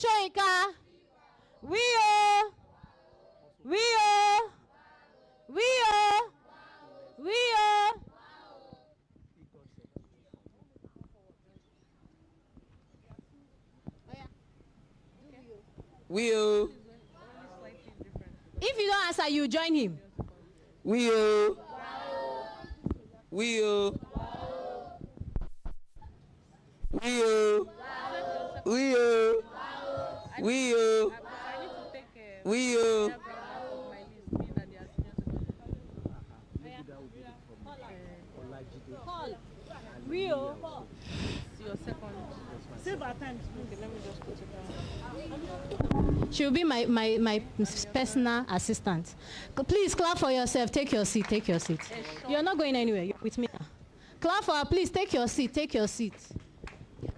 Choika. We-o. We-o. We-o. We-o. We-o. If you don't answer, you join him. We-o. We-o. We-o. We-o. We-o. We-o. Call. We-o. Your second. Save our time. Okay, let me just put it down. She'll be my personal assistant. Please clap for yourself. Take your seat. Take your seat. You're not going anywhere. You're with me now. Clap for her. Please take your seat. Take your seat.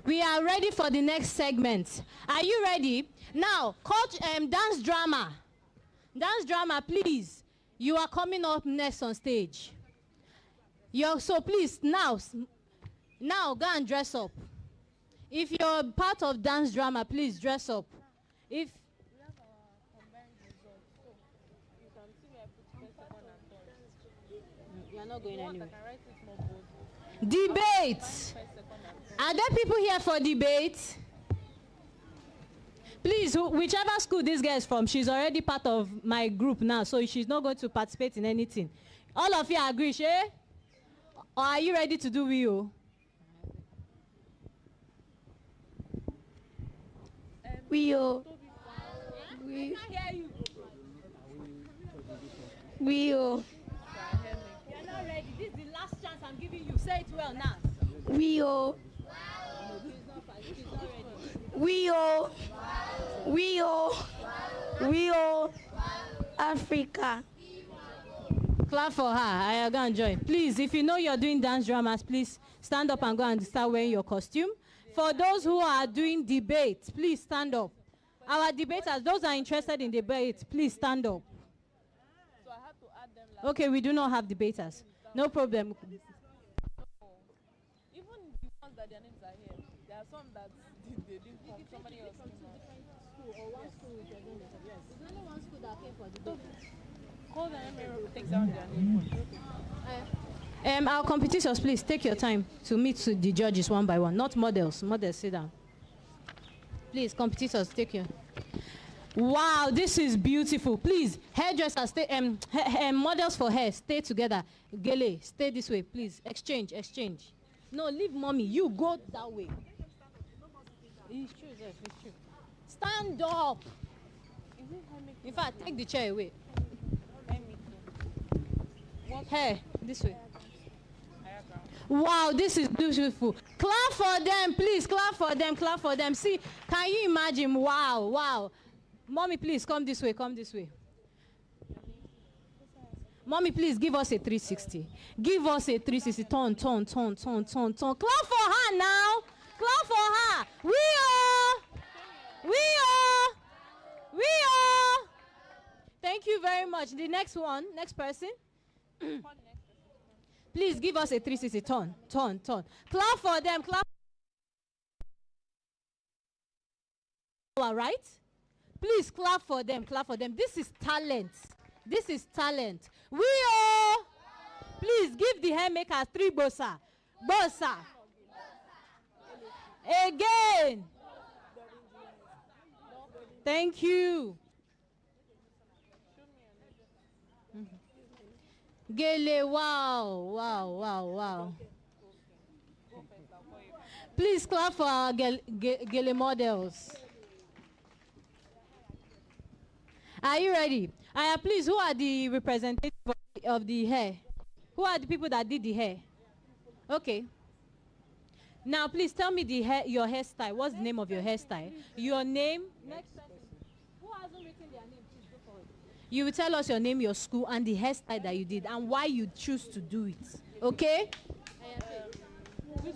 We are ready for the next segment. Are you ready? Now, coach dance drama. Dance drama, please. You are coming up next on stage. So please, now go and dress up. If you're part of dance drama, please dress up. If We have our combined results, so you can see where I put first, second, and third. you're not going I anywhere. can write it more boldly. Debate. First, second, and third. Are there people here for debate? Please, whichever school this girl is from, she's already part of my group now, so she's not going to participate in anything. All of you agree, she? Or are you ready to do you? We-o. I can't hear you. We-o. You're not ready. This is the last chance I'm giving you. Say it well now. We-o. She's not ready. We-o. We-o. We-o. Africa. Clap for her. I am going to join. Please, if you know you're doing dance dramas, please stand up and go and start wearing your costume. For those who are doing debate, please stand up. Our debaters, those who are interested in debate, please stand up. So I have to add them like Okay, we do not have debaters. No problem. even the ones that their names are here. There are some that they didn't come. Somebody else came out. There's only one school that came for debate. Call them and take down their name. Our competitors, please take your time to meet the judges one by one. Not models. Models, sit down. Please, competitors, take your. Wow, this is beautiful. Please, hairdressers, stay. Models for hair, stay together. Gele, stay this way, please. Exchange. No, leave mommy. You go that way. It's true, yes, it's true. Stand up. In fact, take the chair away. Hair, this way. Wow, this is beautiful. Clap for them, please. Clap for them. See, can you imagine? Wow. Mommy, please, come this way. Mommy, please, give us a 360. Give us a 360. Turn. Clap for her now. Clap for her. We are. Thank you very much. The next person. Please give us a 360. Turn. Clap for them. All right? Please clap for them. This is talent. We are. Please give the hairmakers 3 bossa. Again. Thank you. Gele, wow. Please clap for our Gele models. Are you ready? Please, who are the representatives of the hair? Who are the people that did the hair? Okay. Now, please tell me your hairstyle. What's the name of your hairstyle? Your name. Next person. Who hasn't written their name? Please go forward. You will tell us your name, your school, and the hairstyle that you did, and why you choose to do it. Okay? Show me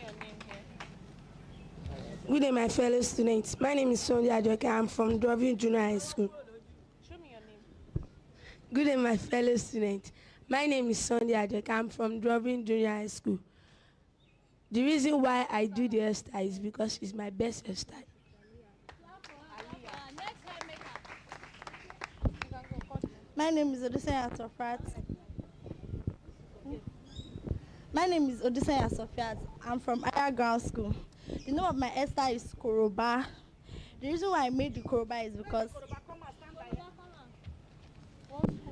your name here. Good day, my fellow students. My name is Sonia Ajoke. I'm from Drovin Junior High School. Show me your name. Good day, my fellow students. My name is Sonia Ajoke. I'm from Drovin Junior High School. The reason why I do the hairstyle is because it's my best hairstyle. My name is Odisseya Sofrat. My name is Odisseya Sofrat. I'm from Higher Ground School. The name of my hairstyle is Koroba. The reason why I made the Koroba is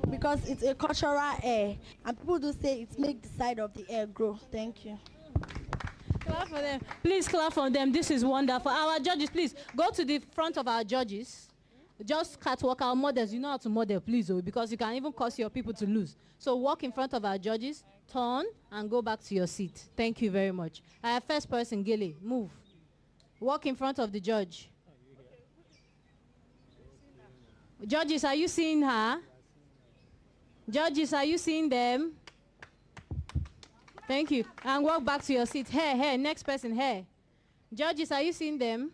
because it's a cultural hair, and people do say it makes the side of the hair grow. Thank you. Clap for them. Please clap for them. This is wonderful. Our judges, please go to the front of our judges. Just catwalk our models. You know how to model, please, because you can even cause your people to lose. So walk in front of our judges, turn, and go back to your seat. Thank you very much. Our first person, Gele, move. Walk in front of the judge. Judges, are you seeing her? Judges, are you seeing them? Thank you. And walk back to your seat. Here, next person, here. Judges, are you seeing them?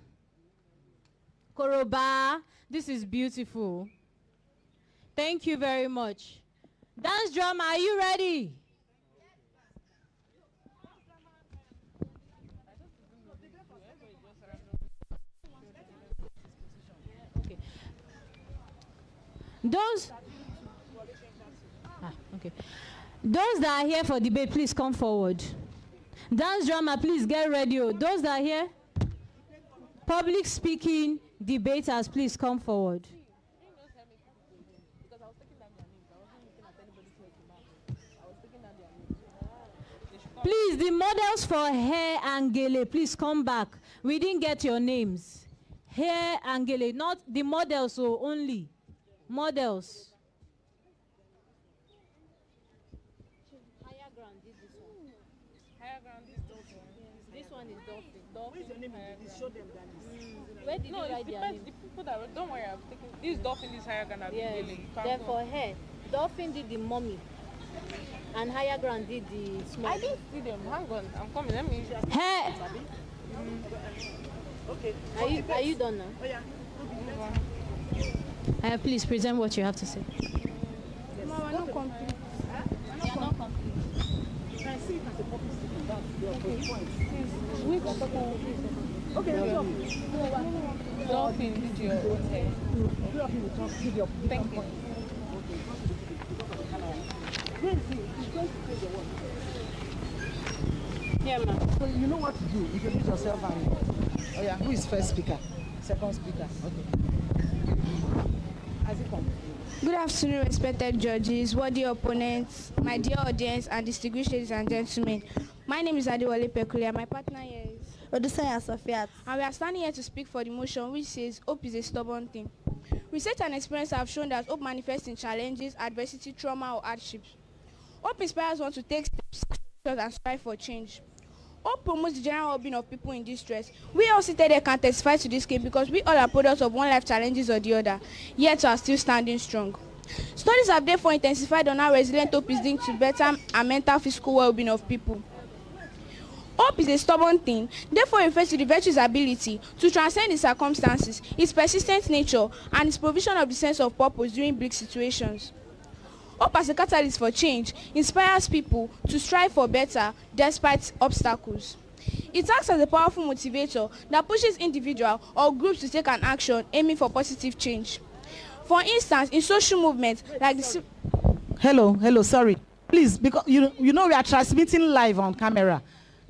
Koroba, this is beautiful. Thank you very much. Dance drama, are you ready? Okay. Those that are here for debate, please come forward. Dance drama, please get ready. Those that are here, public speaking debaters, please come forward. Please, the models for hair and gele, please come back. We didn't get your names. Hair and gele, not the models, so only models. Higher ground did this one. Higher ground is dolphin. This one is dolphin. What is your name? Show them that Where did you write their name? The people that don't worry, I've taken this dolphin is higher ground. Yes. Then for hair, dolphin did the mummy, and higher ground did the small. I didn't see them. Hang on, I'm coming. Let me. Hair. Okay. Are you done now? Oh yeah. Please present what you have to say. No, we're not complete. You are not complete. I see it as a public speaking. That's your point. Which? Okay, dolphin did your own hair. Thank you. Yeah, ma'am. So you know what to do. Introduce yourself and oh yeah, who is first speaker? Second speaker. Okay. As it comes. Good afternoon, respected judges, worthy opponents, my dear audience, and distinguished ladies and gentlemen. My name is Adewale Pekulia. My partner here is Odisseya Sofrat. and we are standing here to speak for the motion which says hope is a stubborn thing. Research and experience have shown that hope manifests in challenges, adversity, trauma, or hardships. Hope inspires one to take steps and strive for change. Hope promotes the general well-being of people in distress. We all seated here can testify to this case because we all are products of one life challenges or the other, yet are still standing strong. Studies have therefore intensified on how resilient hope is linked to better and mental physical well-being of people. Hope is a stubborn thing, therefore refers to the virtue's ability to transcend its circumstances, its persistent nature, and its provision of the sense of purpose during bleak situations. Hope as a catalyst for change inspires people to strive for better despite obstacles. It acts as a powerful motivator that pushes individuals or groups to take an action aiming for positive change. For instance, in social movements like the... Hello, sorry. Please, because you know we are transmitting live on camera.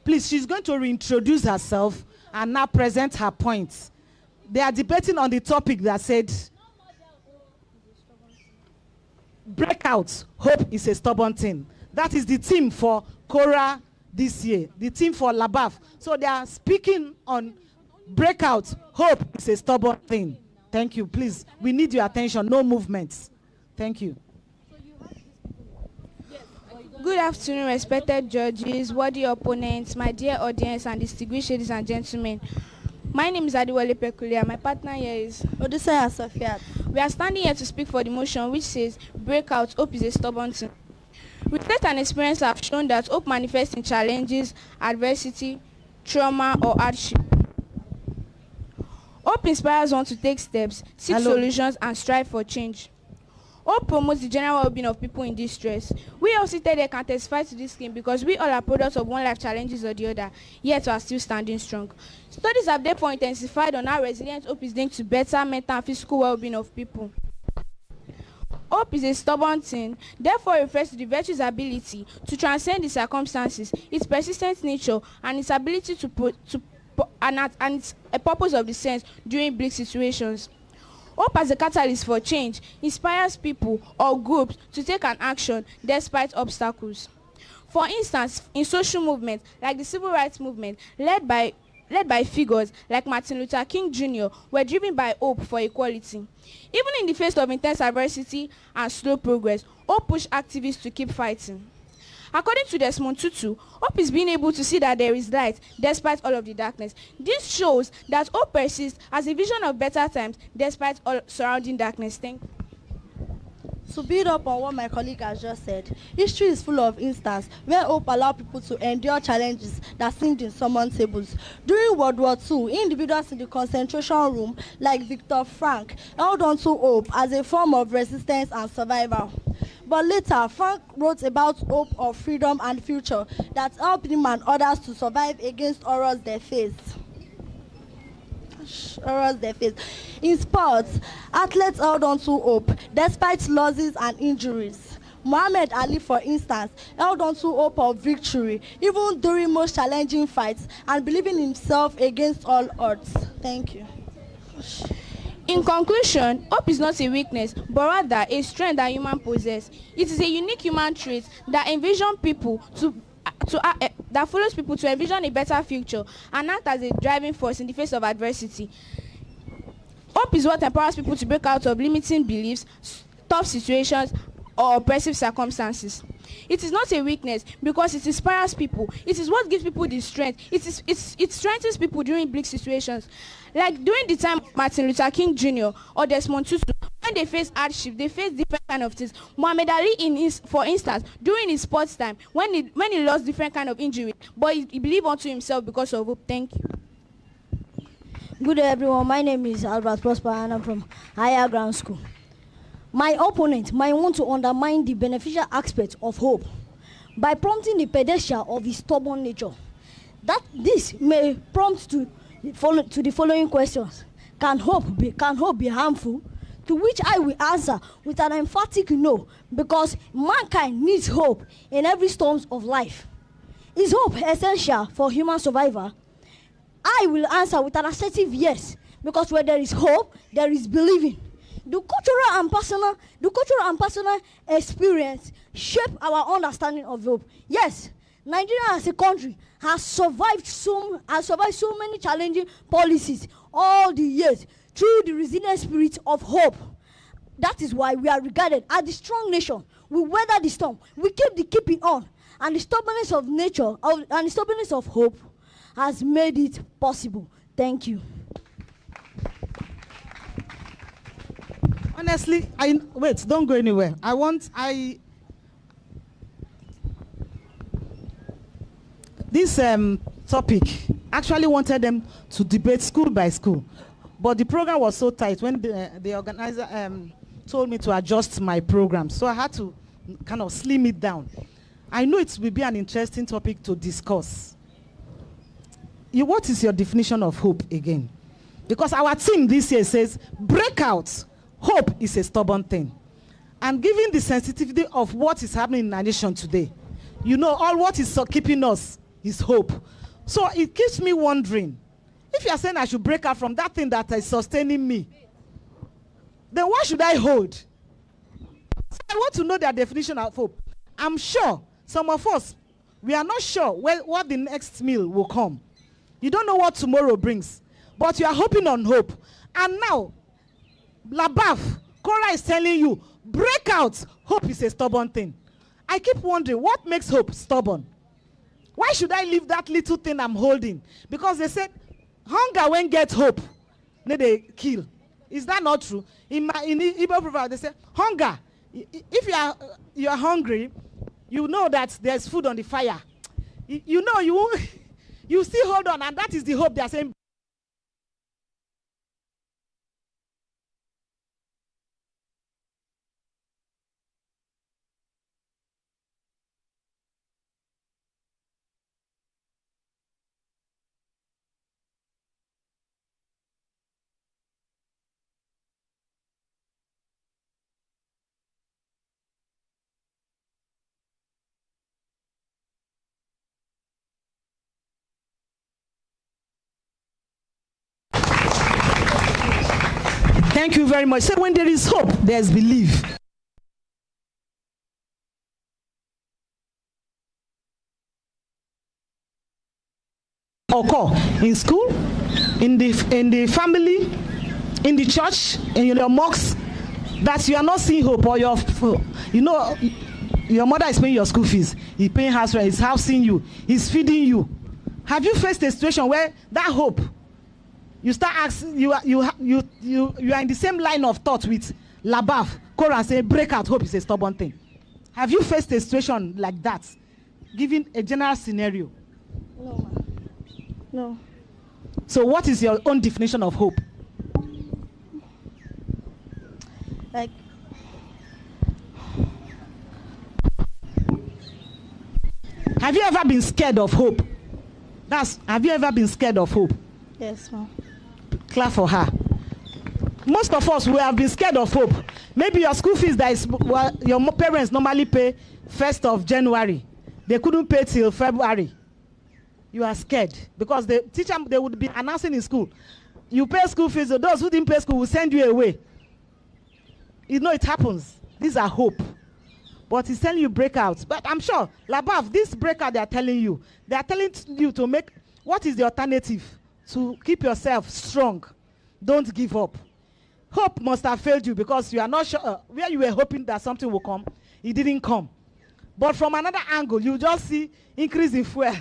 Please, she's going to reintroduce herself and now present her points. They are debating on the topic that said, Breakout, hope is a stubborn thing. That is the theme for Cora this year, the theme for Labaf. So they are speaking on Breakout, hope is a stubborn thing. Thank you, please. We need your attention, no movements. Thank you. Good afternoon, respected judges, worthy opponents, my dear audience, and distinguished ladies and gentlemen. My name is Adewale Pekulia. My partner here is Odisseya Sofrat. We are standing here to speak for the motion which says breakout, hope is a stubborn thing. Research and experience have shown that hope manifests in challenges, adversity, trauma, or hardship. Hope inspires one to take steps, seek solutions, and strive for change. Hope promotes the general well-being of people in distress. We all seated here can testify to this claim because we all are products of one life challenges or the other, yet we are still standing strong. Studies have therefore intensified on how resilient hope is linked to better mental and physical well-being of people. Hope is a stubborn thing, therefore it refers to the virtue's ability to transcend the circumstances, its persistent nature, and its ability and its a purpose of the sense during bleak situations. Hope as a catalyst for change inspires people or groups to take an action despite obstacles. For instance, in social movements like the civil rights movement, led by figures like Martin Luther King Jr., were driven by hope for equality. Even in the face of intense adversity and slow progress, hope pushed activists to keep fighting. According to Desmond Tutu, hope is being able to see that there is light despite all of the darkness. This shows that hope persists as a vision of better times despite all surrounding darkness. Thank you. To build up on what my colleague has just said, history is full of instances where hope allowed people to endure challenges that seemed insurmountable. During World War II, individuals in the concentration room, like Viktor Frank, held on to hope as a form of resistance and survival. But later, Frank wrote about hope of freedom and future that helped him and others to survive against horrors they faced. In sports, athletes held on to hope despite losses and injuries. Muhammad Ali, for instance, held on to hope of victory even during most challenging fights and believing himself against all odds. Thank you. In conclusion, hope is not a weakness, but rather a strength that humans possess. It is a unique human trait that that follows people to envision a better future and act as a driving force in the face of adversity. Hope is what empowers people to break out of limiting beliefs, tough situations, or oppressive circumstances. It is not a weakness because it inspires people. It is what gives people the strength. It strengthens people during bleak situations. Like during the time of Martin Luther King Jr. or Desmond Tutu, when they face hardship, they face different kind of things. Muhammad Ali, for instance, during his sports time, when he lost different kind of injury, but he believed onto himself because of hope. Thank you. Good day, everyone. My name is Albert Prosper, and I'm from Higher Ground School. My opponent might want to undermine the beneficial aspect of hope by prompting the pedestal of his stubborn nature. That this may prompt to the following questions: Can hope be harmful? To which I will answer with an emphatic no, because mankind needs hope in every storm of life. Is hope essential for human survival? I will answer with an assertive yes, because where there is hope, there is believing. The cultural and personal experience shape our understanding of hope. Yes, Nigeria as a country has survived so many challenging policies all the years through the resilient spirit of hope. That is why we are regarded as the strong nation. We weather the storm. We keep it on, and the stubbornness of nature and the stubbornness of hope has made it possible. Thank you. Honestly, wait, don't go anywhere. This topic actually wanted them to debate school by school, but the program was so tight when the organizer told me to adjust my program, so I had to kind of slim it down. I know it will be an interesting topic to discuss. What is your definition of hope again? Because our team this year says, breakout. Hope is a stubborn thing. And given the sensitivity of what is happening in our nation today, all what is keeping us is hope. So it keeps me wondering, if you are saying I should break out from that thing that is sustaining me, then what should I hold? So I want to know their definition of hope. I'm sure some of us, we are not sure what the next meal will come. You don't know what tomorrow brings, but you are hoping on hope. And now, Labaf, Cora is telling you, breakout, hope is a stubborn thing. I keep wondering, what makes hope stubborn? Why should I leave that little thing I'm holding? Because they said, hunger when get hope, then they kill. Is that not true? In Igbo proverb, they say, hunger. If you are hungry, you know that there's food on the fire. You still hold on, and that is the hope they are saying. Thank you very much. So when there is hope, there's belief. Occur in school, in the family, in the church, in your mosques, that you are not seeing hope, or your mother is paying your school fees, he's paying house rent, he's housing you, he's feeding you. Have you faced a situation where that hope, you start asking, you are in the same line of thought with Labaf, Korah, and say breakout, hope is a stubborn thing? Have you faced a situation like that, giving a general scenario? No, ma. No. So what is your own definition of hope? Like, have you ever been scared of hope? Have you ever been scared of hope? yes, ma. Clap for her. Most of us, we have been scared of hope. Maybe your school fees that is, well, your parents normally pay 1st of January. They couldn't pay till February. You are scared because the teacher, they would be announcing in school, you pay school fees, so those who didn't pay school will send you away. You know it happens. These are hope. But he's telling you breakouts. But I'm sure, Labaf, this breakout they are telling you to make, what is the alternative? To keep yourself strong. Don't give up. Hope must have failed you because you are not sure where you were hoping that something will come. It didn't come. But from another angle, you just see increase in fuel.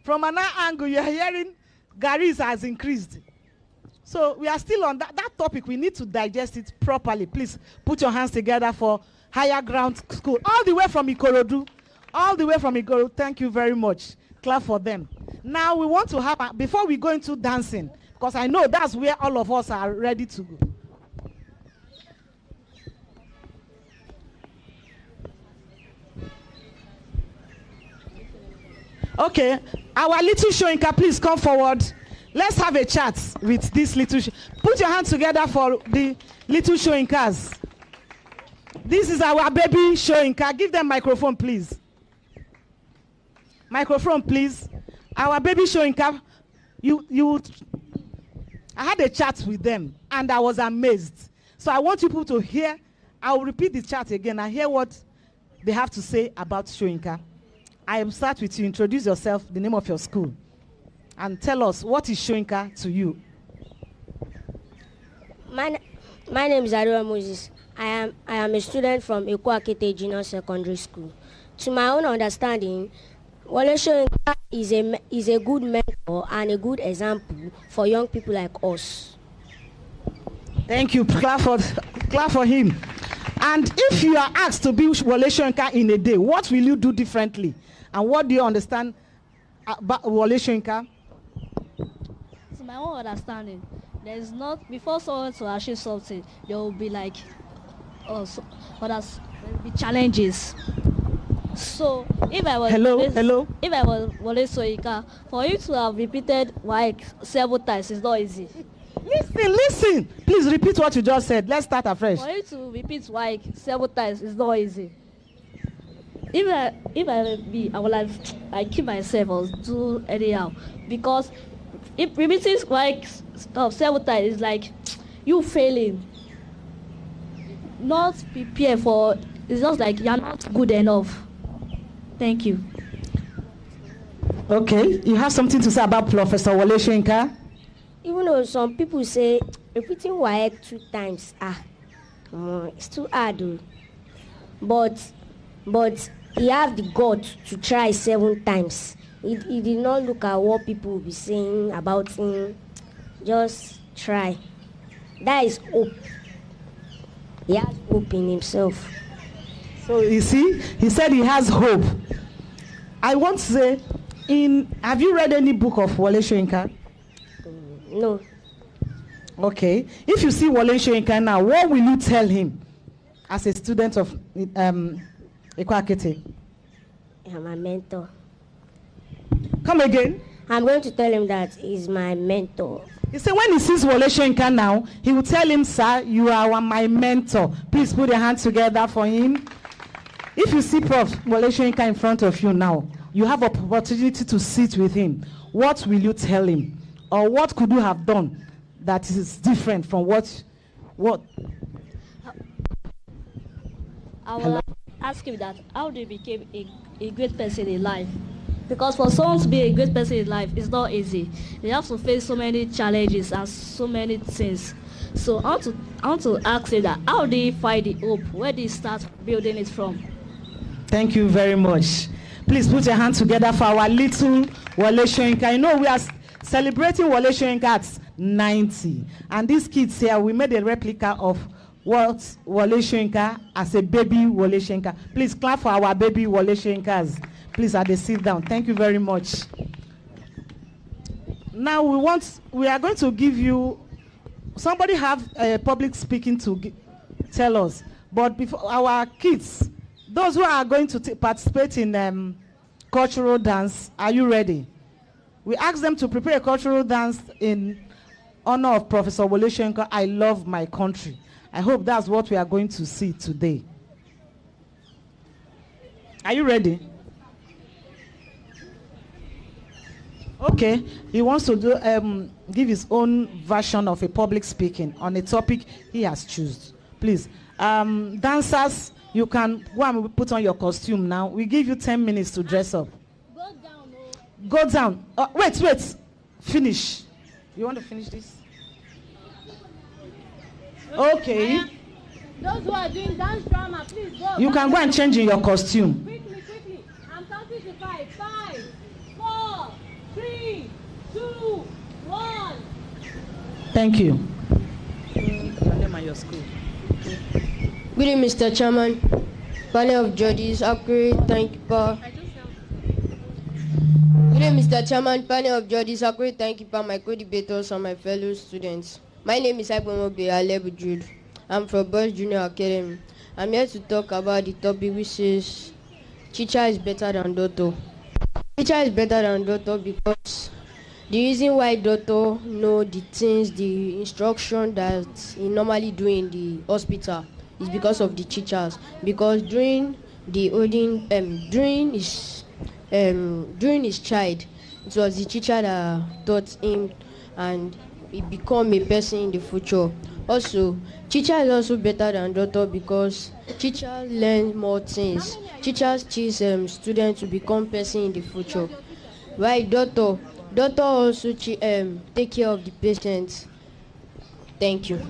From another angle, you are hearing Garis has increased. So we are still on that topic. We need to digest it properly. Please put your hands together for Higher Ground School. All the way from Ikorodu. All the way from Ikorodu. Thank you very much. Clap for them. Now we want to have, before we go into dancing, because I know that's where all of us are ready to go. Okay, our little Shoinka, please come forward. Let's have a chat with this little. Put your hands together for the little Shoinkas. This is our baby Shoinka. Give them microphone, please. Microphone, please. Our baby Shoinka. I had a chat with them and I was amazed. So I want people to hear. I will repeat the chat again and hear what they have to say about Shoinka. I will start with you. Introduce yourself, the name of your school, and tell us what is Shoinka to you. My name is Adua Moses. I am a student from Ekwakete Junior Secondary School. To my own understanding, Wale Shoinka is a good mentor and a good example for young people like us. Thank you. Clap for him. And if you are asked to be Wale Shoinka in a day, what will you do differently? And what do you understand about Wale Shoinka? To my own understanding, there is not, before someone to achieve something, there will be like, there will be challenges. So if I was if I was Wale Shoinka, for you to have repeated like several times is not easy. Listen. Please repeat what you just said. Let's start afresh. For you to repeat like several times is not easy. If I would like keep myself or do anyhow, because if repeating like stuff several times is like you failing, not prepare for. It's just like you're not good enough. Thank you. Okay, you have something to say about Professor Wale Shoinka? Even though some people say repeating WAEC 2 times, it's too hard though. But he have the guts to try 7 times. He did not look at what people will be saying about him. Just try. That is hope. He has hope in himself. So you see, he said he has hope. I want to say, have you read any book of Wale Shoinka? No. Okay. If you see Wale Shoinka now, what will you tell him as a student of Ekwakete? I'm a mentor. Come again. I'm going to tell him that he's my mentor. He said when he sees Wale Shoinka now, he will tell him, sir, you are my mentor. Please put your hands together for him. If you see Prof. Wale Shoinka in front of you now, you have an opportunity to sit with him. What will you tell him? Or what could you have done that is different from what What? I Hello? will ask him that how they became a great person in life. Because for someone to be a great person in life, it's not easy. They have to face so many challenges and so many things. So I want to ask him that how did he find the hope? Where did he start building it from? Thank you very much. Please put your hands together for our little Wole Soyinka. You know, we are celebrating Wole Soyinka at 90. And these kids here, we made a replica of what Wole Soyinka as a baby Wole Soyinka. Please clap for our baby Wole Soyinkas. Please, they sit down. Thank you very much. Now we are going to give you, somebody have public speaking to tell us. But before our kids, those who are going to participate in cultural dance, are you ready? We asked them to prepare a cultural dance in honor of Professor Wole Soyinka, I Love My Country. I hope that's what we are going to see today. Are you ready? Okay, he wants to give his own version of a public speaking on a topic he has chosen. Please, dancers, you can go and put on your costume now. We give you 10 minutes to dress up. Go down. Oh. Go down. Wait. Finish. You want to finish this? Okay. Those who are doing dance drama, please go. You can go and change in your costume. Quickly. I'm counting to 5. 5, 4, 3, 2, 1. Thank you. Your name and your school. Good evening, Mr. Chairman, panel of judges, accurate, thank you, Pa. Good evening, Mr. Chairman, panel of judges, accurate, thank you, Pa, my co-debaters and my fellow students. My name is Agbomobe Alebujud. I'm from Boys Junior Academy. I'm here to talk about the topic which says, teacher is better than doctor. Teacher is better than doctor because the reason why doctor know the things, the instruction that he normally do in the hospital is because of the teachers. Because during his child, it was the teacher that taught him and he become a person in the future. Also, teacher is also better than doctor because teachers learn more things. Teachers teach students to become person in the future. While doctor also take care of the patients. Thank you.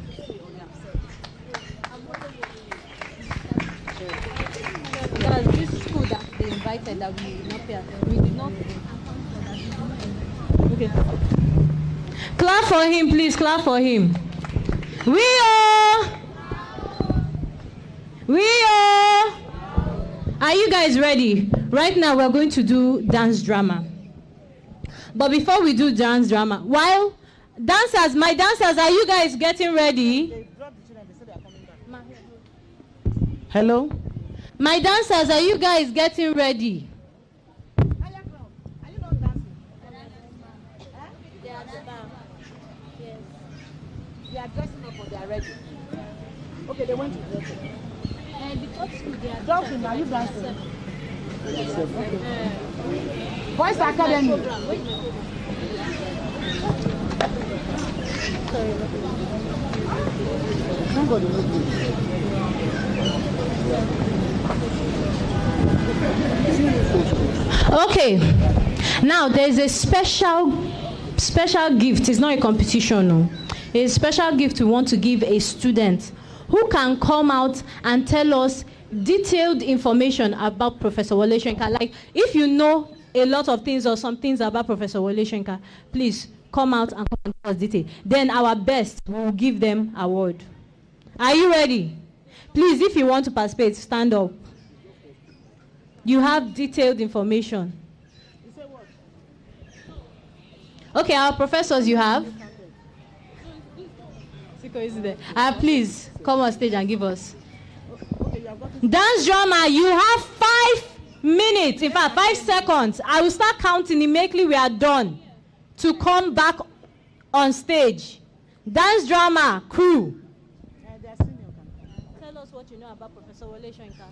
This school that they invited that we did not pay attention. We did not. Okay. Clap for him, please. Clap for him. We are. Are you guys ready? Right now we're going to do dance drama. But before we do dance drama, while dancers, my dancers, are you guys getting ready? Hello? My dancers, are you guys getting ready? Are you not dancing? Yes. They are dressing up or they are ready. Okay, they went to dress up. Dancing, are you dancing? Okay. Voice Academy. Okay. Now there's a special gift. It's not a competition, no. It's a special gift we want to give a student who can come out and tell us detailed information about Professor Wole Soyinka. Like, if you know a lot of things or some things about Professor Wole Soyinka, please come out and give us detail. Then our best will give them award. Are you ready? Please, if you want to participate, stand up. You have detailed information. Okay, our professors you have. Please come on stage and give us. Dance drama, you have 5 minutes, in fact 5 seconds. I will start counting immediately we are done to come back on stage. Dance drama crew. Tell us what you know about Professor Wole Soyinka.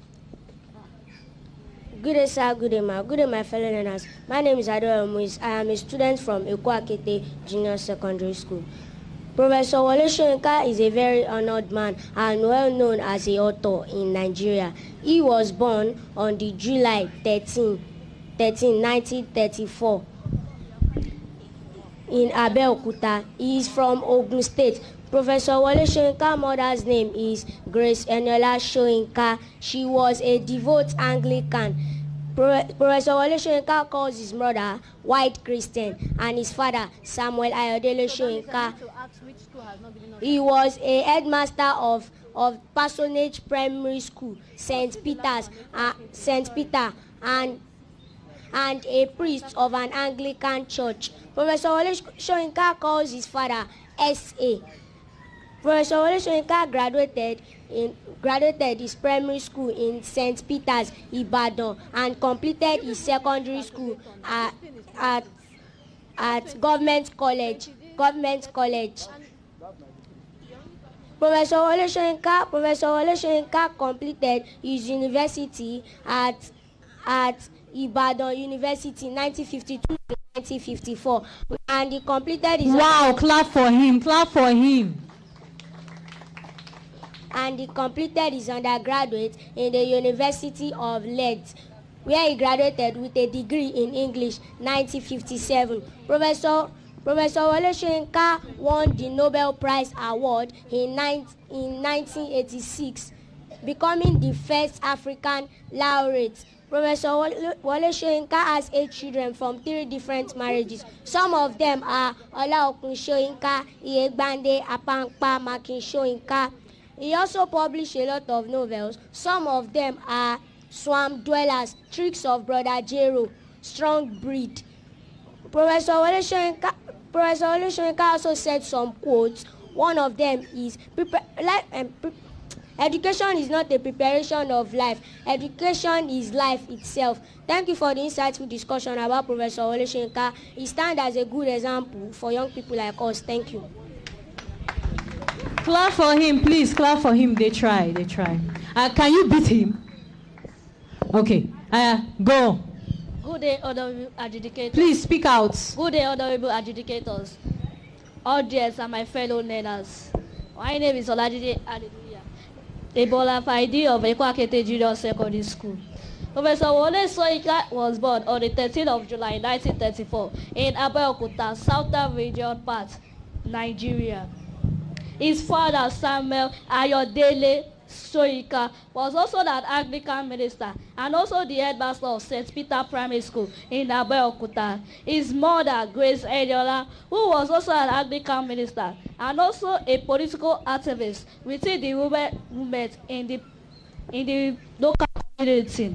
Good day, sir. Good day, ma. Good day, my fellow learners. My name is Adora Moise. I am a student from Eko Akete Junior Secondary School. Professor Wole Soyinka is a very honored man and well known as a author in Nigeria. He was born on the July 1934 in Abeokuta. He is from Ogun State. Professor Wole Soyinka's mother's name is Grace Eniola Soyinka. She was a devout Anglican. Professor Wole Soyinka calls his mother white Christian and his father Samuel Ayodele Soyinka. He was a headmaster of Parsonage Primary School, St. Peter, and a priest of an Anglican church. Professor Wole Soyinka calls his father S.A. Professor Wole Soyinka graduated his primary school in St. Peter's, Ibadan, and completed his secondary school at Government College. Professor Wole Soyinka completed his university at Ibadan University 1952 to 1954, and he completed his clap for him. And he completed his undergraduate in the University of Leeds, where he graduated with a degree in English 1957. Professor Wole Soyinka won the Nobel Prize Award in 1986, becoming the first African laureate. Professor Wole Soyinka has 8 children from 3 different marriages. Some of them are Olaokun Soyinka, Iyegbande Apankpa Makin Soyinka. He also published a lot of novels. Some of them are Swamp Dwellers, Tricks of Brother Jero, Strong Breed. Professor Wole Soyinka also said some quotes. One of them is, education is not a preparation of life. Education is life itself. Thank you for the insightful discussion about Professor Wole Soyinka. He stands as a good example for young people like us. Thank you. Clap for him, please. Clap for him. They try. Can you beat him? Okay. Go. Good day, honorable adjudicators. Please speak out. Good day, honorable adjudicators, audience, and my fellow learners. My name is Olajide Hallelujah, a bona fide of Ekwakete Junior Secondary School. Professor Wole Soyinka was born on the 13th of July 1934 in Abeokuta, Southern Region Part, Nigeria. His father, Samuel Ayodele Soyinka, was also an Anglican minister and also the headmaster of St. Peter Primary School in Abeokuta. His mother, Grace Eniola, who was also an Anglican minister and also a political activist within the women movement in the local community.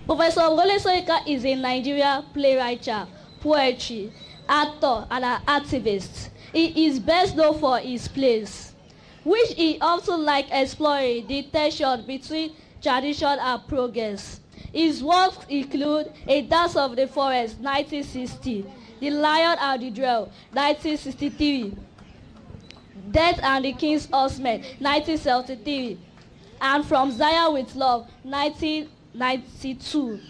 Professor Wole Soyinka is a Nigerian playwright, poetry, actor, and an activist. He is best known for his plays, which he also likes exploring the tension between tradition and progress. His works include A Dance of the Forest, 1960, The Lion and the Drill, 1963, Death and the King's Horsemen, 1973, and From Zion with Love, 1992.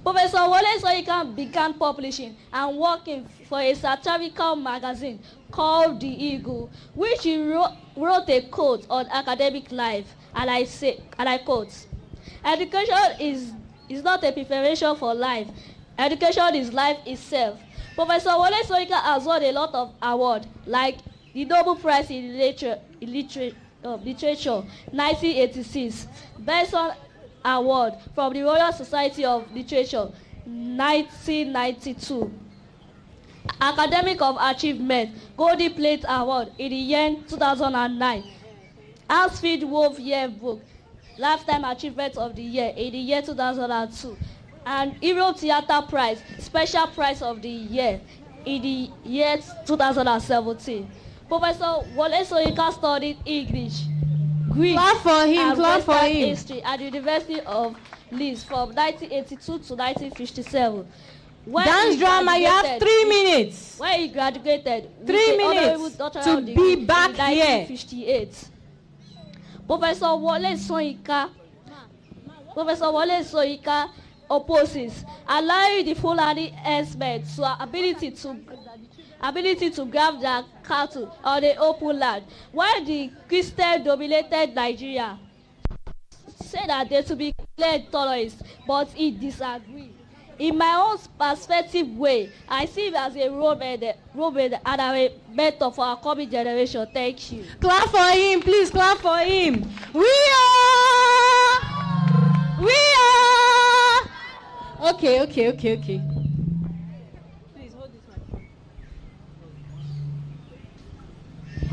Professor Wole Soyinka began publishing and working for a satirical magazine called The Eagle, which he wrote a quote on academic life, and I quote, "Education is not a preparation for life. Education is life itself." Professor Wole Soyinka has won a lot of awards, like the Nobel Prize in Literature, 1986, Benson Award from the Royal Society of Literature, 1992. Academic of Achievement, Golden Plate Award in the year 2009. Asfield Wolf Yearbook, Lifetime Achievement of the Year in the year 2002. And Hero Theatre Prize, Special Prize of the Year in the year 2017. Professor Wole Soyinka studied English, Greek, and Western history at the University of Leeds from 1982 to 1957. Dance drama, you have 3 minutes. When he graduated, 3 minutes to be back here. 1958. Professor Wole Soyinka opposes allowing the Fulani herdsmen to ability to ability to grab their cattle on the open land, while the Christian-dominated Nigeria said that they to be declared tourists, but he disagreed. In my own perspective way, I see him as a role model and a mentor for our coming generation. Thank you. Clap for him, please clap for him. We are. Okay. Please hold this microphone.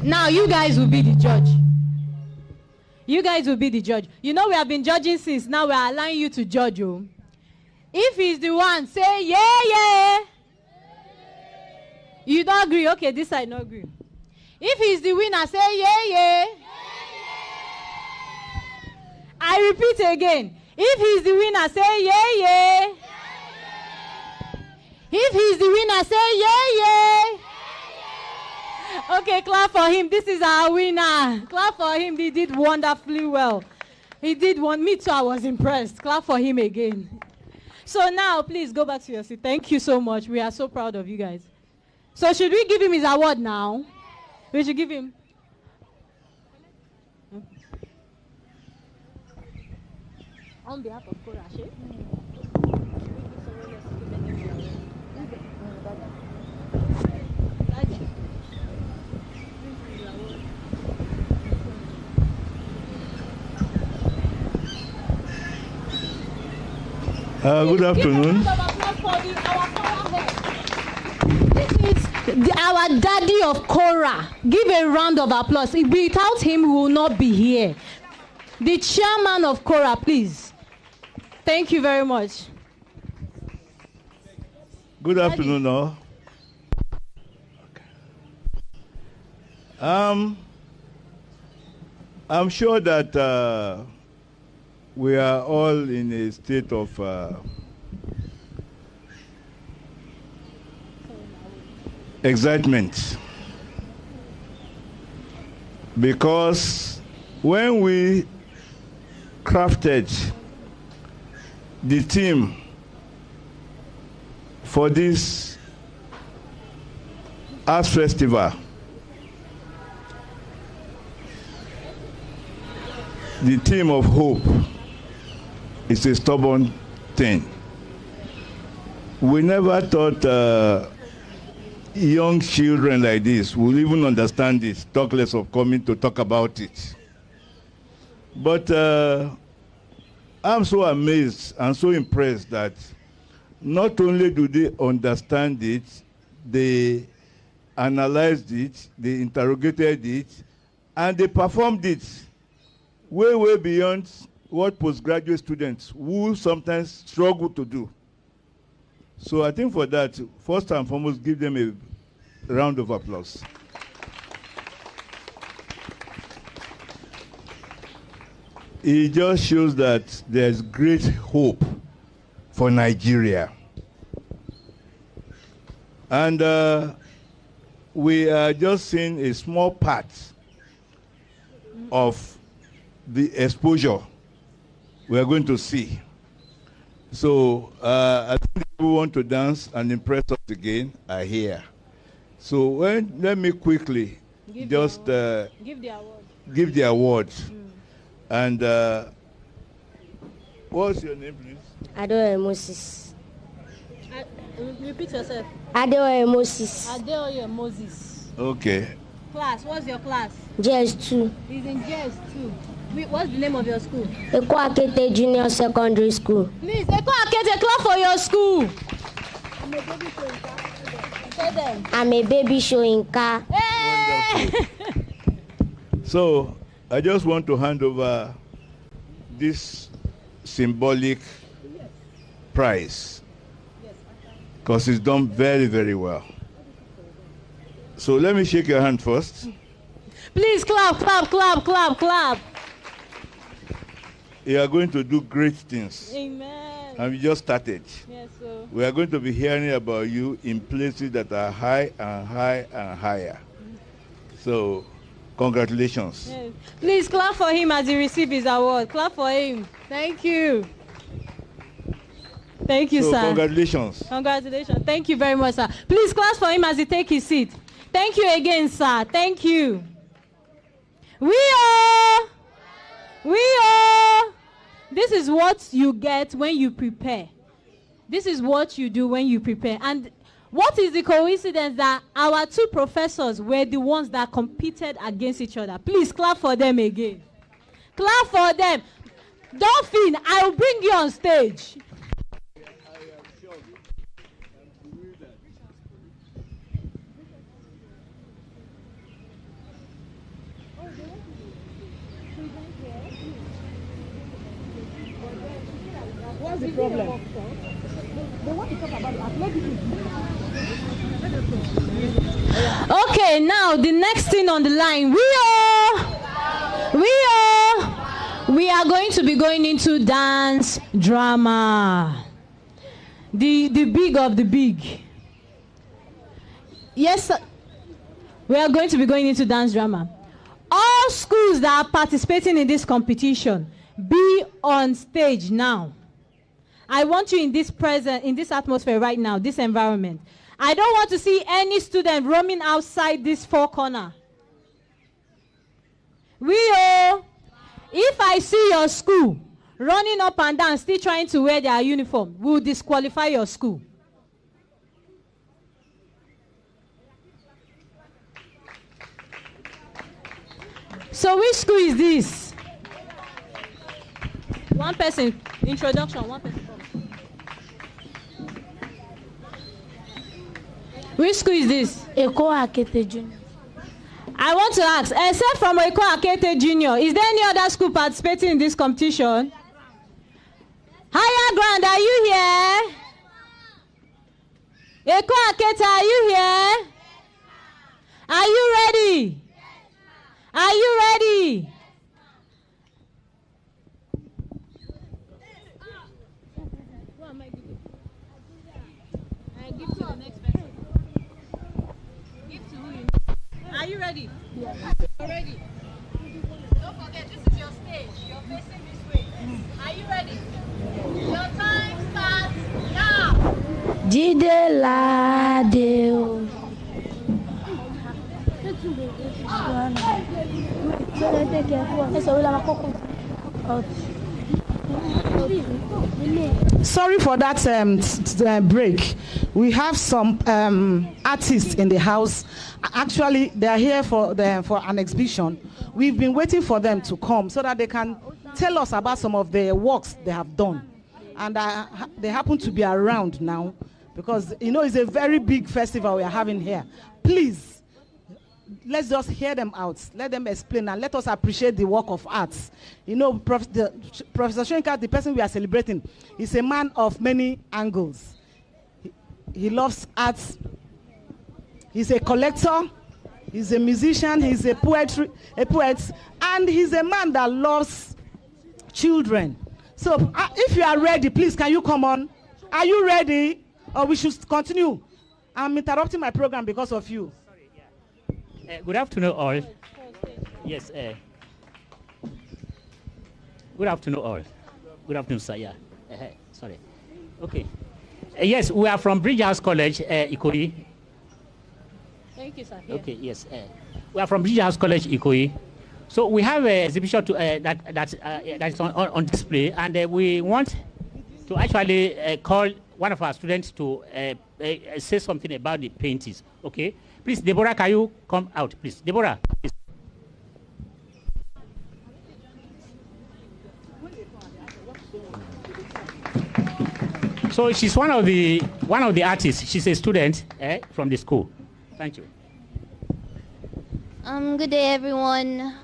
Now you guys will be the judge. You guys will be the judge. You know we have been judging since. Now we are allowing you to judge you. If he's the one, say yeah. You don't agree? Okay, this side not agree. If he's the winner, say yeah. I repeat again. If he's the winner, say yeah. If he's the winner, say yeah. Okay, clap for him. This is our winner. Clap for him. He did wonderfully well. He did one. Me too, I was impressed. Clap for him again. So now, please go back to your seat. Thank you so much. We are so proud of you guys. So should we give him his award now? We should give him. On behalf of Korashe. Good afternoon. This is our daddy of Korah. Give a round of applause. Without him, we will not be here. The chairman of Korah, please. Thank you very much. Good afternoon, all. I'm sure that we are all in a state of excitement, because when we crafted the theme for this arts festival, the theme of hope is a stubborn thing. We never thought young children like this will even understand it, talk less of coming to talk about it. But I'm so amazed and so impressed that not only do they understand it, they analyzed it, they interrogated it, and they performed it way beyond what postgraduate students who sometimes struggle to do. So I think for that, first and foremost, give them a round of applause. It just shows that there's great hope for Nigeria. And we are just seeing a small part of the exposure we are going to see. So I think people want to dance and impress us again are here. So let me quickly give the award. Give the award. And what's your name, please? Adeoye Moses. Repeat yourself. Adeoye Moses. Adeoye Moses. Okay. Class, what's your class? JS2. He's in JS2. What's the name of your school? Ekwakete Junior Secondary School. Please, Ekwakete, clap for your school. I'm a baby showing car. Hey! So I just want to hand over this symbolic prize because it's done very well. So let me shake your hand first. Please clap. You are going to do great things. Amen. And we just started. Yes, sir. We are going to be hearing about you in places that are high and higher. So, congratulations. Yes. Please clap for him as he receives his award. Clap for him. Thank you. Thank you, so sir. Congratulations. Congratulations. Thank you very much, sir. Please clap for him as he takes his seat. Thank you again, sir. Thank you. We are. This is what you get when you prepare. This is what you do when you prepare. And what is the coincidence that our two professors were the ones that competed against each other? Please clap for them again. Clap for them. Dolphin, I will bring you on stage. What's the problem? They want to talk about Okay, now the next thing on the line. We are going to be going into dance drama. The big of the big. Yes, sir. We are going to be going into dance drama. All schools that are participating in this competition, be on stage now. I want you in this atmosphere right now, this environment. I don't want to see any student roaming outside this four corner. If I see your school running up and down, still trying to wear their uniform, we'll disqualify your school. So which school is this? One person, introduction, one person. Which school is this? Eko Akete Junior. I want to ask, except from Eko Akete Junior, is there any other school participating in this competition? Higher ground, are you here? Eko Akete, are you here? Are you ready? Are you ready? I give to the next person. Give to who you know. Are you ready? Yes. Ready? Don't forget, this is your stage. You're facing this way. Are you ready? Your time starts now. Jide Ladeo. Sorry for that break. We have some artists in the house. Actually, they are here for an exhibition. We've been waiting for them to come so that they can tell us about some of the works they have done. And they happen to be around now because, it's a very big festival we are having here. Please, let's just hear them out. Let them explain and let us appreciate the work of arts. Professor Shoyinka, the person we are celebrating, is a man of many angles. He loves arts. He's a collector. He's a musician. He's a poet, and he's a man that loves children. So, if you are ready, please, can you come on? Are you ready? Or we should continue? I'm interrupting my program because of you. Good afternoon, all. Yes. Good afternoon, all. Good afternoon, sir. Yeah. Sorry. Okay. Yes, we are from Breakout College, Ikoyi. Thank you, sir. Okay. Yes. We are from Breakout College, Ikoyi. So we have an exhibition that is on display, and we want to actually call one of our students to say something about the paintings. Okay. Please, Deborah, can you come out, please? Deborah, please. So she's one of the artists. She's a student from the school. Thank you. Good day, everyone.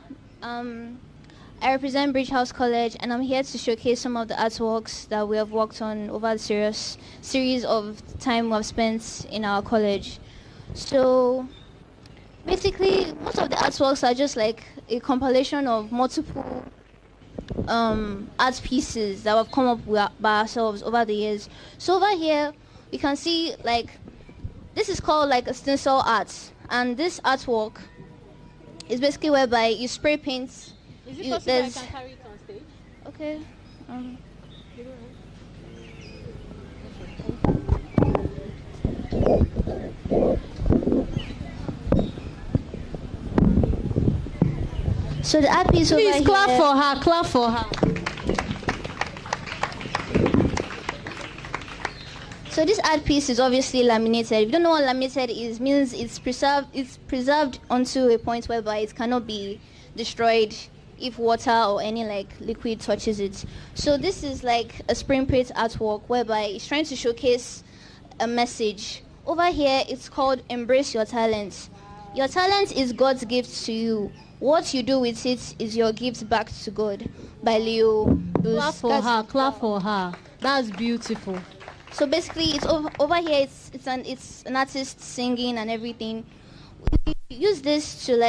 I represent Bridge House College, and I'm here to showcase some of the artworks that we have worked on over the series of time we've spent in our college. So basically, most of the artworks are just like a compilation of multiple art pieces that we've come up with by ourselves over the years. So over here, you can see this is called a stencil art, and this artwork is basically whereby you spray paint. Is it possible I can carry it on stage? Okay. So the art piece over here. Please clap for her. Clap for her. So this art piece is obviously laminated. If you don't know what laminated is, means it's preserved onto a point whereby it cannot be destroyed if water or any like liquid touches it. So this is like a spring paint artwork whereby it's trying to showcase a message. Over here it's called Embrace Your Talent. Your talent is God's gift to you. What you do with it is your gift back to God. By Leo. Clap for her. Clap for her. That's beautiful. So basically, it's over here. It's an artist singing and everything. We use this to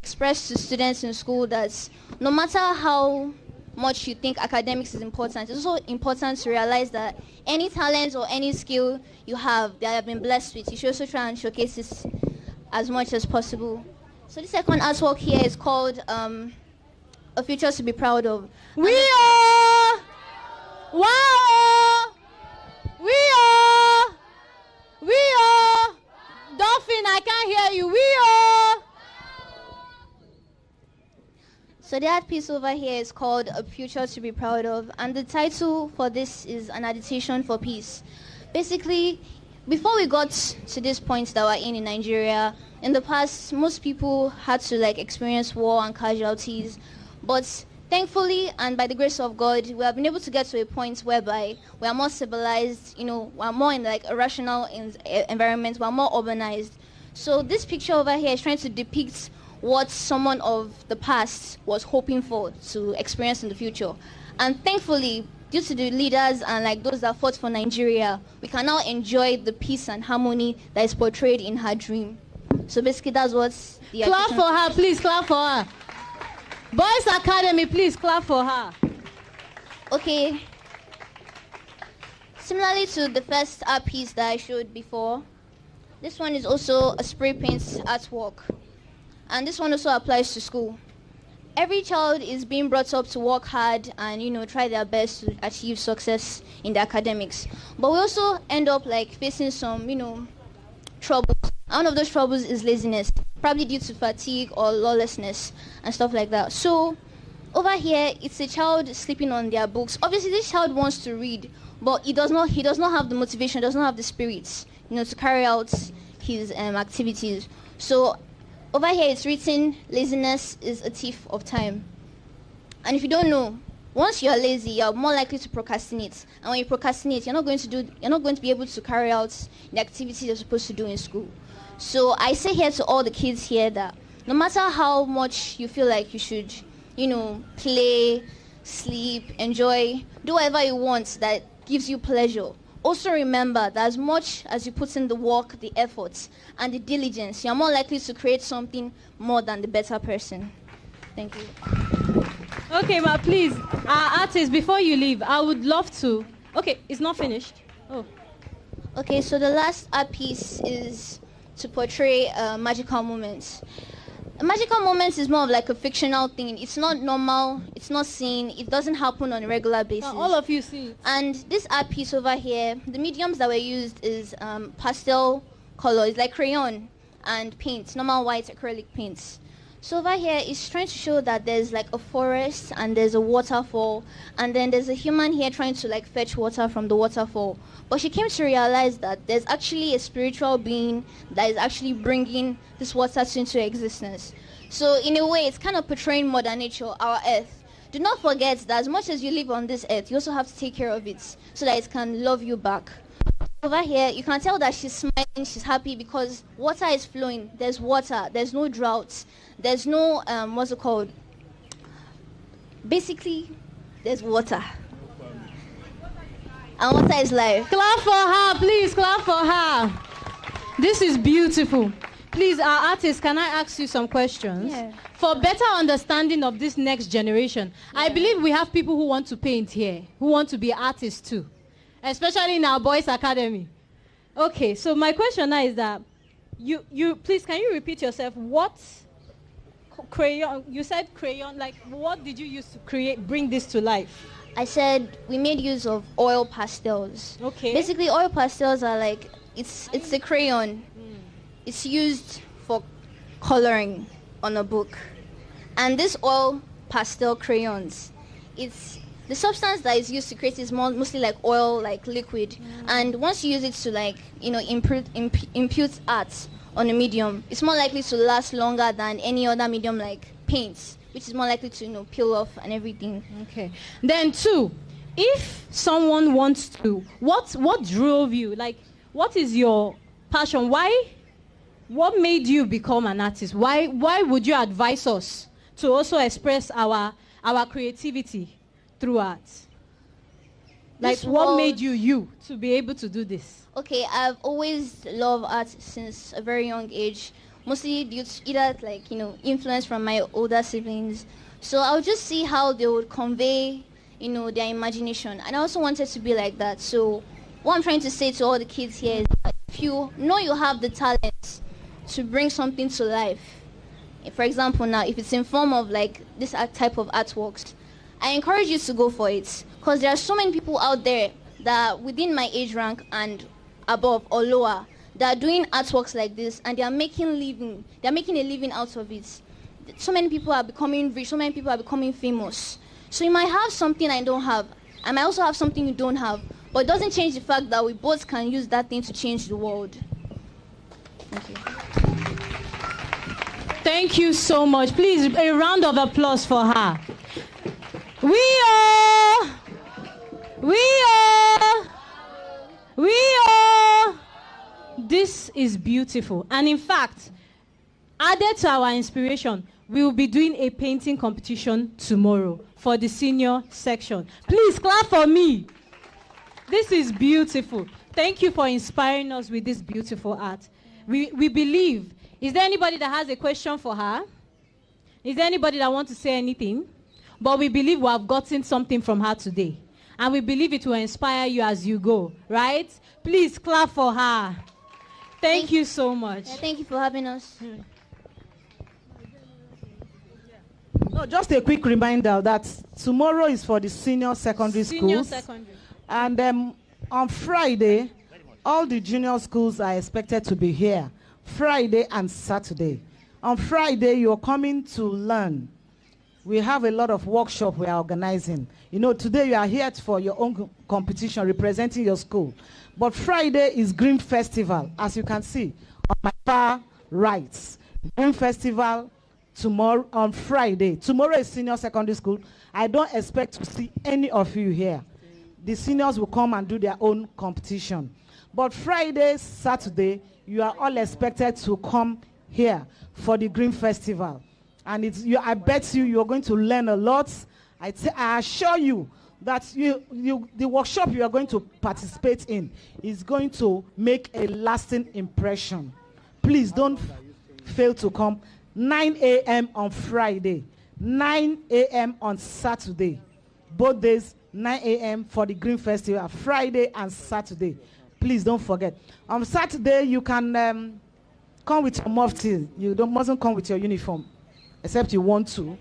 express to students in school that no matter how much you think academics is important, it's also important to realize that any talent or any skill you have that you have been blessed with, you should also try and showcase this as much as possible. So the second artwork here is called A Future to Be Proud of. We are! Wow! We are! Dolphin, I can't hear you. We are! So the art piece over here is called A Future to Be Proud of, and the title for this is An Agitation for Peace. Basically, before we got to this point that we're in Nigeria, in the past, most people had to experience war and casualties, but thankfully and by the grace of God, we have been able to get to a point whereby we are more civilized, we're more in a rational environment, we're more urbanized. So this picture over here is trying to depict what someone of the past was hoping for to experience in the future. And thankfully, due to the leaders and those that fought for Nigeria, we can now enjoy the peace and harmony that is portrayed in her dream. So basically, that's what the clap for her, please clap for her. Boys Academy, please clap for her. Okay. Similarly to the first art piece that I showed before, this one is also a spray paint artwork. And this one also applies to school. Every child is being brought up to work hard and try their best to achieve success in the academics. But we also end up facing some troubles. One of those troubles is laziness, probably due to fatigue or lawlessness and stuff like that. So over here, it's a child sleeping on their books. Obviously, this child wants to read, but he does not have the motivation, does not have the spirit, to carry out his activities. So over here, it's written, laziness is a thief of time. And if you don't know, once you are lazy, you're more likely to procrastinate. And when you procrastinate, you're not going to be able to carry out the activities you're supposed to do in school. So I say here to all the kids here that no matter how much you feel like you should, play, sleep, enjoy, do whatever you want that gives you pleasure. Also remember that as much as you put in the work, the efforts, and the diligence, you're more likely to create something more than the better person. Thank you. Okay, ma, please, artists, before you leave, I would love to. Okay, it's not finished. Oh. Okay, so the last art piece is to portray magical moments. A magical moment is more of a fictional thing. It's not normal, it's not seen, it doesn't happen on a regular basis. All of you see it. And this art piece over here, the mediums that were used is pastel colors, like crayon and paint, normal white acrylic paints. So over here, it's trying to show that there's a forest and there's a waterfall, and then there's a human here trying to fetch water from the waterfall. But she came to realize that there's actually a spiritual being that is actually bringing this water into existence. So in a way, it's kind of portraying Mother Nature, our earth. Do not forget that as much as you live on this earth, you also have to take care of it so that it can love you back. Over here, you can tell that she's smiling, she's happy because water is flowing. There's water, there's no droughts, there's no, what's it called? Basically, there's water. And water is life. Clap for her, please, clap for her. This is beautiful. Please, our artists, can I ask you some questions? Yeah. For better understanding of this next generation, I believe we have people who want to paint here, who want to be artists too, especially in our boys' academy. Okay, so my question now is that, you please, can you repeat yourself? What crayon, you said crayon, what did you use to bring this to life? I said we made use of oil pastels. Okay. Basically, oil pastels are It's a crayon. It's used for coloring on a book. And this oil pastel crayons, it's the substance that is used to create is mostly like oil, like liquid. And once you use it to like, impute art on a medium, it's more likely to last longer than any other medium like paints, which is more likely to, peel off and everything. Okay. Then 2, if someone wants to, what drove you? Like, what is your passion? What made you become an artist? Why would you advise us to also express our creativity through art? Like, what made you to be able to do this? Okay, I've always loved art since a very young age, mostly due to either like, influence from my older siblings. So I would just see how they would convey, their imagination. And I also wanted to be like that. So what I'm trying to say to all the kids here is that if you know you have the talent to bring something to life, for example now, if it's in form of like this type of artworks, I encourage you to go for it. Because there are so many people out there that within my age rank and above or lower, that are doing artworks like this, and they are making a living out of it. So many people are becoming rich, so many people are becoming famous. So you might have something I don't have. I might also have something you don't have. But it doesn't change the fact that we both can use that thing to change the world. Thank you. Thank you so much. Please, a round of applause for her. This is beautiful. And in fact, added to our inspiration, we will be doing a painting competition tomorrow for the senior section. Please clap for me. This is beautiful. Thank you for inspiring us with this beautiful art. We believe. Is there anybody that has a question for her? Is there anybody that wants to say anything? But we believe we have gotten something from her today. And we believe it will inspire you as you go, right? Please clap for her. Thank you so much. Yeah, thank you for having us. No, just a quick reminder that tomorrow is for the senior secondary schools. And on Friday, all the junior schools are expected to be here. Friday and Saturday. On Friday, you're coming to learn. We have a lot of workshops we are organizing. Today you are here for your own competition representing your school. But Friday is Green Festival, as you can see on my far right. Green Festival tomorrow on Friday. Tomorrow is senior secondary school. I don't expect to see any of you here. The seniors will come and do their own competition. But Friday, Saturday, you are all expected to come here for the Green Festival. And I bet you're going to learn a lot. I assure you that the workshop you are going to participate in is going to make a lasting impression. Please don't fail to come. 9 a.m. on Friday, 9 a.m. on Saturday. Both days, 9 a.m. for the Green Festival, Friday and Saturday. Please don't forget. On Saturday, you can come with your mufti. You mustn't come with your uniform, except you want to.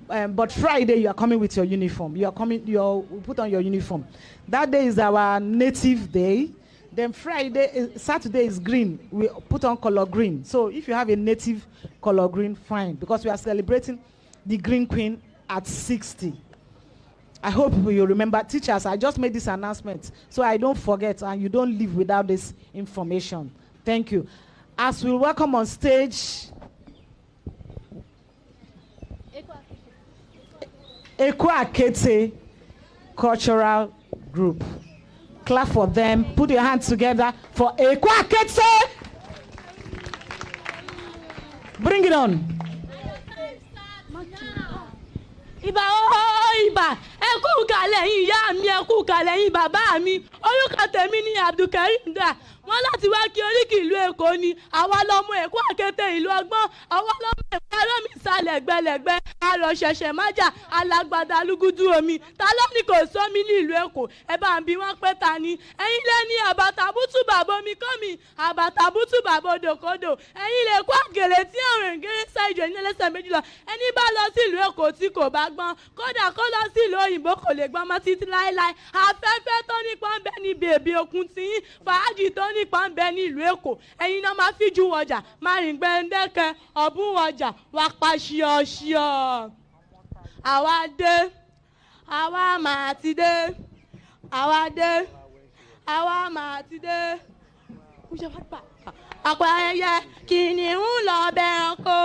But Friday, you are coming with your uniform. We put on your uniform. That day is our native day. Then Saturday is green. We put on color green. So if you have a native color green, fine. Because we are celebrating the Green Queen at 60. I hope you remember. Teachers, I just made this announcement so I don't forget and you don't leave without this information. Thank you. As we welcome on stage Ekwa Cultural Group. Clap for them. Put your hands together for Ekwa. Bring it on. Iba iba ẹ kú kalẹ̀ yín ìyá mi ẹ kú kalẹ̀ yín bàbá mi orúkọ tèmi ní Abdulkarim dà wọ́n láti wá kí oríkì ìlú Èkó ni àwa lọmọ Èkó àkété ìlú ọgbọ́n àwa lọmọ Èkó alómi ìsàlẹ̀ gbẹlẹ̀gbẹ́ àrò ṣẹ̀ṣẹ̀ májà alágbádá lúgúdú omi ta ló ní kò sómi ní ìlú Èkó ẹ bá ń bi wọ́n pé ta ni ẹ̀yin lé ní àbàtàbùtù bàbá omi kọ́mi àbàtàbùtù bàbá odòkodò ẹ̀yin lè kó àgèrè tí àwọn ègèrè sá ìjọ ní ẹlẹ́sẹ̀ méjì lọ ẹni bá lọ sí ìlú Èkó tí kò bá gbọ́n kódà kó lọ sí ìlú òyìnbó kò lè gbọ́n mọ́ títí láéláé afẹ́fẹ́ tó nípa ń bẹ ní bèbè òkun tiyín fàájì tó nípa ń bẹ ní ìlú Èkó ẹ̀yin náà máa fi ju ọjà máa rìn gbẹ̀ndẹ́kẹ́ ọ̀bùn ọjà wà pa ṣíọṣíọ. àwa dé àwa máa ti dé àwa dé àwa máa ti dé. àpò ẹyẹ kìnìún lọ bẹ ẹranko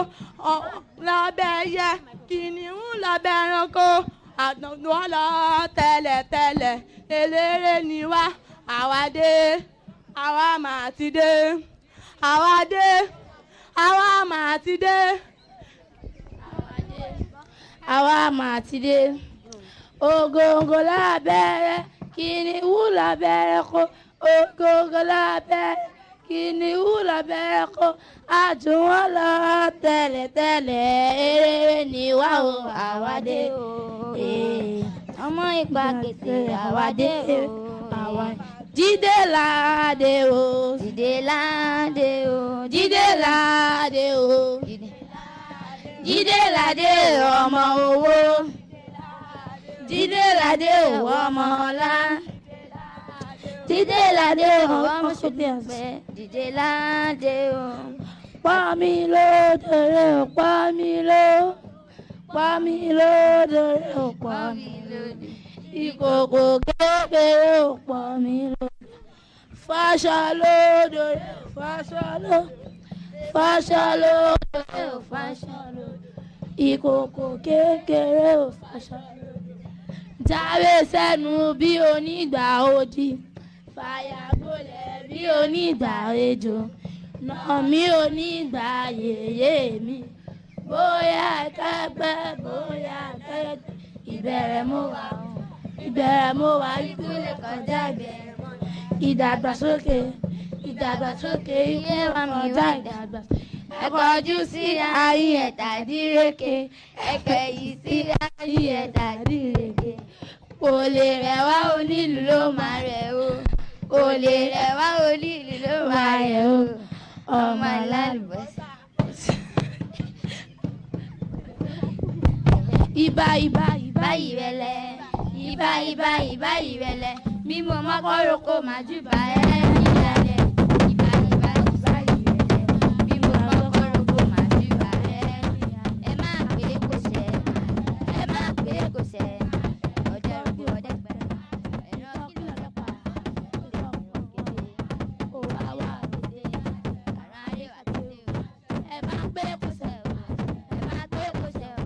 lọ bẹ ẹyẹ kìnìún lọ bẹ ẹranko àdùnnú lọ tẹ́lẹ̀tẹ́lẹ̀ eléré ni wá àwa dé àwa máa ti dé àwa dé àwa máa ti dé àwa máa ti dé ògòǹgò lábẹ́rẹ́ kìnìún lábẹ́rẹ́ kó ògòǹgò lábẹ́rẹ́ kìnìún lábẹ́rẹ́ kó àdùnnú lọ tẹ́lẹ̀tẹ́lẹ̀ eléré ni wá o àwa dé o ọmọ ìgbà kété àwa dé o àwa jíde láde o jíde láde o jíde láde o jíde láde ọmọ owó jíde láde ọmọ ọlá jíde láde ọmọ sókè ọ̀fẹ́ jíde láde o pọ́nmi lódòrè o pọ́nmi ló pọ́nmi lódòrè o pọ́nmi lódòrè ìkòkò kékeré ò pọ́nmi lódòrè fàṣà lódòrè o fàṣà ló fàṣà lódòrè o fàṣà ló ìkòkò kékeré ò fàṣà ló jáwé sẹ́nu bí onígbà odi fàyà gbolẹ̀ bí onígbà ejò nà mí onígbà yèyé mi bóyá kẹgbẹ́ bóyá kẹgbẹ́ ìbẹ̀rẹ̀ mo wà ikú lè kọjá ìbẹ̀rẹ̀ mọ́ ìdàgbàsókè ilé wa mi wá ìdàgbàsókè ẹ̀kọ́ ojú sí ayé ẹ̀dá dírèké ẹ̀kẹ́ yìí sí ayé ẹ̀dá dírèké kò lè rẹ̀ wá onílù ló máa rẹ̀ o kò lè rẹ̀ wá onílù ló máa rẹ̀ o ọmọ alálùbọ́sà. Ìbà ìrẹ̀lẹ̀ ìbà ìrẹ̀lẹ̀ mímọ́ mọ́kọ́rọ́ kó máa júbà ẹ́ nílẹ̀. Ìbà ìrẹ̀lẹ̀ mímọ́ mọ́kọ́rọ́ kó máa júbà ẹ́ nílẹ̀. Ẹ má pé kò ṣẹ ọdẹ rògbò ọdẹ pẹ̀lú ẹ̀rọ kí lọ́dẹ pa òwà wà dédé àrà ayé wà dédé o. Ẹ má pé kò ṣẹ o ẹ má pé kò ṣẹ o.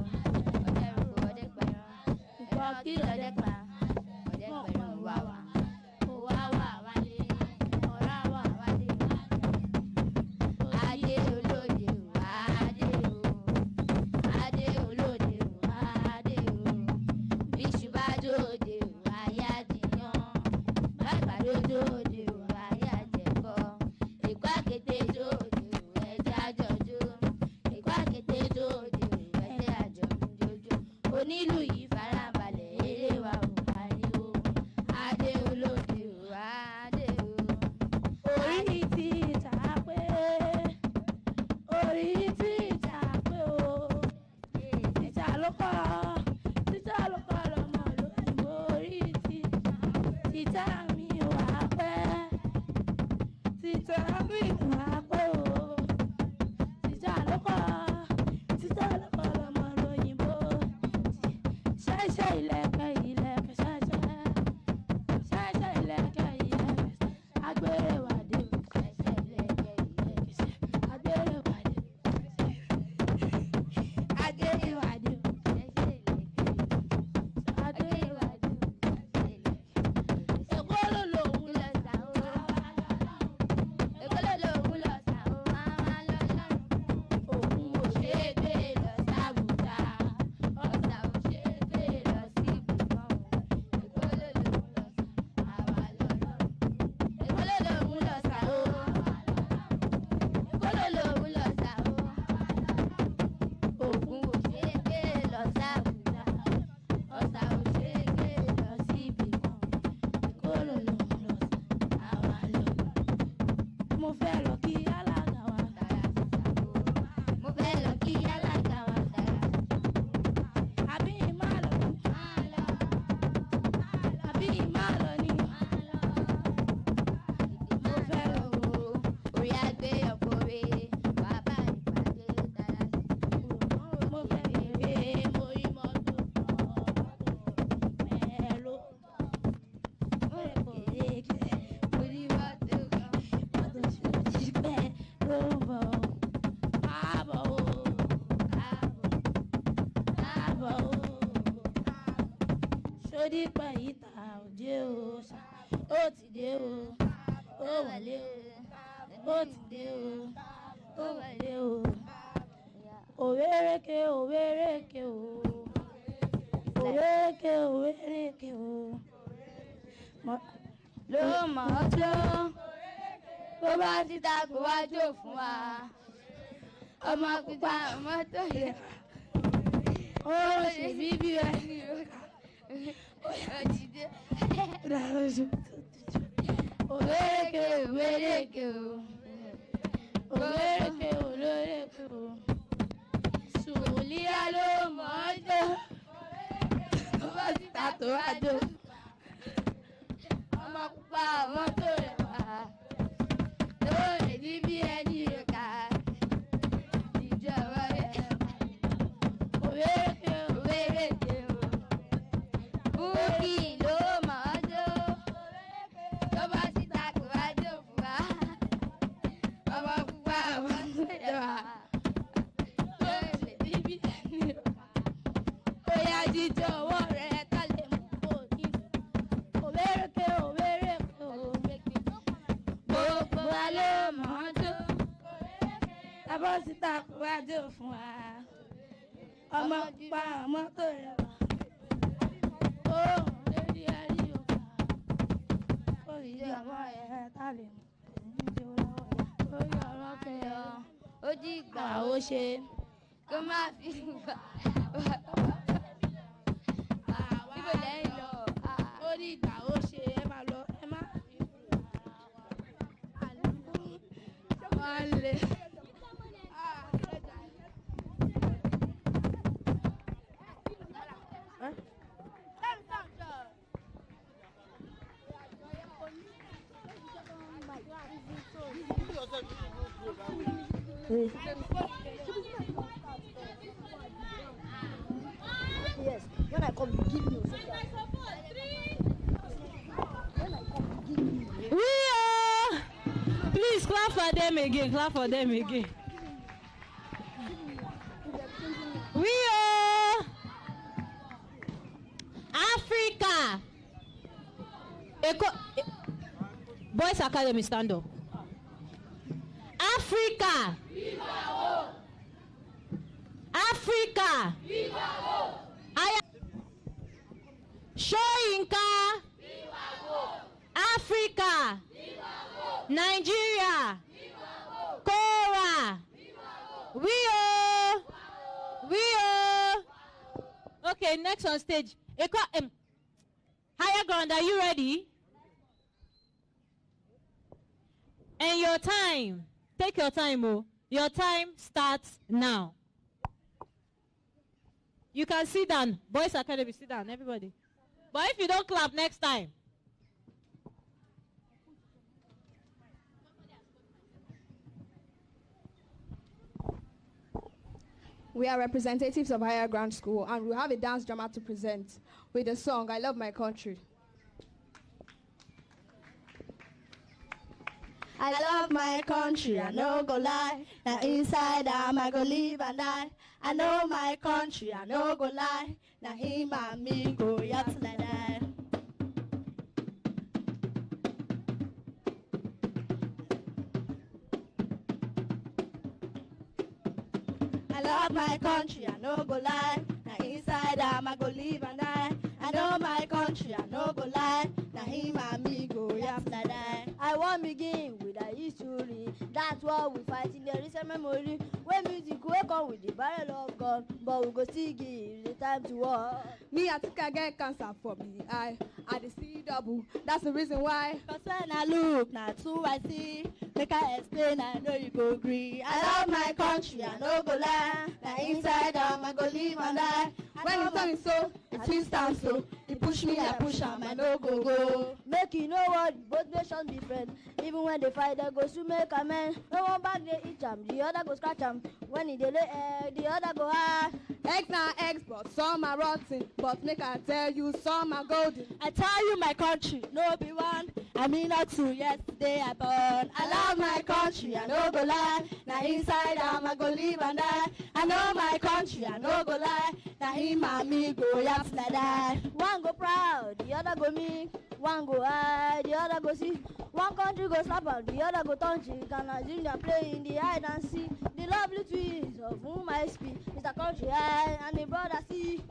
Kí lọ́dẹ pa ọdẹ pẹ̀lú wà wá wálé ọ̀rá wà wálé adé olóde o adé olóde o adé o bíṣu bá dòde o ayá jiyàn bàgbàdo dòde o ayá jẹ̀kọ èkó àkété dòde o ẹ̀jẹ̀ àjọjò èkó àkété dòde o ẹ̀jẹ̀ àjọjò onílù yìí farabalẹ̀ eré wa ò pariwo adé olóde o adé o. orí ti ta pé o títà ló kọ́ lọ́mọ lóyìnbó orí títà mi wà pẹ́ títà mi wà pẹ́ o títà ló kọ́ lọ́mọ lóyìnbó ṣẹ́ṣẹ́ ilẹ̀kẹ̀ ṣẹ́ṣẹ́ ilẹ̀kẹ̀ agbèrè wàdé ṣẹ́ṣẹ́ ilẹ̀kẹ̀ agbèrè wàdé agbèrè wàdé agbèrè wàdé èkó ló lòun lọ sà ó èkó ló lòun lọ sà ó máa lọ sọ́run òun ò ṣe é gbé lọ sábùtà ọ̀sà ò ṣe é gbé lọ sí di payita òde o sa ó ti dé o ó wọlé o ó ti dé o ó wọlé o òwérèké òwérèké o òwérèké òwérèké o ló mọ̀ ọ́ tó bó bá ti ta kó wá jò fún wa ọmọ pupa ọmọ tó yẹ ó ṣe bíbí ẹni òjìdé òwérèké òwérèké o òwérèké òwérèké o sùlíà ló mọ̀ ọ́ tó bó bá ti ta kó wá jò ọmọ pupa ọmọ tó yẹ wá tó èdè bí ẹni ká ìjọba yẹ òwérèké òwérèké o búkì ló mọ̀ ọ́ jó tó bá ti ta kó wá jó fún wa ọmọ pupa ọmọ tó yẹ wá tó èdè bí ẹni ká ó yá jíjọ ọwọ́ rẹ̀ ká lè mú kó ní òwérèké òwérèké o gbogbo wa ló mọ̀ ọ́ jó tábọ́ síta kó wá jó fún wa ọmọ pupa ọmọ tó rẹwà ó lórí ẹrí òkà ó yí ọmọ ẹ̀ tá lè mú ìjọ lọ́wọ́ ó yí ọ̀rọ̀ kẹyọ ó jí ìgbà ó ṣe kó má fi gbà ibo lẹ́yìn lọ ó ní ìgbà ó ṣe ẹ má lọ ẹ má wọ́n lè. Yes, when I come, you give me. We are. Please clap for them again. Clap for them again. We are Africa. Boys Academy, stand up. Africa. Africa. Shoyinka. Africa. Nigeria. Kora. We are. Okay, next on stage. Higher ground, are you ready? And your time. Take your time, oh. Your time starts now. You can sit down. Boys Academy, sit down, everybody. But if you don't clap next time. We are representatives of Higher Ground School, and we have a dance drama to present with the song I Love My Country. I love my country, I no go lie. Now inside I go live and die. I know my country, I no go lie. Now him and me go yacht like that. I love my country, I no go lie. Now inside I go live and die. I know my country, I no go lie. Now him and me go yacht like that. I want begin with a history. That's what we fight in the recent memory. When music wake up with the barrel of gun, but we go still give the time to war. Me, I think I get cancer for me. I the see double. That's the reason why. Cause when I look, not two I see. Make I explain, I know you go agree. I love my country, I no go lie. Now inside I go live and die. When you tell me so, it feels down so. You push me, I push him, I no go. Make you know what both nations be friends. Even when they fight, they go to make amends. No one back they eat them, the other go scratch them. When they lay egg, the other go high. Eggs na eggs, but some are rotten. But make I tell you, some are golden. I tell you, my country, no be one. I mean not two. Yesterday I born. I love my country, I no go lie. Now inside I go live and die. I know my country, I no go lie. Now him and me go yaps like that. One go proud, the other go meek. One go high, the other go see. One country go slap out, the other go touch it. And as in they play in the hide and see. The lovely twins of whom I speak is the country high and the brother see.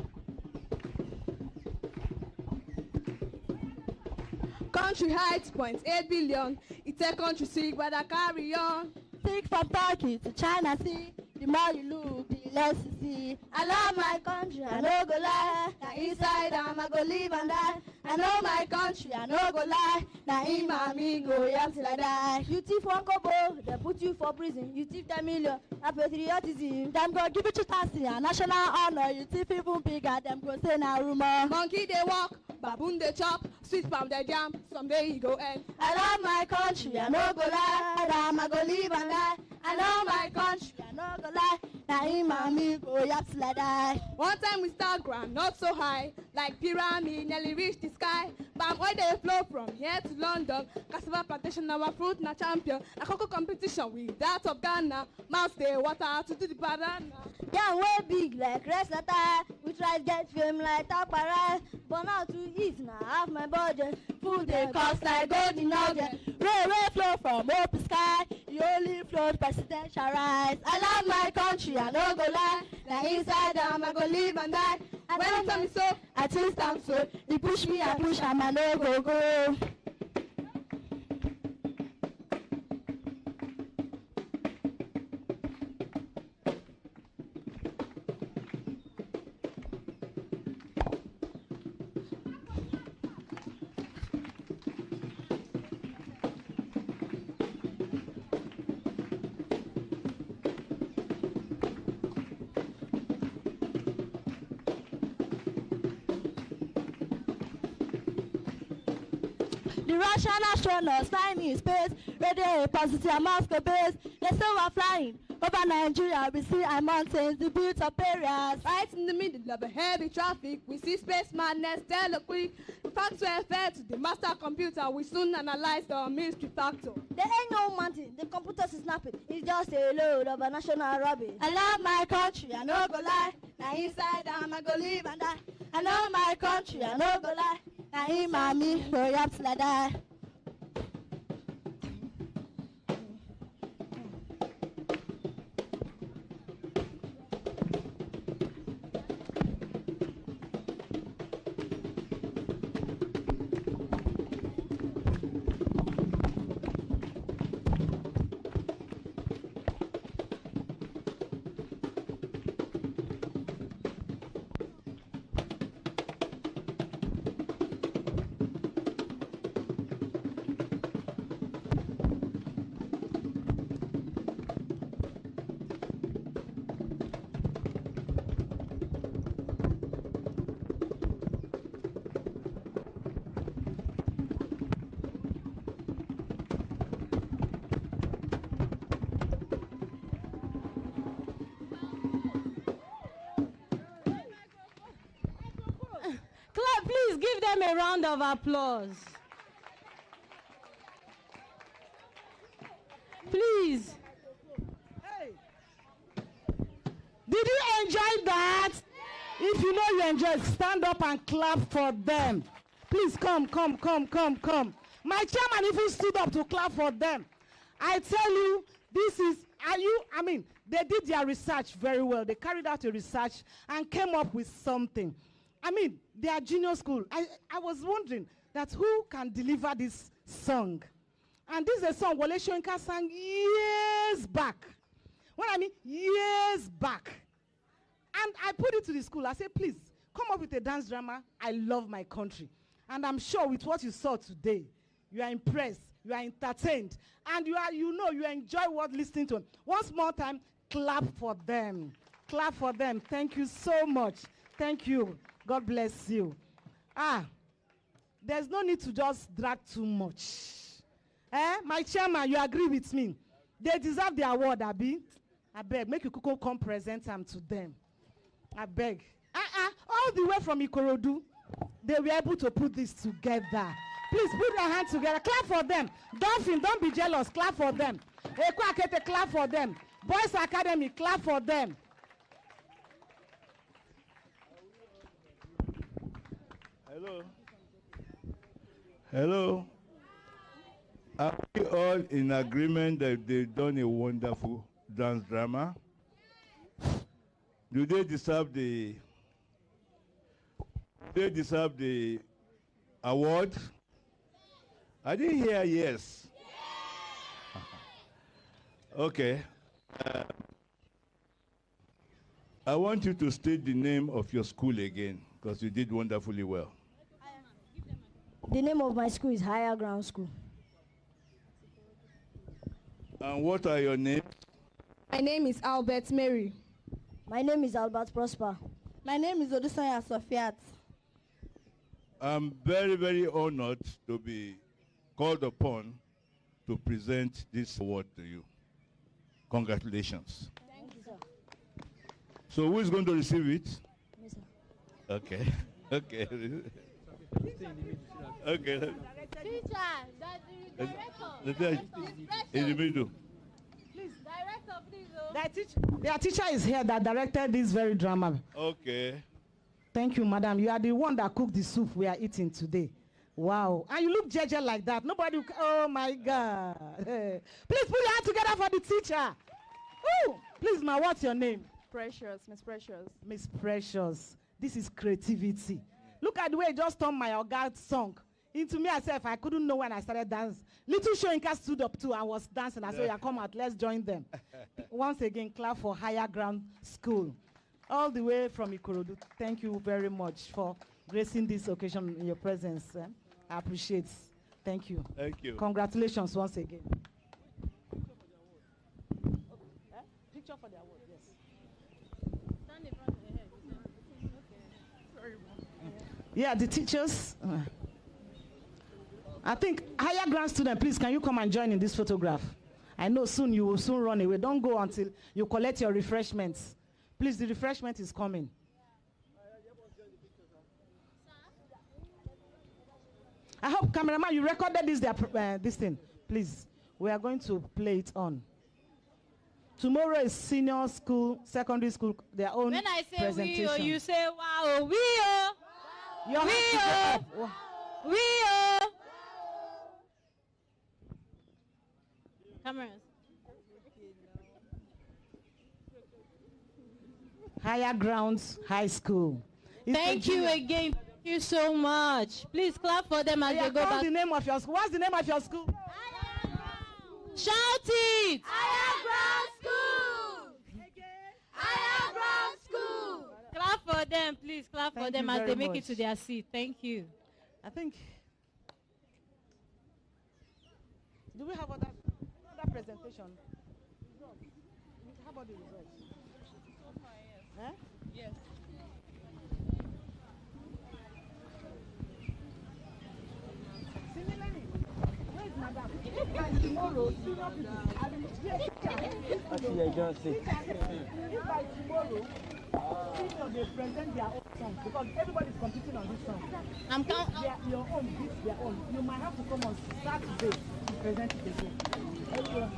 Country heights 0.8 billion. It's a country sick, but I carry on. Sick from Turkey to China Sea. The more you look, the less you see. I love my country, I no go lie. Now inside I go live and die. I know my country, I no go lie. Now him and me go yam till I die. You thief one kobo, they put you for prison. You thief 10 million, that's patriotism. Them go give it to Tassie, a national honor. You thief even bigger, them go say na rumor. Monkey they walk, baboon they chop, sweet palm they jam. Someday he go end. I love my country, I no go lie. I go live and die. I know my country, I no go lie. Now him and me go yap till I die. One time we start ground not so high, like pyramid nearly reach the sky. Palm oil they flow from here to London. Cassava plantation our fruit na champion. A cocoa competition with that of Ghana. Mouth they water to do the banana. Yeah, way big like wrestler. We try to get fame like Tapara. But now to eat now half my budget. Food they cost like golden nugget. Railway flow from open sky. You only float presidential rights. I love my country, I no go lie. Now inside I go live and die. And when you tell me so, I twist am so. They push me, I push am, I no go go. The Russian astronauts flying in space, radio positive Moscow base. They say we're flying over Nigeria. We see our mountains, the built-up areas. Right in the middle of a heavy traffic, we see space madness, tell quick. The facts were fed to the master computer. We soon analyze the mystery factor. There ain't no mountain, the computers is snapping. It's just a load of a national rubbish. I love my country, I no go lie. Now inside I go live and die. I know my country, I no go lie. Now him and me go yap till I die. Please give them a round of applause. Please. Hey. Did you enjoy that? If you know you enjoy, stand up and clap for them. Please come. My chairman even stood up to clap for them. I tell you, they did their research very well. They carried out a research and came up with something. They are junior school. I was wondering that who can deliver this song. And this is a song Wole Soyinka sang years back. Years back. And I put it to the school. I said, please, come up with a dance drama. I love my country. And I'm sure with what you saw today, you are impressed, you are entertained, and you enjoy listening to them. Once more time, clap for them. Clap for them. Thank you so much. Thank you. God bless you. There's no need to just drag too much. My chairman, you agree with me? They deserve the award, Abi. I beg, make you come present them to them. I beg. All the way from Ikorodu, they were able to put this together. Please put your hands together. Clap for them. Dolphin, don't be jealous. Clap for them. Ekwa Akete, clap for them. Boys Academy, clap for them. Hello. Hello. Are we all in agreement that they've done a wonderful dance drama? Do they deserve the award? I didn't hear yes. Okay. I want you to state the name of your school again, because you did wonderfully well. The name of my school is Higher Ground School. And what are your names? My name is Albert Mary. My name is Albert Prosper. My name is Odusanya Sofiat. I'm very, very honored to be called upon to present this award to you. Congratulations. Thank you, sir. So who is going to receive it? Me, sir. Okay. Okay. Okay. Teacher, In the middle. director, please. Their teacher is here that directed this very drama. Okay. Thank you, madam. You are the one that cooked the soup we are eating today. Wow. And you look jeje like that. Nobody, oh my God. Please put your hand together for the teacher. Ooh. Please, ma, what's your name? Precious, Miss Precious. Miss Precious. This is creativity. Look at the way you just turned my Oga song into me myself. I couldn't know when I started dancing. Little Shoyinka stood up too and was dancing. I said, yeah, come out, let's join them. Once again, clap for Higher Ground School. All the way from Ikorodu. Thank you very much for gracing this occasion in your presence. I appreciate it. Thank you. Thank you. Congratulations once again. Picture for the award, yes. Stand in front of the head. Okay. Yeah, the teachers. I think higher ground student, please, can you come and join in this photograph? I know soon you will soon run away. Don't go until you collect your refreshments. Please, the refreshment is coming. I hope, cameraman, you recorded this thing. Please, we are going to play it on. Tomorrow is senior school, secondary school, their own When I say presentation. we, you say wow, we, Your hands we, together. we, cameras. Higher Grounds High School. Thank you again. Thank you so much. Please clap for them as they go back. The name of your school. What's the name of your school? Shout it! Higher Ground School! Higher Ground School! Clap for them, please. Clap for Thank them you as very they make much. it to their seat. Thank you. I think. Do we have other presentation? How about the results? Huh? Yes. Similarly, where is madam? And tomorrow, senior people, I will if by tomorrow, senior they present their own song because everybody is competing on this song. I'm counting. Your own, this their own. You might have to come on Saturday to present it again. Okay.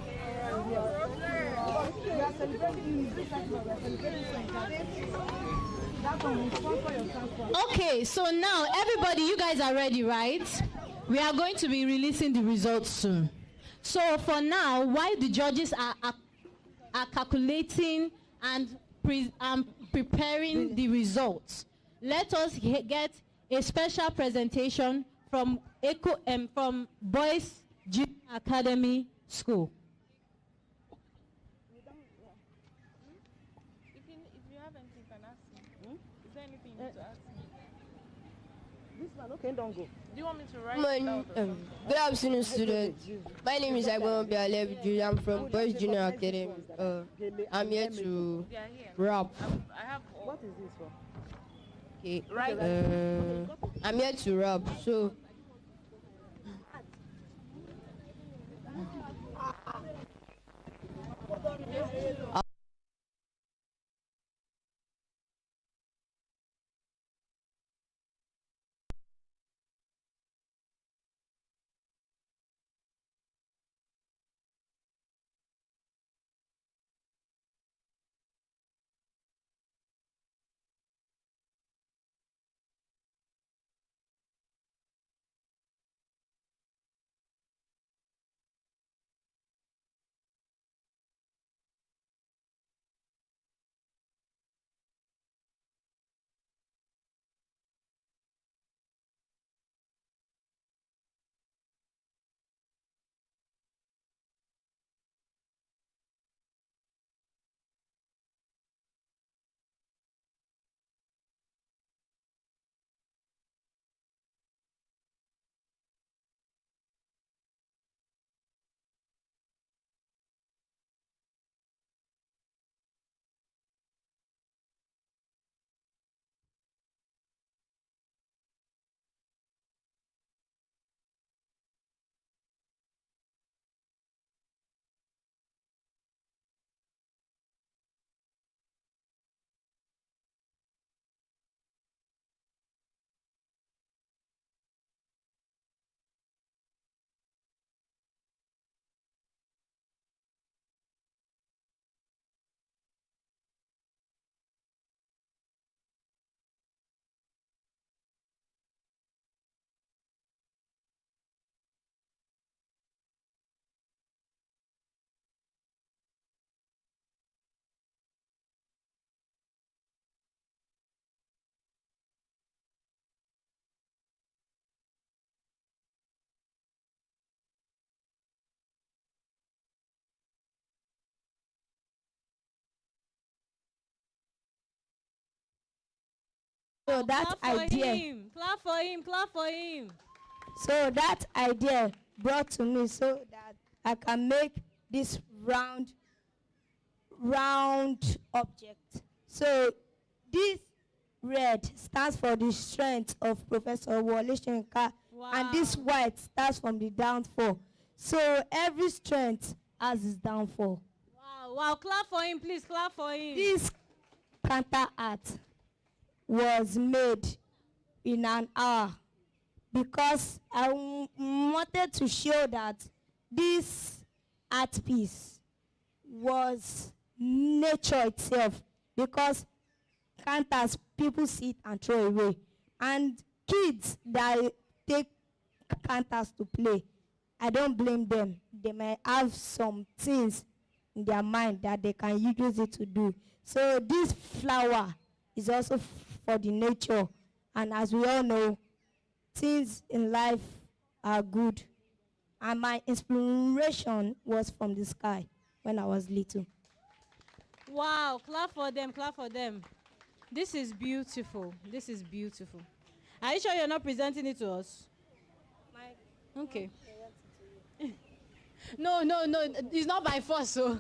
We are celebrating this time. We are celebrating that one will sponsor your transport. Okay, so now everybody, you guys are ready, right? We are going to be releasing the results soon. So for now, while the judges are calculating and preparing the results, let us get a special presentation from from Boys Junior Academy School. If you have anything, you can ask me. Is there anything you need to ask me? This one, okay, don't go. Do you want me to write it out? Good afternoon, students. My name is Labaf. I'm from Boys Junior Academy. I'm here to rap. I have. What is this for? Okay. Right. I'm here to rap. So. So that idea. Clap for him. Clap for him. So that idea brought to me so that I can make this round object. So this red stands for the strength of Professor Wole Soyinka, and this white stands from the downfall. So every strength has its downfall. Wow, clap for him, please, clap for him. This counter art was made in an hour because I wanted to show that this art piece was nature itself, because counters people sit and throw away, and kids that take counters to play, I don't blame them. They may have some things in their mind that they can use it to do. So this flower is also for the nature, and as we all know, things in life are good, and my inspiration was from the sky when I was little. Wow, clap for them, clap for them. This is beautiful. This is beautiful. Are you sure you're not presenting it to us? Okay. No, it's not by force, so.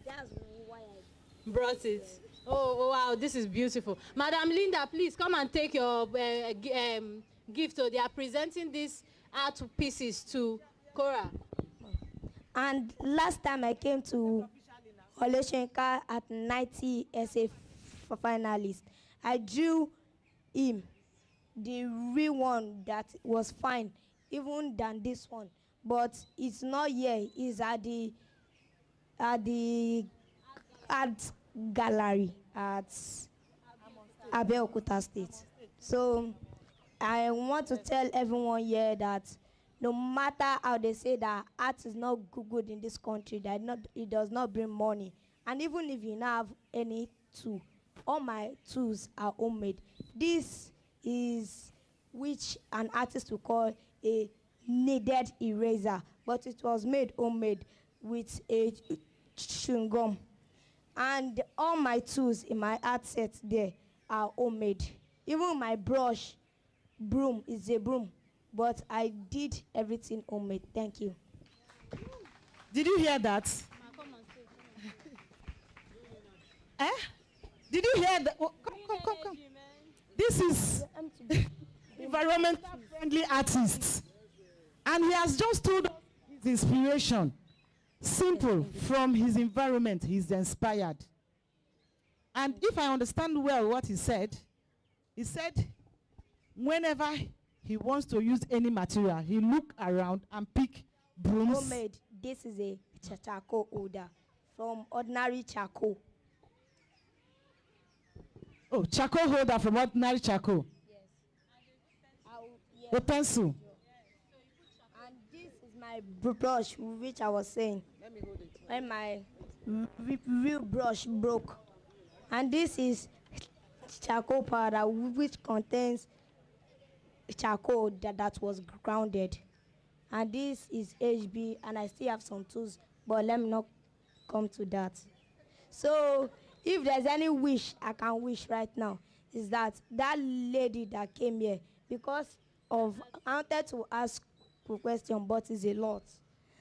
That's why I brought it. Oh, wow, this is beautiful. Madam Linda, please come and take your gift. So they are presenting these art pieces to Cora. And last time I came to Wole Soyinka at 90 essay finalist, I drew him, the real one that was fine, even than this one. But it's not here. It's at the art gallery at Abeokuta State. So I want to tell everyone here that no matter how they say that art is not good in this country, that it does not bring money, and even if you don't have any tool, all my tools are homemade. This is which an artist will call a kneaded eraser, but it was made homemade with a chewing gum. And all my tools in my art set there are homemade. Even my broom is a broom, but I did everything homemade. Thank you. Did you hear that? Eh? Did you hear that? Oh, come. This is environmental friendly artist. And he has just told us his inspiration. Simple, from his environment, he's inspired. And if I understand well what he said whenever he wants to use any material, he look around and pick brooms. Homemade. This is a charcoal holder from ordinary charcoal. Oh, charcoal holder from ordinary charcoal. Yes. A pencil. And this is my brush, which I was saying. Let me hold it. When my real brush broke. And this is charcoal powder, which contains charcoal that was grounded. And this is HB, and I still have some tools, but let me not come to that. So if there's any wish I can wish right now, is that lady that came here, because of, I wanted to ask a question, but it's a lot.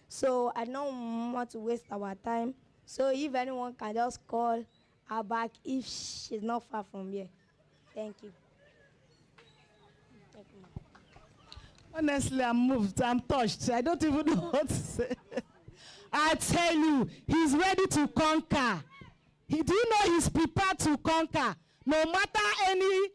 So I don't want to waste our time. So if anyone can just call her back if she's not far from here. Thank you. Thank you, ma'am. Honestly, I'm moved. I'm touched. I don't even know what to say. I tell you, he's ready to conquer. Do you know he's prepared to conquer? No matter any,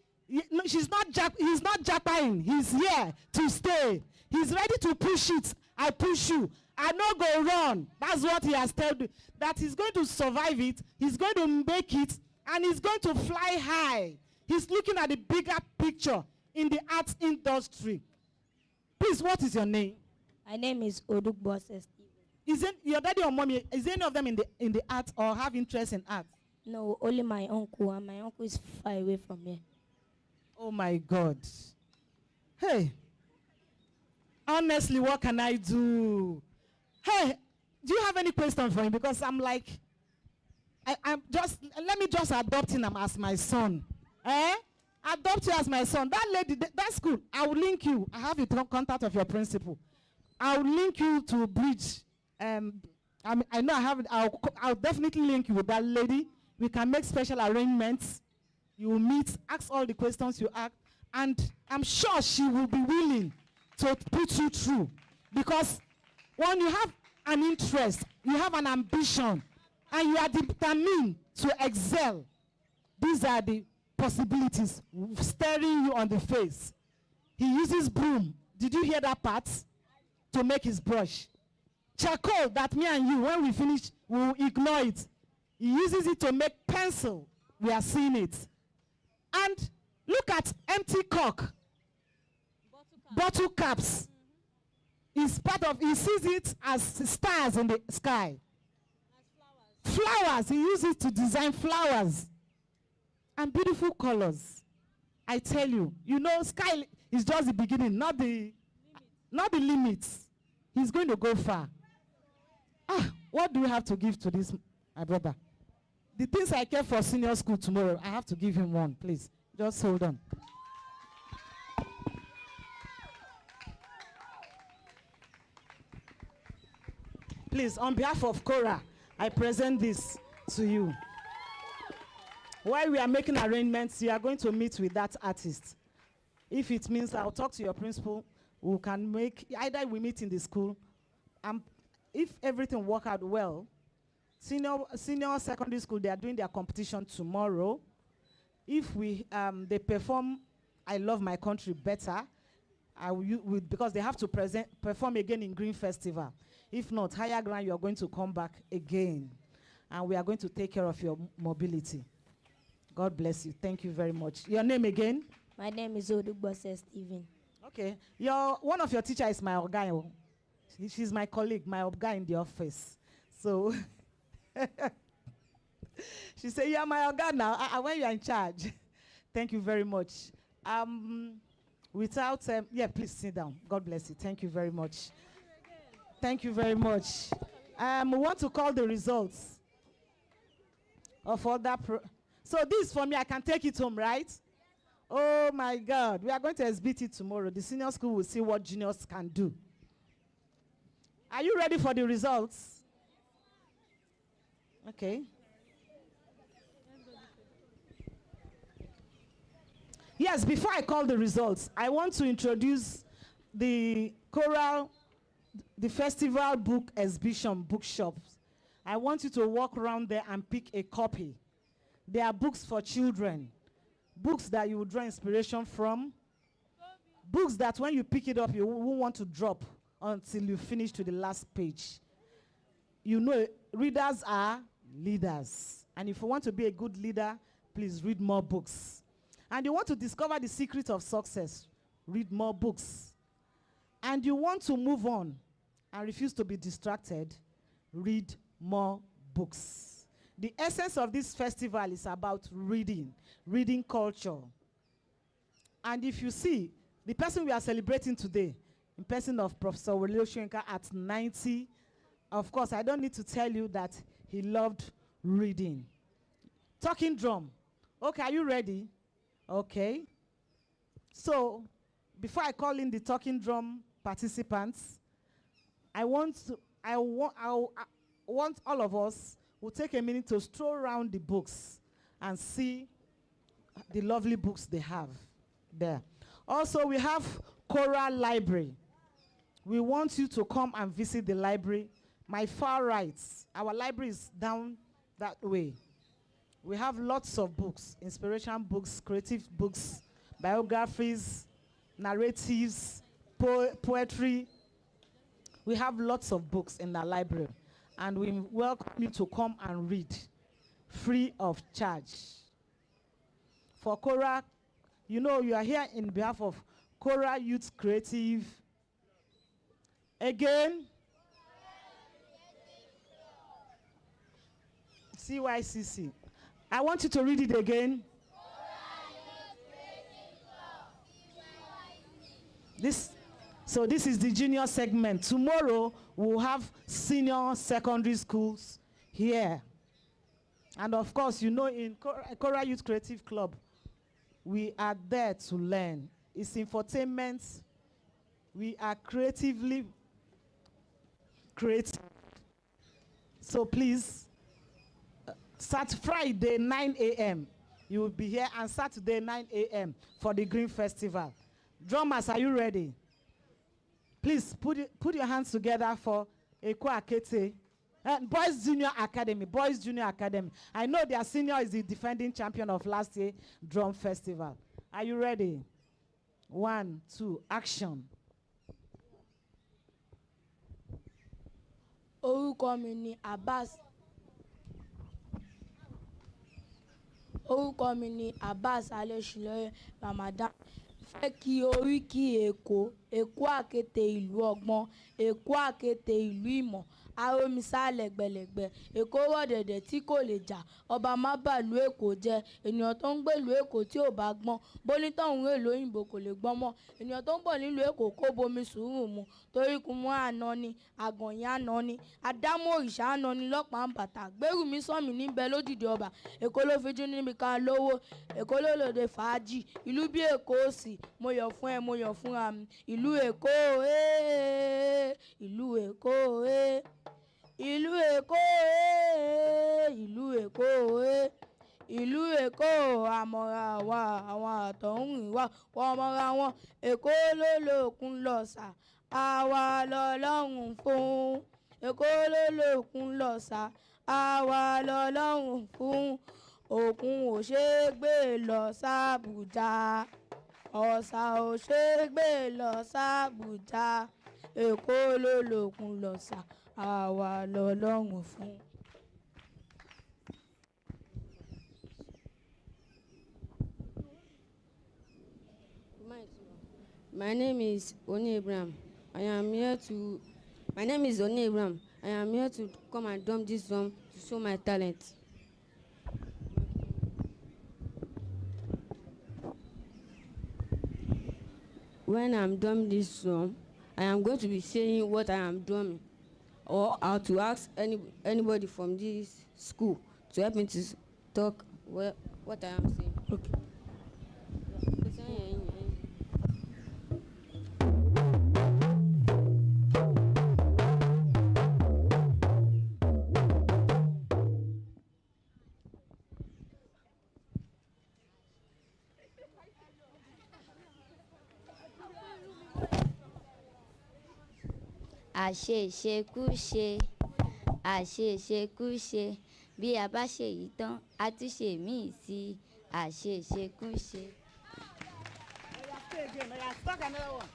he's not jackpine. He's here to stay. He's ready to push it. I push you. I no go run. That's what he has told you. That he's going to survive it. He's going to make it. And he's going to fly high. He's looking at the bigger picture in the arts industry. Please, what is your name? My name is Odugbo Steven. Isn't your daddy or mommy, is any of them in the art or have interest in art? No, only my uncle, and my uncle is far away from here. Oh my God. Hey. Honestly, what can I do? Hey, do you have any question for him? Because I'm like, let me just adopt him as my son. Eh? adopt you as my son. That lady, that school, I will link you. I have the contact of your principal. I will link you to Bridge. I know I have it. I'll definitely link you with that lady. We can make special arrangements. You will meet, ask all the questions you ask, and I'm sure she will be willing to put you through. Because when you have an interest, you have an ambition, and you are determined to excel, these are the possibilities staring you on the face. He uses broom. Did you hear that part? To make his brush. Charcoal that me and you, when we finish, we will ignore it. He uses it to make pencil. We are seeing it. And look at empty cork. Bottle caps. Is part of, he sees it as stars in the sky. Flowers. He uses it to design flowers. And beautiful colors. I tell you, you know, sky is just the beginning, not the limits. He's going to go far. What do we have to give to this, my brother? The things I care for senior school tomorrow, I have to give him one, please. Just hold on. Please, on behalf of Cora, I present this to you. While we are making arrangements, you are going to meet with that artist. If it means I'll talk to your principal, we can make, either we meet in the school, if everything work out well, senior secondary school, they are doing their competition tomorrow. If they perform I Love My Country better, because they have to perform again in Green Festival. If not, higher ground, you are going to come back again. And we are going to take care of your mobility. God bless you. Thank you very much. Your name again? My name is Odugbose Stephen. Okay. One of your teachers is my Oga. She's my colleague, my Oga in the office. So she said, "You are my Oga now. When you are in charge." Thank you very much. Please sit down. God bless you. Thank you very much. Thank you very much. We want to call the results of all that. So this for me, I can take it home, right? Oh my God. We are going to exhibit it tomorrow. The senior school will see what juniors can do. Are you ready for the results? Okay. Yes, before I call the results, I want to introduce the choral, the festival book exhibition bookshops. I want you to walk around there and pick a copy. There are books for children, books that you will draw inspiration from, books that when you pick it up, you won't want to drop until you finish to the last page. You know, readers are leaders. And if you want to be a good leader, please read more books. And you want to discover the secret of success, read more books. And you want to move on and refuse to be distracted, read more books. The essence of this festival is about reading culture. And if you see, the person we are celebrating today, in person of Professor Wole Soyinka at 90, of course, I don't need to tell you that he loved reading. Talking drum. Okay, are you ready? Okay. So, before I call in the talking drum participants, I want all of us will take a minute to stroll around the books and see the lovely books they have there. Also, we have Choral Library. We want you to come and visit the library. My far right, our library is down that way. We have lots of books, inspiration books, creative books, biographies, narratives, poetry. We have lots of books in the library. And we welcome you to come and read free of charge. For Cora, you know, you are here in behalf of Cora Youth Creative. Again, CYCC. I want you to read it again. So this is the junior segment. Tomorrow, we'll have senior secondary schools here. And of course, you know, in Cora Youth Creative Club, We are there to learn. It's infotainment. We are creatively creative. So please, Friday 9 a.m. you will be here, and Saturday 9 a.m. for the Green Festival. Drummers, are you ready? Please put your hands together for Eko Akete. Boys Junior Academy. Boys Junior Academy. I know their senior is the defending champion of last year drum festival. Are you ready? 1, 2, action. Orúkọ mi ni Abbas. Orúkọ mi ni Abbas Alẹ́ṣinlọ́yẹ Ramadan. Fẹ́ kí oríkì Èkó, Èkó àkété ìlú ọgbọ́n, Èkó àkété ìlú ìmọ̀, arómisá lẹ́gbẹ̀lẹ́gbẹ̀, Èkó rọ̀dẹ̀dẹ̀ tí kò lè jà, ọba má bàlú Èkó jẹ́, ènìyàn tó ń gbèlú Èkó tí ò bá gbọ́n, bólítọ̀hún èlò òyìnbó kò lè gbọ́n mọ́, ènìyàn tó ń bọ̀ nílùú Èkó kó bomi sùúrù mu, torí kún mọ́ àná ni, àgànyìn àná ni, àdámọ̀ òrìṣà àná ni lọ́pàá ń bàtà, gbẹ́rù mi sọ́mi níbẹ̀ lódìdí ọba, Èkó ló fi jú níbi ká lówó, Èkó ló lòdì fàájì, ìlú bí Èkó sì, mo yọ̀ fún ẹ, mo yọ̀ fúnra mi, ìlú Èkó ìlú Èkó ìlú Èkó ìlú Èkó ìlú Èkó àmọ̀ra wa àwọn àtọ̀hún ìwà wọ́n mọ́ra wọn, Èkó ló lòkun lọ́sà àwa lọ́lọ́run fún, Èkó ló lòkun lọ́sà àwa lọ́lọ́run fún, òkun ò ṣeé gbé lọ s'Àbújá, ọ̀sà ò ṣeé gbé lọ s'Àbújá, Èkó ló lòkun lọ́sà àwa lọ́lọ́run fún. My name is Oni Abraham. I am here to. My name is Oni Abraham. I am here to come and drum this drum to show my talent. When I'm drumming this drum, I am going to be saying what I am drumming, or how to ask anybody from this school to help me to talk what I am saying. Okay. àṣeṣekúṣe àṣeṣekúṣe bí a bá ṣe yìí tán a tún ṣe míì sí àṣeṣekúṣe. Oya, stay again. Oya, talk another one.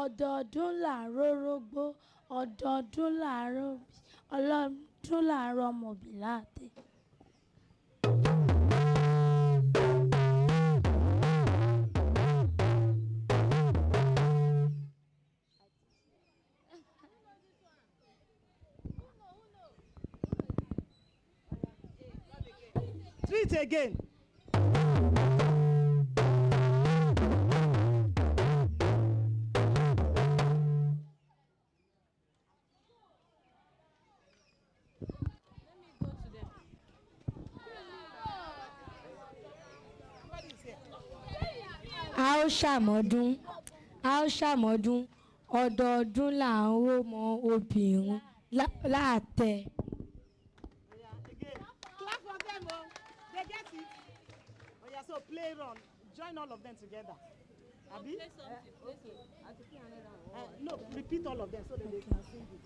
Ọdọọdún là ń rórógbó, ọdọọdún là ń róbì, ọlọ́dún là ń rọmọbì láàtẹ̀. Do it again. A ó ṣàmọ́dún, ọdọọdún là ń rómọ obìnrin láàtẹ̀. Clap for them, oh. They get it. Oh yeah, so play run. Join all of them together. Abi? Play something. Play something. No, repeat all of them so that they can sing it.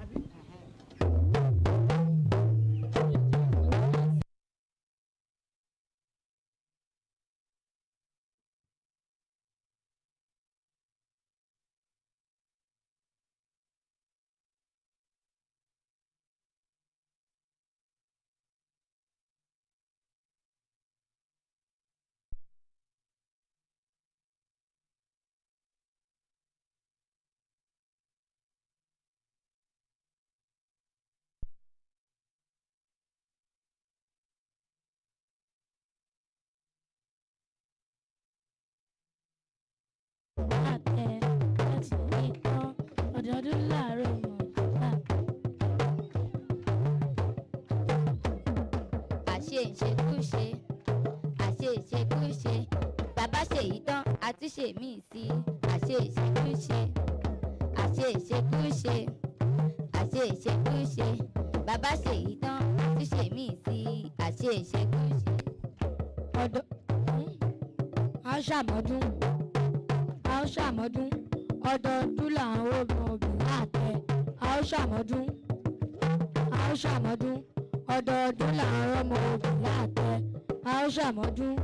Abi? ọdọọdún láàárọ̀ mọ̀ àṣe ìṣekúṣe bàbá ṣe yìí tán àtúnṣe míì sí àṣe ìṣekúṣe bàbá ṣe yìí tán àtúnṣe míì sí àṣe ìṣekúṣe. a ó ṣàmọ́dún ọdọọdún làwọn obìnrin àtẹ a ó ṣàmọ́dún ọdọọdún làwọn ọmọ obìnrin àtẹ a ó ṣàmọ́dún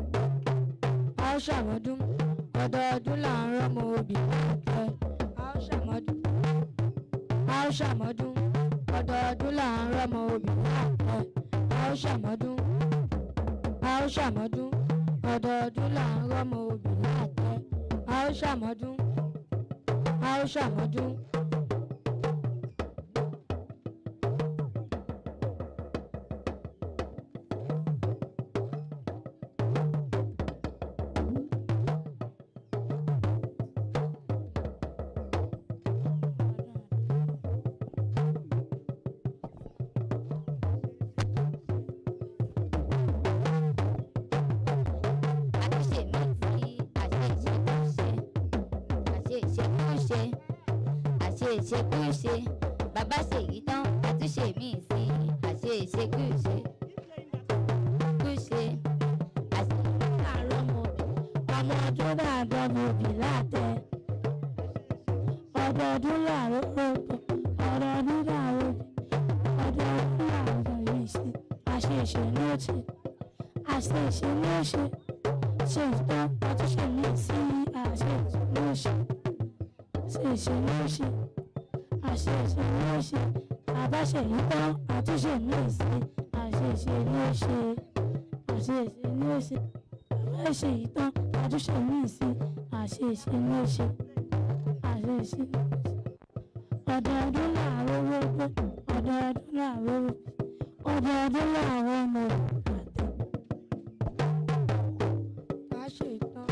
ọdọọdún làwọn ọmọ obìnrin àtẹ a ó ṣàmọ́dún ọdọọdún làwọn ọmọ obìnrin àtẹ a ó ṣàmọ́dún ọdọọdún làwọn ọmọ obìnrin àtẹ a ó ṣàmọ́dún. ìṣekúṣe bàbá ṣe yìí tán àtúnṣe míì sí àṣe ìṣekúṣe kúṣe àṣe. àárọ̀ mọ̀ ọmọ ọdún náà dánmọ̀ òbí látẹ ọdọọdún làárọ̀ ọdọọdún làárọ̀ ọdọọdún làárọ̀ yìí sí àṣeṣe ní òtí àṣeṣe ní òṣè ṣe ìtàn àtúnṣe míì sí àṣeṣe ní òṣè àṣeṣe ní òṣè àṣeṣe ní òṣè àbáṣe yìí tán àtúnṣe míì sí àṣeṣe ní òṣè àṣeṣe ní òṣè àbáṣe yìí tán àtúnṣe míì sí àṣeṣe ní òṣè àṣeṣe ní òṣè ọdọọdún làárọ̀ owó ọdọọdún làárọ̀ owó ọdọọdún làárọ̀ ọmọ àtẹ àṣe ìtàn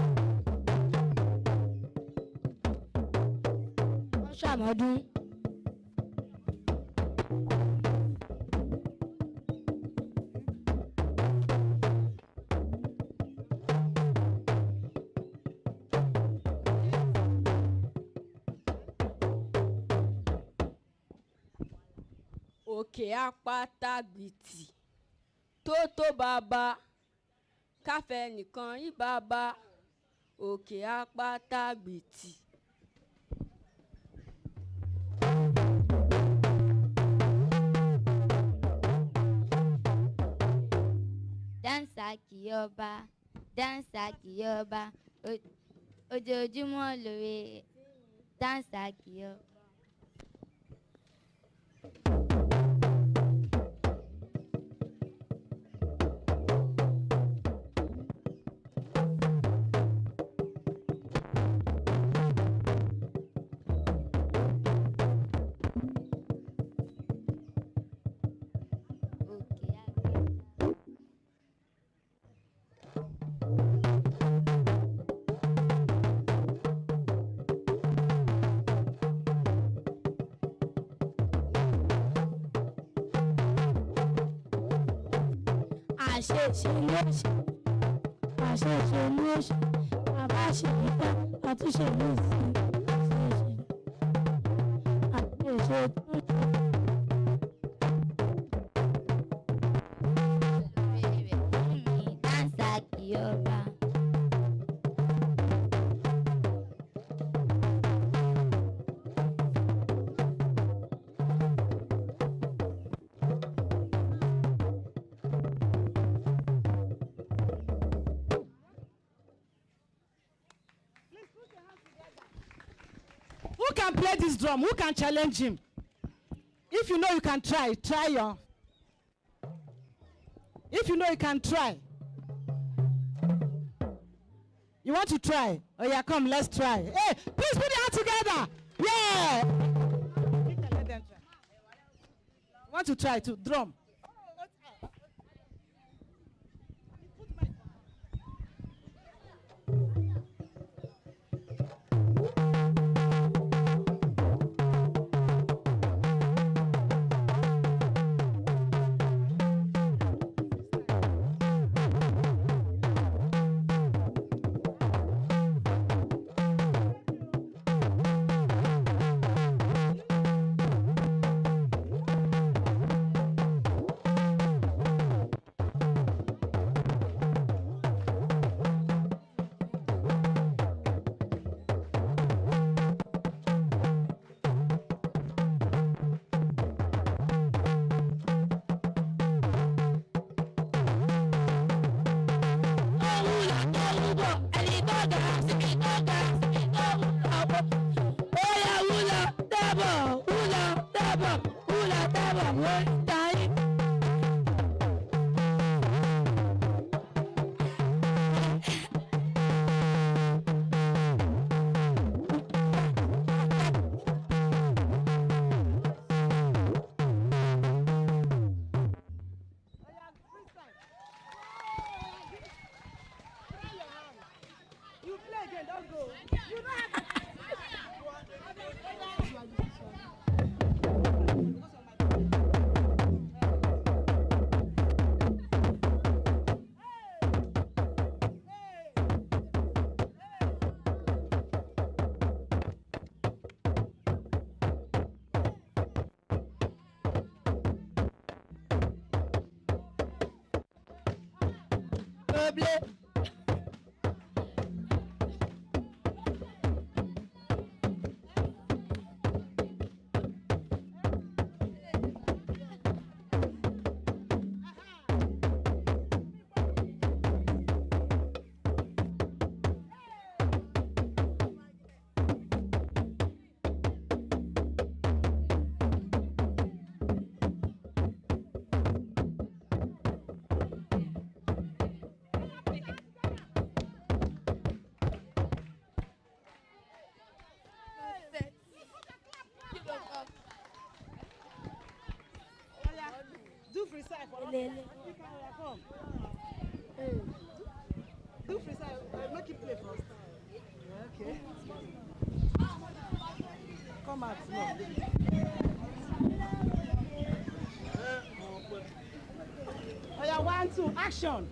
wọ́n ṣàmọ́dún. òkè apáta gbìtì tó tó bàbá káfẹ́ nìkan rí bàbá òkè apáta gbìtì. dáńsà kì í ọba ojoojúmọ́ lóore dáńsà kì í ọba. àṣeṣe ní òṣè àṣeṣe ní òṣè bàbá ṣe yìí tán àtúnṣe míì sí àṣeṣe tó ṣe. dáńsà kì í ọba. Who can play this drum? Who can challenge him? If you know you can try, try your. If you know you can try. You want to try? Oh yeah, come, let's try. Hey, please put your hands together. Yeah. Let them try. You want to try to drum? You play again, don't go. You don't have do freestyle for Lele. Come. Do freestyle. Make it play first. Okay. Come out now. Oh yeah, 1, 2, action.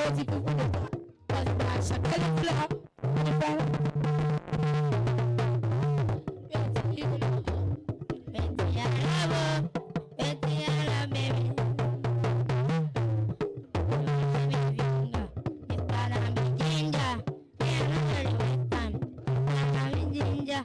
wetin people dey talk. Cause na shakele flow, the fire. Wetin you know? Wetin I love, wetin I love, baby. If I am ginger, then I will wait time. I am ginger.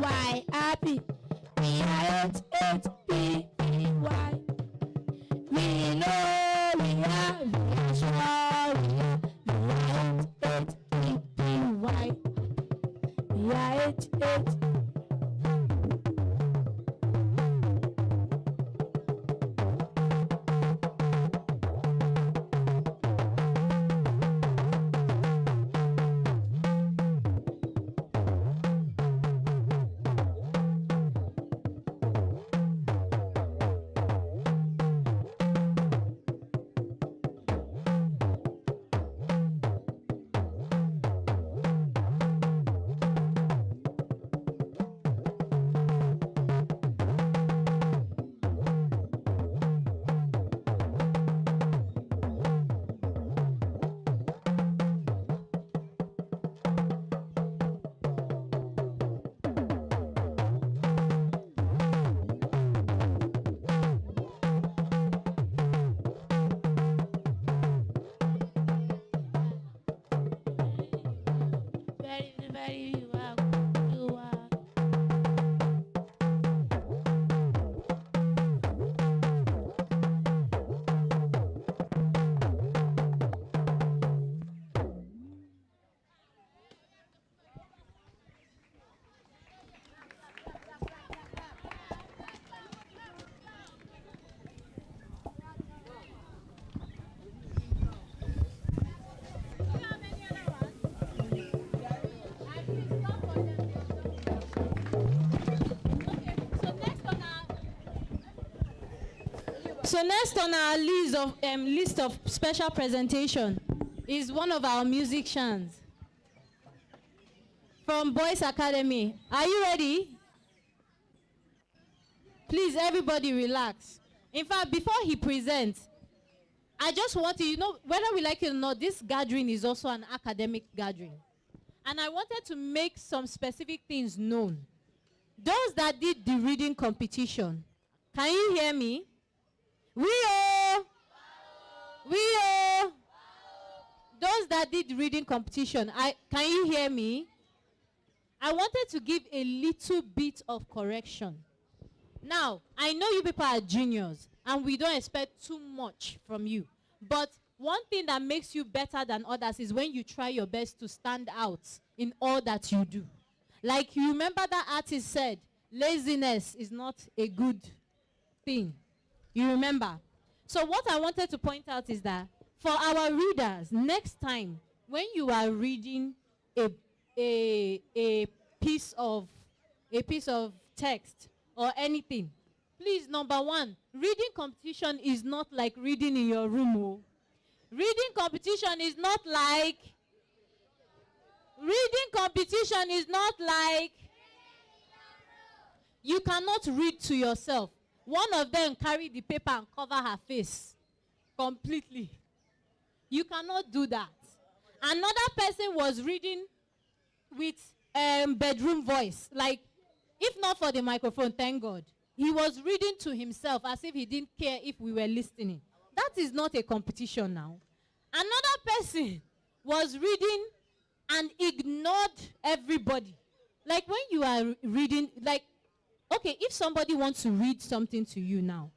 Why happy? We are H-H-P-P-Y. We know we are sure we are H-H-P-P-Y. We are H-H. So next on our list of special presentation is one of our musicians from Boys Academy. Are you ready? Please, everybody relax. In fact, before he presents, I just want you to know, whether we like it or not, this gathering is also an academic gathering. And I wanted to make some specific things known. Those that did the reading competition, can you hear me? Those that did reading competition, can you hear me? I wanted to give a little bit of correction. Now, I know you people are juniors, and we don't expect too much from you. But one thing that makes you better than others is when you try your best to stand out in all that you do. Like, you remember that artist said, laziness is not a good thing. You remember? So what I wanted to point out is that for our readers, next time when you are reading a piece of text or anything, please, number one, reading competition is not like reading in your room. Oh. Reading competition is not like you cannot read to yourself. One of them carried the paper and covered her face completely. You cannot do that. Another person was reading with bedroom voice. Like, if not for the microphone, thank God. He was reading to himself as if he didn't care if we were listening. That is not a competition now. Another person was reading and ignored everybody. Like, when you are reading, like, okay, if somebody wants to read something to you now,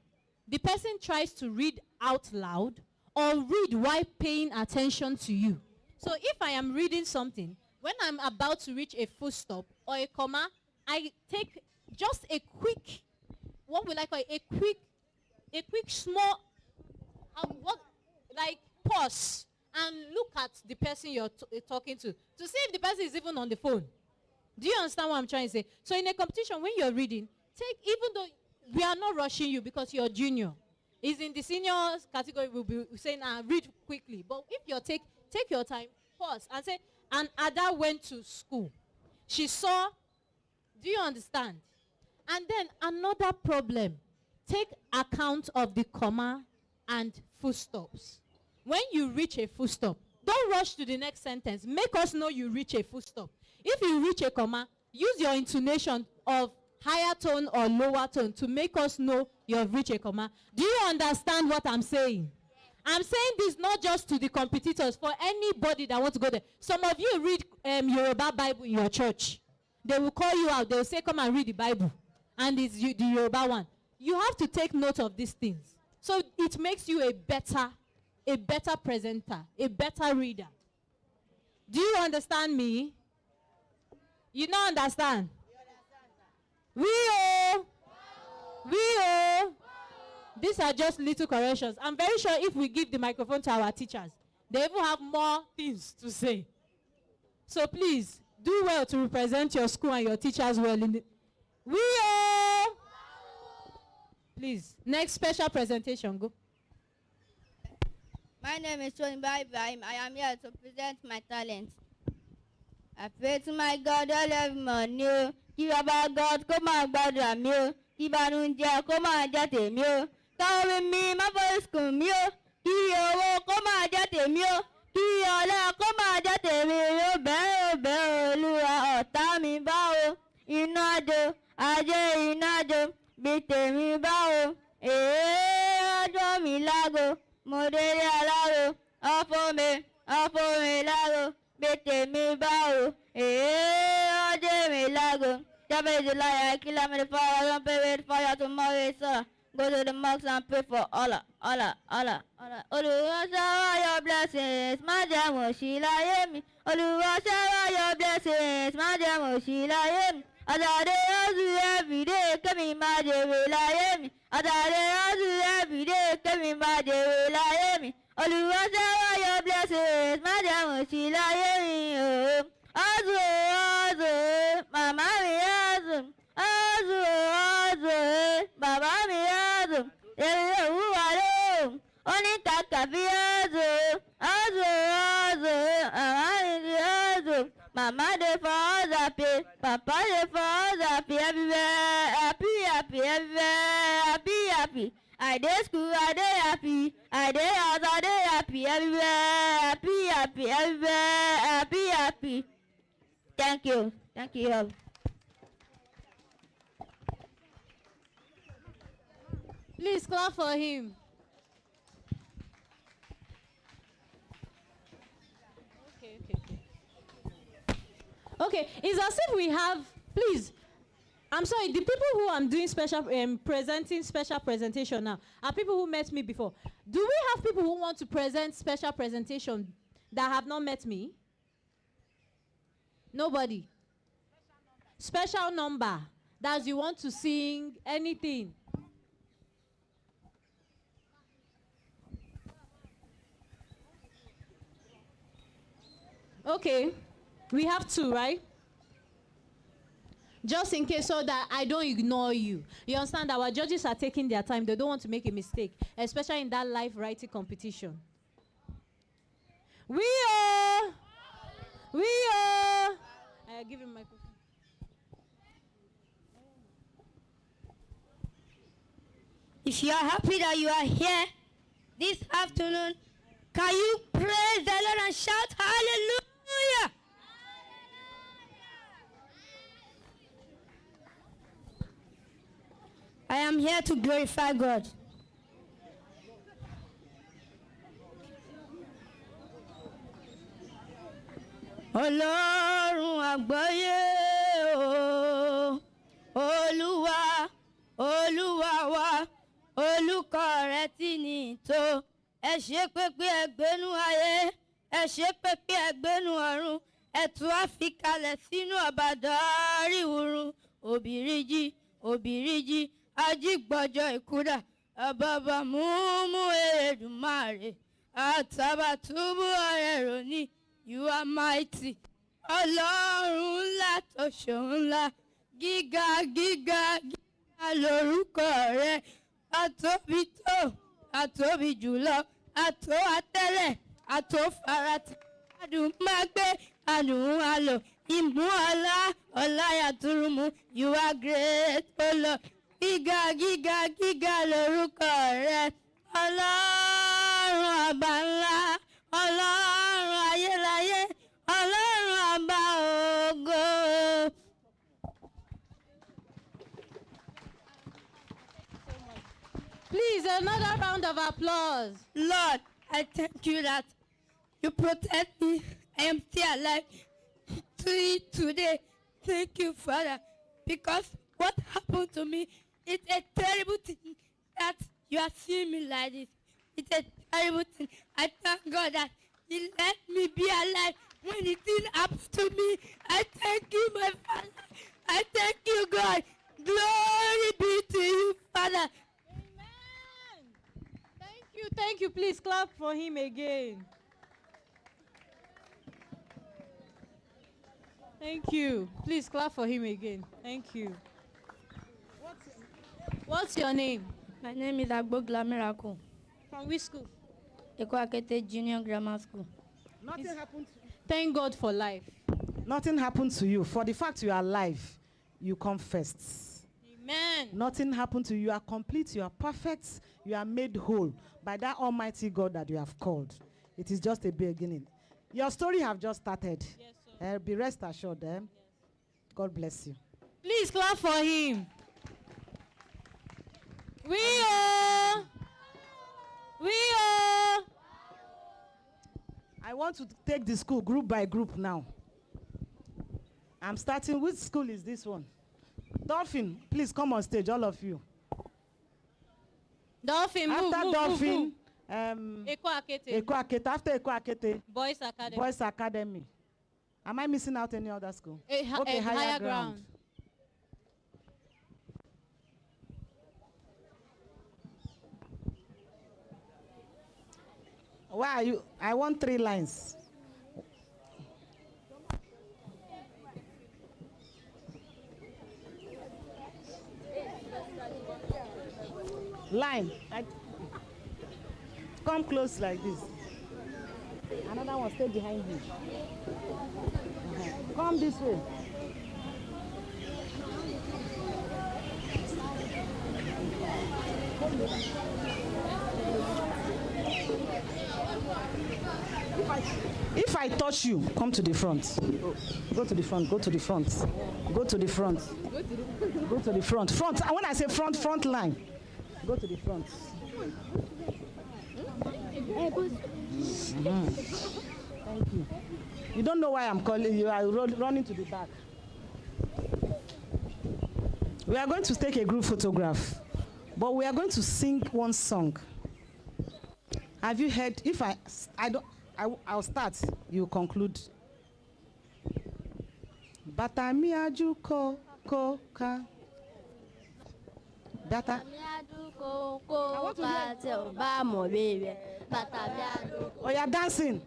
the person tries to read out loud or read while paying attention to you. So if I am reading something, when I'm about to reach a full stop or a comma, I take just a quick, what will I call it? A quick small, like pause and look at the person you're talking to see if the person is even on the phone. Do you understand what I'm trying to say? So in a competition, when you're reading, even though we are not rushing you because you're junior, is in the senior category, we'll be saying, read quickly. But if you take your time, pause, and say, and Ada went to school. She saw, do you understand? And then another problem, take account of the comma and full stops. When you reach a full stop, don't rush to the next sentence. Make us know you reach a full stop. If you reach a comma, use your intonation of higher tone or lower tone to make us know you have reached a comma. Do you understand what I'm saying? I'm saying this not just to the competitors, for anybody that wants to go there. Some of you read Yoruba Bible in your church. They will call you out. They will say, come and read the Bible. And it's the Yoruba one. You have to take note of these things. So it makes you a better presenter, a better reader. Do you understand me? You don't understand? These are just little corrections. I'm very sure if we give the microphone to our teachers, they even have more things to say. So please, do well to represent your school and your teachers well. Please, next special presentation, go. My name is Tony Ibrahim. I am here to present my talent. I pray to my God all every morning. Kí bàbá God kó máa gbàdúrà mi o. Kí ìbànújẹ́ kó máa jẹ́ tèmi o. Káwé mi má forí sùn mi o. Kí owó kó máa jẹ́ tèmi o. Kí ọlá kó máa jẹ́ tèmi o. Bẹ́ẹ̀ Olúwa ọ̀tá mi bá o. Iná àjò ajé iná àjò bí tèmi bá o. Ọjọ́ mi lágo. Mo délé aláro. Ọ̀fọ̀ mi lágo. Bí tèmi bá o. Ọjọ́ mi lágo. Jabez the liar, kill him in the fire, don't pay with fire tomorrow, sir. Go to the mosque and pray for Allah. Oluwa shower your blessings, Májẹ̀mú sí láyé mi. Oluwa shower your blessings, Májẹ̀mú sí láyé mi. Àtàdé hustle every day, kẹ́mi máa jèrè láyé mi. Àtàdé hustle every day, kẹ́mi máa jèrè láyé mi. Oluwa shower your blessings, Májẹ̀mú sí láyé mi. Hustle, mama mi hustle. Hustle, baba mi hustle. Èmi ò wúwa lóhùn, ó ní kàkà fi hustle. Hustle, mama mi ti hustle. Mama dey for us happy, papa dey for us happy, everywhere happy, everywhere happy. I dey school, I dey happy. I dey house, I dey happy, everywhere happy, everywhere happy. Thank you all. Please clap for him. Okay, it's as if we have, please, I'm sorry, the people who I'm doing presenting special presentation now are people who met me before. Do we have people who want to present special presentation that have not met me? Nobody. Special number. That you want to sing anything. Okay. We have two, right? Just in case so that I don't ignore you. You understand that our judges are taking their time. They don't want to make a mistake, especially in that live writing competition. I give him my microphone. If you are happy that you are here this afternoon, can you praise the Lord and shout hallelujah? I am here to glorify God. Ọlọ́run àgbáyé o, Olúwa, Olúwa wa, olùkọ́ rẹ̀ tí ní tó. Ẹ ṣé pépé ẹgbẹ́nu ayé, ẹ ṣe pépé ẹgbẹ́nu ọ̀run ẹ̀tún àfikalẹ̀ sínú ọ̀bàdàn ìwúrun òbíríjì ajígbọ́jọ́ ìkúdà àbàbà múmú Elédùmarè àtàbàtúbú ọ̀rẹ́ ròní you are mighty ọlọ́run ńlá tó ṣòun ńlá gíga lórúkọ rẹ àtóbi tó àtóbi jùlọ àtó àtẹ́lẹ̀ àtó farati adùn máa gbé adùn àlò ìmú ọlá yàtúrùmù you are great oh Lord gíga lórúkọ rẹ ọlọ́run àbá ńlá ọlọ́run ayérayé ọlọ́run àbá ògo. Please, another round of applause. Lord, I thank you that you protect me. I am still alive today. Thank you, Father, because what happened to me is a terrible thing that you are seeing me like this. It's a terrible thing. I thank God that He let me be alive when it didn't happen to me. I thank you, my Father. I thank you, God. Glory be to you, Father. Thank you. Please clap for him again. Thank you. Please clap for him again. Thank you. What's your name? My name is Agbogla Miracle. From which school? Ekwakete Junior Grammar School. Nothing happened to you. Thank God for life. Nothing happened to you. For the fact you are alive, you come first. Amen. Nothing happened to you. You are complete. You are perfect. You are made whole by that Almighty God that you have called. It is just a beginning. Your story have just started. Yes, sir. Be rest assured. Yes. God bless you. Please clap for him. We I want to take the school group by group now. I'm starting. Which school is this one? Dolphin, please come on stage, all of you. Dolphin, after move, Dolphin, Eko Akete. After Eko Akete, Boys Academy. Boys Academy. Am I missing out any other school? Okay, higher ground. Why are you? I want 3 lines. Line. Come close like this. Another one, stay behind you. Come this way. If I touch you, come to the front. Go to the front. Go to the front. Go to the front. Go to the front. Front. And when I say front, front line. Go to the front. Thank you. You don't know why I'm calling you. I running to the back. We are going to take a group photograph, but we are going to sing one song. Have you heard? If I'll start. You conclude. Batami aju ko ka. Bata. Oh, you're dancing.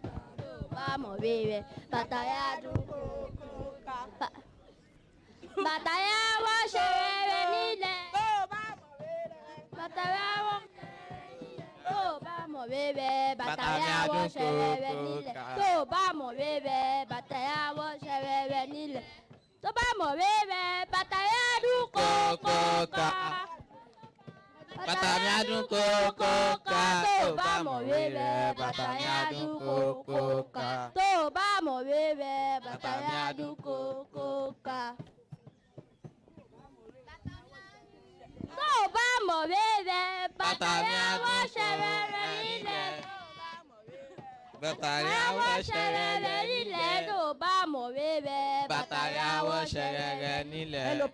Hello.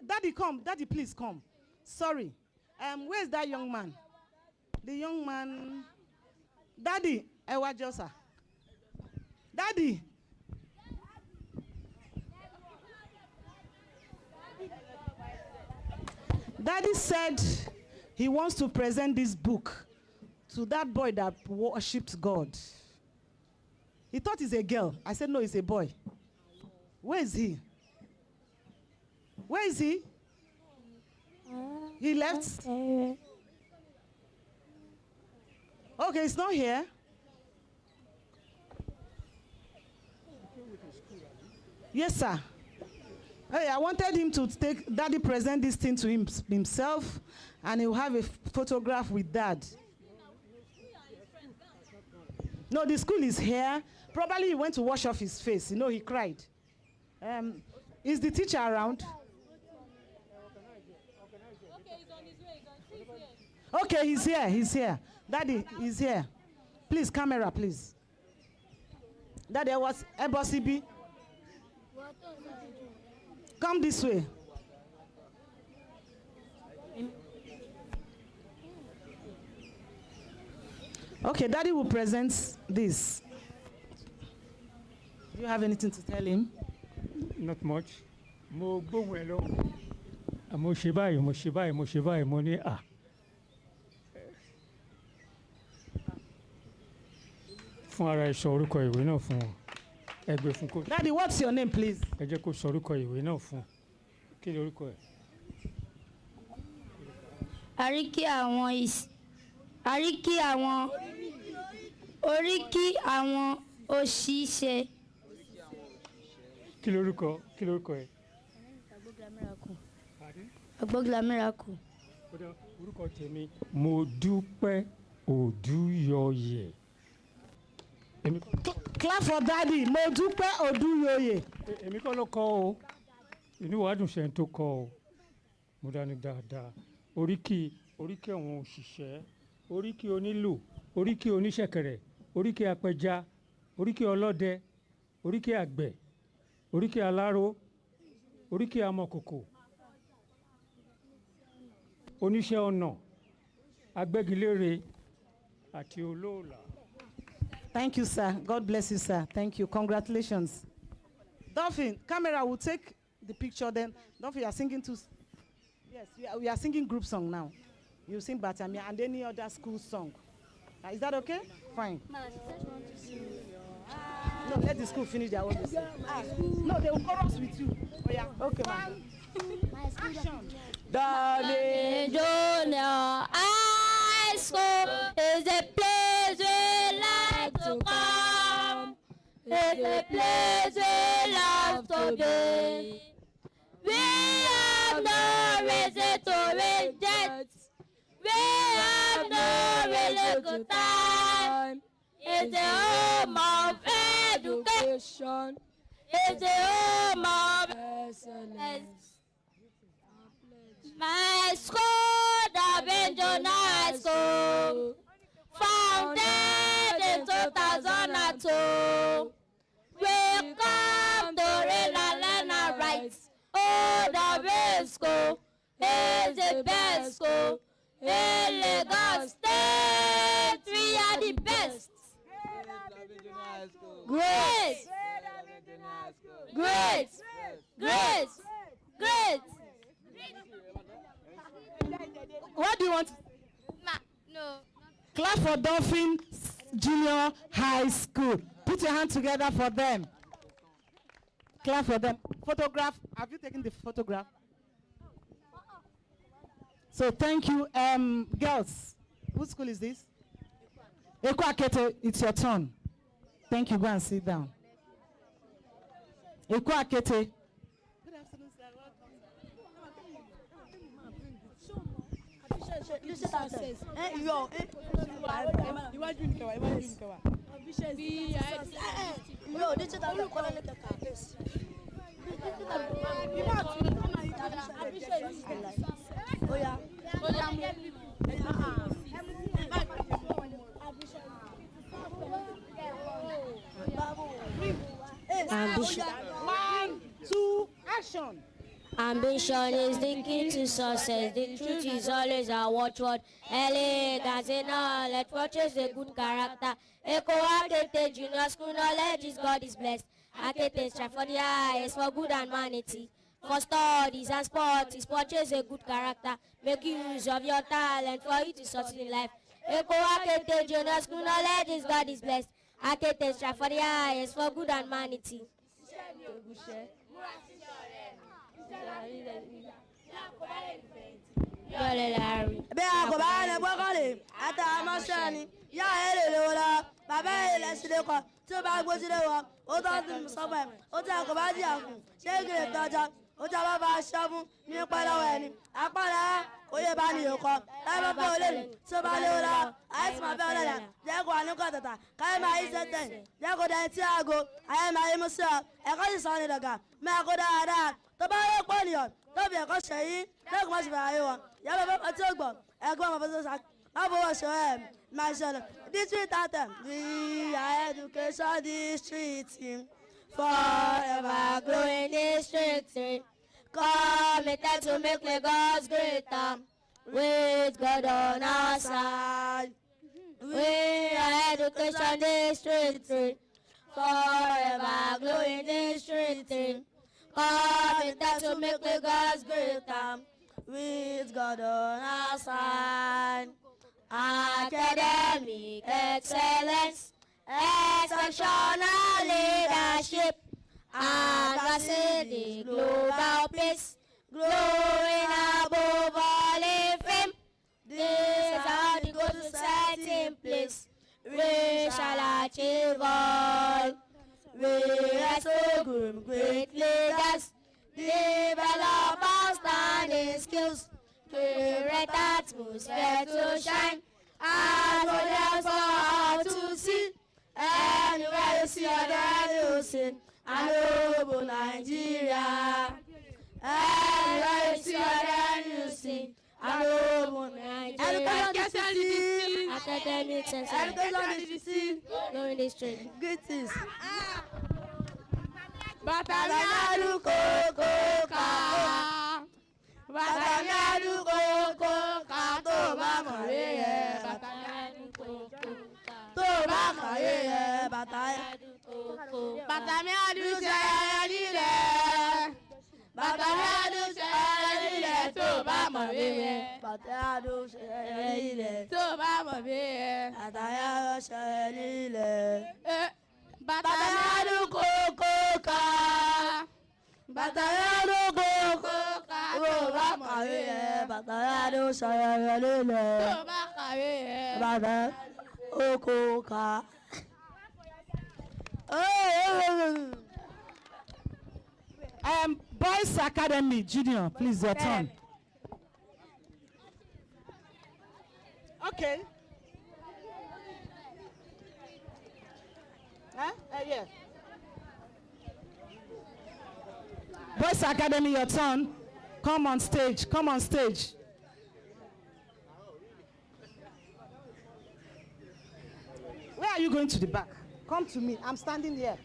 Daddy, come. Daddy, please come. Sorry. Where's that young man? The young man. Daddy, Ewa Josa. Daddy. Daddy said he wants to present this book to that boy that worshipped God. He thought it's a girl. I said, no, it's a boy. Where is he? Where is he? He left? Okay, it's not here. Yes, sir. Hey, I wanted him to take, Daddy present this thing to himself, and he'll have a photograph with Dad. No, the school is here. Probably he went to wash off his face. You know, he cried. Is the teacher around? Okay, he's here. He's here. Daddy, he's here. Please, camera, please. Daddy, was Ebosibi. Come this way. Okay, Daddy will present this. Do you have anything to tell him? Not much. Mo gbóhùn ẹ lọ. Mo ṣe báyìí, mo ṣe báyìí, mo ṣe báyìí, mo ní à. Fún ara ẹ sọ orúkọ ìwé náà fún wọn. Ẹgbẹ́ fún kó. Daddy, what's your name, please? Ẹ jẹ́ kó sọ orúkọ ìwé náà fún. Kí ni orúkọ ẹ? Oríkì àwọn òṣìṣẹ́. Kí lorúkọ ẹ? Agbógla Miracle. Orúkọ tèmi Mo Dúpẹ́ Odúyọyè. Clap for Daddy. Mo Dúpẹ́ Odúyọyè. Èmi kọ́ ló kọ o. Inú wa dùn sẹ́ni tó kọ o. Mo dání dáadáa. Oríkì àwọn òṣìṣẹ́, oríkì onílù, oríkì oníṣẹ̀kẹ̀rẹ̀, oríkì apẹja, oríkì ọlọ́dẹ, oríkì àgbẹ̀, oríkì aláró, oríkì amọ̀kòkò, oníṣẹ́ ọnà, agbẹ́gilére àti olóòlà. Thank you, sir. God bless you, sir. Thank you. Congratulations. Dolphin, camera will take the picture then. Dolphin, you are singing to... Yes, we are singing group song now. You sing Batamia and any other school song. Is that okay? Fine. No, let the school finish their own music. No, they will chorus with you. Oh, yeah. Okay, man. Action. Darling Junior High School is a place we like to come. It's a place we love to be. We have no reason to reject. We have no reason to time. It's the home of education. It's the home of excellence. My school, the Benjamin High School, founded in 2002. We come to read and learn our rights. Oh, the best school is the best school. In Lagos State, we are the best. Great! Great! Great! Great! What do you want? No. Clap for Dolphin Junior High School. Put your hands together for them. Clap for them. Photograph. Have you taken the photograph? So thank you. Girls, whose school is this? Ekwa, it's your turn. Thank you. Go and sit down. Ekwa Akete. Good afternoon, sir. Ambition. 1, 2, action. Ambition is the key to success. The truth is always our watchword. Elegance in knowledge, fortress a good character. Echo Akete Junior School, knowledge is God is blessed. Akete strive for the highest, for good and vanity. For studies and sports, is portrays a good character. Make use of your talent for you to succeed in life. Echo Akete Junior School, knowledge is God is blessed. Akete strive for the highest, for good and vanity. Bí a kò bá lè gbọ́kànlé àtàmọ́ṣẹ́ ni yá ẹ lè lówó lọ bàbá ẹ lè ṣílẹ̀ kọ tí ó bá gbójúlé wọn ó tọ́ sí sọ́pẹ̀ ó tí a kò bá jìyà kù ṣé gèrè tọ́jọ́ ó tí a bá bá aṣọ fún ní pẹ́ lọ́wọ́ ẹni apálẹ̀ kò yẹ bá ní yòókọ láì bá fẹ́ olè ní tí ó bá léwu lọ àìsàn máa fẹ́ olè jẹ́ kó àníkọ́ tàtà káyé máa yí sẹ́tẹ̀ jẹ́ kó dẹ̀ tí aago ayé máa yí mú sí ọ ẹ̀kọ́ sì sọ ní dọ̀gà máa kó dáadáa tó bá yẹ pọ̀ nìyàn tó fi ẹ̀kọ́ ṣẹ̀yìn lẹ́kùn má ṣe fẹ́ ayé wọn yàrá bàbá tí ó gbọ́ ẹ̀gbọ́n bàbá tó sá fọwọ́ ṣe máa ṣẹlẹ̀ district anthem we are education district forever growing district. Committed to make Lagos greater. With God on our side. We are education district. Forever growing district. Committed to make Lagos greater. With God on our side. Academic excellence, exceptional leadership, advancing the global peace, growing above all in fame. These are the goals to set in place. We shall achieve all. We are so groom great leaders, develop outstanding skills, create atmosphere to shine, as models for all to see. Anywhere you see other you see, I know Nigeria. Anywhere you see other you see, I know Nigeria. Academic sense, education, going district. Good things. Batamiadu koko ka. Batamiadu koko ka tó bá mọ̀wé yẹ. Batamiadu koko ka tó bá mọ̀wé yẹ. Batamiadu koko ka. Batamiadu ṣẹ̀yẹ nílẹ̀. Batamiadu ṣẹ̀yẹ nílẹ̀ tó bá mọ̀wé yẹ. Batamiadu ṣẹ̀yẹ nílẹ̀ tó bá mọ̀wé yẹ. Batamiadu ṣẹ̀yẹ nílẹ̀. Batamiadu koko ka. Batamiadu koko ka tó bá kàwé yẹ. Batamiadu ṣẹ̀yẹ nílẹ̀ tó bá kàwé yẹ. Batamiadu koko ka. Boys Academy Junior, please your turn. Okay. Yeah. Boys Academy, your turn. Come on stage. Come on stage. Where are you going to the back? Come to me. I'm standing here.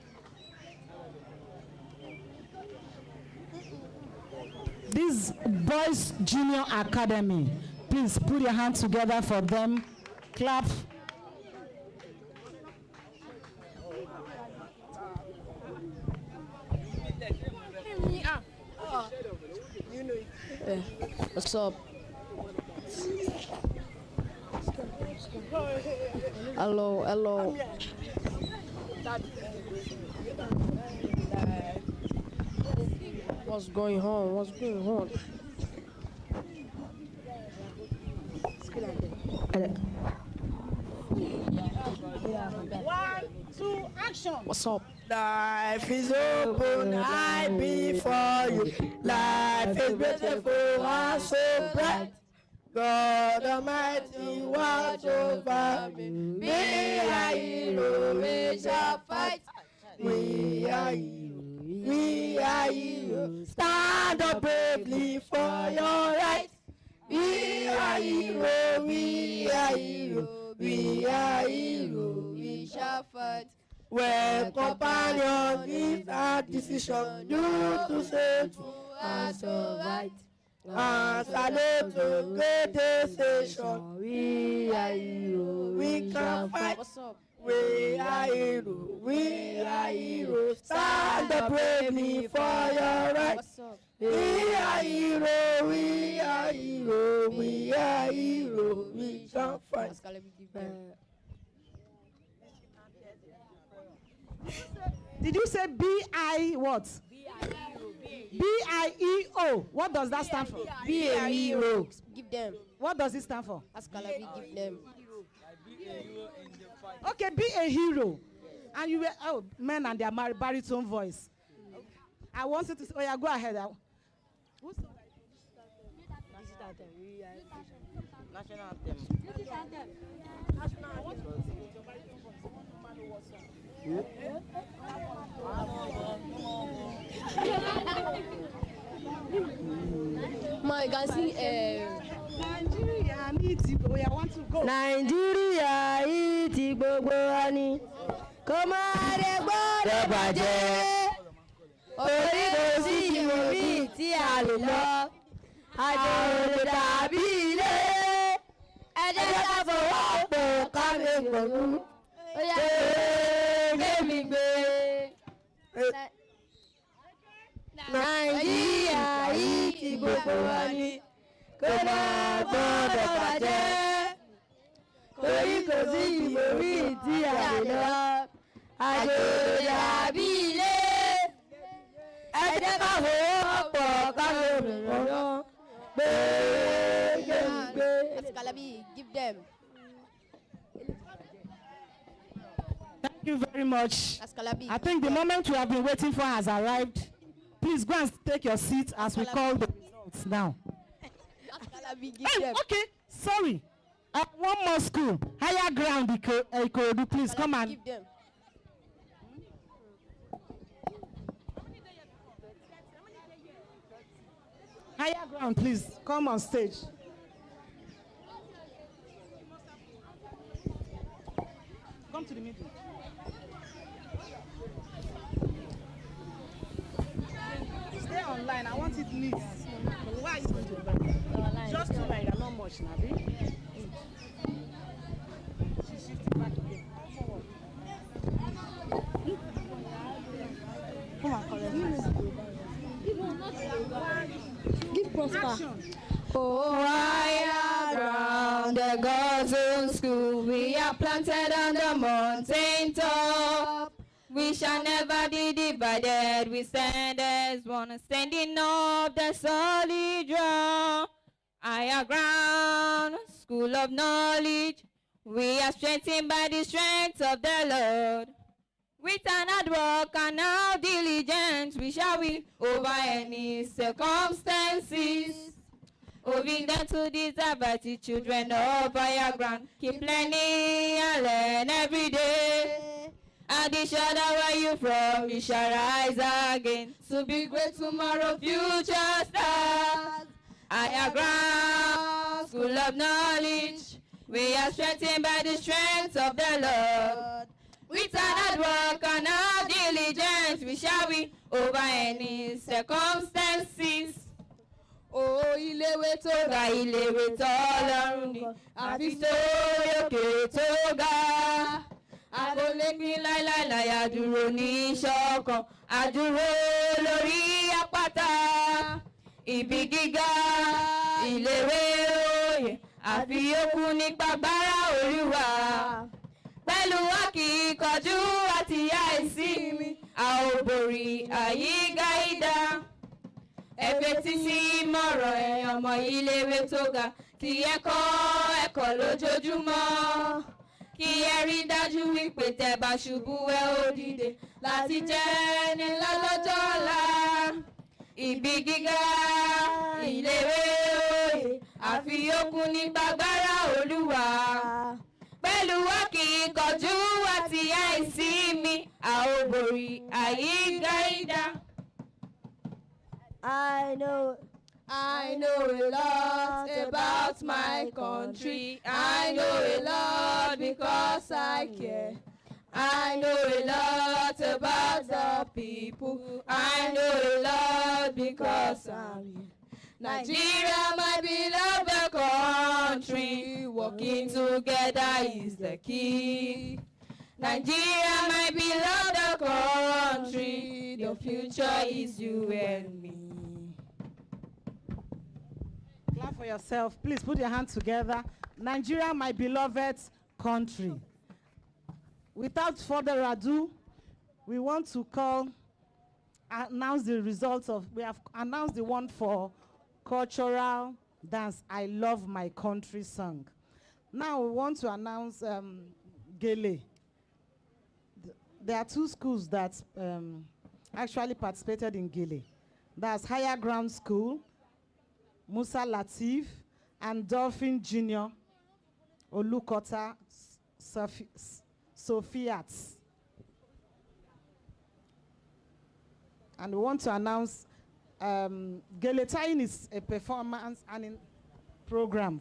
This Boys Junior Academy, please put your hands together for them. Clap. What's up? Hello. What's going on? 1, 2, action. What's up? Life is open high before you. Life is beautiful and so bright. God Almighty, watch over me. We are heroes, we shall fight. We are heroes. Stand up bravely for your rights. We are heroes, we are heroes. We are heroes, we shall fight. When companion gives a decision, you to say to and so right. And salute to great station. We are heroes. We can fight. What's up? We are heroes. We are heroes. Stand up bravely for your right. What's up? We are heroes. We are heroes. We are heroes. We can fight. Did you say B-I what? B-I-E-O. What does that stand for? Be a hero. Give them. What does it stand for? Askalabi, give them. Okay, be a hero. And you were, men and their baritone voice. I wanted to say, yeah, go ahead. Who's National anthem. My guys, Nigeria needs to go. I want to go. Nigeria iti gbogbo ani. Kó má dé gbọ́dọ̀ bàjẹ́. Orí kò sí ìwòmí tí a lè lọ. Àjò lè dàbí ilé. Ẹ jẹ́ ká fọwọ́ pọ̀ ká lè gbọ̀nú. Ó yá gbé mi gbé. Nàìjíríà yìí ti gbogbo wa ni. Kó má gbọ́dọ̀ bàjẹ́. Orí kò sí ìwòmí tí a lè lọ. Àjò lè dàbí ilé. Ẹ jẹ́ ká fọwọ́ pọ̀ ká lè gbọ̀nú. Askalabi, give them. Thank you very much. Askalabi. I think the moment we have been waiting for has arrived. Please go and take your seat as we call the results now. Askalabi, give them. Okay, sorry. One more school. Higher ground, Ikorodu, please come and. Give them. Higher ground, please come on stage. Come to the middle. Stay online. I want it neat. Why are you going to just 2 lines, not much, Nabi. She's shifting back again. Come forward. Come on, Give Prosper. Oh, higher ground, the God's own school. We are planted on the mountain top. We shall never be divided. We stand as one, standing up the solid ground. Higher ground, school of knowledge. We are strengthened by the strength of the Lord. With an hard work and our diligence, we shall win over any circumstances. Owing them to deserve as the children of higher ground. Keep learning and learn every day. And the shadow where you from, you shall rise again. To be great tomorrow, future stars. Higher ground, school of knowledge. We are strengthened by the strength of the Lord. With an hard work and our diligence, we shall win over any circumstances. Oh, iléèwé tó ga, iléèwé tọ́lọ́run ni, àfi sórí òkè tó ga. Agolépin láíláíláí, àdúró ní ṣọ̀kan, àdúró lórí àpáta. Ibi gíga, iléèwé òye, àfi yòókù nípa agbára Olúwa. Pẹ̀lú akíkanjú àti àìsími, a ó borí àyíkáyídá. Ẹ fetí sí ìmọ̀ràn ẹ̀yin ọmọ iléèwé tó ga, tí ẹ kọ́ ẹ̀kọ́ lójoojúmọ́. Kí ẹ rí dájú wípé tẹ́ bá ṣubú ẹ ó dìde láti jẹ́ ní ńlá lọ́jọ́ ọ̀la. Ibi gíga, iléèwé òye, àfi yòókù nípa agbára Olúwa. Pẹ̀lú akíkanjú àti àìsími, a ó borí àyíkáyídá. I know a lot about my country. I know a lot because I care. I know a lot about the people. I know a lot because I'm here. Nigeria, my beloved country, working together is the key. Nigeria, my beloved country, the future is you and me. Clap for yourself. Please put your hands together. Nigeria, my beloved country. Without further ado, we want to announce the results of, we have announced the one for cultural dance, I Love My Country song. Now we want to announce Gele. There are two schools that actually participated in Gele. That's Higher Ground School, Musa Latif, and Dolphin Junior, Olukota, Sophiat. And we want to announce Gele is a performance and program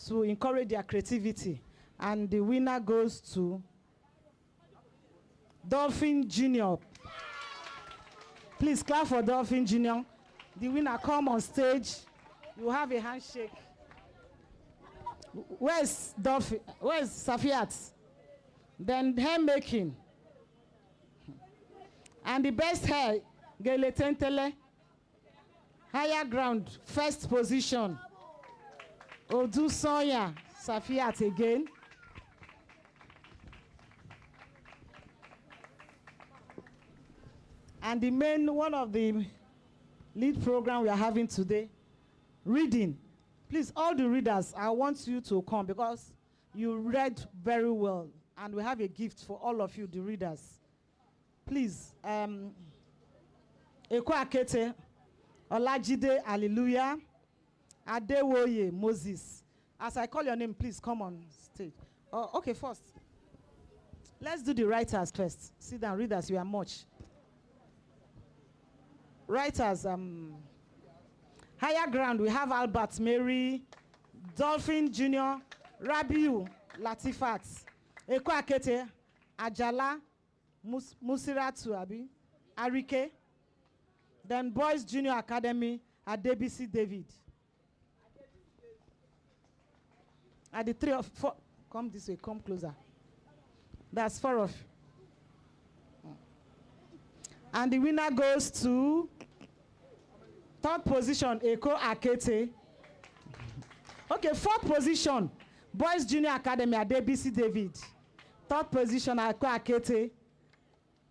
to encourage their creativity. And the winner goes to Dolphin Junior. Please clap for Dolphin Junior. The winner, come on stage. You have a handshake. Where's Dolphin? Where's Safiat? Then hair making. And the best hair, Gele Tentele. Higher ground, first position. Odu Sonya, Safiat again. And the main, one of the lead program we are having today, reading. Please, all the readers, I want you to come because you read very well. And we have a gift for all of you, the readers. Please, Eko Akete, Olajide, Hallelujah, Adewoye, Moses. As I call your name, please come on stage. Oh, okay, first. Let's do the writers first. Sit down, readers, you are much. Writers, Higher Ground, we have Albert Mary, Dolphin Junior, Rabiu, Latifat, Eko Akete, Ajala, Musiratu Abi, Arike, then Boys Junior Academy, Adebisi David. At the 3 of 4, come this way, come closer. That's 4 of. And the winner goes to 3rd position, Eko Akete. Okay, 4th position, Boys Junior Academy, Adebisi David. 3rd position, Eko Akete.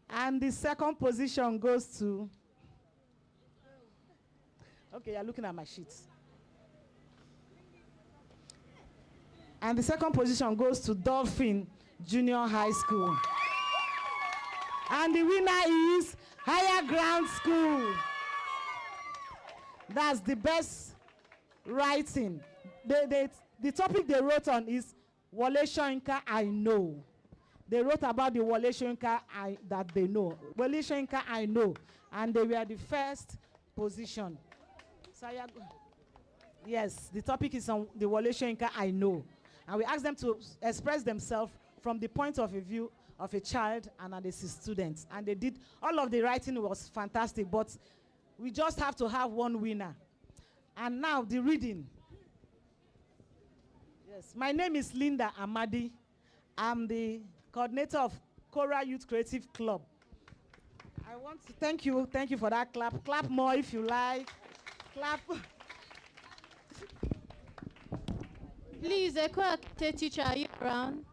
And the 2nd position goes to, okay, you're looking at my sheets. And the 2nd position goes to Dolphin Junior High School. And the winner is Higher Ground School. That's the best writing. The topic they wrote on is Wole Soyinka I Know. They wrote about the Wole Soyinka that they know. Wole Soyinka I Know. And they were the 1st position. Yes, the topic is on the Wole Soyinka I Know. And we asked them to express themselves from the point of view of a child and a student. And they did, all of the writing was fantastic, but we just have to have one winner. And now the reading. Yes, my name is Linda Amadi. I'm the coordinator of Kora Youth Creative Club. I want to thank you for that clap. Clap more if you like. Clap. Please, Eko teacher, are you around?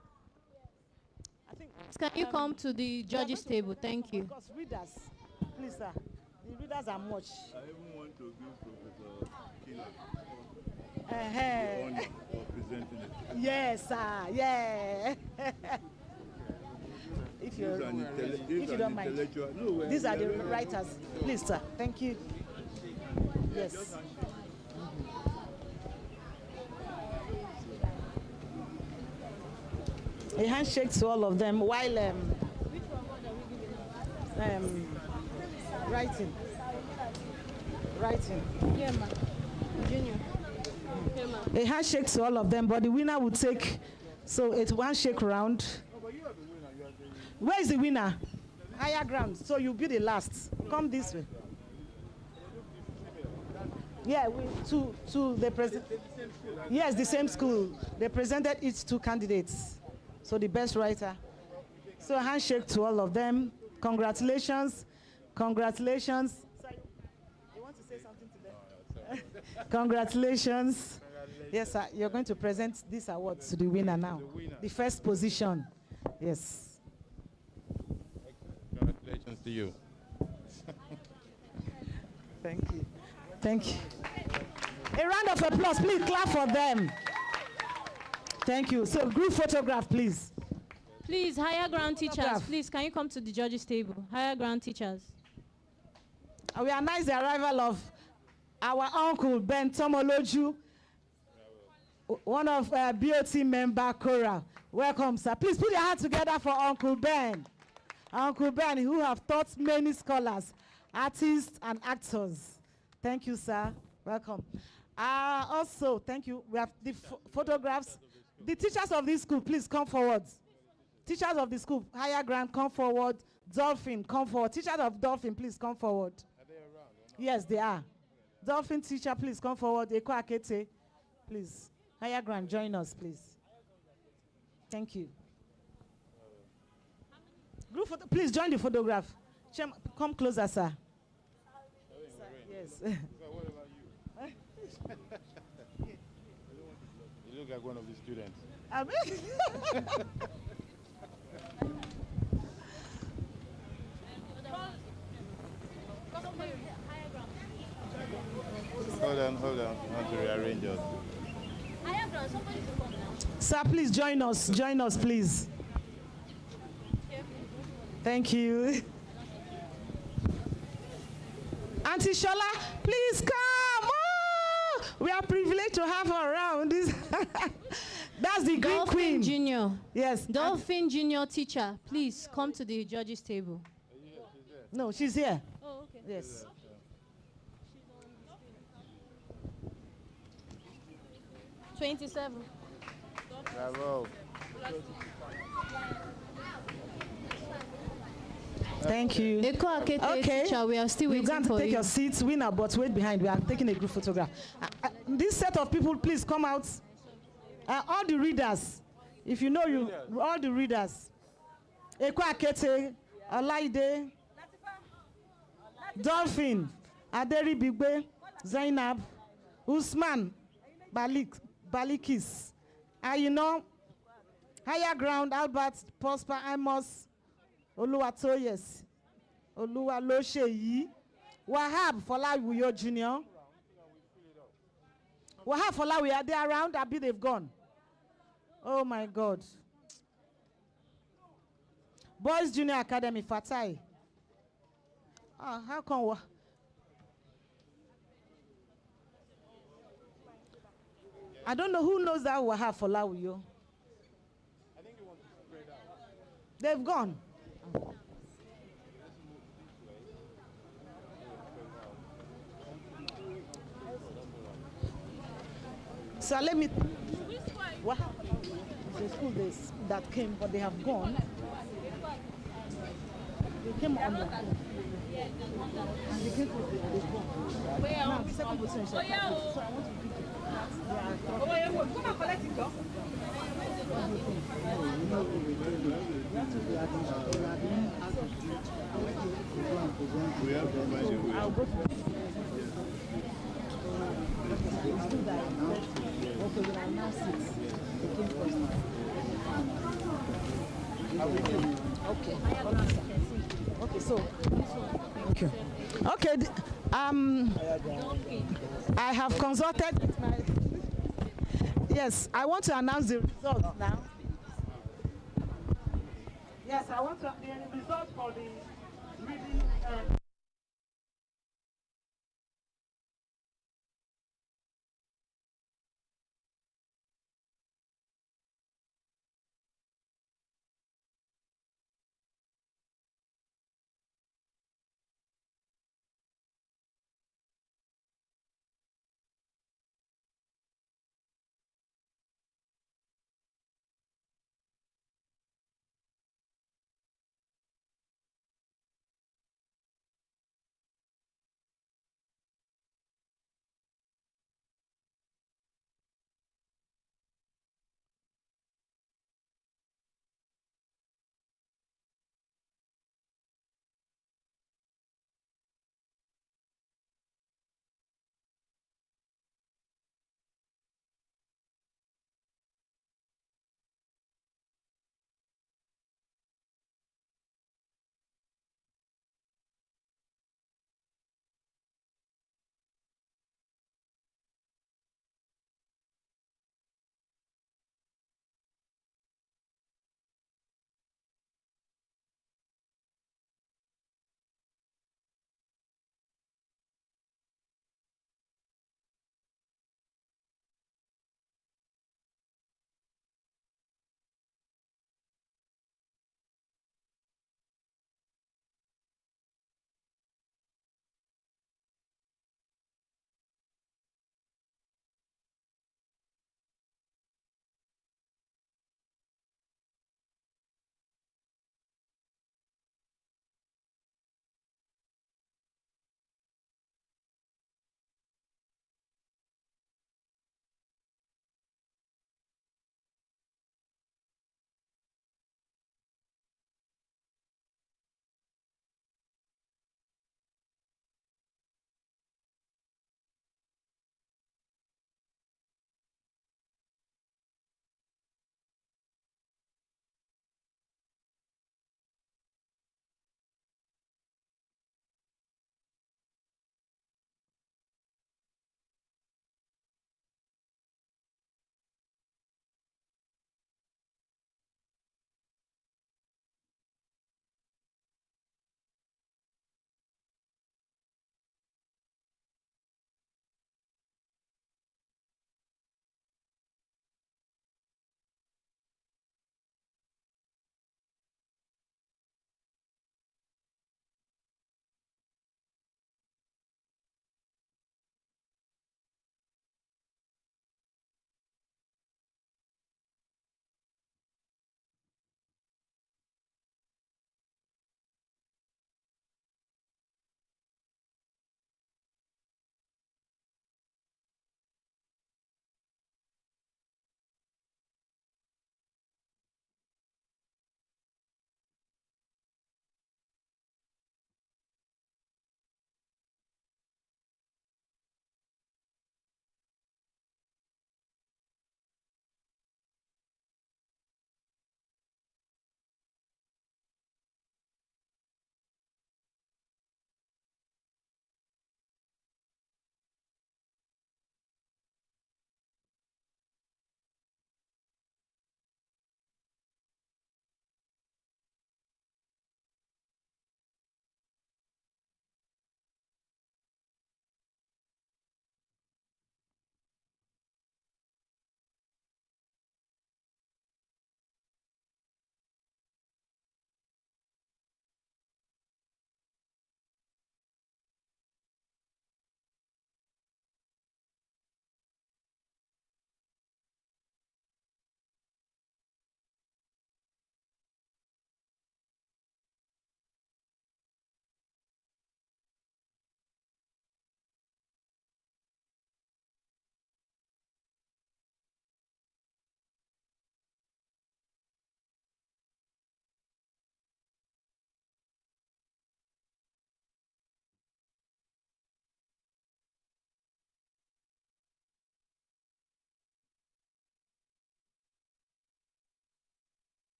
Can you come to the judges' table? Thank you. Because readers, please, sir. The readers are much. I even want to give Professor Kila the honor for presenting it. Yes, sir. Yeah. If you don't mind. No, these are the writers. Please, sir. Thank you. Yes. A handshake to all of them while writing. Yeah, ma. Junior. Yeah, ma. A handshake to all of them, but the winner will take, so it's one shake round. Where is the winner? Higher ground. So you'll be the last. Come this way. Yeah, to the present. Yes, the same school. They presented each 2 candidates. So the best writer. So a handshake to all of them. Congratulations. Congratulations. You want to say something to them? Congratulations. Yes, sir. You're going to present this award to the winner now. The first position. Yes. Congratulations to you. Thank you. Thank you. A round of applause. Please clap for them. Thank you. So group photograph, please. Please, higher ground teachers, please, can you come to the judges' table? Higher ground teachers. We announce the arrival of our uncle, Ben Tomoloju, one of BOT member, Cora. Welcome, sir. Please put your hands together for Uncle Ben. Uncle Ben, who have taught many scholars, artists, and actors. Thank you, sir. Welcome. Also, thank you. We have the photographs. The teachers of this school, please come forward. Teachers of the school, higher ground, come forward. Dolphin, come forward. Teachers of Dolphin, please come forward. Are they around? Yes, they are. Dolphin teacher, please come forward. Eko Akete, please. Higher ground, join us, please. Thank you. Group photo, please join the photograph. Come closer, sir. Yes. So what about you? You look like one of the students. Hold on. I want to rearrange us. Sir, please join us. Join us, please. Thank you. Auntie Shola, please come. Oh, we are privileged to have her around. That's the Green Queen. Junior. Yes. Dolphin Junior teacher, please come to the judges' table. No, she's here. Oh, okay. Yes. 27. Bravo. Thank you. Okay. Teacher, we are still waiting for you. You're going to take your seats, winner, but wait behind. We are taking a group photograph. This set of people, please come out. All the readers, if you know you, all the readers. Eko Akete, Olaide, Dolphin, Aderi Bigbe, Zainab, Usman, Balikis, Higher Ground, Albert, Prosper, Amos, Oluwatoyes, Oluwalosheyi, Wahab Folawiyo Jr. Wahab Folawiyo, are they around? I they've gone. Oh my God. Boys Junior Academy, Fatai. How come? I don't know who knows that Wahab Folawiyo. I think you want to spread out. They've gone. So let me. What? It's a school that came, but they have gone. They came on the phone. And they came to the phone. Now, the second position is so I want to give it. Come and collect it, though. I'll go to okay, we'll announce it. Okay. Okay, so. Okay. Okay. I have consulted with my. Yes, I want to announce the results now. Yes, I want to the results for the reading.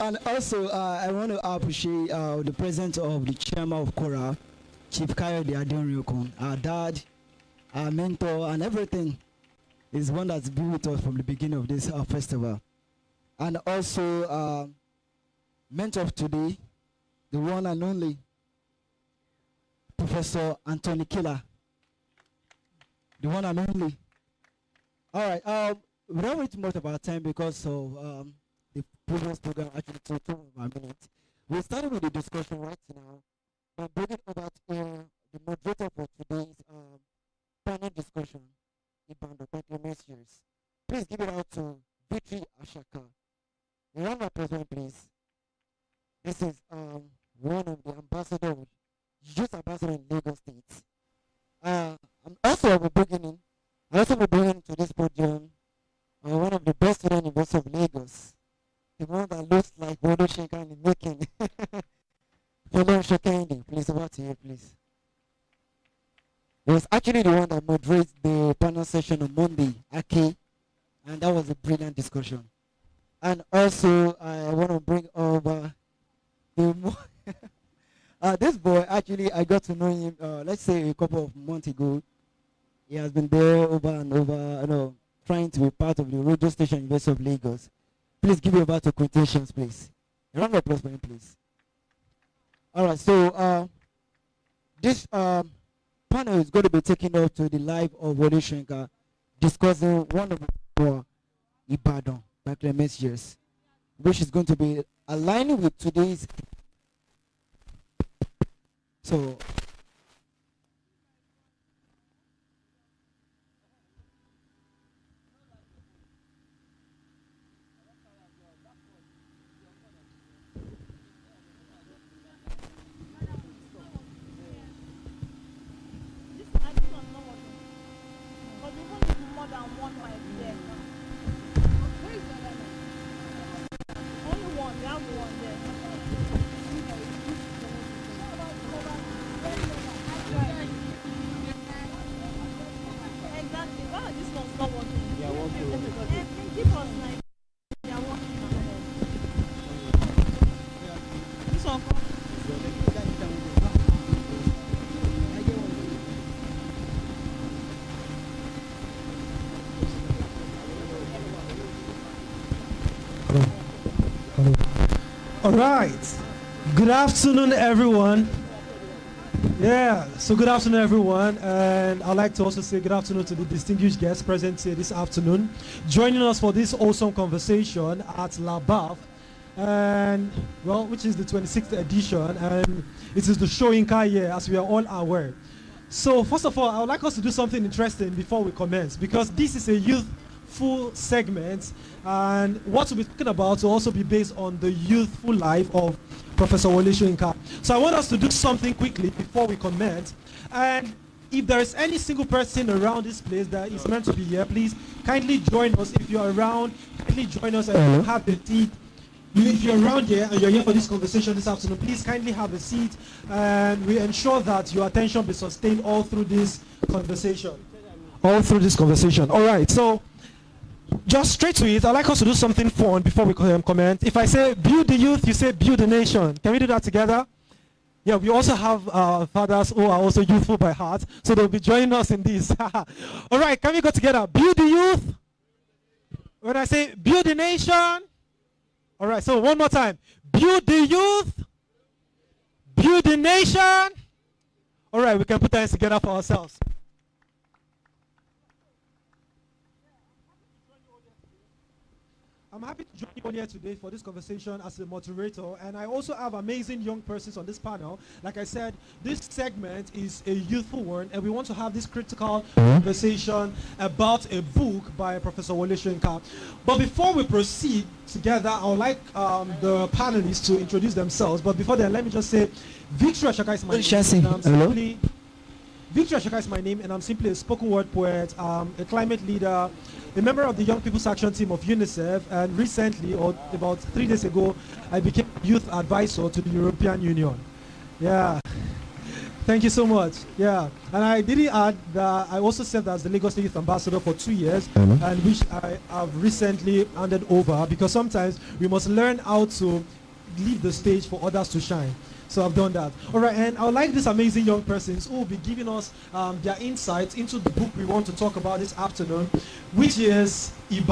And also, I want to appreciate the presence of the chairman of Kora, Chief Kayode Adeonriokun, our dad, our mentor, and everything is one that's been with us from the beginning of this festival. And also, mentor of today, the one and only Professor Anthony Killer, the one and only. All right, we don't wait much about time because of the previous program actually took 2 of my minutes. We're starting with the discussion right now. I'm bringing over the moderator for today's panel discussion about the Bethlehem series. Please give it out to Victory Ashaka. A round of applause, please. This is one of the ambassadors, youth ambassador in Lagos State. I'm also bringing to this podium one of the best student universities of Lagos. The one that looks like Bodo Shenka in the making. Follow Shokandi, please, over to you, please. It was actually the one that moderates the panel session on Monday, Ake, and that was a brilliant discussion. And also, I want to bring over this boy. Actually, I got to know him, let's say a couple of months ago. He has been there over and over, trying to be part of the radio station University of Lagos. Please give it over to quotations, please. A round of applause for him, please. All right, so this panel is going to be taking up to the live of Wole Soyinka discussing one of our Ibadan Bethlehem years, which is going to be aligning with today's. So. All right. Good afternoon, everyone. Yeah, so good afternoon, everyone. And I'd like to also say good afternoon to the distinguished guests present here this afternoon, joining us for this awesome conversation at Labaf, and well, which is the 26th edition, and it is the Soyinka year, as we are all aware. So first of all, I would like us to do something interesting before we commence, because this is a youthful segment, and what we'll be talking about will also be based on the youthful life of Professor Wole Soyinka. So I want us to do something quickly before we comment. And if there is any single person around this place that is meant to be here, please kindly join us. If you're around, kindly join us and have the seat. If you're around here and you're here for this conversation this afternoon, please kindly have a seat, and we ensure that your attention be sustained all through this conversation. All through this conversation. All right, so just straight to it, I'd like us to do something fun before we comment. If I say build the youth, you say build the nation. Can we do that together? Yeah, we also have fathers who are also youthful by heart, so they'll be joining us in this. All right, can we go together? Build the youth. When I say build the nation. All right, so one more time. Build the youth. Build the nation. All right, we can put hands together for ourselves. I'm happy to join you all here today for this conversation as a moderator, and I also have amazing young persons on this panel. Like I said, this segment is a youthful one, and we want to have this critical conversation about a book by Professor Wole Soyinka. But before we proceed together, I would like the panelists to introduce themselves. But before that, let me just say, Victory Ashaka is my name. Victory Ashaka is my name, and I'm simply a spoken word poet, a climate leader, a member of the Young People's Action Team of UNICEF, and recently, or about 3 days ago, I became youth advisor to the European Union. Yeah. Thank you so much. Yeah, and I didn't add that I also served as the Lagos Youth Ambassador for 2 years, and which I have recently handed over because sometimes we must learn how to leave the stage for others to shine. So I've done that. All right, and I would like these amazing young persons who will be giving us their insights into the book we want to talk about this afternoon, which is a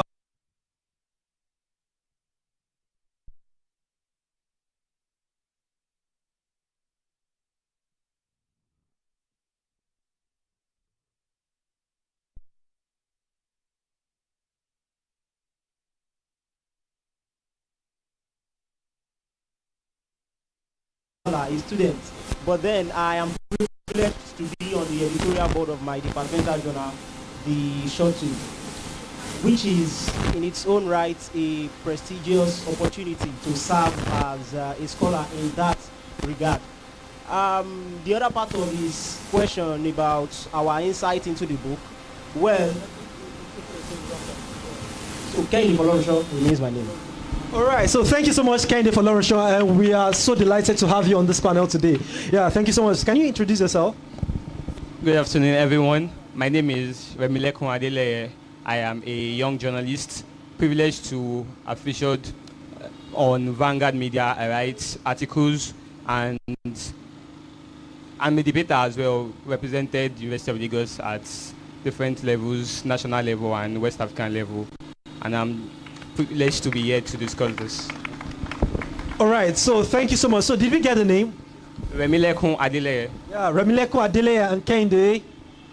student, but then I am privileged to be on the editorial board of my departmental journal, The Short Tube, which is in its own right a prestigious opportunity to serve as a scholar in that regard. The other part of his question about our insight into the book, well, so Kenny Folorenshaw remains my name. all right, so thank you so much, Kende Folorenshaw, and we are so delighted to have you on this panel today. Yeah, thank you so much. Can you introduce yourself? Good afternoon, everyone. My name is Remilekun Adeleye. I am a young journalist, privileged to have featured on Vanguard Media. I write articles, and I'm a debater as well, represented University of Lagos at different levels, national level and West African level. And I'm privileged to be here to discuss this. All right, so thank you so much. So did we get the name? Remilekun Adeleye. Yeah, Remilekun Adeleye and Kende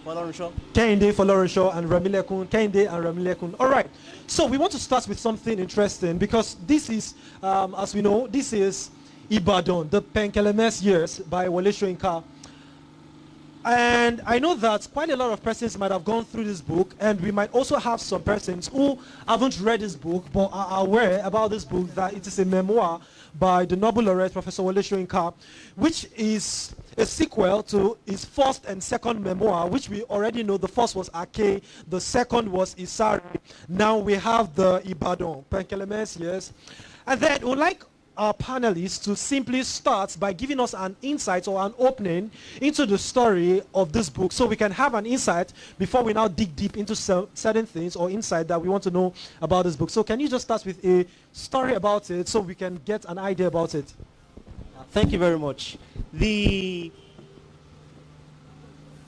Folorenshaw. Kende Folorenshaw and Remilekun. Kende and Remilekun. All right, so we want to start with something interesting because this is, as we know, this is Ibadan, the Penkelemes Years by Wole Soyinka. And I know that quite a lot of persons might have gone through this book, and we might also have some persons who haven't read this book but are aware about this book, that it is a memoir by the Nobel laureate Professor Wole Soyinka, which is a sequel to his first and second memoir, which we already know. The first was Ake, the second was Isari. Now we have the Ibadan, Penkelemes Years. And then we'd like our panelists to simply start by giving us an insight or an opening into the story of this book, so we can have an insight before we now dig deep into certain things or insight that we want to know about this book. So can you just start with a story about it so we can get an idea about it? Thank you very much.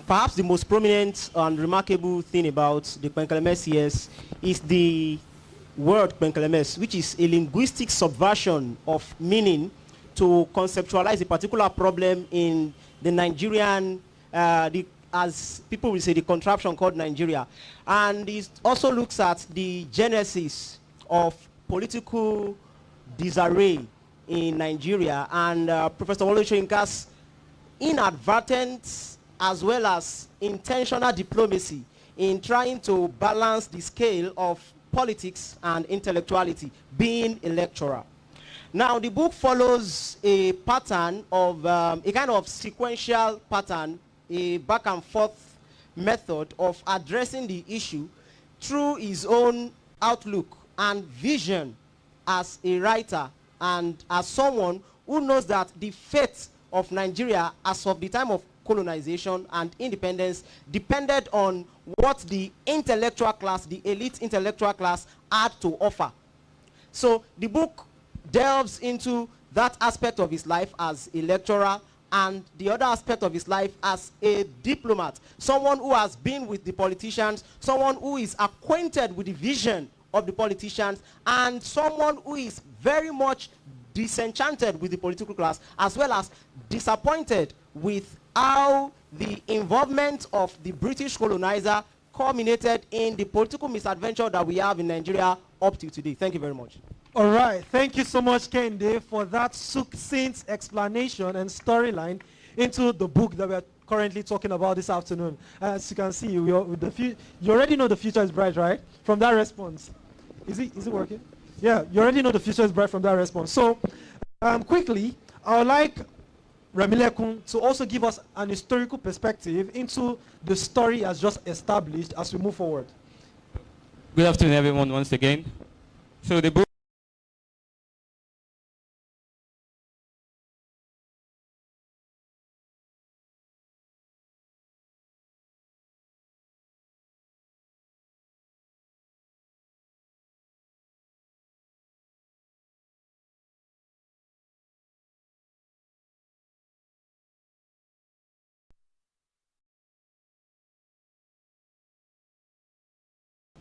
Perhaps the most prominent and remarkable thing about the Penkelemes Years is the word Penkelemes, which is a linguistic subversion of meaning to conceptualize a particular problem in the Nigerian, as people will say, the contraption called Nigeria. And it also looks at the genesis of political disarray in Nigeria, and Professor Wole Soyinka's inadvertent as well as intentional diplomacy in trying to balance the scale of politics and intellectuality, being a lecturer. Now, the book follows a pattern of, a kind of sequential pattern, a back and forth method of addressing the issue through his own outlook and vision as a writer and as someone who knows that the fate of Nigeria as of the time of colonization and independence depended on what the intellectual class, the elite intellectual class, had to offer. So the book delves into that aspect of his life as a lecturer and the other aspect of his life as a diplomat, someone who has been with the politicians, someone who is acquainted with the vision of the politicians, and someone who is very much disenchanted with the political class, as well as disappointed with how the involvement of the British colonizer culminated in the political misadventure that we have in Nigeria up to today. Thank you very much. All right, thank you so much, Kende, for that succinct explanation and storyline into the book that we're currently talking about this afternoon. As you can see, you already know the future is bright, right? From that response. Is it working? Yeah, you already know the future is bright from that response. So, quickly, I would like Remilekun to also give us an historical perspective into the story as just established as we move forward. Good afternoon, everyone, once again. So the book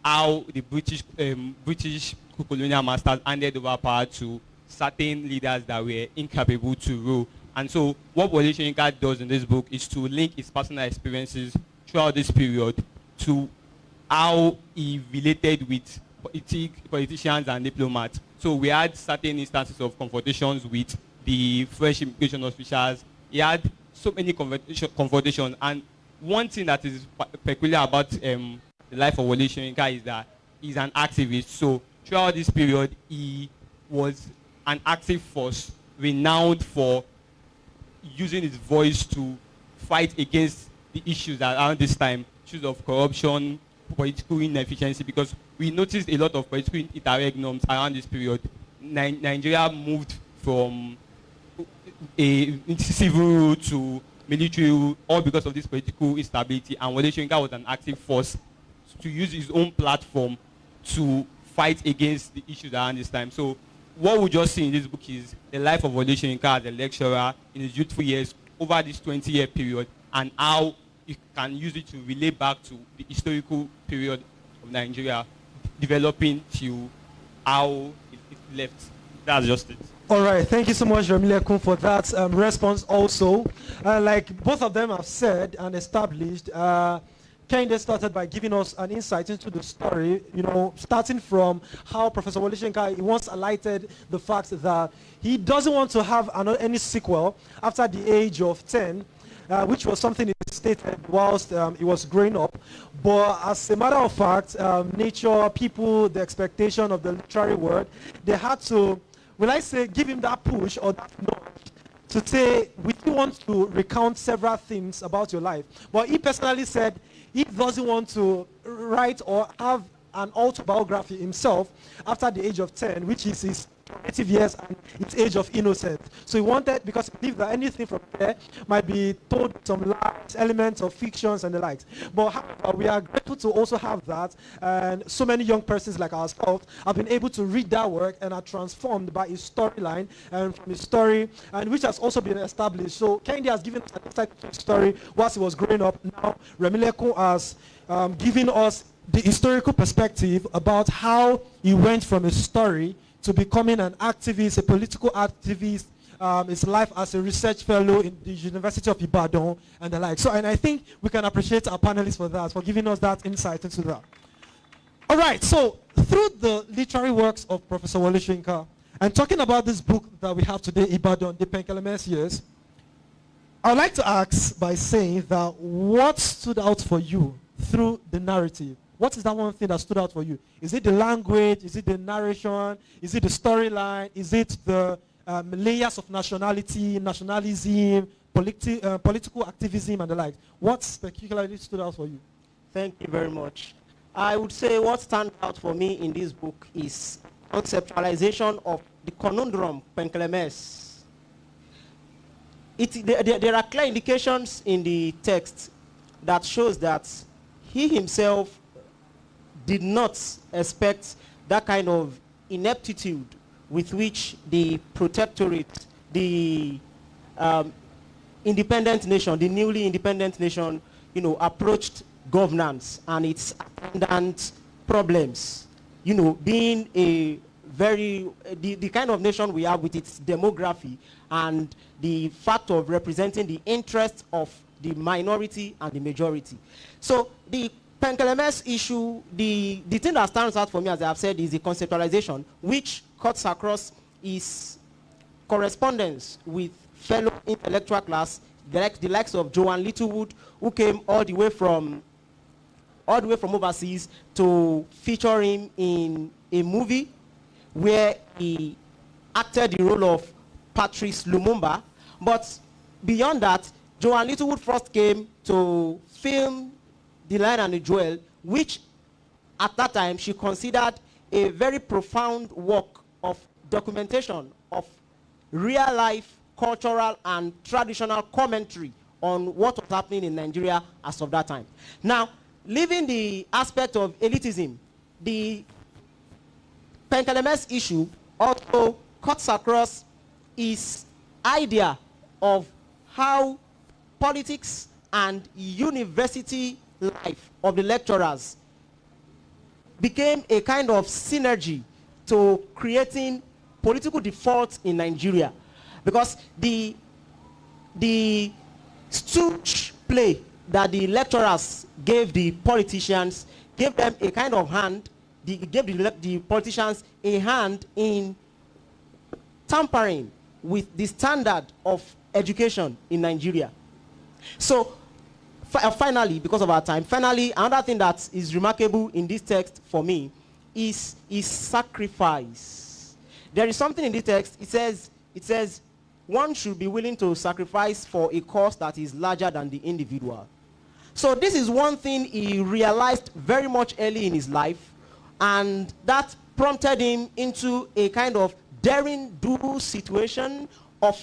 how the British colonial masters handed over power to certain leaders that were incapable to rule. And so what Wole Soyinka does in this book is to link his personal experiences throughout this period to how he related with politicians and diplomats. So we had certain instances of confrontations with the French immigration officials. He had so many confrontations. And one thing that is peculiar about the life of Wole Soyinka is that he's an activist. So throughout this period, he was an active force renowned for using his voice to fight against the issues that around this time, issues of corruption, political inefficiency, because we noticed a lot of political interregnums around this period. Nigeria moved from a civil rule to military rule, all because of this political instability, and Wole Soyinka was an active force to use his own platform to fight against the issues around this time. So what we just see in this book is the life of Wole Soyinka as a lecturer in his youthful years over this 20-year period, and how you can use it to relate back to the historical period of Nigeria developing to how it left. That's just it. All right, thank you so much, Remilekun, for that response also. Like both of them have said and established, Kehinde started by giving us an insight into the story, you know, starting from how Professor Wole Soyinka once highlighted the fact that he doesn't want to have any sequel after the age of 10, which was something he stated whilst he was growing up. But as a matter of fact, nature, people, the expectation of the literary world, they had to, will I say, give him that push or that nudge to say, we do want to recount several things about your life. But he personally said he doesn't want to write or have an autobiography himself after the age of 10, which is his formative years and its age of innocence. So he wanted, because he believed that anything from there might be told some lies, elements of fictions and the likes. But however, we are grateful to also have that, and so many young persons like ourselves have been able to read that work and are transformed by his storyline and from his story, and which has also been established. So Kehinde has given us an insight to his story whilst he was growing up. Now Remilekun has given us the historical perspective about how he went from a story to becoming an activist, a political activist, his life as a research fellow in the University of Ibadan and the like. So, and I think we can appreciate our panelists for that, for giving us that insight into that. All right, so through the literary works of Professor Wole Soyinka, and talking about this book that we have today, Ibadan, the Penkelemes Years, I'd like to ask by saying that what stood out for you through the narrative? What is that one thing that stood out for you? Is it the language? Is it the narration? Is it the storyline? Is it the layers of nationality, nationalism, political activism, and the like? What particularly stood out for you? Thank you very much. I would say what stands out for me in this book is conceptualization of the conundrum Penkelemes. There are clear indications in the text that shows that he himself did not expect that kind of ineptitude with which the protectorate, the independent nation, the newly independent nation, you know, approached governance and its attendant problems. You know, being a very, the kind of nation we have with its demography and the fact of representing the interests of the minority and the majority. So the Penkelemes issue, the thing that stands out for me, as I have said, is the conceptualization, which cuts across his correspondence with fellow intellectual class, the likes of Joan Littlewood, who came all the way from overseas to feature him in a movie where he acted the role of Patrice Lumumba. But beyond that, Joan Littlewood first came to film The Lion and the Jewel, which at that time she considered a very profound work of documentation of real life, cultural and traditional commentary on what was happening in Nigeria as of that time. Now, leaving the aspect of elitism, the Penkelemes issue also cuts across his idea of how politics and university life of the lecturers became a kind of synergy to creating political default in Nigeria, because the stooge play that the lecturers gave the politicians gave them a kind of hand, gave the politicians a hand in tampering with the standard of education in Nigeria. So finally, because of our time, finally, another thing that is remarkable in this text for me is sacrifice. There is something in this text. It says one should be willing to sacrifice for a cause that is larger than the individual. So this is one thing he realized very much early in his life, and that prompted him into a kind of daring-do situation of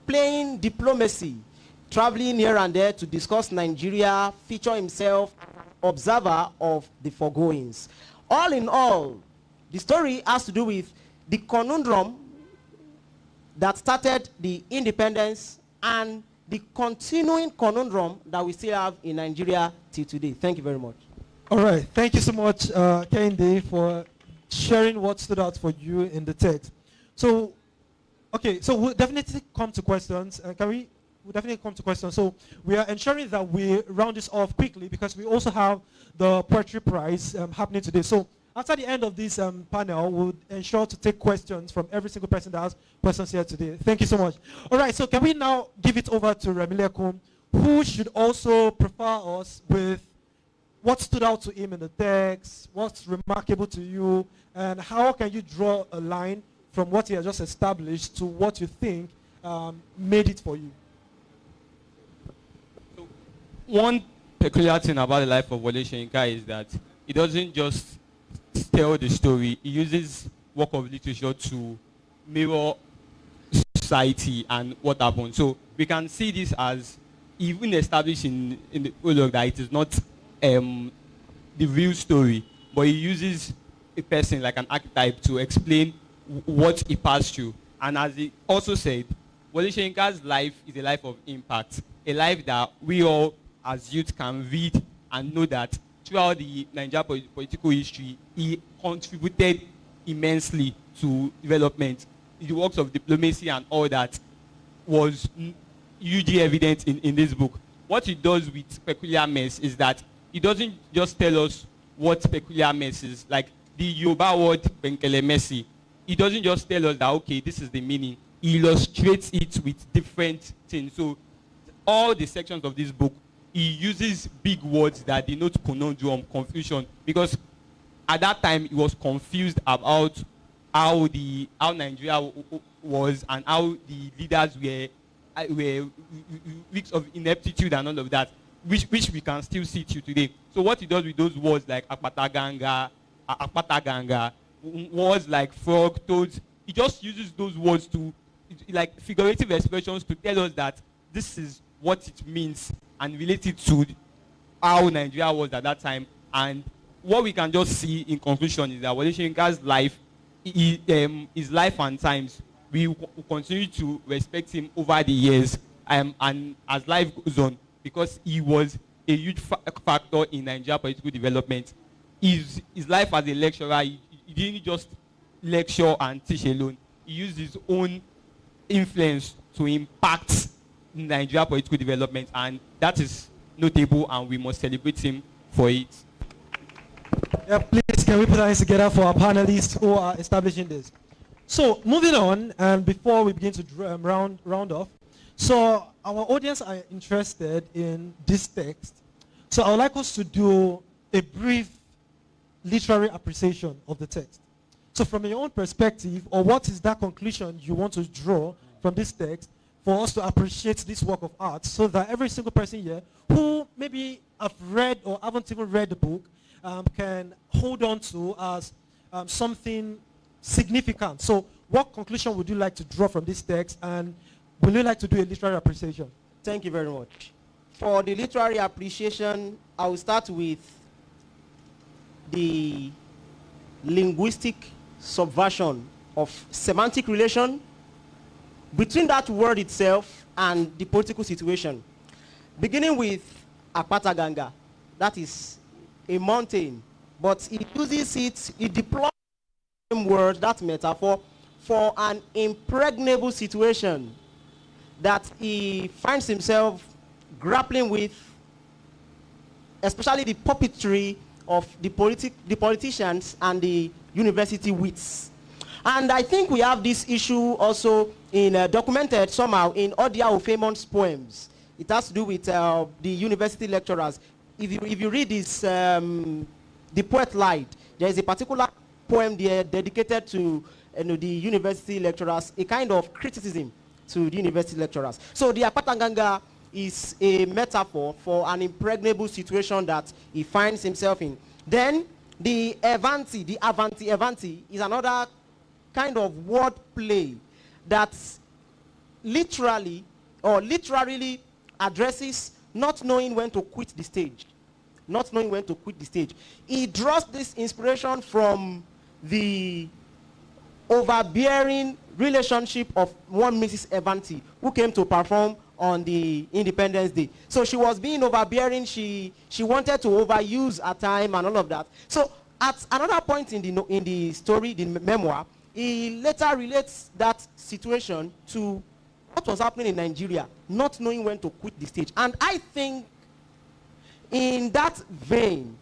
playing diplomacy, traveling here and there to discuss Nigeria, feature himself, observer of the foregoings. All in all, the story has to do with the conundrum that started the independence and the continuing conundrum that we still have in Nigeria till today. Thank you very much. All right. Thank you so much, Kehinde, for sharing what stood out for you in the text. So, okay, so we'll definitely come to questions. We'll definitely come to questions. So we are ensuring that we round this off quickly because we also have the Poetry Prize happening today. So after the end of this panel, we'll ensure to take questions from every single person that has questions here today. Thank you so much. All right, so can we now give it over to Remilekun, who should also prepare us with what stood out to him in the text, what's remarkable to you, and how can you draw a line from what he has just established to what you think made it for you? So, one peculiar thing about the life of Wole Soyinka is that he doesn't just tell the story. He uses work of literature to mirror society and what happened. So we can see this as even established in the prologue that it is not the real story, but he uses a person like an archetype to explain what he passed through. And as he also said, Wole Soyinka's life is a life of impact, a life that we all as youth can read and know that throughout the Nigerian political history, he contributed immensely to development. The works of diplomacy and all that was hugely evident in this book. What he does with Peculiar Mess is that he doesn't just tell us what peculiar mess is, like the Yoruba word Benkele Messi. He doesn't just tell us that, okay, this is the meaning. He illustrates it with different things. So all the sections of this book, he uses big words that denote conundrum, confusion, because at that time he was confused about how Nigeria was and how the leaders were weeks of ineptitude and all of that, which we can still see till today. So what he does with those words like Akpata Ganga, words like frog, toads, he just uses those words to, like figurative expressions, to tell us that this is what it means and related to how Nigeria was at that time. And what we can just see in conclusion is that Wole Soyinka's life, his life and times, we will continue to respect him over the years and as life goes on, because he was a huge factor in Nigeria political development. His life as a lecturer, he didn't just lecture and teach alone. He used his own influence to impact Nigeria political development, and that is notable, and we must celebrate him for it. Yeah, please, can we put our hands together for our panelists who are establishing this? So, moving on, and before we begin to round off, so our audience are interested in this text. So I would like us to do a brief literary appreciation of the text. So from your own perspective, or what is that conclusion you want to draw from this text for us to appreciate this work of art, so that every single person here who maybe have read or haven't even read the book can hold on to as something significant. So what conclusion would you like to draw from this text, and would you like to do a literary appreciation? Thank you very much. For the literary appreciation, I will start with the linguistic subversion of semantic relation between that word itself and the political situation. Beginning with Akpata Ganga, that is a mountain but he uses it, he deploys the same word, that metaphor, for an impregnable situation that he finds himself grappling with, especially the puppetry of the politicians and the university wits. And I think we have this issue also in documented somehow in Odia Ofemon's poems. It has to do with the university lecturers. If you read this, The Poet Lied, there is a particular poem there dedicated to the university lecturers, a kind of criticism to the university lecturers. So the Apatanganga is a metaphor for an impregnable situation that he finds himself in. Then the Avanti is another kind of word play that literally addresses not knowing when to quit the stage. Not knowing when to quit the stage. He draws this inspiration from the overbearing relationship of one Mrs. Avanti, who came to perform on the Independence Day. So she was being overbearing. She wanted to overuse her time and all of that. So at another point in the story, the memoir, he later relates that situation to what was happening in Nigeria, not knowing when to quit the stage. And I think in that vein,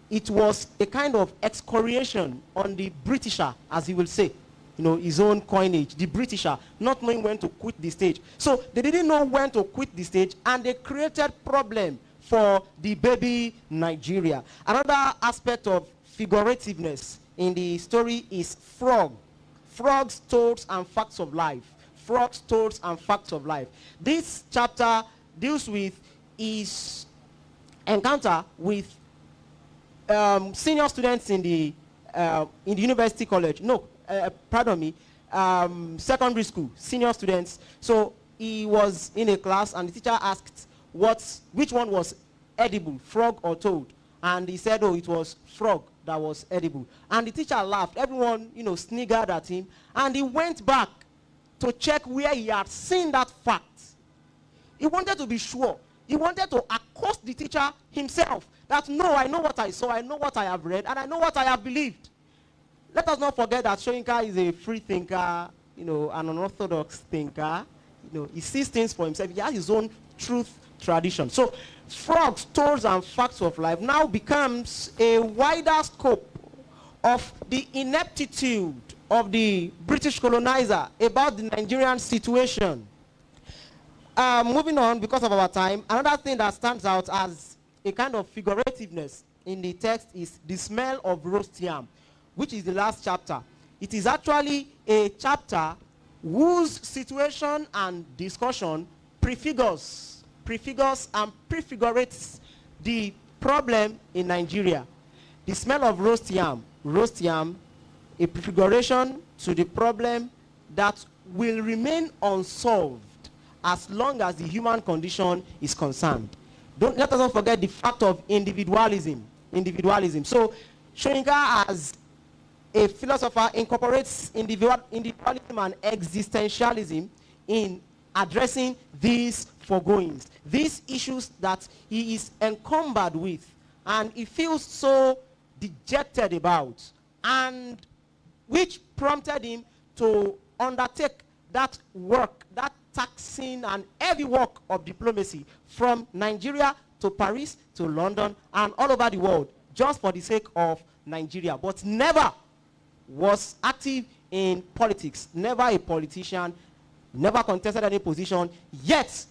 it was a kind of excoriation on the Britisher, as he will say, his own coinage, the Britisher, not knowing when to quit the stage. So they didn't know when to quit the stage, and they created problem for the baby Nigeria. Another aspect of figurativeness in the story is frog. Frogs, toads, and facts of life. Frogs, toads, and facts of life. This chapter deals with his encounter with senior students in the university college. Secondary school, senior students. So he was in a class, and the teacher asked which one was edible, frog or toad? And he said, it was frog that was edible. And the teacher laughed. Everyone, sniggered at him. And he went back to check where he had seen that fact. He wanted to be sure. He wanted to accost the teacher himself. That, no, I know what I saw, I know what I have read, and I know what I have believed. Let us not forget that Soyinka is a free thinker, an unorthodox thinker. He sees things for himself. He has his own truth tradition. So frogs, toads, and facts of life now becomes a wider scope of the ineptitude of the British colonizer about the Nigerian situation. Moving on, because of our time, another thing that stands out as a kind of figurativeness in the text is the smell of roast yam, which is the last chapter. It is actually a chapter whose situation and discussion prefigures and prefigurates the problem in Nigeria. The smell of roast yam, a prefiguration to the problem that will remain unsolved as long as the human condition is concerned. Let us not forget the fact of individualism. So Soyinka, as a philosopher, incorporates individualism and existentialism in addressing these foregoings, these issues that he is encumbered with, and he feels so dejected about, and which prompted him to undertake that work, that taxing and heavy work of diplomacy from Nigeria to Paris to London and all over the world, just for the sake of Nigeria, but never was active in politics, never a politician, never contested any position, yet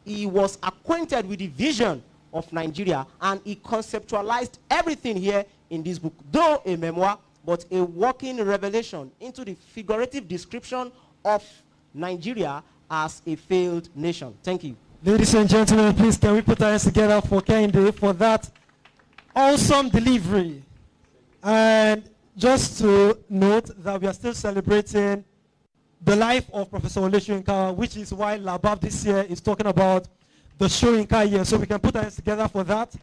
he was acquainted with the vision of Nigeria, and he conceptualized everything here in this book, though a memoir, but a walking revelation into the figurative description of Nigeria as a failed nation. Thank you. Ladies and gentlemen, please can we put our hands together for Kehinde for that awesome delivery. And just to note that we are still celebrating the life of Professor Wole Soyinka, which is why Labaf this year is talking about the Soyinka year. So we can put our hands together for that.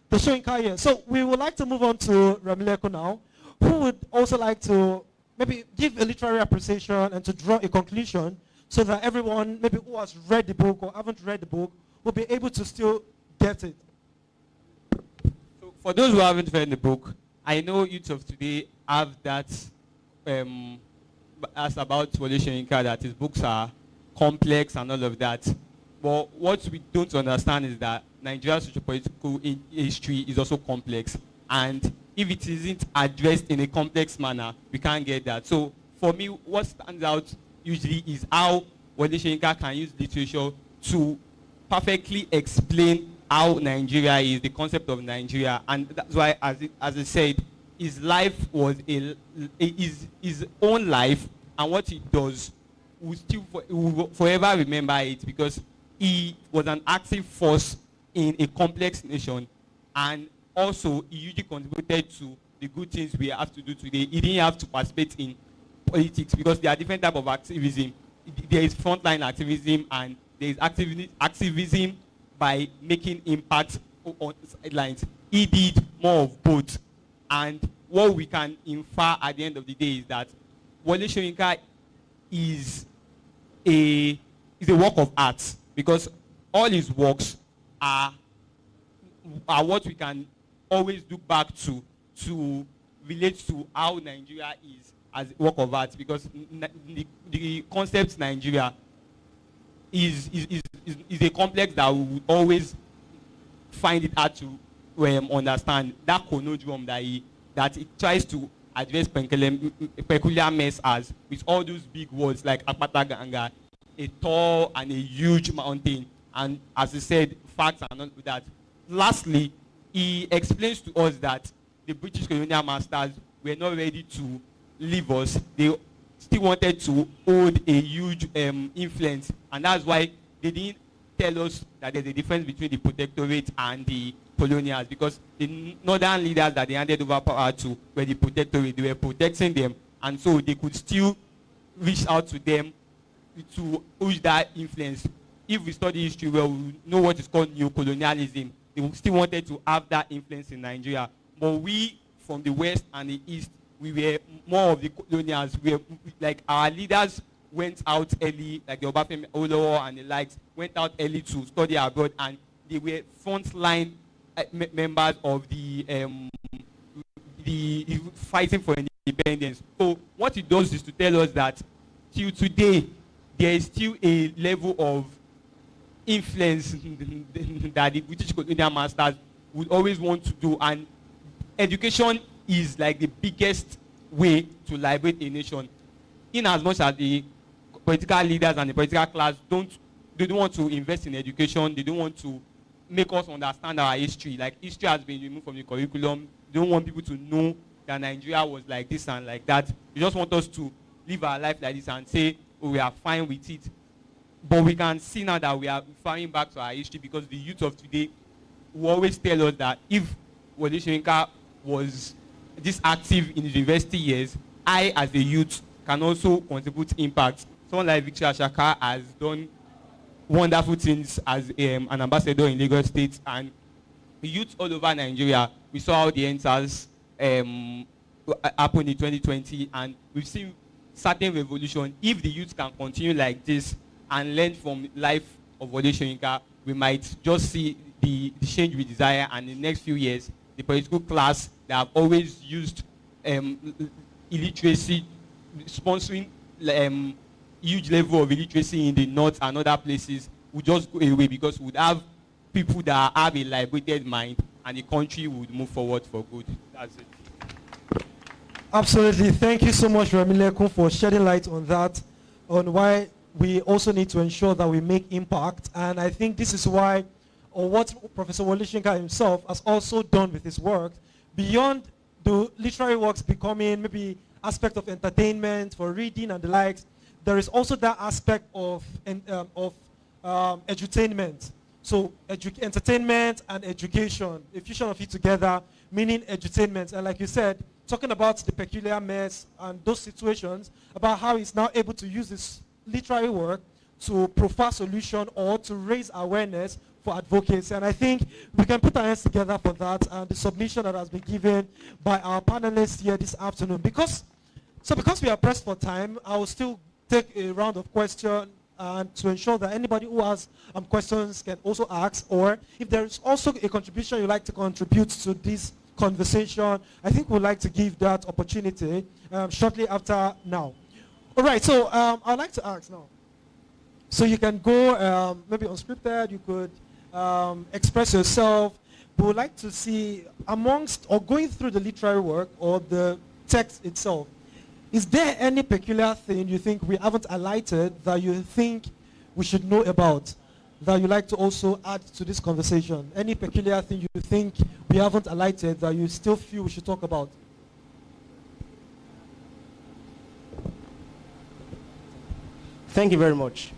The Soyinka year. So we would like to move on to Remileko now, who would also like to maybe give a literary appreciation and to draw a conclusion so that everyone maybe who has read the book or haven't read the book will be able to still get it. So for those who haven't read the book, I know youth of today have that as about Wole Soyinka, that his books are complex and all of that. But what we don't understand is that Nigeria's sociopolitical history is also complex. And if it isn't addressed in a complex manner, we can't get that. So for me, what stands out usually is how Wole Soyinka can use literature to perfectly explain how Nigeria is, the concept of Nigeria. And that's why, as I said, his life was his own life, and what he does, we will forever remember it, because he was an active force in a complex nation, and also he usually contributed to the good things we have to do today. He didn't have to participate in politics because there are different types of activism. There is frontline activism, and there is activism by making impact on sidelines. He did more of both. And what we can infer at the end of the day is that Wole Soyinka is a work of art, because all his works are what we can always look back to relate to how Nigeria is as a work of art, because the concept Nigeria is a complex that we would always find it hard to understand. That conundrum that it tries to address peculiar mess as, with all those big words like Akpata Ganga, a tall and a huge mountain, and as he said, facts and all that. Lastly, he explains to us that the British colonial masters were not ready to leave us. They still wanted to hold a huge influence, and that's why they didn't tell us that there's a difference between the protectorate and the colonials, because the northern leaders that they handed over power to were the protectorate. They were protecting them, and so they could still reach out to them to push that influence. If we study history well, we know what is called neocolonialism. They still wanted to have that influence in Nigeria. But we, from the West and the East, we were more of the colonials. We were, like, our leaders went out early, like the Obafemi Awolowo and the likes, went out early to study abroad, and they were frontline members of the fighting for independence. So what it does is to tell us that till today, there is still a level of influence that the British colonial masters would always want to do, and education is like the biggest way to liberate a nation. In as much as the political leaders and the political class don't want to invest in education, they don't want to make us understand our history. Like, history has been removed from the curriculum. They don't want people to know that Nigeria was like this and like that. They just want us to live our life like this and say, oh, we are fine with it. But we can see now that we are referring back to our history, because the youth of today will always tell us that if Wole Soyinka was this active in his university years, I, as a youth, can also contribute impact. Someone like Victor Ashaka has done wonderful things as an ambassador in Lagos State, and youth all over Nigeria. We saw how the NSAS happened in 2020, and we've seen certain revolution. If the youth can continue like this and learn from life of Wole Soyinka, we might just see the change we desire, and in the next few years, the political class that have always used illiteracy, sponsoring huge level of illiteracy in the north and other places, would just go away, because we would have people that have a liberated mind, and the country would move forward for good. That's it. Absolutely. Thank you so much, Remilekun, for shedding light on that, on why we also need to ensure that we make impact. And I think this is why, or what Professor Wole Soyinka himself has also done with his work, beyond the literary works becoming maybe aspect of entertainment for reading and the likes, there is also that aspect of edutainment. So entertainment and education, a fusion of it together, meaning edutainment. And like you said, talking about the peculiar mess and those situations, about how he's now able to use this literary work to provide solution or to raise awareness for advocacy. And I think we can put our hands together for that, and the submission that has been given by our panelists here this afternoon. Because we are pressed for time, I will still take a round of questions to ensure that anybody who has questions can also ask, or if there is also a contribution you'd like to contribute to this conversation, I think we'd like to give that opportunity shortly after now. All right, so I'd like to ask now. So you can go maybe unscripted, you could express yourself. We would like to see amongst or going through the literary work or the text itself, is there any peculiar thing you think we haven't highlighted that you think we should know about, that you like to also add to this conversation? Any peculiar thing you think we haven't highlighted that you still feel we should talk about? Thank you very much.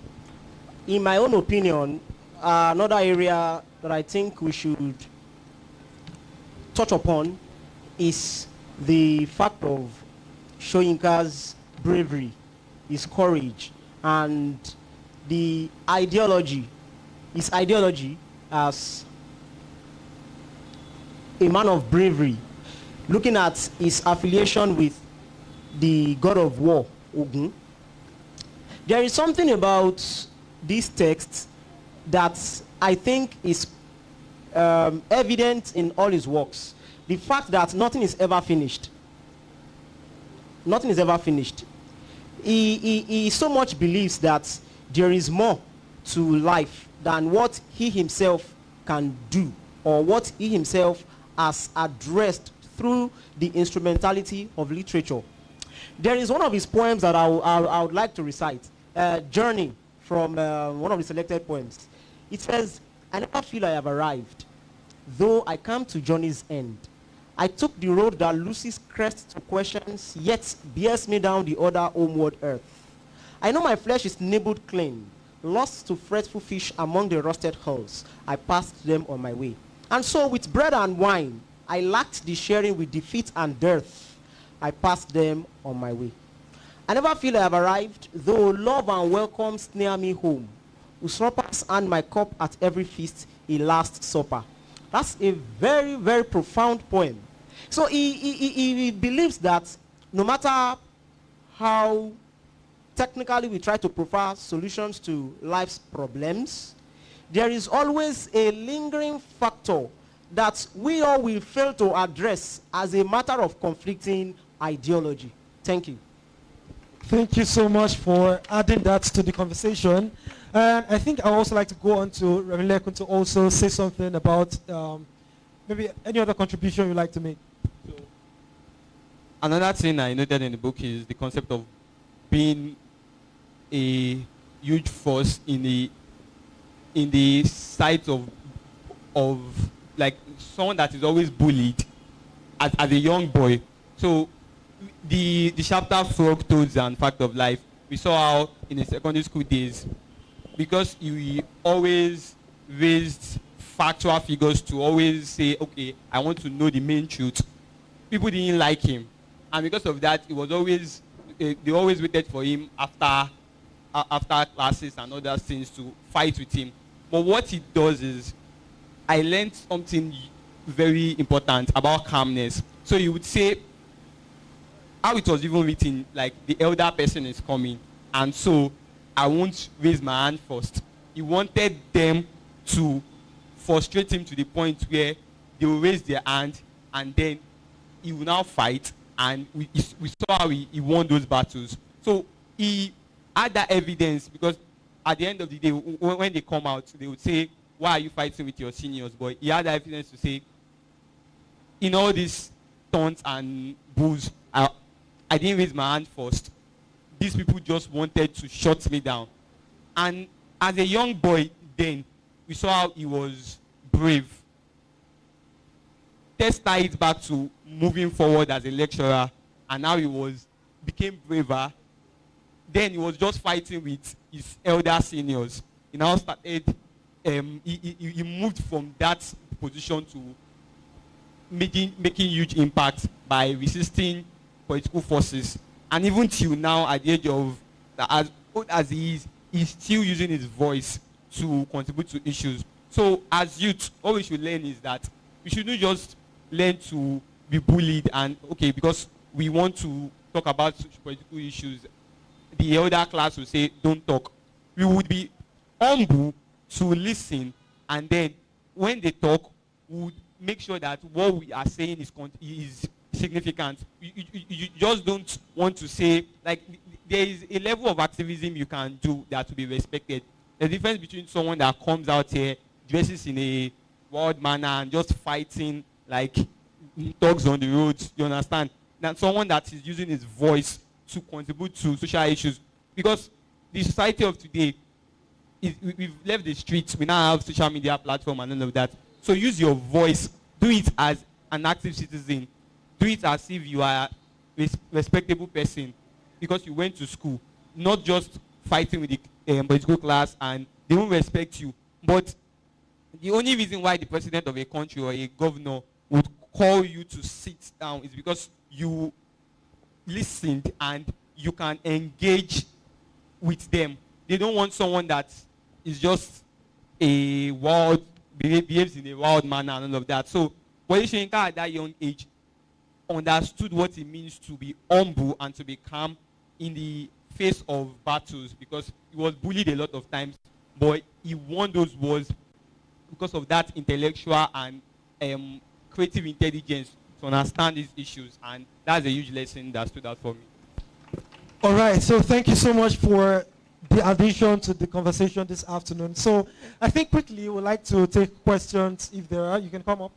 In my own opinion, another area that I think we should touch upon is the fact of Soyinka's bravery, his courage, and the ideology, his ideology as a man of bravery, looking at his affiliation with the god of war, Ogun. There is something about this text that I think is evident in all his works. The fact that nothing is ever finished. Nothing is ever finished. He so much believes that there is more to life than what he himself can do or what he himself has addressed through the instrumentality of literature. There is one of his poems that I would like to recite, Journey, from one of the selected poems. It says, I never feel I have arrived, though I come to journey's end. I took the road that loses crest to questions, yet bears me down the other homeward earth. I know my flesh is nibbled clean, lost to fretful fish among the rusted hulls. I passed them on my way. And so with bread and wine, I lacked the sharing with defeat and dearth. I passed them on my way. I never feel I have arrived, though love and welcome snare me home. Usurpers and my cup at every feast, a last supper. That's a very, very profound poem. So he believes that no matter how technically we try to provide solutions to life's problems, there is always a lingering factor that we all will fail to address as a matter of conflicting ideology. Thank you. Thank you so much for adding that to the conversation. And I think I would also like to go on to Remilekun to also say something about maybe any other contribution you'd like to make. So, another thing I noted in the book is the concept of being a huge force in the sight of like someone that is always bullied as a young boy. So the chapter Frog, Toads and Fact of Life, we saw how in the secondary school days, because he always raised factual figures to always say, okay, I want to know the main truth, people didn't like him. And because of that, it was always, they always waited for him after classes and other things to fight with him. But what he does is, I learned something very important about calmness. So he would say, how it was even written, like the elder person is coming, and so I won't raise my hand first. He wanted them to frustrate him to the point where they will raise their hand, and then he will now fight, and we saw how he won those battles. So he had that evidence, because at the end of the day, when they come out, they would say, why are you fighting with your seniors? But he had that evidence to say, in all these taunts and bulls, I didn't raise my hand first. These people just wanted to shut me down. And as a young boy then, we saw how he was brave. Let's tie it back to moving forward as a lecturer, and now he became braver. Then he was just fighting with his elder seniors. He now started, he moved from that position to making huge impact by resisting political forces. And even till now, at the age of, as old as he is, he's still using his voice to contribute to issues. So as youth, what we should learn is that we shouldn't just learn to be bullied and, okay, because we want to talk about political issues, the elder class will say, don't talk. We would be humble to listen, and then when they talk, we would make sure that what we are saying is significant. You just don't want to say, like, there is a level of activism you can do that will be respected. The difference between someone that comes out here, dresses in a wild manner and just fighting like dogs on the roads, you understand? Than someone that is using his voice to contribute to social issues. Because the society of today, we've left the streets, we now have social media platform and all of that. So use your voice, do it as an active citizen, do it as if you are a respectable person because you went to school, not just fighting with the political class and they won't respect you. But the only reason why the president of a country or a governor would call you to sit down is because you listened and you can engage with them. They don't want someone that is just a wild, behaves in a wild manner and all of that. So Wole Soyinka at that young age understood what it means to be humble and to be calm in the face of battles, because he was bullied a lot of times, but he won those wars because of that intellectual and creative intelligence to understand these issues, and that's a huge lesson that stood out for me. All right, so thank you so much for the addition to the conversation this afternoon. So I think quickly we'd like to take questions if there are. You can come up.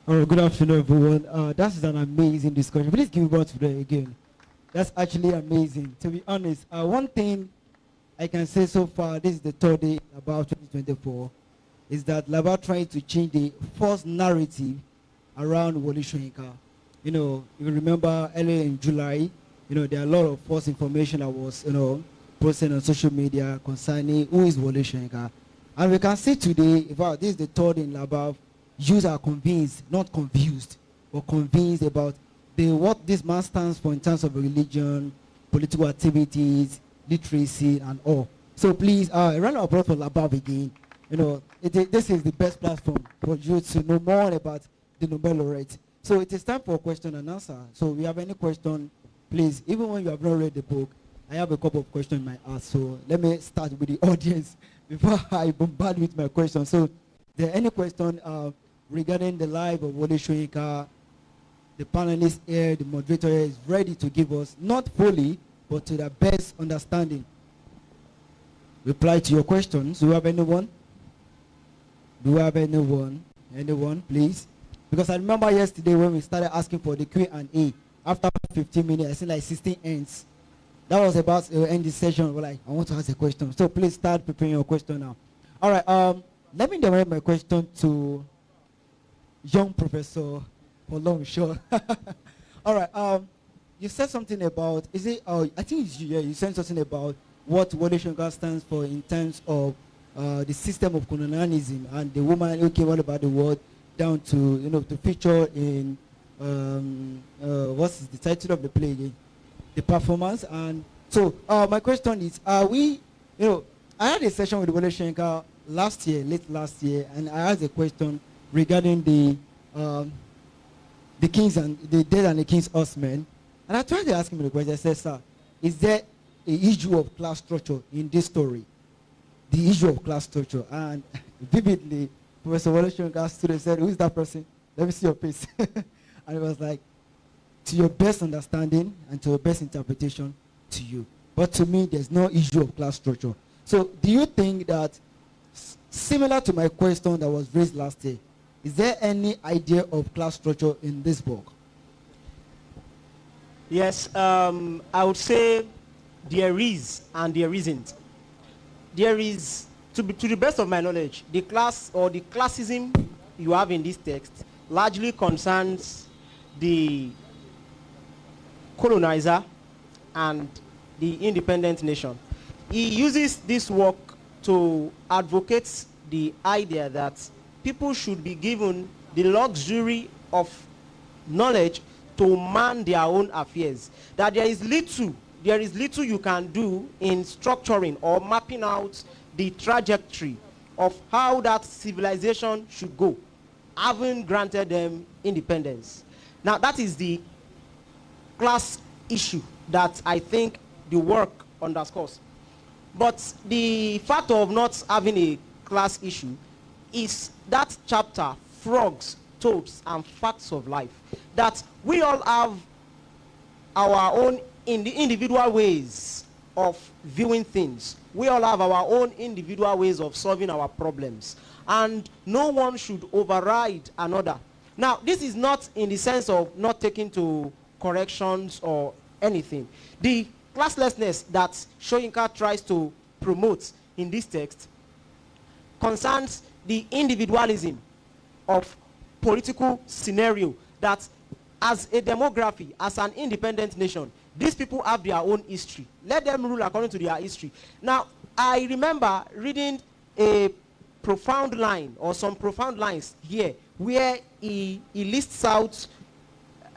All right, good afternoon, everyone. That is an amazing discussion. Please give me one today again. That's actually amazing. To be honest, one thing I can say so far, this is the third day about 2024, is that Labaf trying to change the false narrative around Wole Soyinka. You know, if you remember earlier in July, you know, there are a lot of false information that was, you know, posted on social media concerning who is Wole Soyinka. And we can see today, in fact, this is the third in Labaf, youths are convinced, not confused, but convinced about what this man stands for in terms of religion, political activities, literacy, and all. So please, a round of applause for Labaf again. You know, this is the best platform for you to know more about the Nobel laureate. So it is time for question and answer. So if you have any question, please, even when you have not read the book, I have a couple of questions in my ask. So let me start with the audience before I bombard with my questions. So, there any question regarding the life of Wole Soyinka? The panelist here, the moderator here is ready to give us, not fully, but to the best understanding, reply to your questions. Do you have anyone? Do you have anyone? Anyone, please? Because I remember yesterday when we started asking for the Q&A, after 15 minutes, I see like 16 ends. That was about to end the session. We're like, I want to ask a question. So please start preparing your question now. All right, let me direct my question to young Professor Olonso. All right, you said something about, is it, I think it's you, yeah, you said something about what Wole Soyinka stands for in terms of the system of colonialism and the woman who came all about the world down to, you know, to feature in, what's the title of the play again? The performance. And so my question is, are we, you know, I had a session with Wole Soyinka last year, late last year, and I asked a question regarding the kings and the dead and the king's horsemen. And I tried to ask him the question. I said, sir, is there an issue of class structure in this story? The issue of class structure. And vividly, Professor Wole Soyinka stood and said, who is that person? Let me see your face. And it was like, to your best understanding and to your best interpretation, to you. But to me, there's no issue of class structure. So do you think that, similar to my question that was raised last year, is there any idea of class structure in this book? Yes, I would say there is and there isn't. There is, to the best of my knowledge, the class or the classism you have in this text largely concerns the colonizer and the independent nation. He uses this work to advocate the idea that people should be given the luxury of knowledge to man their own affairs. That there is little you can do in structuring or mapping out the trajectory of how that civilization should go, having granted them independence. Now that is the class issue that I think the work underscores. But the fact of not having a class issue is that chapter, Frogs, Toads, and Facts of Life. That we all have our own individual ways of viewing things. We all have our own individual ways of solving our problems. And no one should override another. Now, this is not in the sense of not taking to corrections or anything. The classlessness that Soyinka tries to promote in this text concerns the individualism of political scenario, that as a demography, as an independent nation, these people have their own history. Let them rule according to their history. Now, I remember reading a profound line, or some profound lines here, where he lists out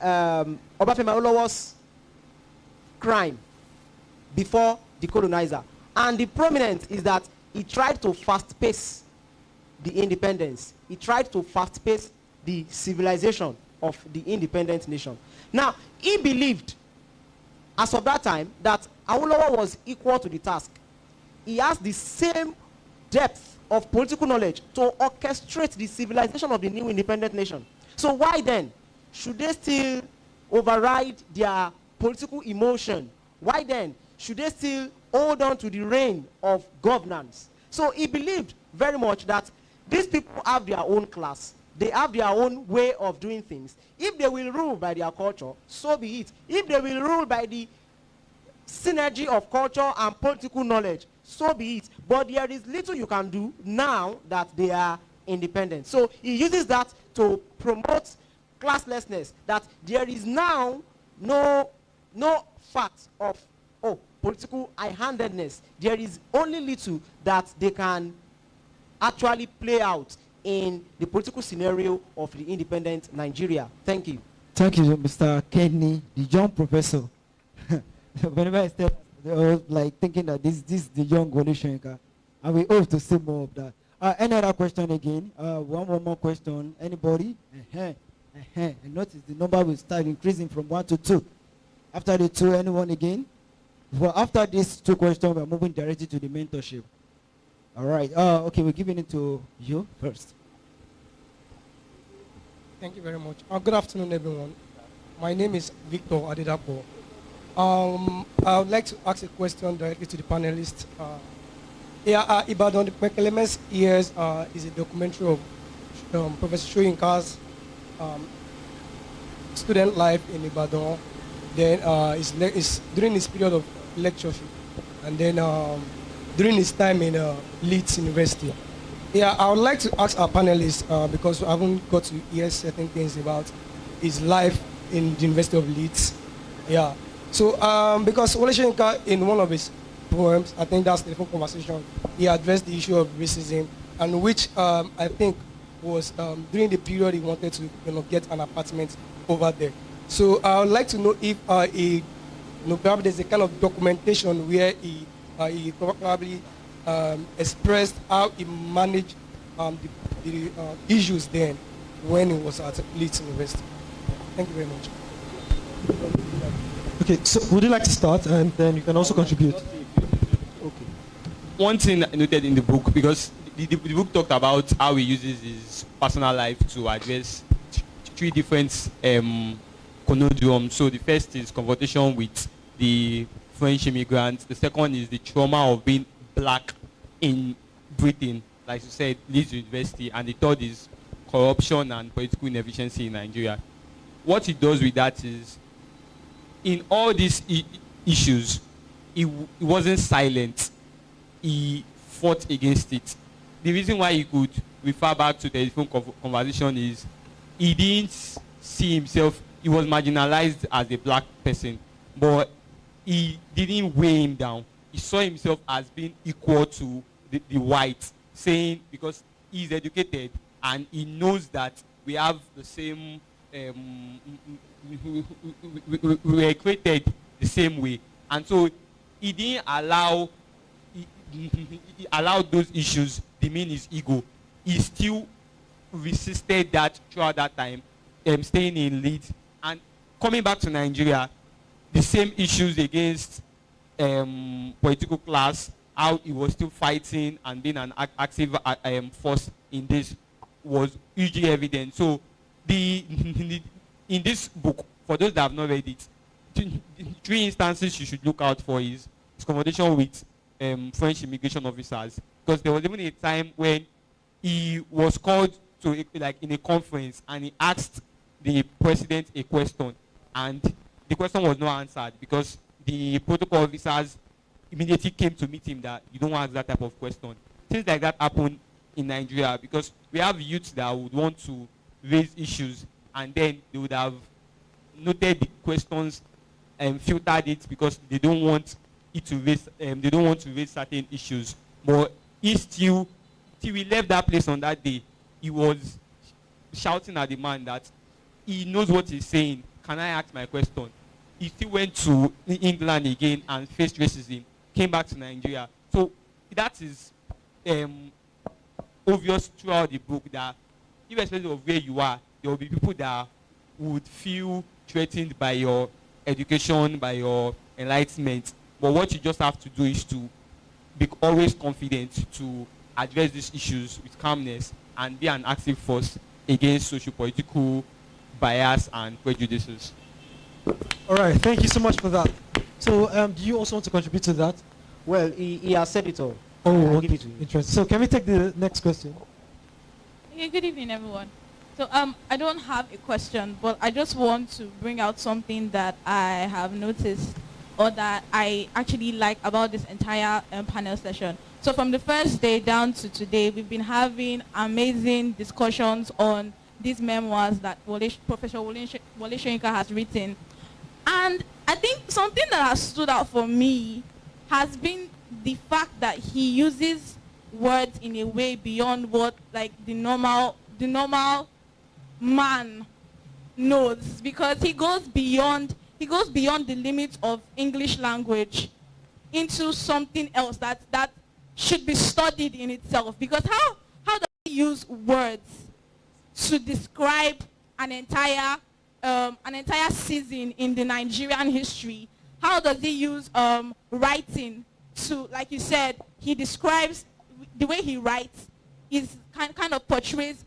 Obafemi Awolowo's crime before the colonizer. And the prominent is that he tried to fast-pace the independence. He tried to fast-pace the civilization of the independent nation. Now, he believed, as of that time, that Awolowo was equal to the task. He has the same depth of political knowledge to orchestrate the civilization of the new independent nation. So why then should they still override their political emotion? Why then should they still hold on to the reign of governance? So he believed very much that these people have their own class. They have their own way of doing things. If they will rule by their culture, so be it. If they will rule by the synergy of culture and political knowledge, so be it. But there is little you can do now that they are independent. So he uses that to promote classlessness, that there is now no fact of political high-handedness. There is only little that they can actually play out in the political scenario of the independent Nigeria. Thank you. Thank you, Mr. Kenny, the young professor. Whenever I step, I was like thinking that this is the young Wole Soyinka, and we hope to see more of that. Any other question again? One more question. Anybody? And notice the number will start increasing from 1 to 2. After the 2, anyone again? Well, after these 2 questions, we're moving directly to the mentorship. All right. Okay, we're giving it to you first. Thank you very much. Good afternoon, everyone. My name is Victor Adedapo. I would like to ask a question directly to the panelists. Ibadan, the Pekelemes Years is a documentary of Professor Soyinka's student life in Ibadan. Then it's during his period of lectureship, and then during his time in Leeds University. I would like to ask our panelists, because we haven't got to hear certain things about his life in the University of Leeds. So, because Wole Soyinka, in one of his poems, I think that's the full conversation, he addressed the issue of racism, and which I think was during the period he wanted to get an apartment over there. So I would like to know if perhaps there's a kind of documentation where he probably expressed how he managed the issues then when he was at Leeds University. Thank you very much. Okay, so would you like to start, and then you can also contribute? Okay. One thing noted in the book, because the book talked about how he uses his personal life to address 3 different conundrums. So the first is confrontation with the French immigrants. The second is the trauma of being black in Britain, like you said, Leeds University. And the third is corruption and political inefficiency in Nigeria. What he does with that is, in all these issues, he wasn't silent. He fought against it. The reason why he could refer back to the telephone conversation is he didn't see himself, he was marginalized as a black person, but he didn't weigh him down. He saw himself as being equal to the whites, saying, because he's educated and he knows that we have the same, we were created the same way. And so he didn't allow, he allowed those issues demean his ego. He still resisted that throughout that time, staying in Leeds. And coming back to Nigeria, the same issues against political class, how he was still fighting and being an active force in this was hugely evident. So in this book, for those that have not read it, three instances you should look out for is his conversation with French immigration officers, because there was even a time when he was called to like in a conference and he asked the president a question and the question was not answered because the protocol officers immediately came to meet him that you don't ask that type of question. Things like that happen in Nigeria because we have youths that would want to raise issues and then they would have noted the questions and filtered it because they don't want it to raise they don't want to raise certain issues. But he still, till we left that place on that day, he was shouting at the man that he knows what he's saying. Can I ask my question? He still went to England again and faced racism, came back to Nigeria. So that is obvious throughout the book that irrespective of where you are, there will be people that would feel threatened by your education, by your enlightenment. But what you just have to do is to be always confident to address these issues with calmness and be an active force against socio-political bias and prejudices. All right, thank you so much for that. So, do you also want to contribute to that? Well, he has said it all. Oh, I'll okay. give it to you. Interesting. So, can we take the next question? Okay, good evening, everyone. So I don't have a question, but I just want to bring out something that I have noticed or that I actually like about this entire panel session. So from the first day down to today, we've been having amazing discussions on these memoirs that Professor Wole Soyinka has written. And I think something that has stood out for me has been the fact that he uses words in a way beyond what like the normal man knows, because he goes beyond the limits of English language into something else that should be studied in itself. Because how does he use words to describe an entire season in the Nigerian history? How does he use writing to, like you said, he describes the way he writes is kind of portrays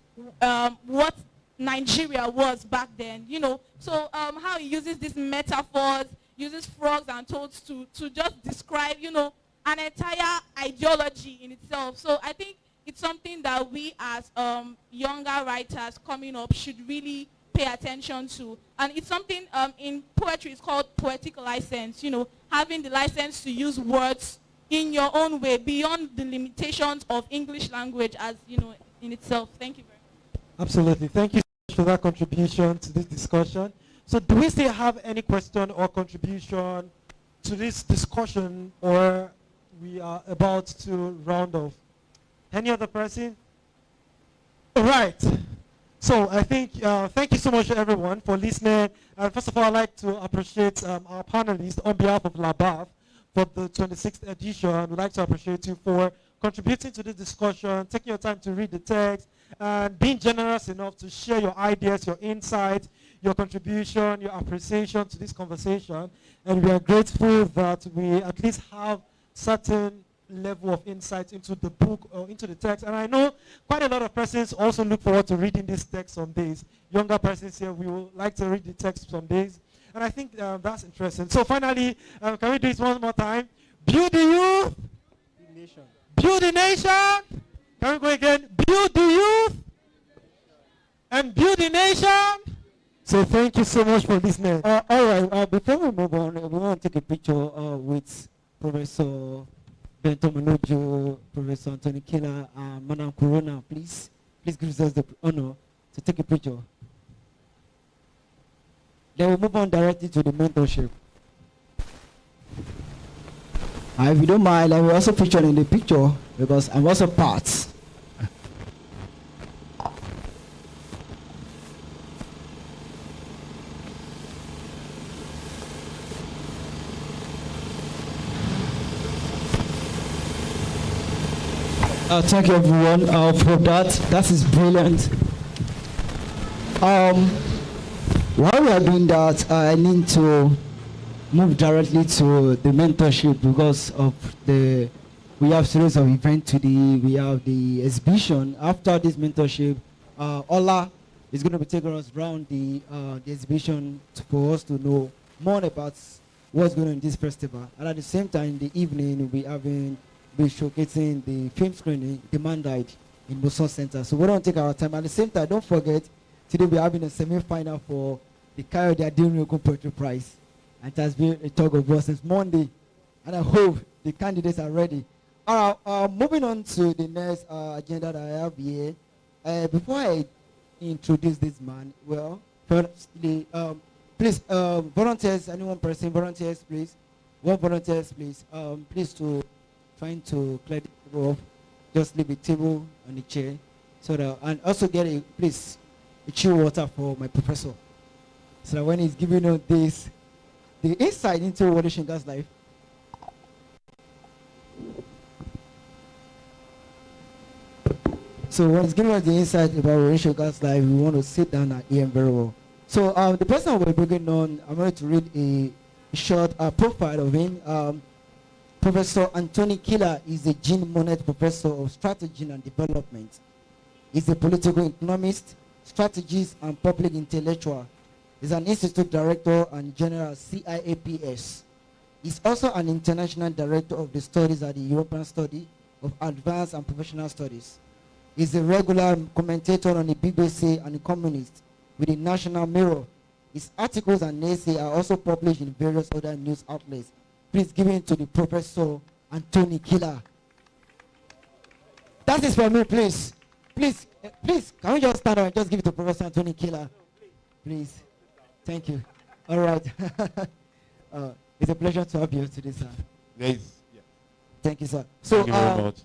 what Nigeria was back then, you know. So how he uses these metaphors, uses frogs and toads to just describe, you know, an entire ideology in itself. So I think it's something that we as younger writers coming up should really pay attention to. And it's something in poetry is called poetic license, you know, having the license to use words in your own way beyond the limitations of English language as, you know, in itself. Thank you very much. Absolutely. Thank you so much for that contribution to this discussion. So do we still have any question or contribution to this discussion, or we are about to round off? Any other person? All right. So I think, thank you so much everyone for listening. First of all, I'd like to appreciate our panelists on behalf of Labaf for the 26th edition. We'd like to appreciate you for contributing to this discussion, taking your time to read the text, and being generous enough to share your ideas, your insights, your contribution, your appreciation to this conversation. And we are grateful that we at least have certain level of insight into the book or into the text. And I know quite a lot of persons also look forward to reading this text some days. Younger persons here, we would like to read the text some days. And I think that's interesting. So finally, can we do it one more time? Build the youth. Build the nation. Can we go again? Build the youth. And build the nation. So thank you so much for listening. All right, before we move on, we want to take a picture with Professor Bento Manojo, Professor Anthony Kela, and Madam Corona. Please give us the honor to take a picture. Then we'll move on directly to the mentorship. If you don't mind, I will also feature in the picture because I'm also part. Thank you everyone for that. That is brilliant. While we are doing that, I need to move directly to the mentorship because of the we have series of events today. We have the exhibition. After this mentorship, Ola is going to be taking us around the exhibition for us to know more about what's going on in this festival. And at the same time, in the evening, we be showcasing the film screening, The Man Died, in Boson Center. So we don't take our time. At the same time, don't forget, today we're having a semi-final for the Coyote Adenriogun Poetry Prize. And it has been a tug of war since Monday. And I hope the candidates are ready. All right, moving on to the next agenda that I have here. Before I introduce this man, well, firstly, please, volunteers, anyone person, volunteers, please. One volunteers, please. Please to trying to clear the table off. Just leave the table on the chair. So that, and also get please, a chill water for my professor. So that when he's giving us this, the insight into Wole Soyinka's life. So when he's giving us the insight about Wole Soyinka's life, we want to sit down and hear him very well. So the person we're bringing on, I'm going to read a short profile of him. Professor Anthony Killer is a Jean Monnet Professor of Strategy and Development. He's a political economist, strategist, and public intellectual. He's an institute director and general at CIAPS. He's also an international director of the studies at the European Study of Advanced and Professional Studies. He's a regular commentator on the BBC and the Communist with the National Mirror. His articles and essays are also published in various other news outlets. Please give it to the Professor Anthony Killer. That is for me, please. Please, can we just stand up and just give it to Professor Anthony Killer? Please. Thank you. All right. It's a pleasure to have you today, sir. Yes. Thank you, sir. So, Thank you very much.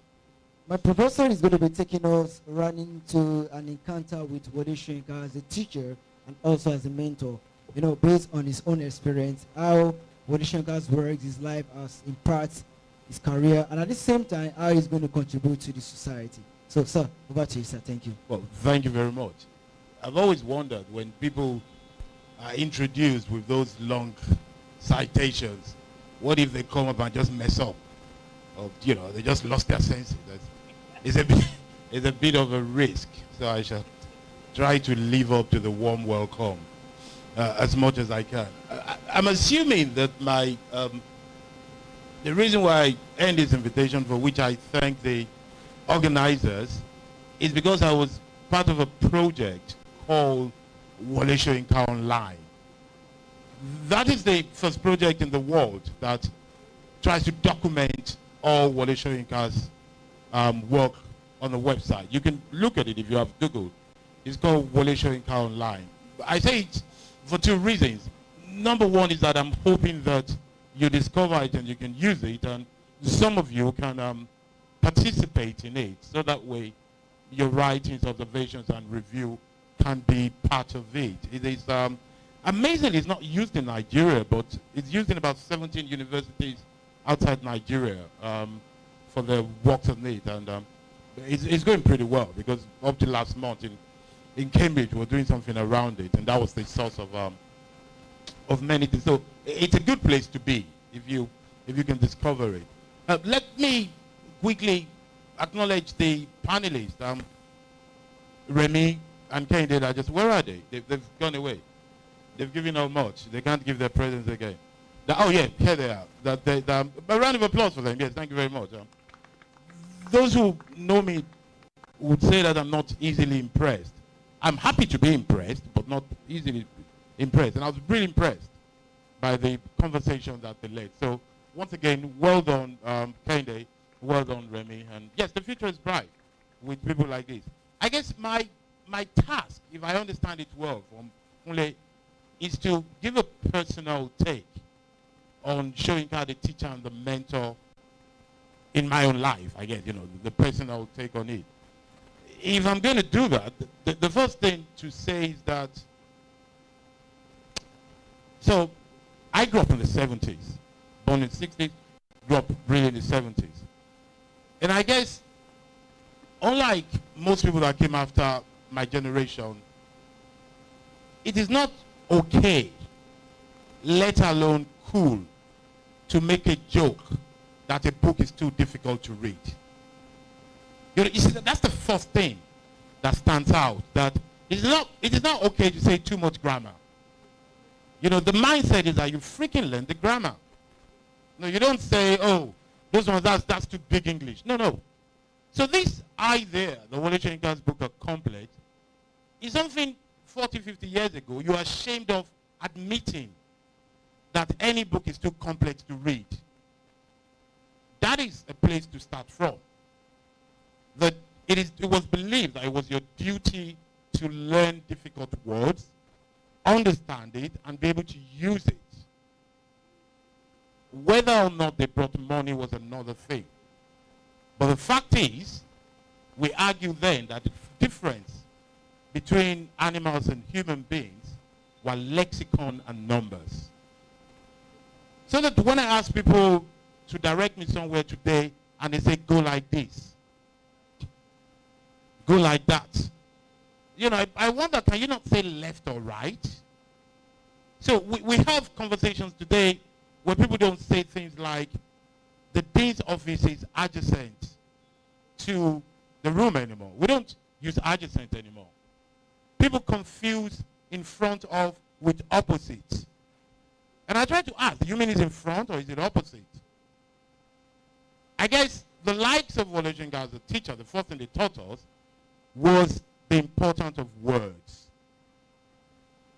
My professor is going to be taking us running to an encounter with Wole Soyinka as a teacher and also as a mentor, you know, based on his own experience, how Wole Soyinka's work, his life has impacted his career, and at the same time, how he's going to contribute to the society. So, sir, over to you, sir. Thank you. Well, thank you very much. I've always wondered when people are introduced with those long citations, what if they come up and just mess up? Or, you know, they just lost their senses. It's a bit of a risk. So I shall try to live up to the warm welcome as much as I can. I'm assuming that the reason why I end this invitation, for which I thank the organizers, is because I was part of a project called Wole Soyinka Online. That is the first project in the world that tries to document all Wole Soyinka's work on the website. You can look at it if you have Google. It's called Wole Soyinka Online. I say it for two reasons. Number one is that I'm hoping that you discover it and you can use it, and some of you can participate in it, so that way your writings, observations, and review can be part of it. It is amazingly, it's not used in Nigeria, but it's used in about 17 universities outside Nigeria for their works on it, and it's going pretty well, because up to last month in Cambridge we're doing something around it, and that was the source of many things. So it's a good place to be if you can discover it. Let me quickly acknowledge the panelists. Remy and Kende are just, where are they? They've gone away. They've given out much. They can't give their presents again. Oh yeah, here they are. A round of applause for them. Yes, thank you very much. Those who know me would say that I'm not easily impressed. I'm happy to be impressed, but not easily impressed. And I was really impressed by the conversation that they led. So once again, well done, Kende. Well done, Remy. And yes, the future is bright with people like this. I guess my task, if I understand it well from Wole, is to give a personal take on Soyinka, the teacher and the mentor in my own life, I guess, you know, the personal take on it. If I'm going to do that, the first thing to say is that, so I grew up in the 70s, born in the 60s, grew up really in the 70s. And I guess, unlike most people that came after my generation, it is not okay, let alone cool, to make a joke that a book is too difficult to read. You see, that's the first thing that stands out, that it is not okay to say too much grammar. The mindset is that you freaking learn the grammar. No, you don't say, oh, those ones, that's too big English. No. So this idea, the Wole Soyinka's book are complex, is something 40, 50 years ago you are ashamed of admitting that any book is too complex to read. That is a place to start from. That it was believed that it was your duty to learn difficult words, understand it, and be able to use it. Whether or not they brought money was another thing. But the fact is, we argue then that the difference between animals and human beings were lexicon and numbers. So that when I ask people to direct me somewhere today and they say, go like this, go like that, I wonder, can you not say left or right? So we have conversations today where people don't say things like, the dean's office is adjacent to the room anymore. We don't use adjacent anymore. People confuse in front of with opposite. And I try to ask, do you mean it's in front or is it opposite? I guess the likes of Wole Soyinka as a teacher, the first thing they taught us was the importance of words.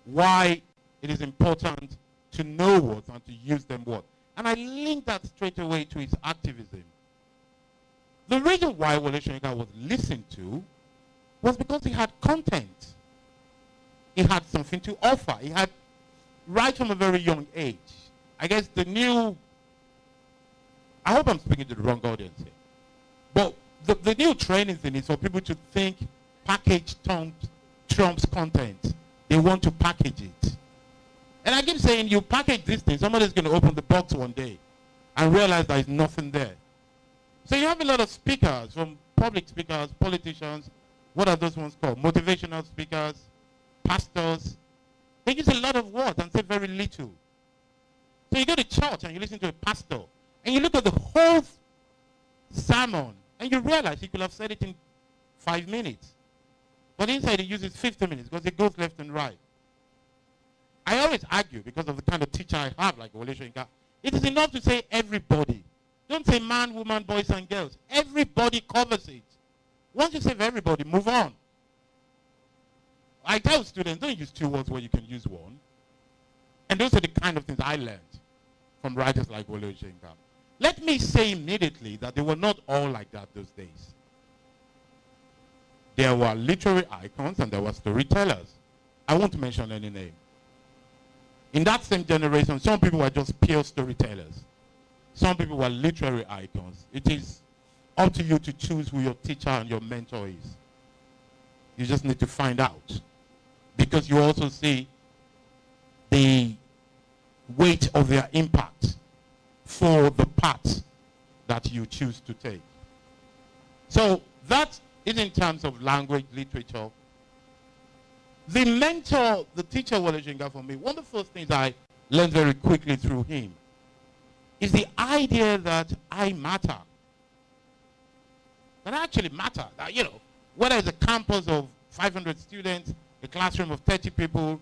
Why it is important to know words and to use them well. And I link that straight away to his activism. The reason why Wole Soyinka was listened to was because he had content. He had something to offer. He had, right from a very young age, I guess I hope I'm speaking to the wrong audience here, but the new training thing is for people to think package trumps content. They want to package it. And I keep saying, you package this thing, somebody's going to open the box one day and realize there is nothing there. So you have a lot of speakers, from public speakers, politicians, what are those ones called? Motivational speakers, pastors. They use a lot of words and say very little. So you go to church and you listen to a pastor and you look at the whole sermon and you realize he could have said it in 5 minutes. But inside he uses 50 minutes because it goes left and right. I always argue, because of the kind of teacher I have, like Wole Soyinka, it is enough to say everybody. Don't say man, woman, boys, and girls. Everybody covers it. Once you say everybody, move on. I tell students, don't use 2 words where you can use 1. And those are the kind of things I learned from writers like Wole Soyinka. Let me say immediately that they were not all like that those days. There were literary icons and there were storytellers. I won't mention any name. In that same generation, some people were just pure storytellers. Some people were literary icons. It is up to you to choose who your teacher and your mentor is. You just need to find out. Because you also see the weight of their impact for the path that you choose to take. So that is in terms of language, literature. The mentor, the teacher Wole Soyinka for me, one of the first things I learned very quickly through him is the idea that I matter. That I actually matter. That, whether it's a campus of 500 students, a classroom of 30 people,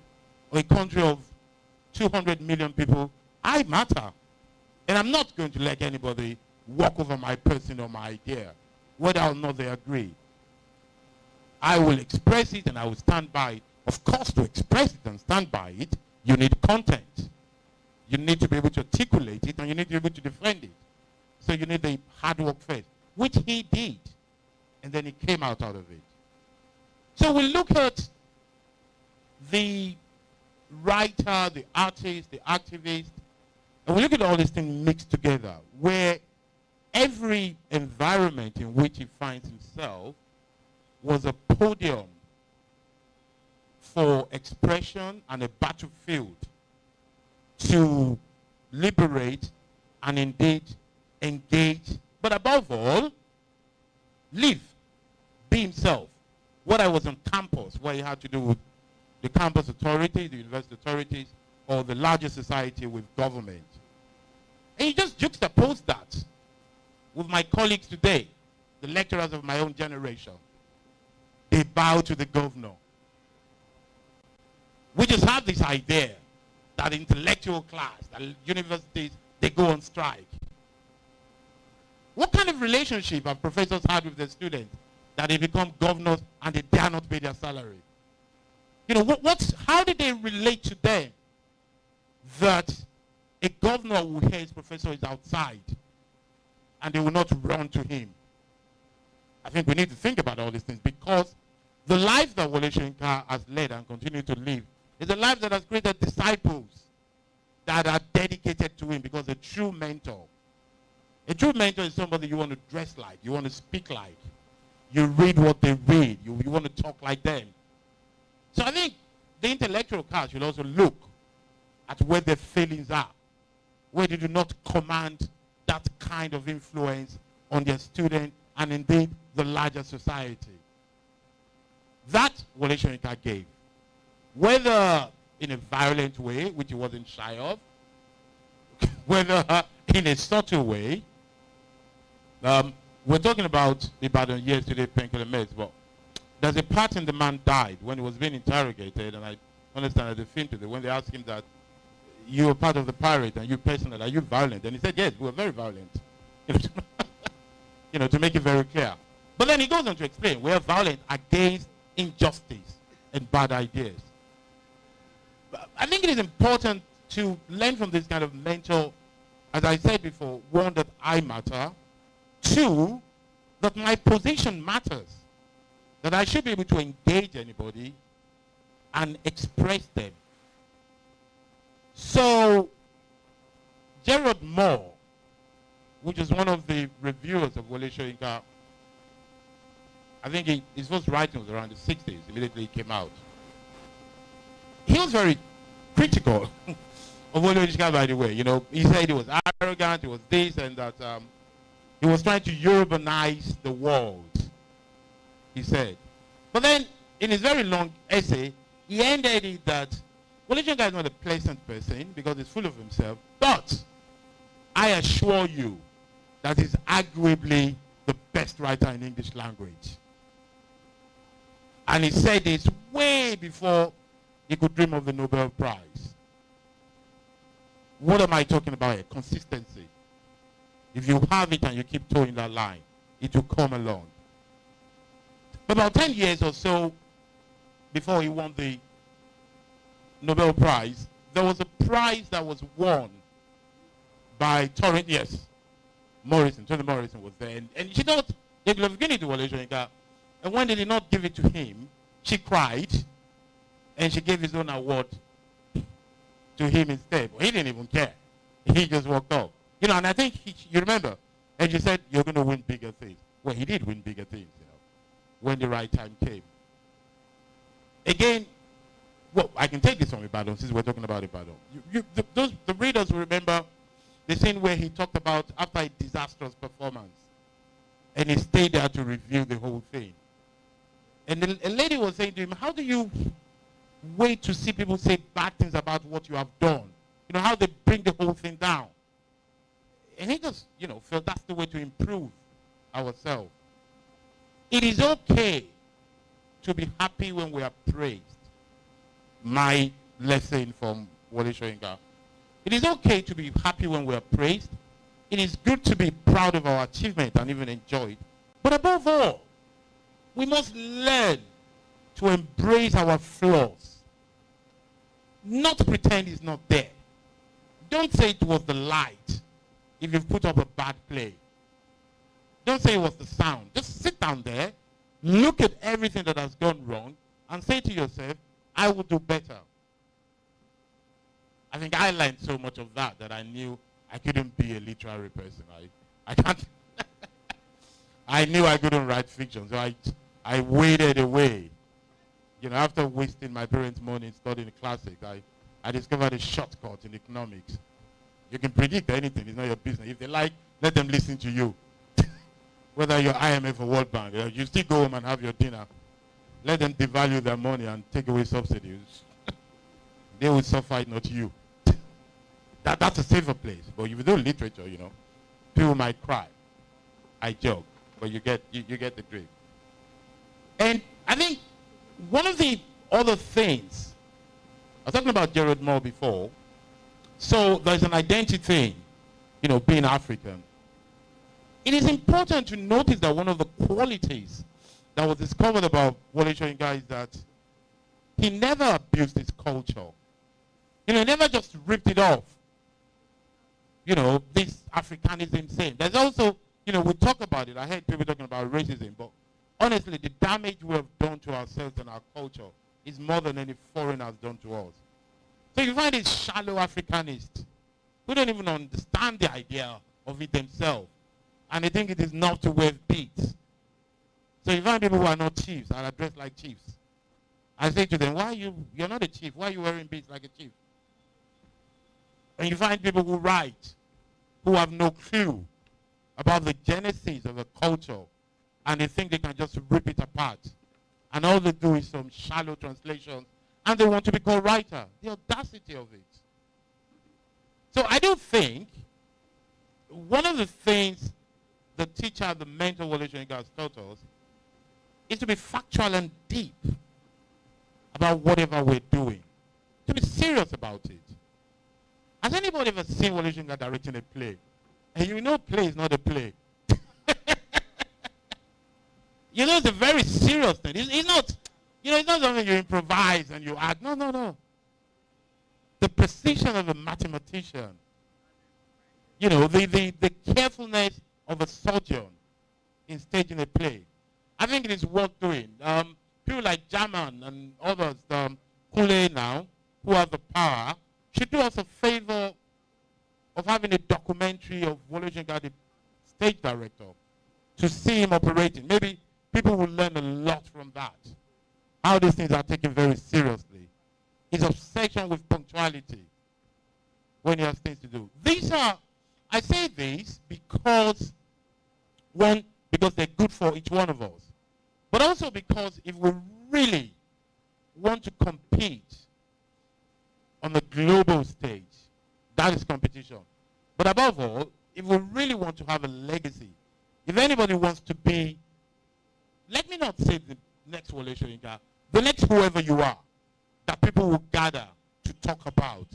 or a country of 200 million people, I matter. And I'm not going to let anybody walk over my person or my idea, whether or not they agree. I will express it and I will stand by it. Of course, to express it and stand by it, you need content. You need to be able to articulate it and you need to be able to defend it. So you need the hard work first, which he did. And then he came out of it. So we look at the writer, the artist, the activist, and we look at all these things mixed together, where every environment in which he finds himself was a podium for expression and a battlefield to liberate and indeed engage, but above all, live, be himself. Whether I was on campus, where he had to do with the campus authority, the university authorities, or the larger society with government. And he just juxtaposed that with my colleagues today, the lecturers of my own generation, they bow to the governor. We just have this idea that intellectual class, that universities, they go on strike. What kind of relationship have professors had with their students that they become governors and they dare not pay their salary? You know, how did they relate to them that a governor who hears his professor is outside and they will not run to him? I think we need to think about all these things, because the life that Wole Soyinka has led and continue to live is a life that has created disciples that are dedicated to him, because a true mentor is somebody you want to dress like, you want to speak like, you read what they read, you want to talk like them. So I think the intellectual class should also look at where their failings are, where they do not command that kind of influence on their student and indeed the larger society. That Wole Soyinka gave, whether in a violent way, which he wasn't shy of, whether in a subtle way. We're talking about Ibadan yesterday, Painkiller Meds, but there's a part in the man died when he was being interrogated, and I understand at the film today, when they asked him that, you were part of the pirate and you personally, are you violent? And he said, yes, we were very violent. You know, to make it very clear. But then he goes on to explain, we are violent against injustice and bad ideas. I think it is important to learn from this kind of mentor, as I said before, one, that I matter, two, that my position matters, that I should be able to engage anybody and express them. So, Gerard Moore, which is one of the reviewers of Wole Soyinka, I think his first writing was around the 60s, immediately he came out. He was very critical of Wole Soyinka, by the way. You know, he said he was arrogant, he was this, and that he was trying to Eurobanize the world, he said. But then, in his very long essay, he ended it that Wole Soyinka is not a pleasant person because he's full of himself, but I assure you that he's arguably the best writer in English language. And he said this way before he could dream of the Nobel Prize. What am I talking about here? Consistency. If you have it and you keep towing that line, it will come along. About 10 years or so before he won the Nobel Prize, there was a prize that was won by Toni Morrison. Toni Morrison was there. And she thought they could have given it to Wole Soyinka. And when they did not give it to him, she cried. And she gave his own award to him instead. But he didn't even care. He just walked off. You know, and I think, you remember, and she said, you're going to win bigger things. Well, he did win bigger things, you know, when the right time came. Again, well, I can take this from Ibadan, since we're talking about Ibadan. The readers will remember the scene where he talked about after a disastrous performance, and he stayed there to review the whole thing. And a lady was saying to him, how do you wait to see people say bad things about what you have done? You know, how they bring the whole thing down. And he just, you know, felt that's the way to improve ourselves. It is okay to be happy when we are praised. My lesson from Wole Soyinka. It is okay to be happy when we are praised. It is good to be proud of our achievement and even enjoy it. But above all, we must learn to embrace our flaws. Not pretend it's not there. Don't say it was the light if you've put up a bad play. Don't say it was the sound. Just sit down there, look at everything that has gone wrong, and say to yourself, I will do better. I think I learned so much of that I knew I couldn't be a literary person. I can't. I knew I couldn't write fiction, so I waded away. You know, after wasting my parents' money studying classics, I discovered a shortcut in economics. You can predict anything, it's not your business. If they like, let them listen to you. Whether you're IMF or World Bank, you still go home and have your dinner. Let them devalue their money and take away subsidies. They will suffer it, not you. That's a safer place. But if you do literature, you know, people might cry. I joke, but you get the drift. And I think one of the other things, I was talking about Jared Moore before, so there's an identity thing, you know, being African. It is important to notice that one of the qualities that was discovered about Wole Soyinka is that he never abused his culture. You know, he never just ripped it off. You know, this Africanism thing. There's also, you know, we talk about it. I heard people talking about racism, but honestly, the damage we have done to ourselves and our culture is more than any foreigner has done to us. So you find these shallow Africanists who don't even understand the idea of it themselves, and they think it is not to wave beads. So you find people who are not chiefs and are dressed like chiefs. I say to them, you're not a chief, why are you wearing beads like a chief? And you find people who write, who have no clue about the genesis of a culture, and they think they can just rip it apart. And all they do is some shallow translations, and they want to be called writer. The audacity of it. So I do think one of the things the teacher, the mentor Wole Soyinka has taught us is to be factual and deep about whatever we're doing. To be serious about it. Has anybody ever seen Wole Soyinka directing a play? And you know play is not a play. You know, it's a very serious thing. It's not, you know, it's not something you improvise and you act. No, no, no. The precision of a mathematician. You know, the carefulness of a surgeon in staging a play. I think it is worth doing. People like German and others, Kule now, who have the power, should do us a favor of having a documentary of Wole Soyinka, the stage director, to see him operating. Maybe people will learn a lot from that. How these things are taken very seriously. His obsession with punctuality when he has things to do. These are, I say these because, one, because they're good for each one of us. But also because if we really want to compete on the global stage, that is competition. But above all, if we really want to have a legacy, if anybody wants to be, let me not say the next Wole Soyinka, the next whoever you are, that people will gather to talk about,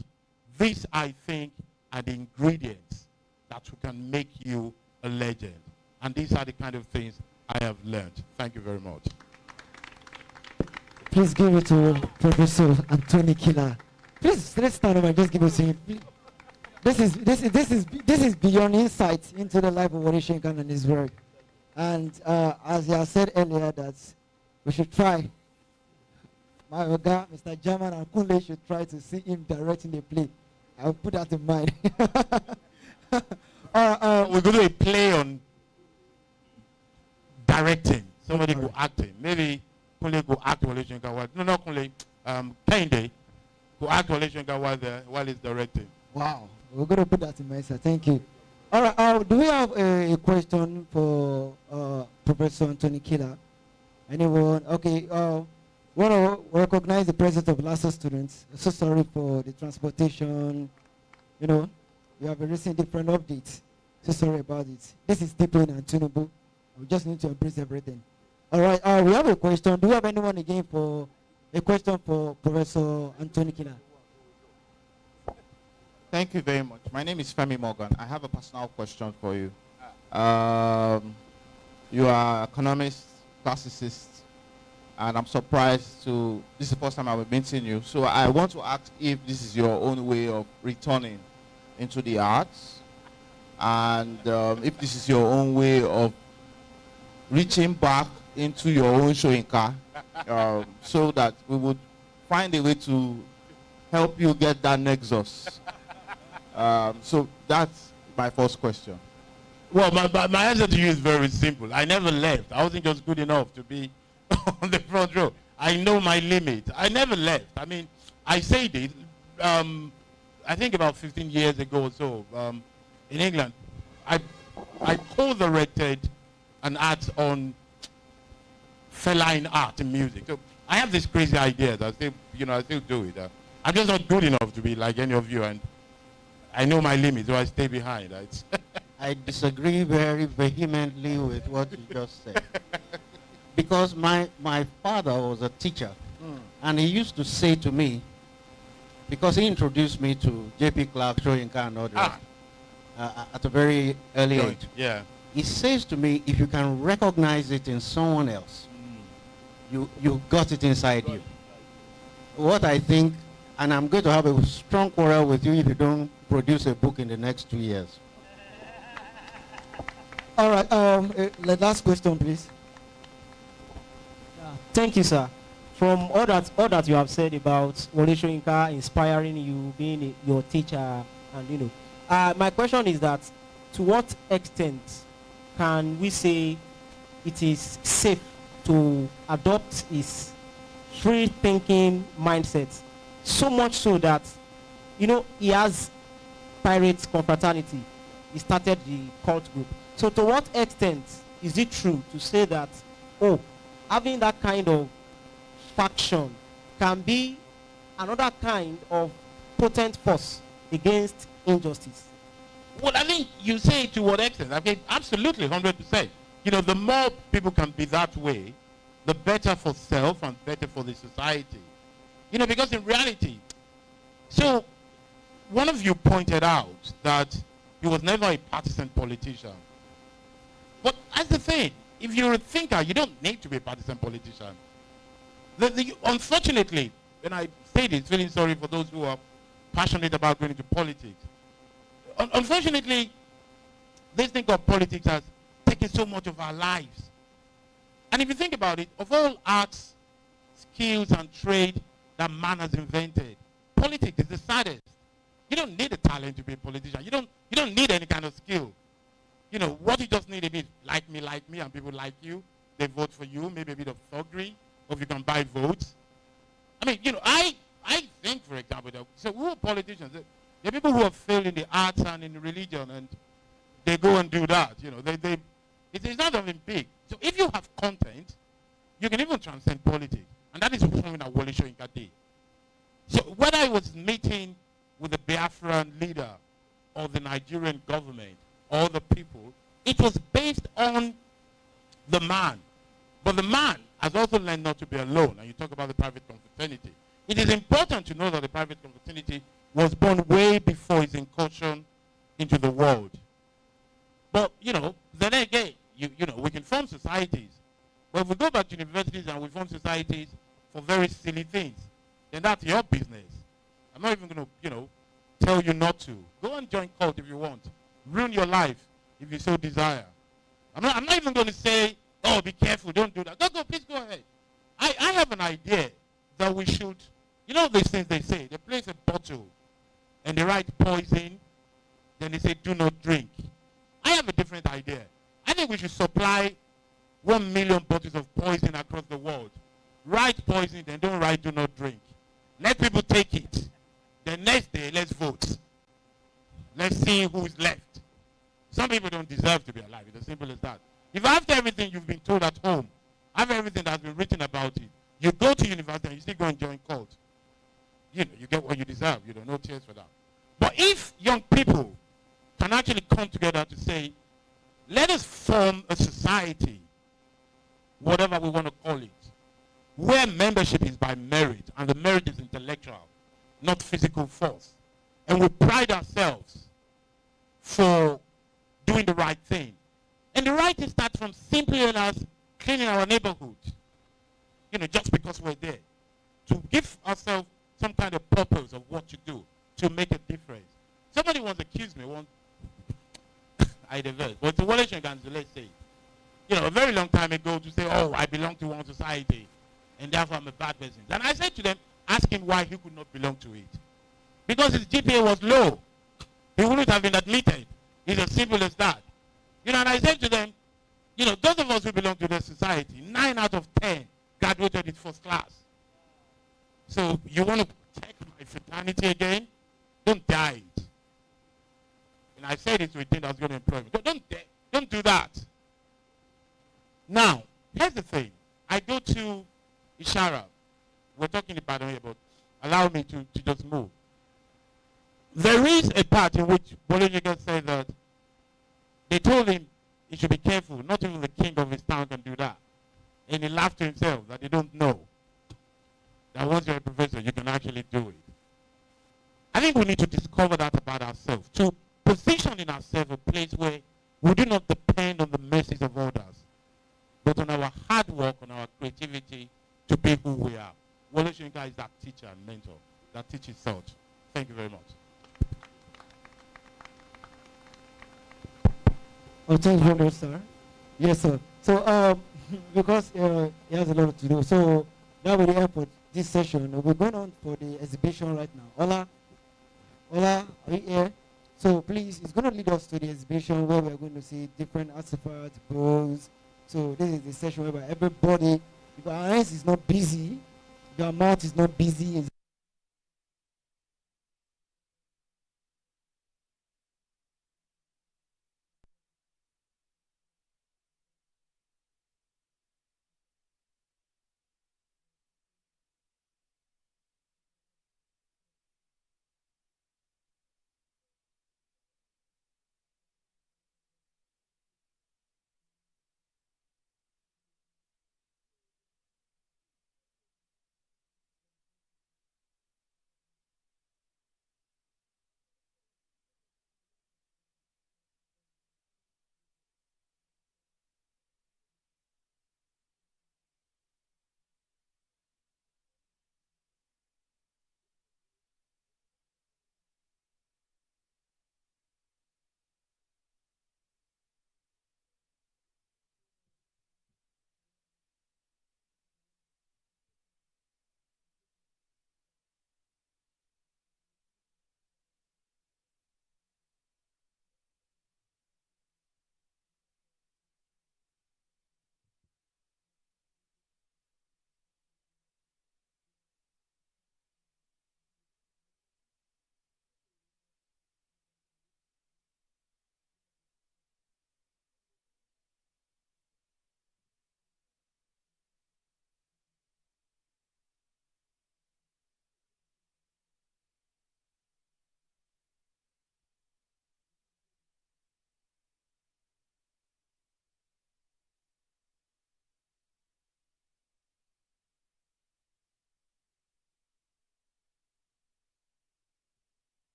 these, I think, are the ingredients that can make you a legend. And these are the kind of things I have learned. Thank you very much. Please give it to Professor Anthony Killer. Please, let's stand up and just give it to him. This is beyond insight into the life of Wole Soyinka and his work. And as I said earlier, that we should try. My Oga, Mr. German and Kunle should try to see him directing the play. I'll put that in mind. We're going to do a play on directing. Somebody go acting. Maybe Kunle go act Wole Soyinka while, no, not Kunle, Kende go act Wole Soyinka while he's directing. Wow. We're going to put that in mind, sir. Thank you. All right. Do we have a question for Professor Anthony Killer? Anyone? Okay. Want to recognize the presence of LASA students. So sorry for the transportation. You know, we have been receiving different updates. So sorry about it. This is deeply untunable. We just need to embrace everything. All right. We have a question. Do we have anyone again for a question for Professor Anthony Killer? Thank you very much. My name is Femi Morgan. I have a personal question for you. You are an economist, classicist, and I'm surprised to, this is the first time I've been meeting you. So I want to ask if this is your own way of returning into the arts, and if this is your own way of reaching back into your own Soyinka, so that we would find a way to help you get that nexus. So that's my first question. Well, my answer to you is very simple. I never left. I wasn't just good enough to be on the front row. I know my limit. I never left. I mean, I said it, I think about 15 years ago or so, in England. I co-directed an art on feline art and music. So I have this crazy idea that I still do it. I'm just not good enough to be like any of you, and I know my limits, so I stay behind. I disagree very vehemently with what you just said. Because my father was a teacher, and he used to say to me, because he introduced me to J.P. Clark, Shoyinka, and others at a very early age. Yeah. He says to me, if you can recognize it in someone else, you got it inside you. What I think, and I'm going to have a strong quarrel with you if you don't produce a book in the next 2 years. All right, the last question, please. Thank you, sir. From all that you have said about Wole Soyinka inspiring you, being your teacher, and my question is that to what extent can we say it is safe to adopt his free thinking mindset, so much so that he has pirates confraternity, he started the cult group. So to what extent is it true to say that having that kind of faction can be another kind of potent force against injustice? Well, I think you say to what extent? I mean, absolutely, 100%. The more people can be that way, the better for self and better for the society. Because in reality, so one of you pointed out that he was never a partisan politician. But that's the thing. If you're a thinker, you don't need to be a partisan politician. Unfortunately, when I say this, feeling sorry for those who are passionate about going into politics, unfortunately, this thing of politics has taken so much of our lives. And if you think about it, of all arts, skills, and trade that man has invented, politics is the saddest. You don't need a talent to be a politician. You don't need any kind of skill. What you just need is like me, and people like you. They vote for you, maybe a bit of thuggery, or if you can buy votes. I mean, I think, for example, so who are politicians? There are people who have failed in the arts and in religion, and they go and do that. It's not even big. So if you have content, you can even transcend politics. And that is something that Wole Soyinka did. So whether I was meeting with the Biafran leader or the Nigerian government or the people, it was based on the man. But the man has also learned not to be alone. And you talk about the private confraternity. It is important to know that the private confraternity was born way before his incursion into the world. But, then again, we can form societies. But if we go back to universities and we form societies for very silly things, then that's your business. I'm not even going to, tell you not to. Go and join cult if you want. Ruin your life if you so desire. I'm not even going to say, oh, be careful, don't do that. Go, please go ahead. I have an idea that we should, these things they say, they place a bottle and they write poison, then they say do not drink. I have a different idea. I think we should supply 1 million bottles of poison across the world. Write poison, then don't write do not drink. Let people take it. The next day, let's vote. Let's see who is left. Some people don't deserve to be alive. It's as simple as that. If after everything you've been told at home, after everything that's been written about it, you go to university and you still go and join cult, you get what you deserve. No tears for that. But if young people can actually come together to say, let us form a society, whatever we want to call it, where membership is by merit, and the merit is intellectual, not physical force. And we pride ourselves for doing the right thing. And the right thing starts from simply us cleaning our neighborhood, just because we're there. To give ourselves some kind of purpose of what to do to make a difference. Somebody once accused me, I diverse, but it's a Wole Soyinka, let's say, a very long time ago, to say, oh, I belong to one society, and therefore I'm a bad person. And I said to them, ask him why he could not belong to it. Because his GPA was low. He wouldn't have been admitted. It's as simple as that. And I said to them, those of us who belong to the society, 9 out of 10 graduated in first class. So you want to check my fraternity again? Don't die it. And I said it to a thing that's going to employ me. Don't do that. Now, here's the thing. I go to Ishara. We're talking about it here, but allow me to just move. There is a part in which Wole Soyinka said that They told him he should be careful. Not even the king of his town can do that. And he laughed to himself that they don't know that once you're a professor, you can actually do it. I think we need to discover that about ourselves, to position in ourselves a place where we do not depend on the mercies of others, but on our hard work, on our creativity to be who we are. Wole Soyinka is that teacher and mentor that teaches such. Thank you very much. Oh, thank you very much, sir. Yes, sir. So, because he has a lot to do, so that will be the end for this session. We're going on for the exhibition right now. Ola, are you here? So please, it's going to lead us to the exhibition where we're going to see different artifacts, bowls. So this is the session whereby everybody, if our hands is not busy, if our mouth is not busy,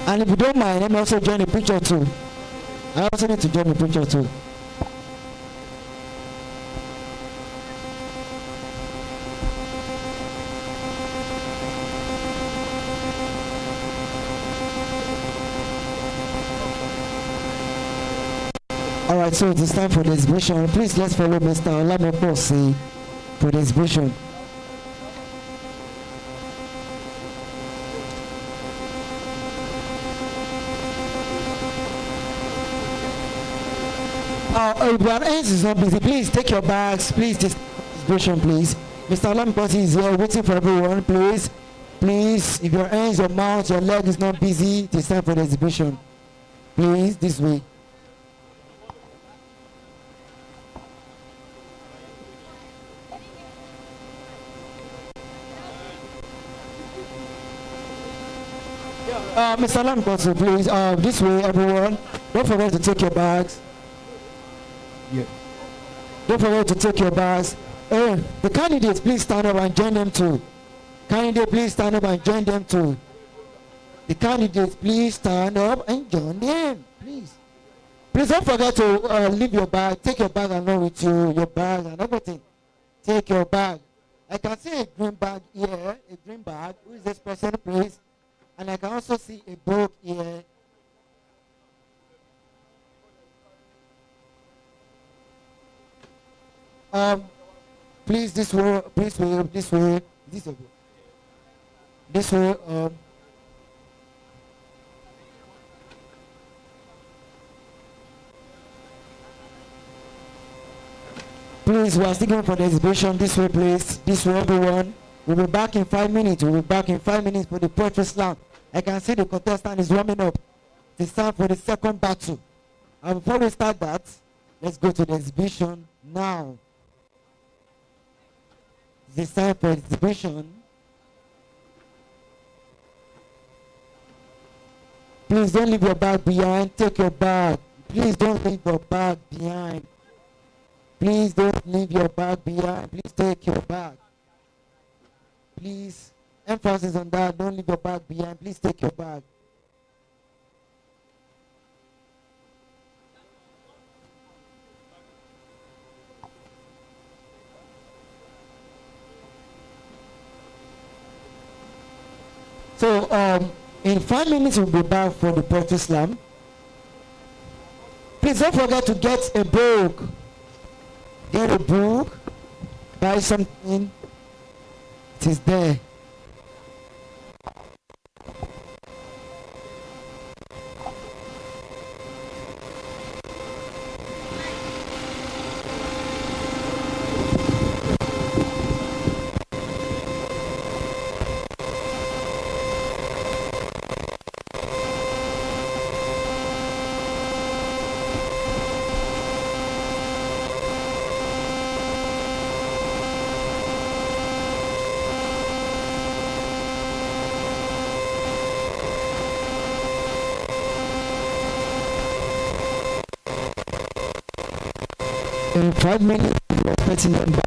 and if you don't mind, let me also join the picture too. I also need to join the picture too. Alright, so it is time for the exhibition. Please let's follow Mr. Olamoposi for the exhibition. If your hands is not busy, please take your bags. Please, this exhibition, please. Mr. Olamoposi is here waiting for everyone. Please, please, if your hands, your mouth, your leg is not busy, it is time for the exhibition. Please, this way. Mr. Olamoposi, please, this way, everyone. Don't forget to take your bags. Yeah. Don't forget to take your bags. The candidates, please stand up and join them too. Candidate, please stand up and join them too. The candidates, please stand up and join them, please. Please don't forget to leave your bag. Take your bag along with you, your bag and everything. Take your bag. I can see a green bag here, a green bag. Who is this person, please? And I can also see a book here. Please this way, this way, this way, this way. This way, Please, we are still going for the exhibition. This way, please. This way, everyone. We'll be back in 5 minutes. We'll be back in 5 minutes for the poetry slam. I can see the contestant is warming up. It's time for the second battle. And before we start that, let's go to the exhibition now. It's time for exhibition. Please don't leave your bag behind. Take your bag. Please don't leave your bag behind. Please don't leave your bag behind. Please take your bag. Please, emphasis on that. Don't leave your bag behind. Please take your bag. So, in 5 minutes we'll be back for the poetry slam. Please don't forget to get a book. Get a book. Buy something. It is there. In 5 minutes, we're expecting them back.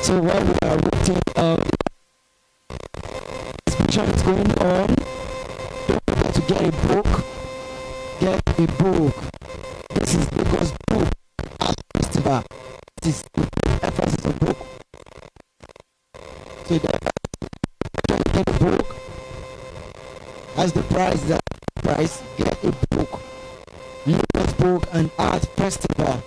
So while we are waiting, exhibition is going on. Don't forget to get a book. Get a book. This is Lagos Book Art Festival. This is the emphasis on book. So the get a book. As the price, get a book. Lagos Book and Art Festival.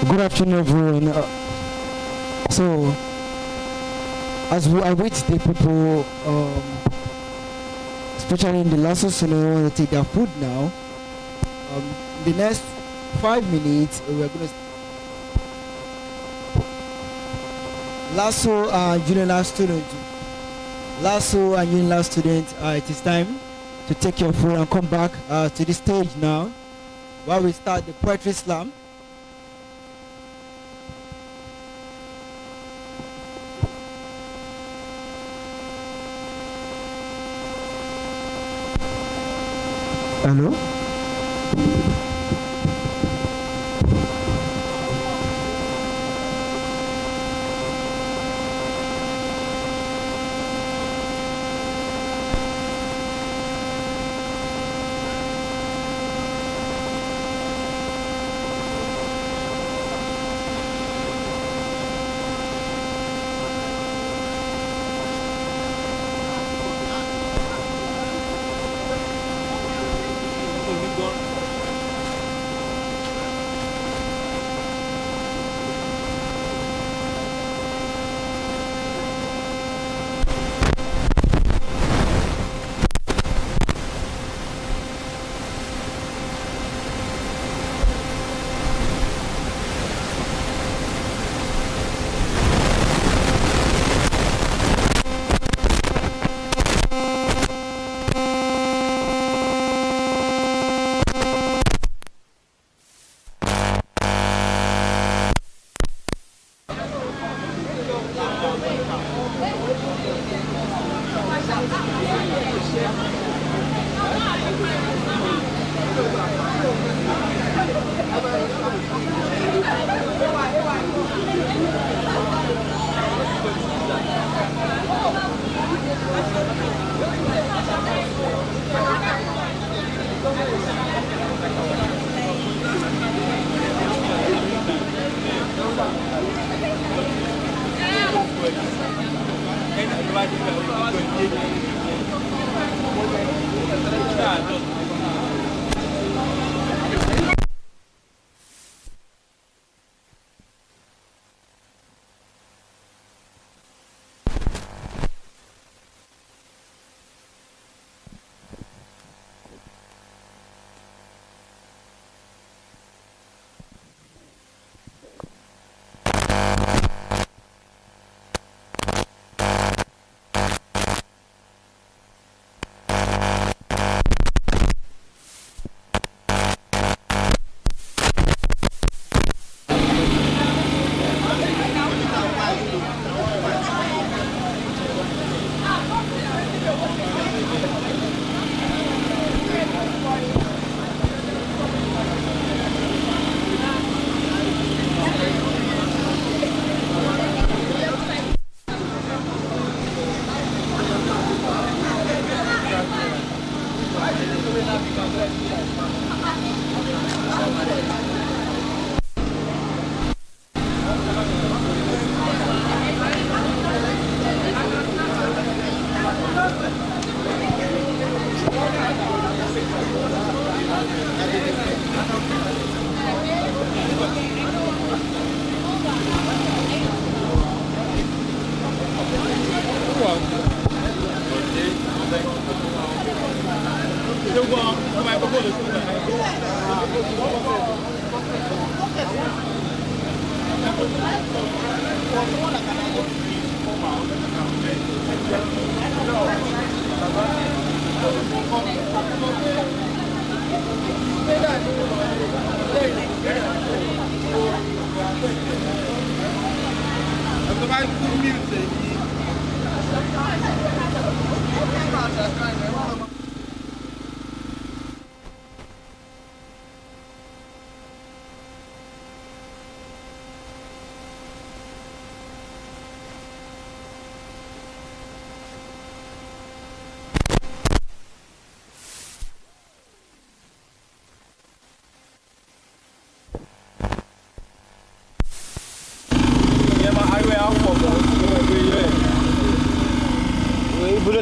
Good afternoon, everyone. So, as we await the people, especially in the last season, who want to take their food now, the next 5 minutes, we're going to Lasso and junior student. Lasso and junior student, it is time to take your food and come back to the stage now while we start the poetry slam. Hello?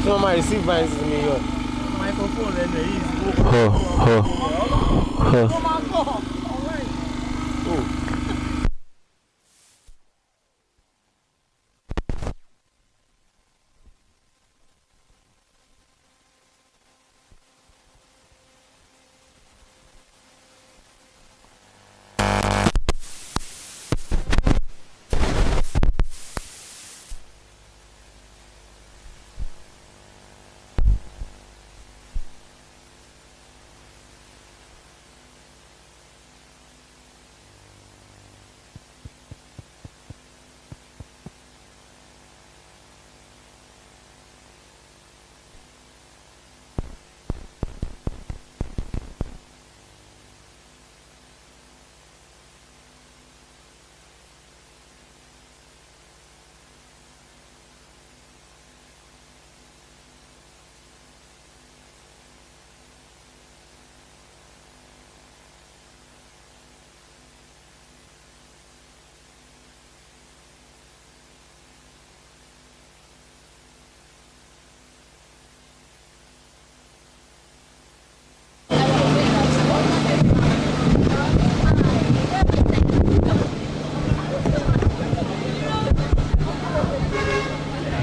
Mama receive vines in New York. Microphone and the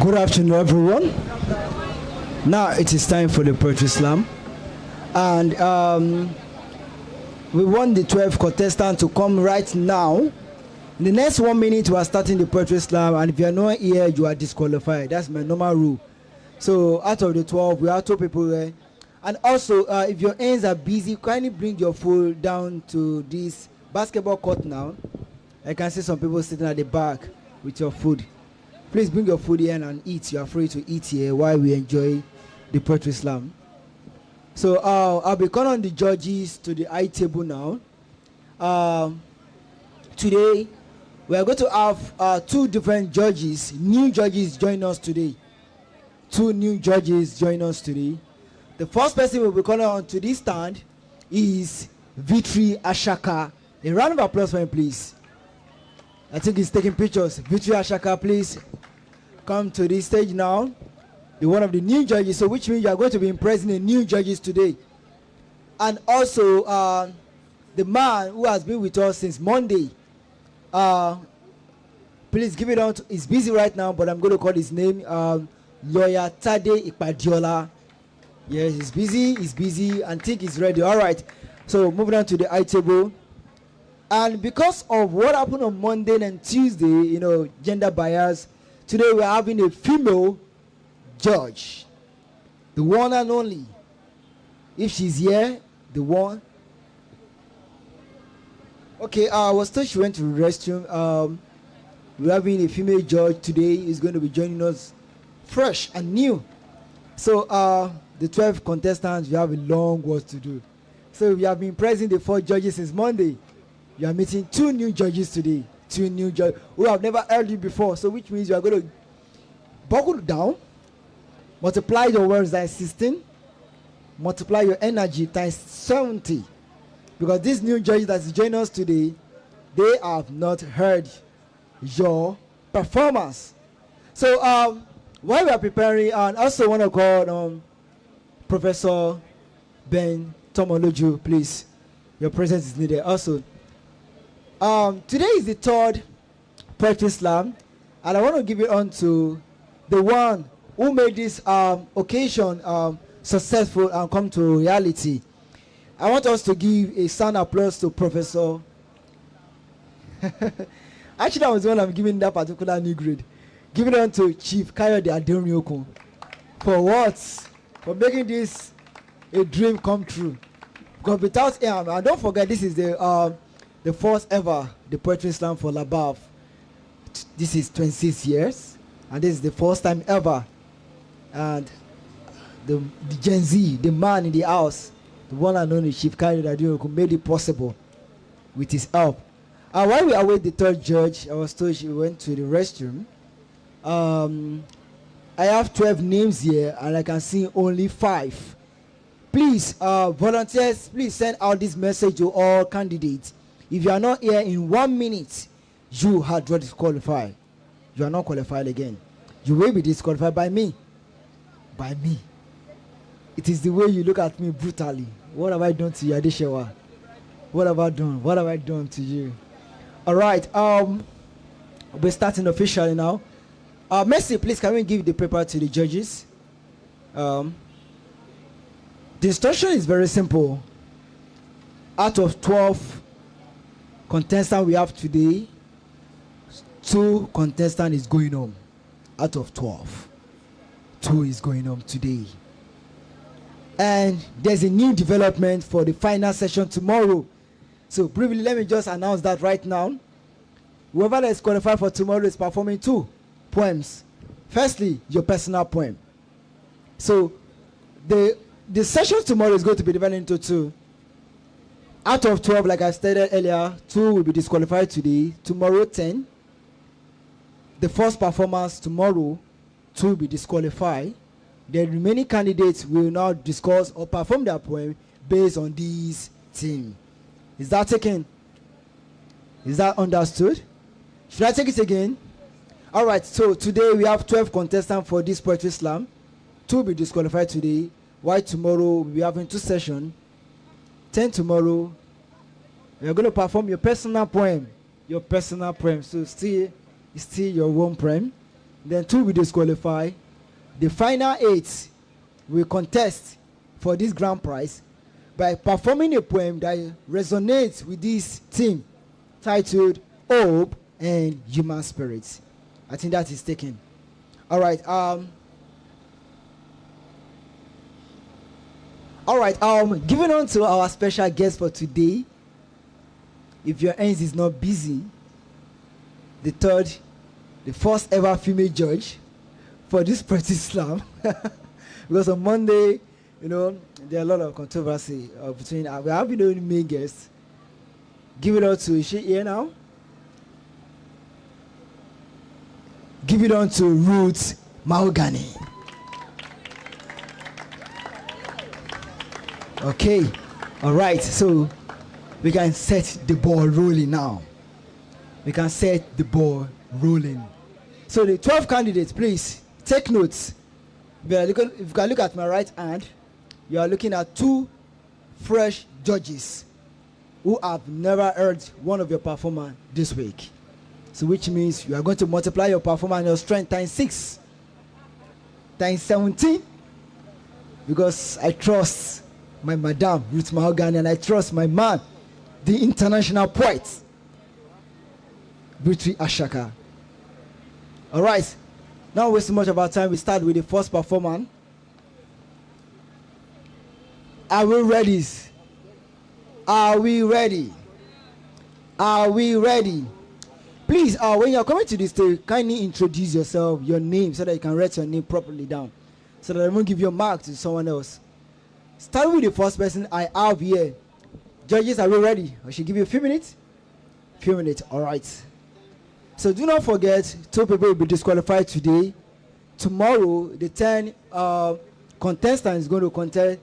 Good afternoon, everyone. Now it is time for the poetry slam, and we want the 12 contestants to come right now. In the next 1 minute, we are starting the poetry slam, and if you are not here, you are disqualified. That's my normal rule. So out of the 12, we have 2 people there. And also, if your hands are busy, kindly bring your food down to this basketball court now. I can see some people sitting at the back with your food. Please bring your food here and eat. You are free to eat here while we enjoy the poetry slam. So I'll be calling on the judges to the high table now. Today, we are going to have 2 different judges, new judges join us today. 2 new judges join us today. The first person we'll be calling on to this stand is Vitri Ashaka. A round of applause for him, please. I think he's taking pictures. Vitri Ashaka, please come to this stage now. You're one of the new judges, so which means you are going to be impressing the new judges today. And also, the man who has been with us since Monday. Please give it on. He's busy right now, but I'm going to call his name. Lawyer Tade Ipadiola. Yes, he's busy, and think he's ready. All right. So moving on to the high table. And because of what happened on Monday and Tuesday, you know, gender bias, today we're having a female judge. The one and only. If she's here, the one. Okay, I was told she went to the restroom. We're having a female judge today. Who's going to be joining us fresh and new. So the 12 contestants, we have a long work to do. So we have been praising the 4 judges since Monday. You are meeting 2 new judges today. 2 new judges who have never heard you before. So which means you are going to buckle down, multiply your words times 16, multiply your energy times 70. Because these new judges that is joining us today, they have not heard your performance. So while we are preparing, and also want to call Professor Ben Tomoloju, please. Your presence is needed. Also, today is the 3rd poetry slam, and I want to give it on to the one who made this occasion successful and come to reality. I want us to give a sound applause to Professor. Actually, I was the one I'm giving that particular new grade. Giving it on to Chief Kayode Adeomiokun. For what? For making this a dream come true. Because without him, and don't forget, this is the first ever the poetry slam for Labaf. This is 26 years, and this is the first time ever. And the Gen Z, the man in the house, the one and only Chief Kayode Adeomiokun, made it possible with his help. And while we await the 3rd judge, I was told she went to the restroom. I have 12 names here, and I can see only 5. Please, volunteers, please send out this message to all candidates. If you are not here in 1 minute, you are disqualified. You are not qualified again. You will be disqualified by me. By me. It is the way you look at me brutally. What have I done to you, Adeshewa? What have I done? What have I done to you? All right. We're starting officially now. Mercy, please, can we give the paper to the judges? The instruction is very simple. Out of 12 contestants we have today, 2 contestants is going home. Out of 12, 2 is going home today. And there's a new development for the final session tomorrow. So briefly, let me just announce that right now. Whoever that is qualified for tomorrow is performing 2 poems. Firstly, your personal poem. So the session tomorrow is going to be divided into 2. Out of 12, like I stated earlier, 2 will be disqualified today. Tomorrow, 10. The first performance tomorrow, 2 will be disqualified. The remaining candidates will now discuss or perform their poem based on these themes. Is that taken? Is that understood? Should I take it again? All right, so today we have 12 contestants for this poetry slam. 2 will be disqualified today. While tomorrow we'll be having 2 sessions. 10 tomorrow. You're going to perform your personal poem. Your personal poem. So still your own poem. then 2 will disqualify. The final 8 will contest for this grand prize by performing a poem that resonates with this theme titled Hope and Human Spirit. I think that is taken. All right. All right. Giving on to our special guest for today. If your ends is not busy, the first ever female judge for this pretty slam. Because on Monday, there are a lot of controversy between. We have been the only main guest. Give it on to. Is she here now? Give it on to Ruth Mahogany. Okay. All right. So we can set the ball rolling now. We can set the ball rolling. So the 12 candidates, please take notes. If you can look at my right hand, you are looking at 2 fresh judges who have never heard one of your performance this week. So which means you are going to multiply your performance and your strength times 6, times 17. Because I trust my madam, Ruth Mahogany, and I trust my man, the international poet, Britri Ashaka. All right. Not wasting much of our time, we start with the first performer. Are we ready? Are we ready? Are we ready? Please, when you're coming to this stage, kindly introduce yourself, your name, so that you can write your name properly down, so that I won't give your mark to someone else. Start with the first person I have here. Judges, are we ready? I should give you a few minutes. Few minutes, all right. So do not forget, 2 people will be disqualified today. Tomorrow, the 10 contestants going to contest.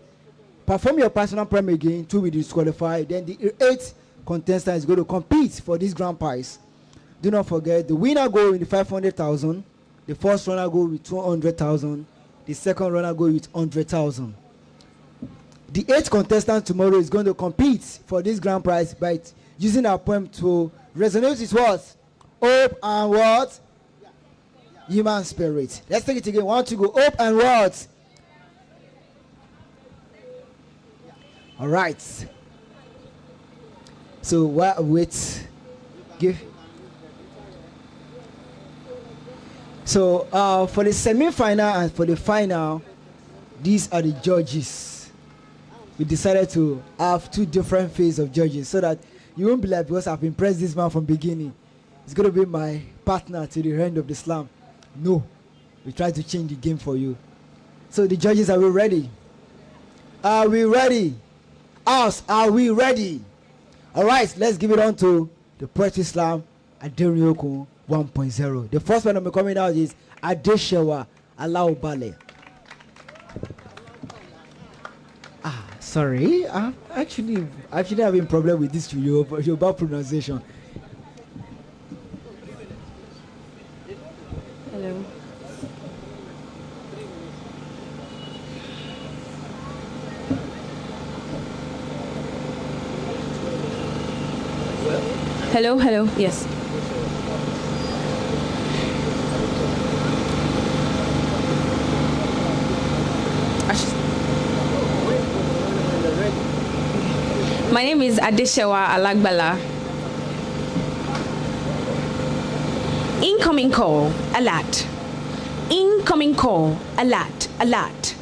Perform your personal poem again, 2 will be disqualified. Then the 8th contestant is going to compete for this grand prize. Do not forget, the winner go with 500,000. The first runner go with 200,000. The second runner go with 100,000. The 8th contestant tomorrow is going to compete for this grand prize by using our poem to resonate with what? Hope and what? Human spirit. Let's take it again. 1, 2, go. Hope and what? All right. So wait. Give. So for the semi-final and for the final, these are the judges. We decided to have 2 different phases of judges so that you won't be like, because I've impressed this man from beginning, it's going to be my partner to the end of the slam. No. We try to change the game for you. So the judges, are we ready? Are we ready? Us, are we ready? All right, let's give it on to the Poetry Slam Aderioko 1.0. The first one that will be coming out is Adeshewa Alaobale. Sorry, I'm actually having problem with this Yoruba pronunciation. Hello. Hello, yes. My name is Adeshewa Alagbala. Incoming call, alert. Incoming call, alert, alert.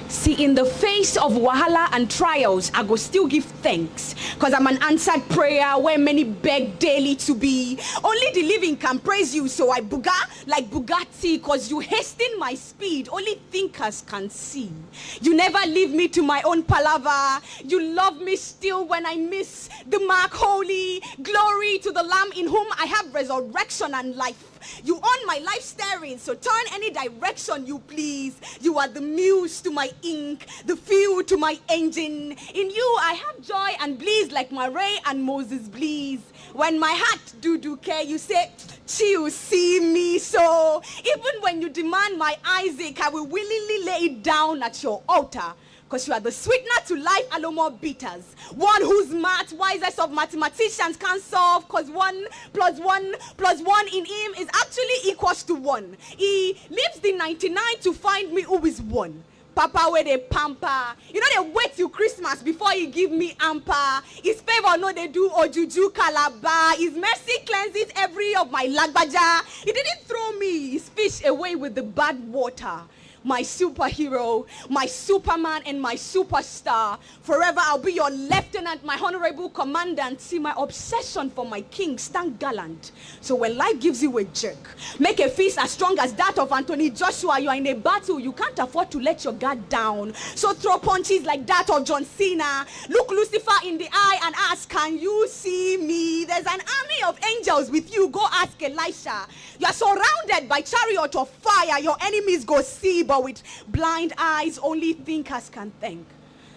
See, in the face of wahala and trials, I go still give thanks. Cause I'm an answered prayer where many beg daily to be. Only the living can praise you, so I booga like Bugatti. Cause you hasten my speed, only thinkers can see. You never leave me to my own palaver. You love me still when I miss the mark holy. Glory to the Lamb in whom I have resurrection and life. You own my life steering, so turn any direction you please. You are the muse to my ink, the fuel to my engine. In you I have joy and bliss like Mary and Moses bliss. When my heart do care, you say, chill, see me so. Even when you demand my Isaac, I will willingly lay it down at your altar. Because you are the sweetener to life, Alomo bitters. One whose math, wisest of mathematicians, can't solve, because 1 + 1 + 1 in him is actually equals to 1. He leaves the 99 to find me who is 1. Papa where they pamper. You know they wait till Christmas before he give me amper. His favor no they do ojuju calabar. His mercy cleanses every of my lagbaja. He didn't throw me his fish away with the bad water. My superhero, my Superman, and my superstar. Forever I'll be your lieutenant, my honorable commandant. See, my obsession for my king stand gallant. So when life gives you a jerk, make a fist as strong as that of Anthony Joshua. You are in a battle, you can't afford to let your guard down. So throw punches like that of John Cena. Look Lucifer in the eye and ask, can you see me? There's an army of angels with you. Go ask Elisha. You are surrounded by chariot of fire. Your enemies go see, but with blind eyes, only thinkers can think.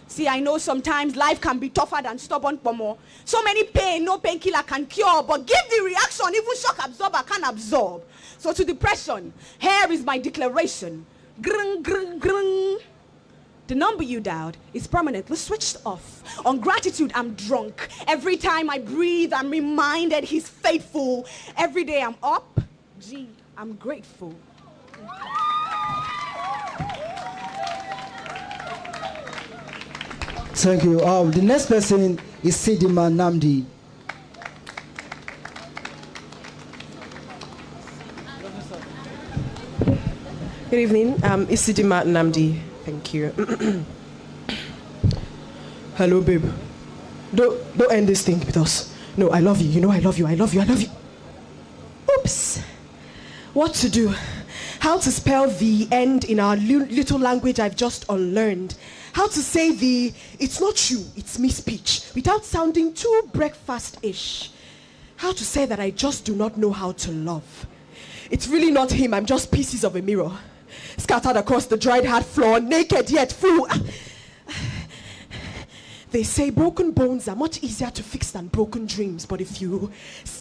See, I know sometimes life can be tougher than stubborn pomo. So many pain, no painkiller can cure, but give the reaction, even shock absorber can absorb. So to depression, here is my declaration. Grung, grung, grung. The number you dialed is permanently switched off. On gratitude, I'm drunk. Every time I breathe, I'm reminded he's faithful. Every day I'm up, gee, I'm grateful. Thank you. The next person is Sidima Namdi. Good evening. It's Sidima Namdi. Thank you. Hello, babe. Don't end this thing with us. No, I love you. You know I love you. I love you. I love you. Oops. What to do? How to spell the end in our little language I've just unlearned. How to say the it's not you, it's me speech without sounding too breakfast-ish. How to say that I just do not know how to love. It's really not him, I'm just pieces of a mirror. Scattered across the dried hard floor, naked yet full. They say broken bones are much easier to fix than broken dreams, but if you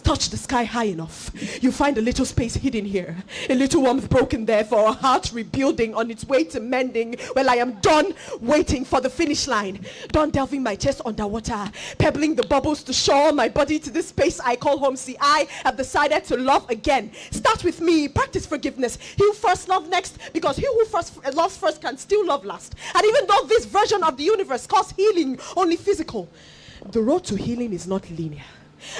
touch the sky high enough, you find a little space hidden here, a little warmth broken there for a heart rebuilding on its way to mending. Well, I am done waiting for the finish line, done delving my chest underwater, pebbling the bubbles to shore my body to this space I call home. See, I have decided to love again. Start with me, practice forgiveness. He who first love next, because he who first loves first can still love last. And even though this version of the universe calls healing only physical, the road to healing is not linear.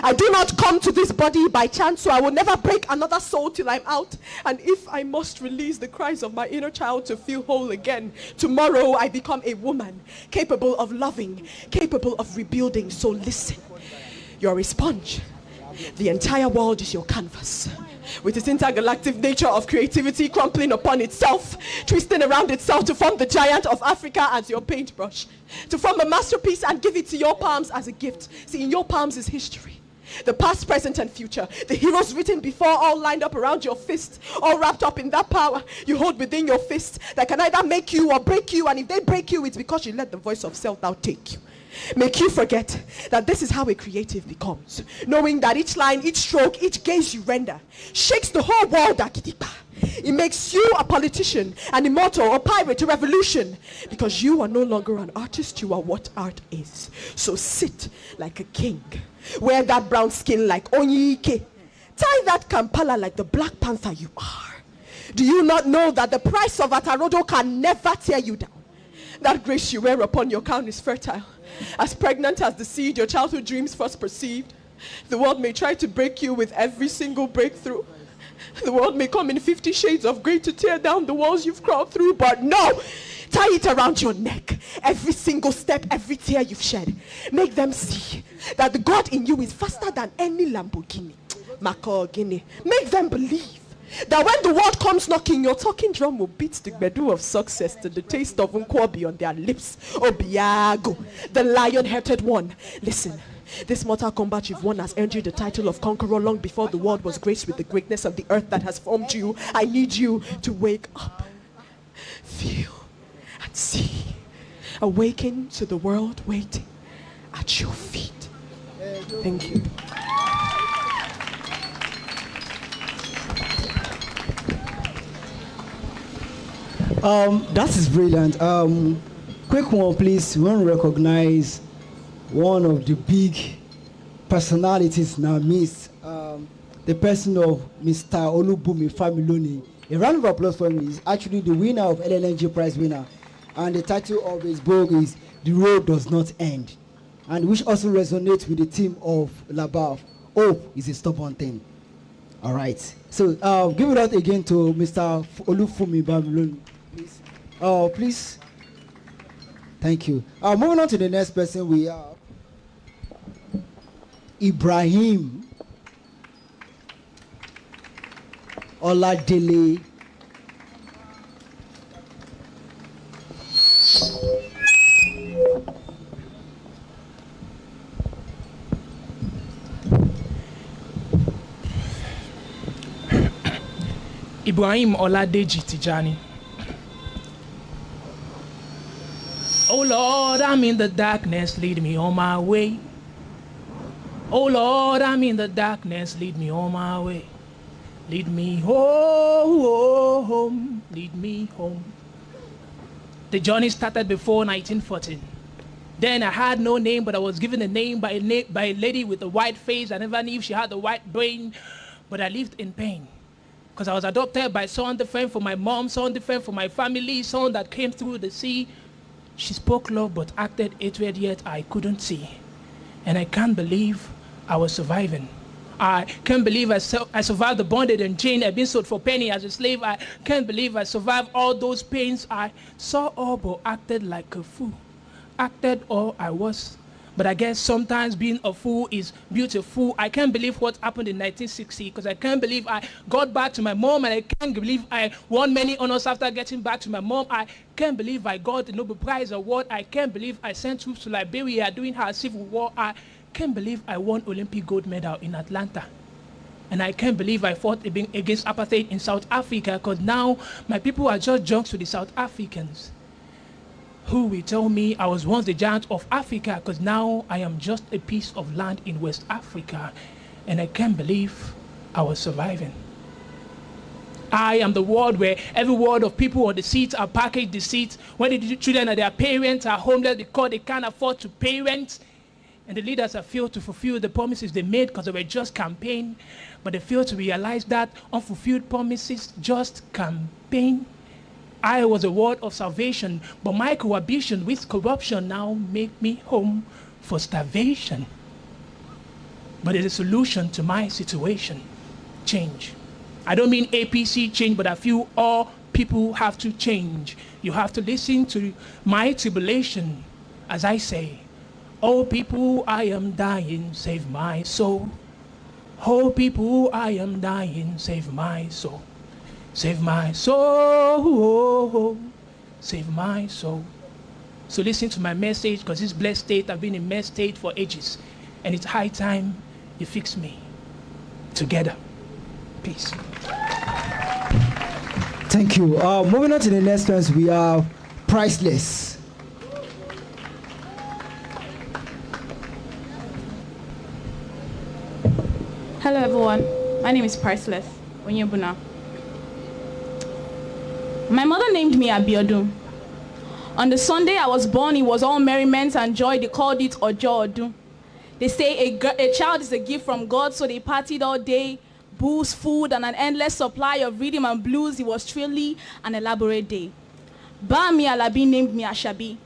I do not come to this body by chance, so I will never break another soul till I'm out. And if I must release the cries of my inner child to feel whole again, tomorrow I become a woman capable of loving, capable of rebuilding. So listen, you're a sponge. The entire world is your canvas, with its intergalactic nature of creativity crumpling upon itself, twisting around itself to form the giant of Africa as your paintbrush, to form a masterpiece and give it to your palms as a gift. See, in your palms is history. The past, present, and future. The heroes written before, all lined up around your fist, all wrapped up in that power you hold within your fist that can either make you or break you. And if they break you, it's because you let the voice of self now take you. Make you forget that this is how a creative becomes, knowing that each line, each stroke, each gaze you render shakes the whole world. It makes you a politician, an immortal, a pirate, a revolution, because you are no longer an artist, you are what art is. So sit like a king, wear that brown skin like Onyike, tie that Kampala like the Black Panther you are. Do you not know that the price of Atarodo can never tear you down? That grace you wear upon your crown is fertile, as pregnant as the seed your childhood dreams first perceived. The world may try to break you with every single breakthrough. The world may come in 50 shades of grey to tear down the walls you've crawled through, but no! Tie it around your neck. Every single step, every tear you've shed. Make them see that the God in you is faster than any Lamborghini. Makorgini. Make them believe that when the world comes knocking, your talking drum will beat the bedu of success to the taste of Nkwobi on their lips. Obiago, the lion-hearted one. Listen, this Mortal Kombat you've won has earned you the title of conqueror long before the world was graced with the greatness of the earth that has formed you. I need you to wake up, feel, and see. Awaken to the world waiting at your feet. Thank you. That is brilliant. quick one, please. We want to recognize one of the big personalities in our midst, the person of Mr. Olubumi Familoni. A round of applause for him. He's actually the winner of LLNG Prize winner. And the title of his book is The Road Does Not End. And which also resonates with the theme of Labaf. Hope is a stubborn thing. All right. So give it out again to Mr. Olufumi Familoni, please. Please. Thank you. Moving on to the next person, we have Ibrahim Oladele. Ibrahim Oladeji Tijani. Oh Lord, I'm in the darkness, lead me on my way. Oh Lord, I'm in the darkness, lead me on my way. Lead me home, lead me home. The journey started before 1914. Then I had no name, but I was given a name by a lady with a white face. I never knew if she had a white brain, but I lived in pain. Because I was adopted by someone different from my mom, someone different from my family, someone that came through the sea. She spoke love but acted hatred, yet I couldn't see. And I can't believe I was surviving. I can't believe I survived the bondage and chain. I've been sold for penny as a slave. I can't believe I survived all those pains. I saw all but acted like a fool. Acted all I was. But I guess sometimes being a fool is beautiful. I can't believe what happened in 1960 because I can't believe I got back to my mom, and I can't believe I won many honors after getting back to my mom. I can't believe I got the Nobel Prize award. I can't believe I sent troops to Liberia during her civil war. I can't believe I won Olympic gold medal in Atlanta. And I can't believe I fought against apartheid in South Africa because now my people are just junks to the South Africans. Who will tell me I was once the giant of Africa because now I am just a piece of land in West Africa, and I can't believe I was surviving. I am the world where every word of people on the seats are packaged deceit. When the children and their parents are homeless because they can't afford to pay rent, and the leaders have failed to fulfill the promises they made because they were just campaign, but they failed to realize that unfulfilled promises just campaign. I was a word of salvation, but my cohabitation with corruption now make me home for starvation. But there's a solution to my situation. Change. I don't mean APC change, but I feel all people have to change. You have to listen to my tribulation as I say, oh people, I am dying, save my soul. Oh people, I am dying, save my soul. Save my soul, save my soul. So listen to my message, because this blessed state, I've been in mess state for ages. And it's high time you fix me. Together. Peace. Thank you. Moving on to the next ones, we are Priceless. Hello everyone, my name is Priceless Onyebuna. My mother named me Abiodun. On the Sunday I was born, it was all merriment and joy. They called it Ojo Odun. They say a child is a gift from God, so they partied all day, booze, food, and an endless supply of rhythm and blues. It was truly an elaborate day. Bami Alabi named me Ashabi.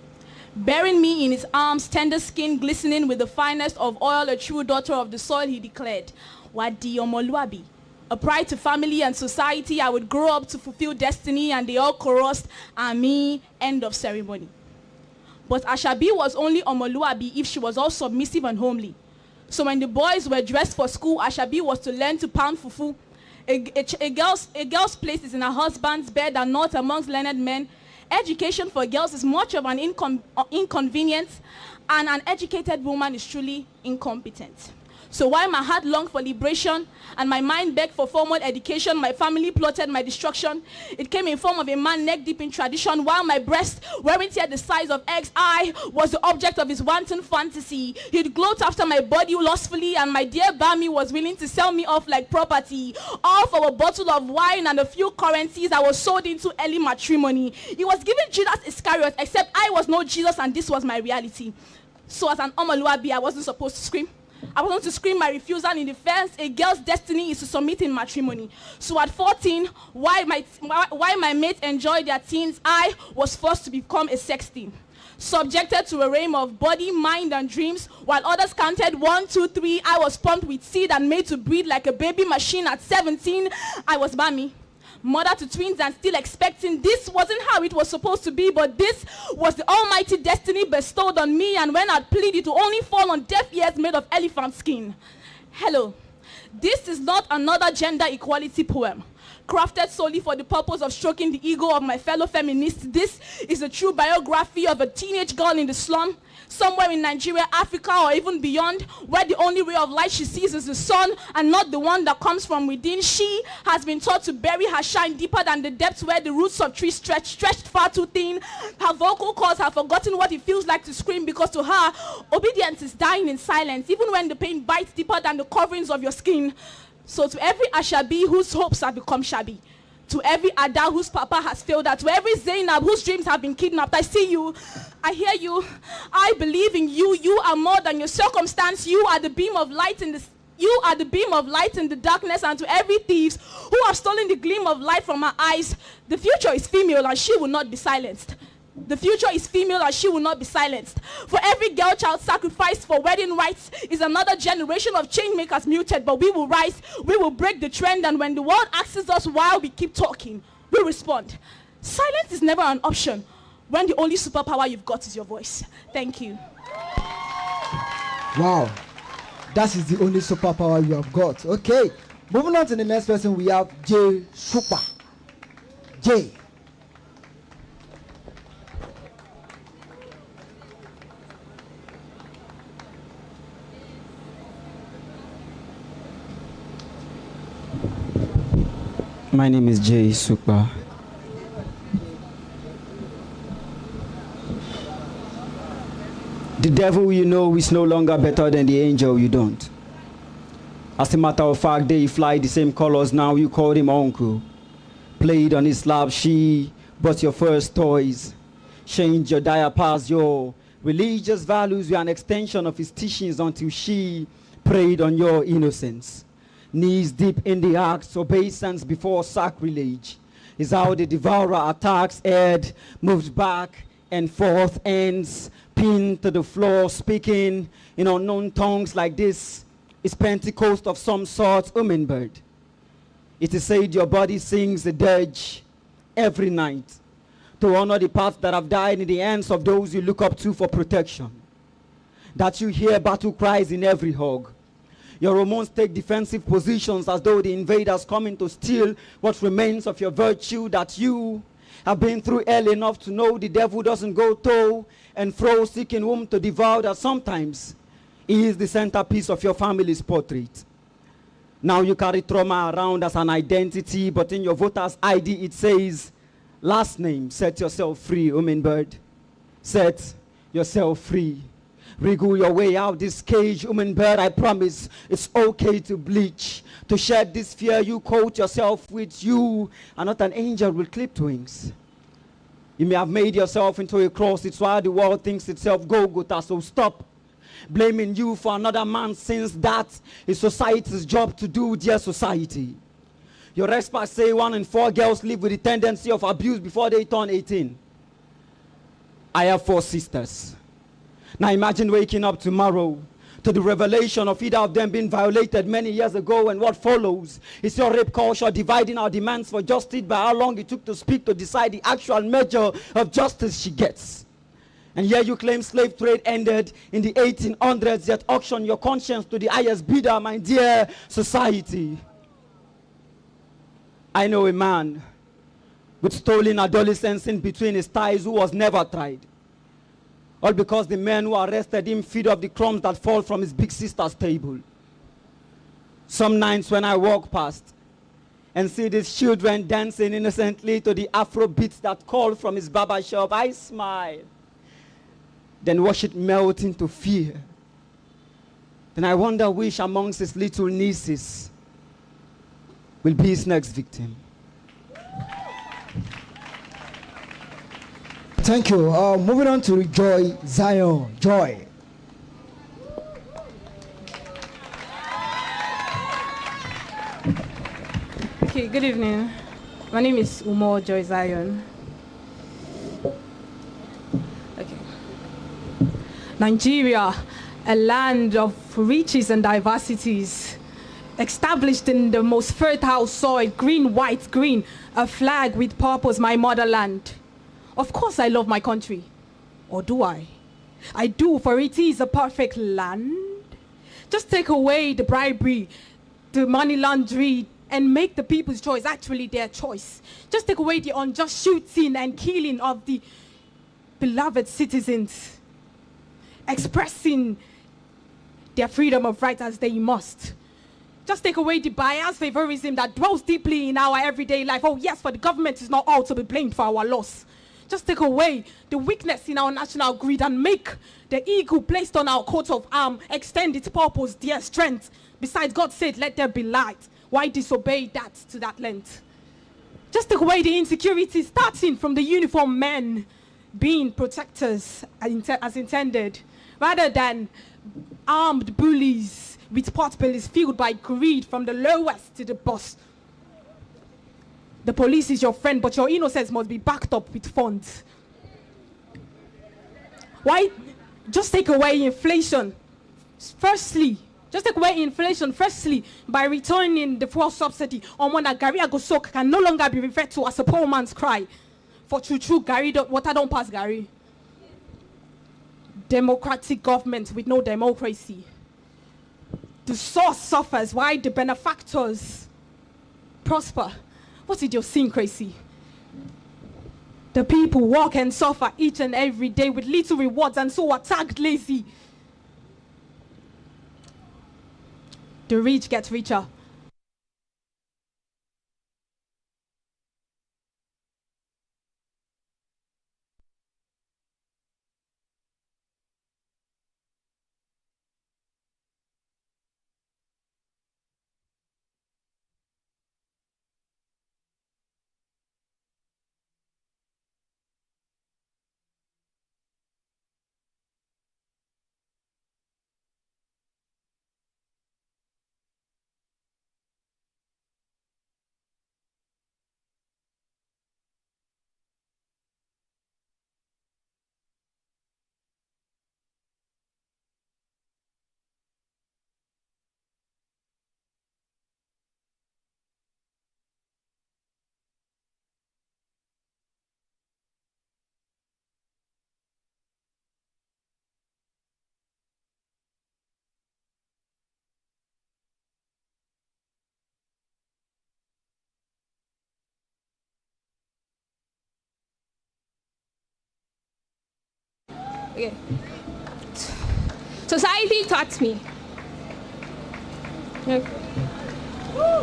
Bearing me in his arms, tender skin glistening with the finest of oil, a true daughter of the soil, he declared, Wadi Omoluabi. A pride to family and society, I would grow up to fulfill destiny, and they all chorused, Ami, end of ceremony. But Ashabi was only Omoluabi if she was all submissive and homely. So when the boys were dressed for school, Ashabi was to learn to pound fufu. A girl's place is in her husband's bed and not amongst learned men. Education for girls is much of an inconvenience, and an educated woman is truly incompetent. So while my heart longed for liberation and my mind begged for formal education, my family plotted my destruction. It came in form of a man neck deep in tradition, while my breast, weren't yet the size of eggs, I was the object of his wanton fantasy. He'd gloat after my body lustfully, and my dear Bami was willing to sell me off like property. All for a bottle of wine and a few currencies. I was sold into early matrimony. He was given Judas Iscariot, except I was no Jesus, and this was my reality. So as an Omoluabi, I wasn't supposed to scream. I wasn't to scream my refusal in defense. A girl's destiny is to submit in matrimony. So at 14, while my mates enjoyed their teens, I was forced to become a sexton. Subjected to a realm of body, mind, and dreams, while others counted 1, 2, 3, I was pumped with seed and made to breed like a baby machine. At 17, I was Bami, mother to twins and still expecting. This wasn't how it was supposed to be, but this was the almighty destiny bestowed on me, and when I'd plead, it would only fall on deaf ears made of elephant skin. Hello, this is not another gender equality poem crafted solely for the purpose of stroking the ego of my fellow feminists. This is a true biography of a teenage girl in the slum, somewhere in Nigeria, Africa, or even beyond, where the only ray of light she sees is the sun and not the one that comes from within. She has been taught to bury her shine deeper than the depths where the roots of trees stretched far too thin. Her vocal cords have forgotten what it feels like to scream, because to her, obedience is dying in silence, even when the pain bites deeper than the coverings of your skin. So to every Ashabi whose hopes have become shabby, to every Ada whose papa has failed her, to every Zainab whose dreams have been kidnapped, I see you, I hear you, I believe in you. You are more than your circumstance. You are the beam of light in the darkness. And to every thieves who have stolen the gleam of light from our eyes, the future is female and she will not be silenced. The future is female and she will not be silenced. For every girl child sacrificed for wedding rights is another generation of change makers muted, but we will rise, we will break the trend, and when the world asks us why we keep talking, we respond. Silence is never an option when the only superpower you've got is your voice. Thank you. Wow. That is the only superpower you have got. Okay. Moving on to the next person, we have Jay Super. Jay. My name is Jay Sukpa. The devil you know is no longer better than the angel you don't. As a matter of fact, they fly the same colors now, you call him uncle. Played on his lap, she bought your first toys. Changed your diapers, your religious values were an extension of his teachings until she preyed on your innocence. Knees deep in the acts, obeisance before sacrilege is how the devourer attacks. Head moves back and forth, ends pinned to the floor, speaking in unknown tongues like this is Pentecost of some sort, hummingbird. It is said your body sings the dirge every night to honor the parts that have died in the hands of those you look up to for protection. That you hear battle cries in every hug. Your hormones take defensive positions as though the invaders coming to steal what remains of your virtue. That you have been through hell enough to know the devil doesn't go to and fro seeking whom to devour. That sometimes he is the centerpiece of your family's portrait. Now you carry trauma around as an identity, but in your voter's ID it says, last name, set yourself free, hummingbird. Set yourself free. Wriggle your way out this cage, hummingbird. I promise it's okay to bleach, to shed this fear you coat yourself with. You are not an angel with clipped wings. You may have made yourself into a cross. It's why the world thinks itself Golgotha. So stop blaming you for another man's sins. That is society's job to do, dear society. Your experts say 1 in 4 girls live with the tendency of abuse before they turn 18. I have 4 sisters. Now imagine waking up tomorrow to the revelation of either of them being violated many years ago, and what follows is your rape culture dividing our demands for justice by how long it took to speak to decide the actual measure of justice she gets. And here you claim slave trade ended in the 1800s, yet auction your conscience to the highest bidder, my dear society. I know a man with stolen adolescence in between his thighs who was never tried. All because the men who arrested him feed off the crumbs that fall from his big sister's table. Some nights when I walk past and see these children dancing innocently to the Afro beats that call from his barber shop, I smile. Then watch it melt into fear. Then I wonder which amongst his little nieces will be his next victim. Thank you. Moving on to Joy Zion. Joy. Okay, good evening. My name is Umo Joy Zion. Okay. Nigeria, a land of riches and diversities, established in the most fertile soil, green, white, green, a flag with purpose, my motherland. Of course I love my country. Or do I? I do, for it is a perfect land. Just take away the bribery, the money laundry, and make the people's choice actually their choice. Just take away the unjust shooting and killing of the beloved citizens, expressing their freedom of right as they must. Just take away the bias favorism that dwells deeply in our everyday life. Oh yes, for the government is not all to be blamed for our loss. Just take away the weakness in our national greed and make the eagle placed on our coat of arms extend its purpose, their strength. Besides, God said, let there be light. Why disobey that to that length? Just take away the insecurity starting from the uniformed men being protectors as intended, rather than armed bullies with pot bellies filled by greed from the lowest to the boss. The police is your friend, but your innocence must be backed up with funds. Why? Just take away inflation. Firstly, by returning the fuel subsidy on one that Gary Agosok can no longer be referred to as a poor man's cry. For true Gary, water don't pass Gary. Democratic government with no democracy. The source suffers while the benefactors prosper. What idiosyncrasy? The people work and suffer each and every day with little rewards and so are tagged lazy. The rich get richer. Okay. Society taught me.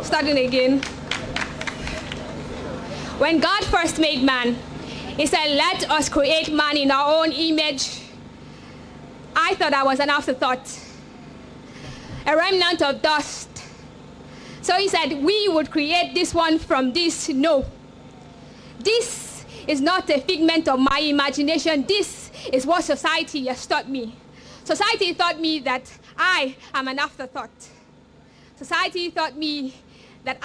Starting again. When God first made man, he said, let us create man in our own image. I thought I was an afterthought, a remnant of dust. So he said, we would create this one from this. No. This is not a figment of my imagination. This is what society has taught me. Society taught me that I am an afterthought. Society taught me that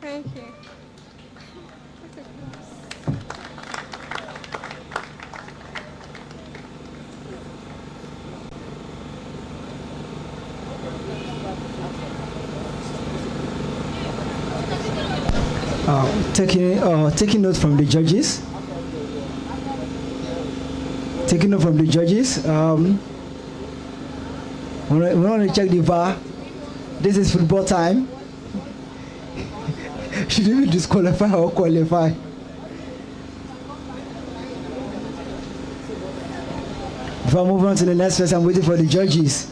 Thank you. Taking note from the judges. Taking note from the judges. We want to check the VAR. This is football time. Should we disqualify or qualify? Before I move on to the next phase, I'm waiting for the judges.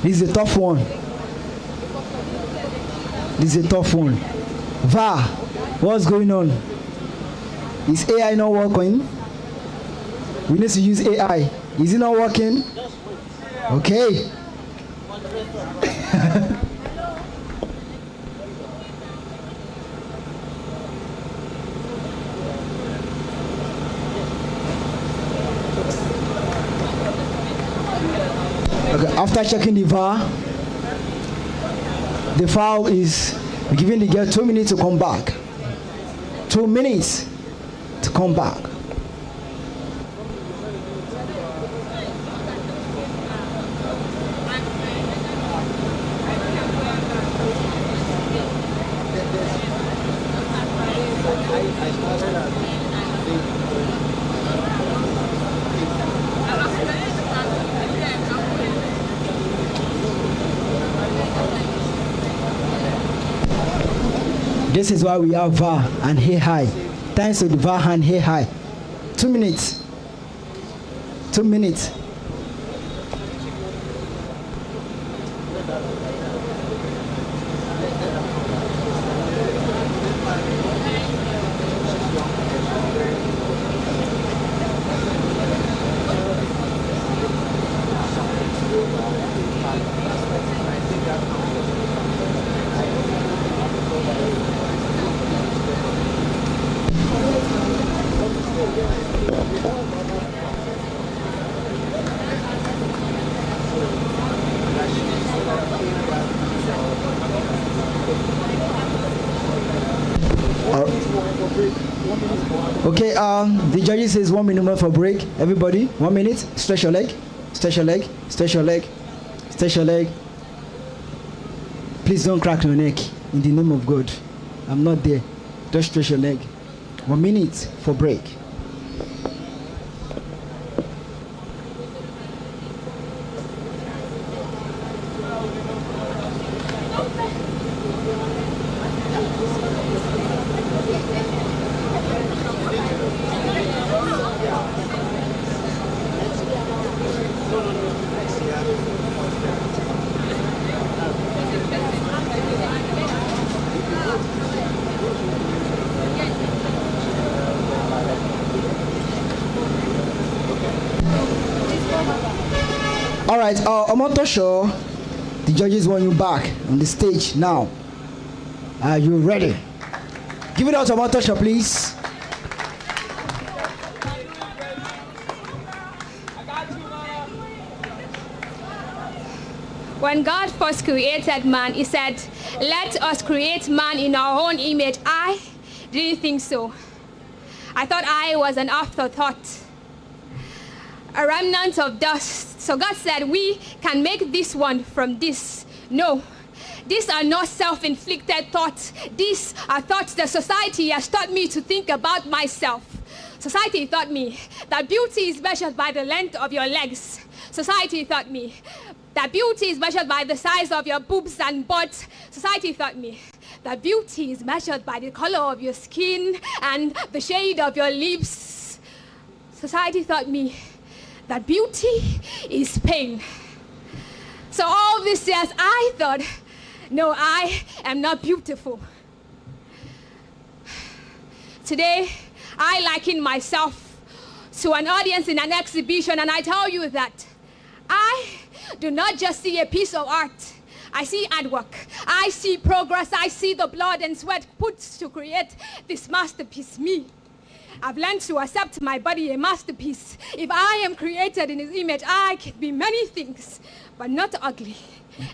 This is a tough one. This is a tough one. VAR, what's going on? Is AI not working? We need to use AI. Is it not working? Okay. Okay, after checking the VAR, the foul is giving the girl 2 minutes to come back. 2 minutes to come back. This is why we have VAR and Hey High. Thanks to the VAR and Hey High. 2 minutes. 2 minutes. Okay, the judges says 1 minute for break. Everybody, 1 minute. Stretch your leg. Stretch your leg. Stretch your leg. Stretch your leg. Please don't crack your neck. In the name of God, I'm not there. Just stretch your leg. 1 minute for break. All right, Omotosho, the judges want you back on the stage now. Are you ready? Give it out to Omotosho, please. When God first created man, he said, let us create man in our own image. I didn't think so. I thought I was an afterthought, a remnant of dust. So God said, we can make this one from this. No, these are not self-inflicted thoughts. These are thoughts that society has taught me to think about myself. Society taught me that beauty is measured by the length of your legs. Society taught me that beauty is measured by the size of your boobs and butt. Society taught me that beauty is measured by the color of your skin and the shade of your lips. Society taught me that beauty is pain. So all these years I thought, no, I am not beautiful. Today, I liken myself to an audience in an exhibition, and I tell you that I do not just see a piece of art. I see artwork. I see progress. I see the blood and sweat put to create this masterpiece, me. I've learned to accept my body a masterpiece. If I am created in his image, I can be many things, but not ugly.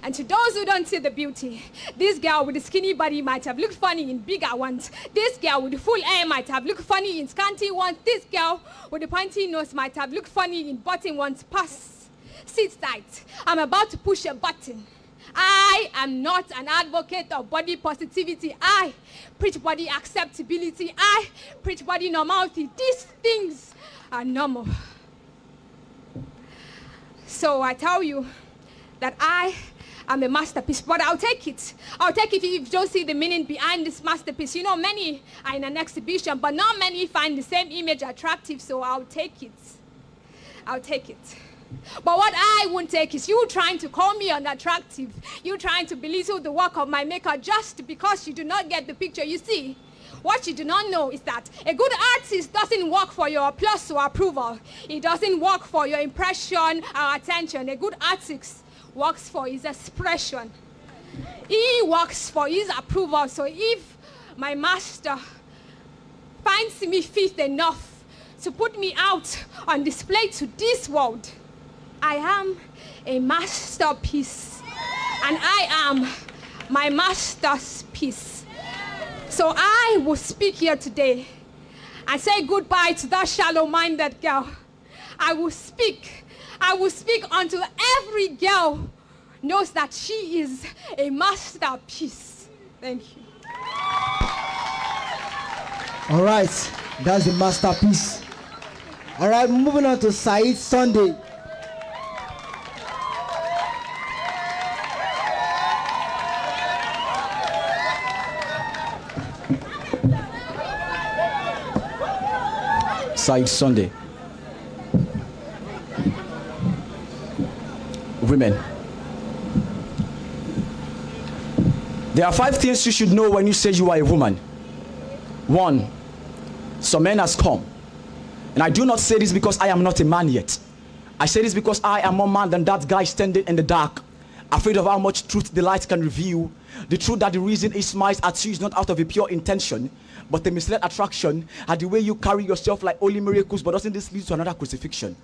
And to those who don't see the beauty, this girl with a skinny body might have looked funny in bigger ones. This girl with full hair might have looked funny in scanty ones. This girl with a pointy nose might have looked funny in button ones. Pass. Sit tight. I'm about to push a button. I am not an advocate of body positivity. I preach body acceptability. I preach body normality. These things are normal. So I tell you that I am a masterpiece, but I'll take it. I'll take it if you don't see the meaning behind this masterpiece. You know, many are in an exhibition, but not many find the same image attractive, so I'll take it. I'll take it. But what I won't take is you trying to call me unattractive. You trying to belittle the work of my maker just because you do not get the picture. You see, what you do not know is that a good artist doesn't work for your applause or approval. It doesn't work for your impression or attention. A good artist works for his expression. He works for his approval. So if my master finds me fit enough to put me out on display to this world, I am a masterpiece, and I am my master's piece. So I will speak here today and say goodbye to that shallow-minded girl. I will speak until every girl knows that she is a masterpiece. Thank you. All right, that's the masterpiece. All right, moving on to Said Sunday. Said Sunday. Women. There are 5 things you should know when you say you are a woman. 1, some men has come. And I do not say this because I am not a man yet. I say this because I am more man than that guy standing in the dark, afraid of how much truth the light can reveal. The truth that the reason he smiles at you is not out of a pure intention, but the misled attraction at the way you carry yourself like holy miracles. But doesn't this lead to another crucifixion?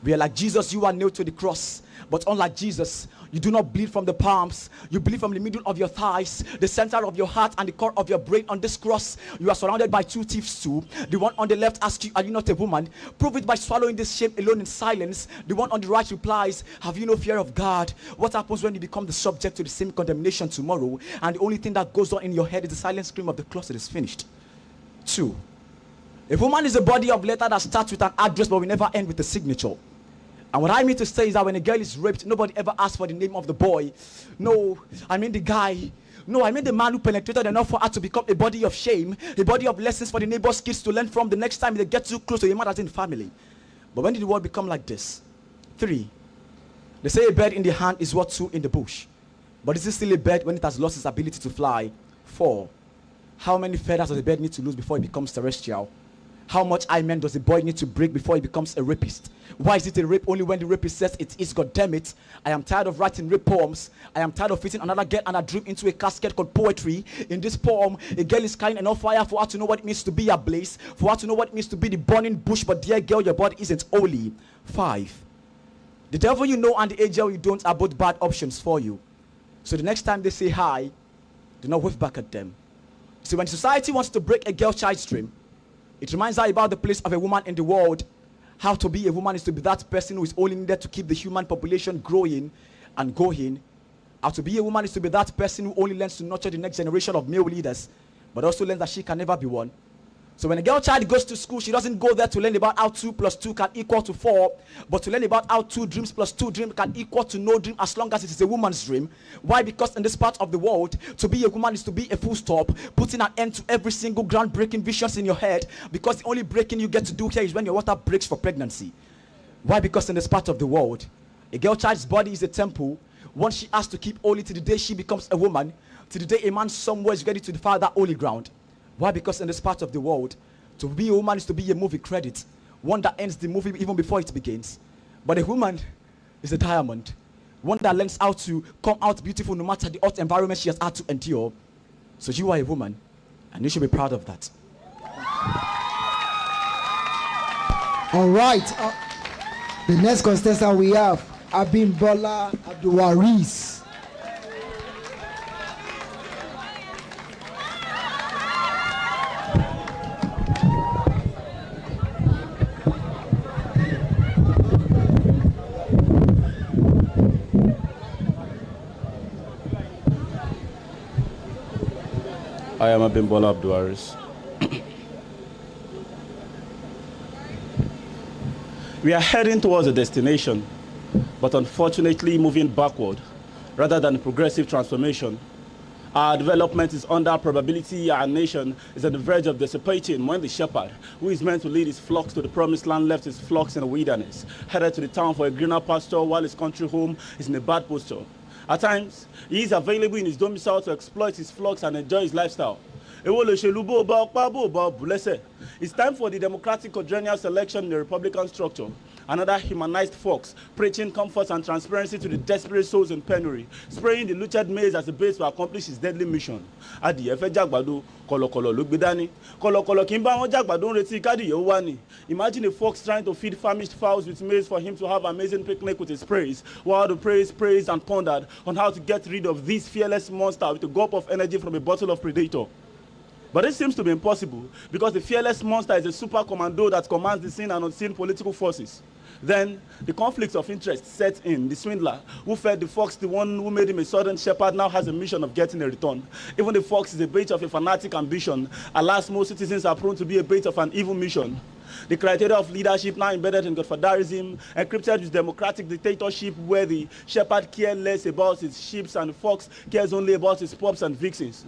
We are like Jesus, you are nailed to the cross. But unlike Jesus, you do not bleed from the palms. You bleed from the middle of your thighs, the center of your heart, and the core of your brain. On this cross, you are surrounded by 2 thieves too. The one on the left asks you, are you not a woman? Prove it by swallowing this shame alone in silence. The one on the right replies, have you no fear of God? What happens when you become the subject to the same condemnation tomorrow, and the only thing that goes on in your head is the silent scream of the closet is finished? 2, a woman is a body of letter that starts with an address but will never end with a signature. And what I mean to say is that when a girl is raped, nobody ever asks for the name of the boy. No, I mean the guy. No, I mean the man who penetrated enough for her to become a body of shame, a body of lessons for the neighbor's kids to learn from the next time they get too close to a man that's in the family. But when did the world become like this? 3, they say a bird in the hand is worth 2 in the bush. But is it still a bird when it has lost its ability to fly? 4, how many feathers does a bird need to lose before it becomes terrestrial? How much hymen does a boy need to break before he becomes a rapist? Why is it a rape only when the rapist says it is? God damn it. I am tired of writing rape poems. I am tired of fitting another girl and a dream into a casket called poetry. In this poem, a girl is carrying enough fire for her to know what it means to be ablaze, for her to know what it means to be the burning bush. But dear girl, your body isn't holy. 5, the devil you know and the angel you don't are both bad options for you. So the next time they say hi, do not wave back at them. So when society wants to break a girl child's dream, it reminds her about the place of a woman in the world. How to be a woman is to be that person who is only needed to keep the human population growing and going. How to be a woman is to be that person who only learns to nurture the next generation of male leaders, but also learns that she can never be one. So when a girl child goes to school, she doesn't go there to learn about how 2 + 2 can equal to 4, but to learn about how 2 dreams + 2 dreams can equal to no dream, as long as it is a woman's dream. Why? Because in this part of the world, to be a woman is to be a full stop, putting an end to every single groundbreaking visions in your head, because the only breaking you get to do here is when your water breaks for pregnancy. Why? Because in this part of the world, a girl child's body is a temple, one she has to keep holy to the day she becomes a woman, to the day a man somewhere is ready to defile that holy ground. Why? Because in this part of the world, to be a woman is to be a movie credit, one that ends the movie even before it begins. But a woman is a diamond, one that learns how to come out beautiful no matter the hot environment she has had to endure. So you are a woman, and you should be proud of that. All right, the next contestant we have, Abimbola Abdulwaris. I am Abimbola Abdulwaris. We are heading towards a destination, but unfortunately moving backward rather than progressive transformation. Our development is under probability. Our nation is at the verge of dissipating when the shepherd, who is meant to lead his flocks to the promised land, left his flocks in the wilderness, headed to the town for a greener pasture while his country home is in a bad posture. At times, he is available in his domicile to exploit his flocks and enjoy his lifestyle. It's time for the democratic quadrennial selection in the Republican structure. Another humanized fox, preaching comfort and transparency to the desperate souls in penury, spraying the looted maize as a base to accomplish his deadly mission. Adìyẹ fẹ́ jàgbàdo, kọ̀lọ̀kọ̀lọ̀ ló gbé dání. Kọ̀lọ̀kọ̀lọ̀ kì í bá wọn jàgbàdo ń retí kádìyẹ ó wá ni. Imagine a fox trying to feed famished fowls with maize for him to have amazing picnic with his praise, while the praised and pondered on how to get rid of this fearless monster with a gulp of energy from a bottle of Predator. But it seems to be impossible because the fearless monster is a super commando that commands the seen and unseen political forces. Then the conflicts of interest set in. The swindler who fed the fox, the one who made him a sudden shepherd, now has a mission of getting a return. Even the fox is a bait of a fanatic ambition. Alas, most citizens are prone to be a bait of an evil mission. The criteria of leadership now embedded in godfatherism, encrypted with democratic dictatorship where the shepherd cares less about his sheep and the fox cares only about his pups and vixens.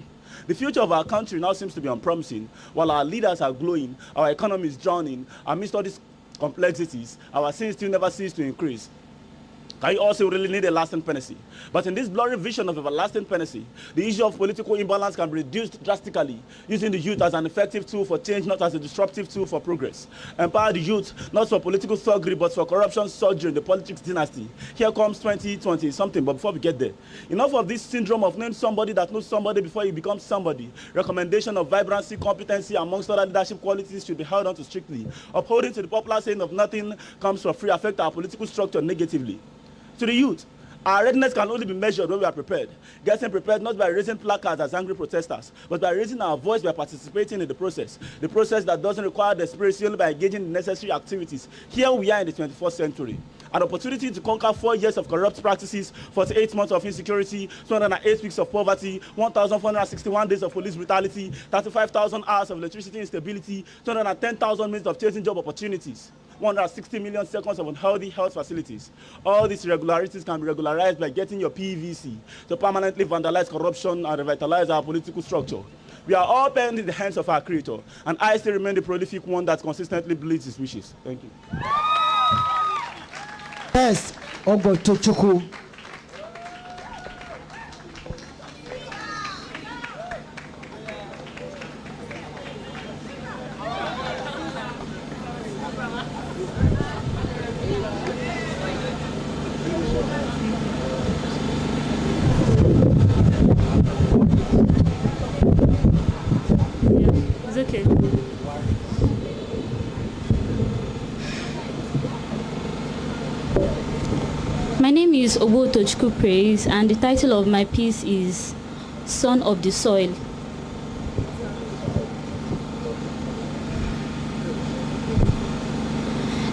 The future of our country now seems to be unpromising. While our leaders are glowing, our economy is drowning. Amidst all these complexities, our sins still never cease to increase. Can you also really need a lasting penancy? But in this blurry vision of everlasting penancy, the issue of political imbalance can be reduced drastically, using the youth as an effective tool for change, not as a disruptive tool for progress. Empower the youth, not for political thuggery, but for corruption surgery in the politics dynasty. Here comes 2020 something, but before we get there, enough of this syndrome of knowing somebody that knows somebody before he becomes somebody. Recommendation of vibrancy, competency, amongst other leadership qualities should be held on to strictly. Upholding to the popular saying of nothing comes for free affect our political structure negatively. To the youth, our readiness can only be measured when we are prepared. Getting prepared not by raising placards as angry protesters, but by raising our voice by participating in the process. The process that doesn't require desperation, only by engaging in necessary activities. Here we are in the 21st century. An opportunity to conquer 4 years of corrupt practices, 48 months of insecurity, 208 weeks of poverty, 1,461 days of police brutality, 35,000 hours of electricity instability, 210,000 minutes of chasing job opportunities, 160 million seconds of unhealthy health facilities. All these irregularities can be regularized by getting your PVC to permanently vandalize corruption and revitalize our political structure. We are all penned in the hands of our Creator, and I still remain the prolific one that consistently bleeds his wishes. Thank you. Yes, Ogo Tochukwu. It's okay. My name is Ogo Tochukwu Praise, and the title of my piece is Son of the Soil.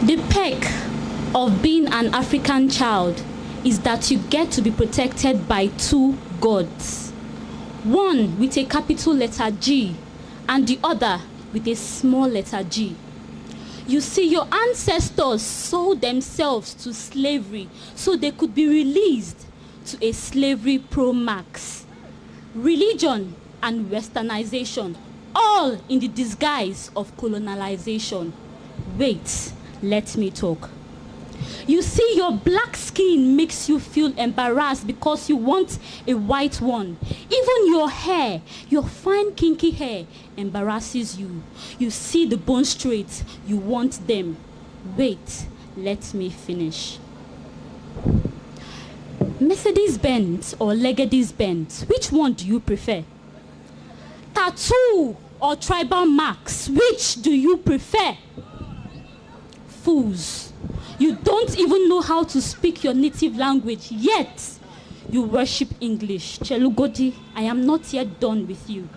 The perk of being an African child is that you get to be protected by 2 gods. One with a capital letter G and the other with a small letter G. You see, your ancestors sold themselves to slavery so they could be released to a slavery pro-max. Religion and westernization, all in the disguise of colonialization. Wait, let me talk. You see, your black skin makes you feel embarrassed because you want a white one. Even your hair, your fine kinky hair, embarrasses you. You see the bone straight, you want them. Wait, let me finish. Mercedes-Benz or Legacy-Benz, which one do you prefer? Tattoo or tribal marks, which do you prefer? Fools. You don't even know how to speak your native language, yet you worship English. Chelugodi, I am not yet done with you.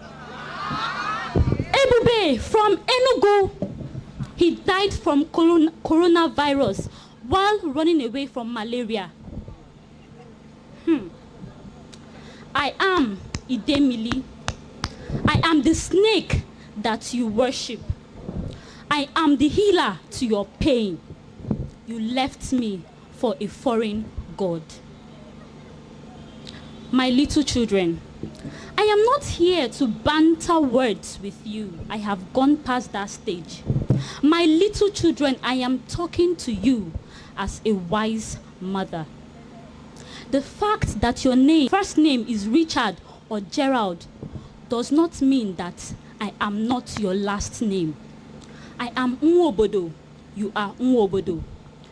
Ebube from Enugu, he died from coronavirus while running away from malaria. I am Idemili. I am the snake that you worship. I am the healer to your pain. You left me for a foreign god. My little children, I am not here to banter words with you. I have gone past that stage. My little children, I am talking to you as a wise mother. The fact that your first name is Richard or Gerald does not mean that I am not your last name. I am Nwobodo. You are Nwobodo.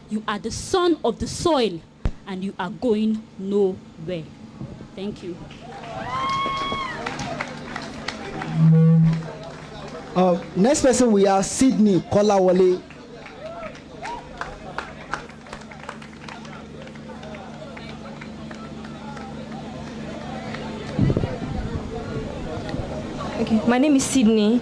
You are the son of the soil, and you are going nowhere. Thank you. Next person we have Sydney Kolawole. Okay, my name is Sydney.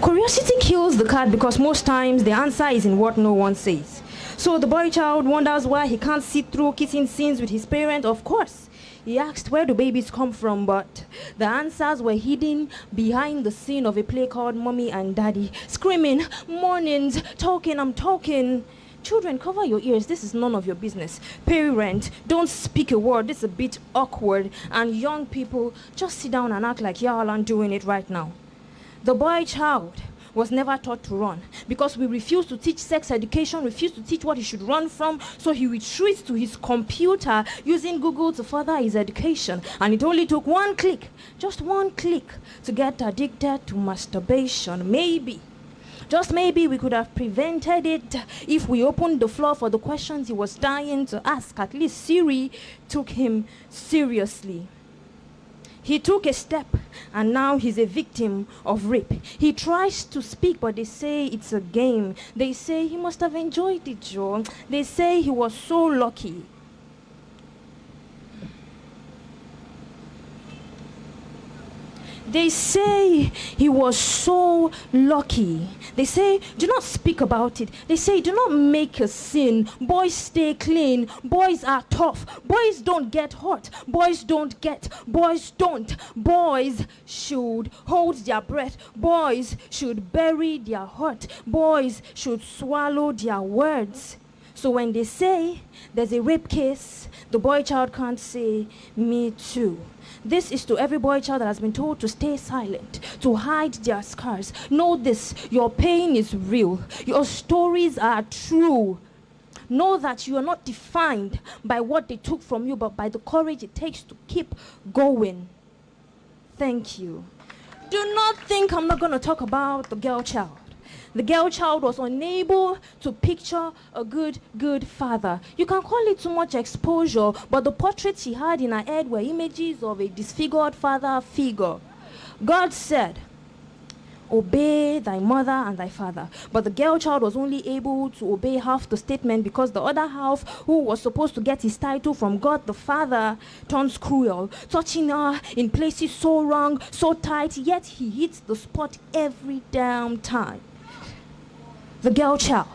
Curiosity kills the cat because most times the answer is in what no one says. So the boy child wonders why he can't sit through kissing scenes with his parent. Of course, he asked where do babies come from, but the answers were hidden behind the scene of a play called Mommy and Daddy. Screaming, mornings, talking, I'm talking. Children, cover your ears. This is none of your business. Parent, don't speak a word. This is a bit awkward. And young people, just sit down and act like y'all aren't doing it right now. The boy child was never taught to run because we refused to teach sex education, refused to teach what he should run from, so he retreats to his computer using Google to further his education. And it only took one click, just one click, to get addicted to masturbation. Maybe, just maybe, we could have prevented it if we opened the floor for the questions he was dying to ask. At least Siri took him seriously. He took a step, and now he's a victim of rape. He tries to speak, but they say it's a game. They say he must have enjoyed it, Joe. They say he was so lucky. They say he was so lucky. They say, do not speak about it. They say, do not make a sin. Boys stay clean. Boys are tough. Boys don't get hurt. Boys don't get. Boys don't. Boys should hold their breath. Boys should bury their hurt. Boys should swallow their words. So when they say there's a rape case, the boy child can't say, me too. This is to every boy child that has been told to stay silent, to hide their scars. Know this, your pain is real. Your stories are true. Know that you are not defined by what they took from you, but by the courage it takes to keep going. Thank you. Do not think I'm not going to talk about the girl child. The girl child was unable to picture a good father. You can call it too much exposure, but the portraits she had in her head were images of a disfigured father figure. God said, obey thy mother and thy father. But the girl child was only able to obey half the statement because the other half, who was supposed to get his title from God the Father, turns cruel, touching her in places so wrong, so tight, yet he hits the spot every damn time. The girl child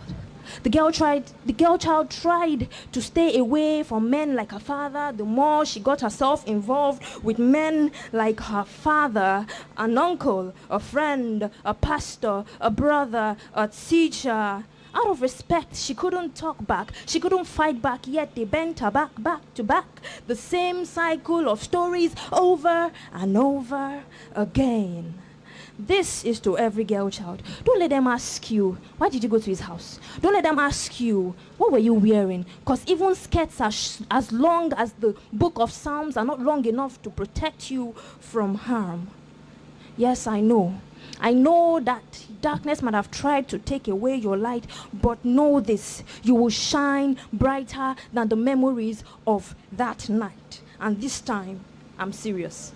tried to stay away from men like her father. The more she got herself involved with men like her father, an uncle, a friend, a pastor, a brother, a teacher. Out of respect, she couldn't talk back. She couldn't fight back, yet they bent her back to back. The same cycle of stories over and over again. This is to every girl child. Don't let them ask you, why did you go to his house? Don't let them ask you, what were you wearing? Because even skirts as long as the book of Psalms are not long enough to protect you from harm. Yes, I know. I know that darkness might have tried to take away your light, but know this, you will shine brighter than the memories of that night. And this time, I'm serious.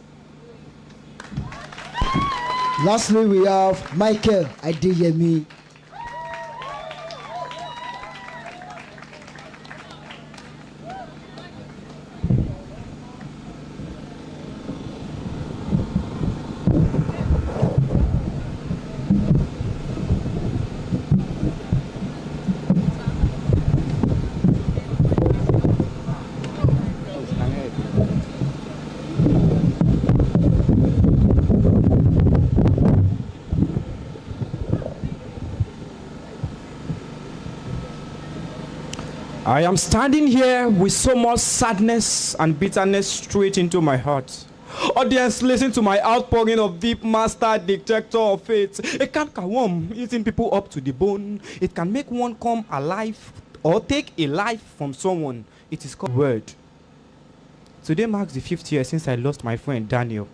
Lastly, we have Michael Adeyemi. I am standing here with so much sadness and bitterness straight into my heart. Audience, listen to my outpouring of deep master detector of faith. It can warm, eating people up to the bone. It can make one come alive or take a life from someone. It is called word. Today marks the 5th year since I lost my friend Daniel.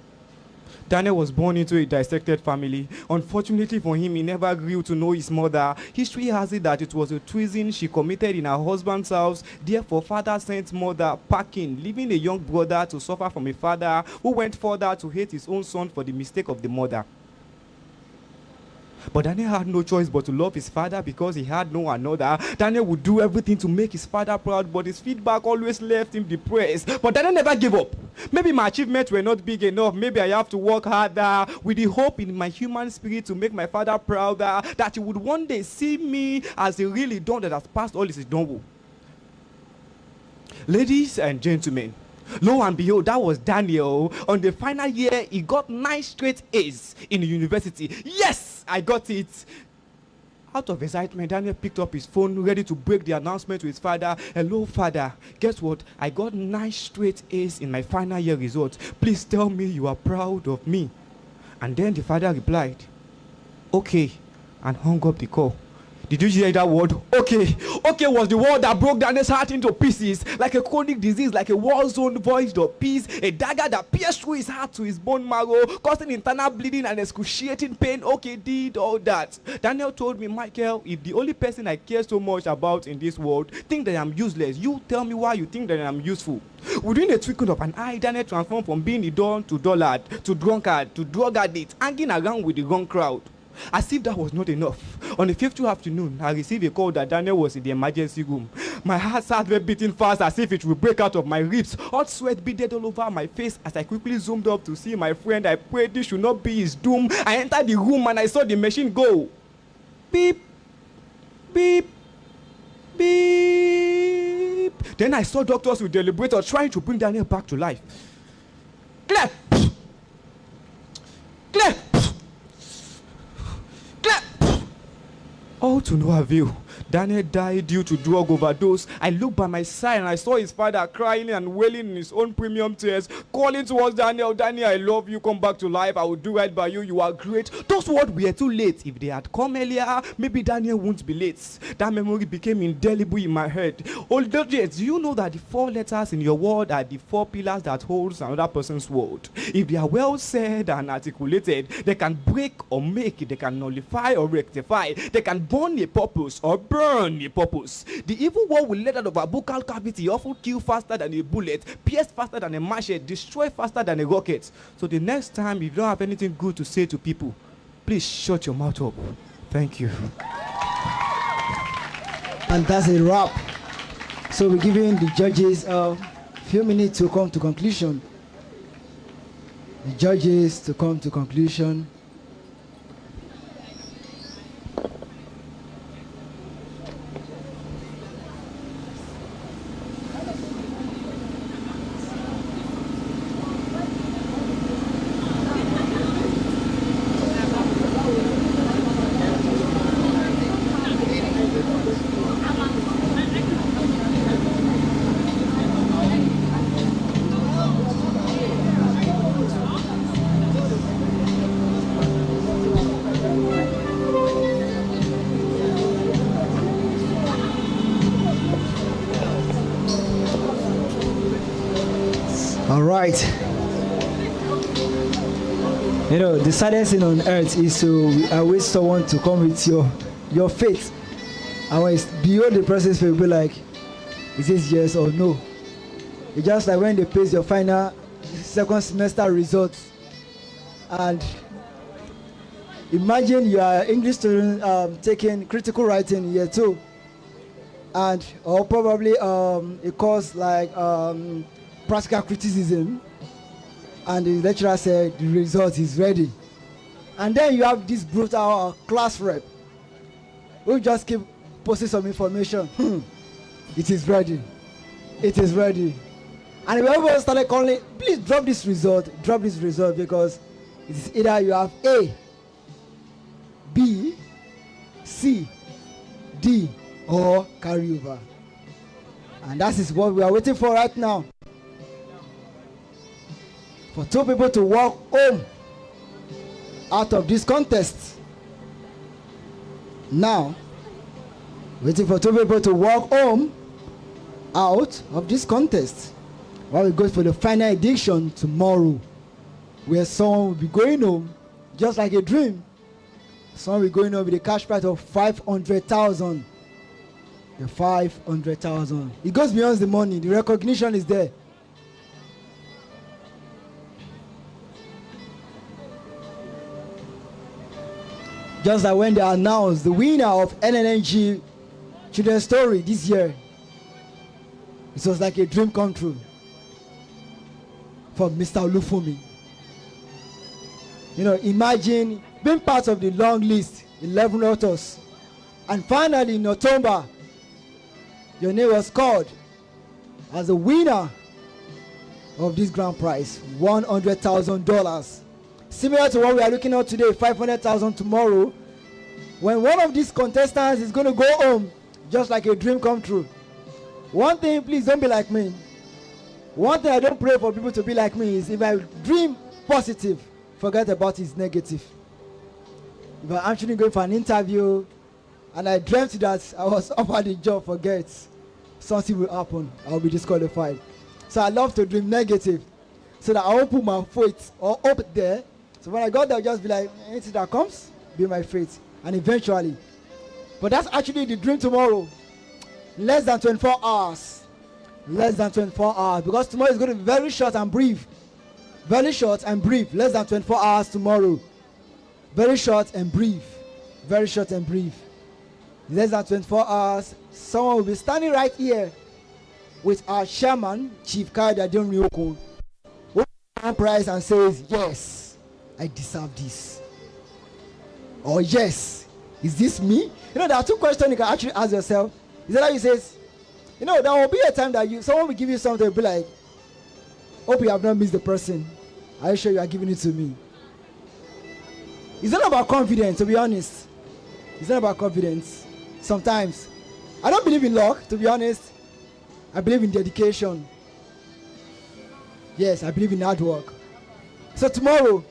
Daniel was born into a dissected family. Unfortunately for him, he never grew to know his mother. History has it that it was a treason she committed in her husband's house. Therefore, father sent mother packing, leaving a young brother to suffer from a father who went further to hate his own son for the mistake of the mother. But Daniel had no choice but to love his father because he had no another. Daniel would do everything to make his father proud, but his feedback always left him depressed. But Daniel never gave up. Maybe my achievements were not big enough. Maybe I have to work harder with the hope in my human spirit to make my father prouder, that he would one day see me as a really don that has passed all his donwo. Ladies and gentlemen, lo and behold, that was Daniel. On the final year, he got 9 straight A's in the university. Yes, I got it. Out of excitement, Daniel picked up his phone, ready to break the announcement to his father. Hello, father. Guess what? I got 9 straight A's in my final year results. Please tell me you are proud of me. And then the father replied, okay, and hung up the call. Did you hear that word? Okay. Okay was the word that broke Daniel's heart into pieces. Like a chronic disease, like a war zone void of peace. A dagger that pierced through his heart to his bone marrow, causing internal bleeding and excruciating pain. Okay, did all that. Daniel told me, Michael, if the only person I care so much about in this world think that I'm useless, you tell me why you think that I'm useful. Within a twinkle of an eye, Daniel transformed from being a don to dullard, to drunkard, to drug addict, hanging around with the wrong crowd. As if that was not enough, on the 5th afternoon, I received a call that Daniel was in the emergency room. My heart started beating fast as if it would break out of my ribs. Hot sweat beaded all over my face as I quickly zoomed up to see my friend. I prayed this should not be his doom. I entered the room and I saw the machine go. Beep, beep, beep. Then I saw doctors with deliberator trying to bring Daniel back to life. Clap! Clap! All to no avail. Daniel died due to drug overdose. I looked by my side and I saw his father crying and wailing in his own premium tears, calling towards Daniel, Daniel, I love you, come back to life, I will do right by you, you are great. Those words were too late. If they had come earlier, maybe Daniel won't be late. That memory became indelible in my head. Although, yes, do you know that the 4 letters in your word are the 4 pillars that holds another person's word? If they are well said and articulated, they can break or make, they can nullify or rectify, they can burn a purpose or burn a purpose. The evil word will let out of a buccal cavity, often kill faster than a bullet, pierce faster than a machete, destroy faster than a rocket. So the next time if you don't have anything good to say to people, please shut your mouth up. Thank you. And that's a wrap. So we're giving the judges a few minutes to come to conclusion. The judges to come to conclusion. All right. You know, the saddest thing on earth is to await someone to come with your faith. And when it's beyond the person's faith, you'll be like, is this yes or no? It's just like when they paste your final 2nd semester results. And imagine you are an English student taking critical writing year 2. And, or probably a course like practical criticism, and the lecturer said the result is ready, and then you have this brutal class rep who just keep posting some information. It is ready, it is ready, and everyone started calling, please drop this result, because it is either you have A, B, C, D, or carry over. And that is what we are waiting for right now. For 2 people to walk home out of this contest. Now, waiting for 2 people to walk home out of this contest. While we go for the final edition tomorrow, where someone will be going home just like a dream. Someone will be going home with a cash prize of 500,000. The 500,000. It goes beyond the money. The recognition is there. Just like when they announced the winner of NNNG Children's Story this year, it was like a dream come true for Mr. Olufumi. You know, imagine being part of the long list, 11 authors, and finally in October, your name was called as the winner of this grand prize, $100,000. Similar to what we are looking at today, 500,000 tomorrow. When one of these contestants is going to go home, just like a dream come true. One thing, please don't be like me. One thing I don't pray for people to be like me is if I dream positive, forget about his negative. If I'm actually going for an interview and I dreamt that I was offered a job, forget. Something will happen. I will be disqualified. So I love to dream negative so that I won't put my foot or up there. So when I got there, I'll just be like, anything that comes, be my fate. And eventually. But that's actually the dream tomorrow. Less than 24 hours. Less than 24 hours. Because tomorrow is going to be very short and brief. Very short and brief. Less than 24 hours tomorrow. Very short and brief. Very short and brief. Less than 24 hours. Someone will be standing right here with our chairman, Chief Kaida Ryoko, who prize and says, yes, I deserve this. Or yes, is this me? You know, there are 2 questions you can actually ask yourself. Is that how you says, you know, there will be a time that someone will give you something and be like, hope you have not missed the person. Are you sure you are giving it to me? It's not about confidence, to be honest. It's not about confidence. Sometimes. I don't believe in luck, to be honest. I believe in dedication. Yes, I believe in hard work. So tomorrow,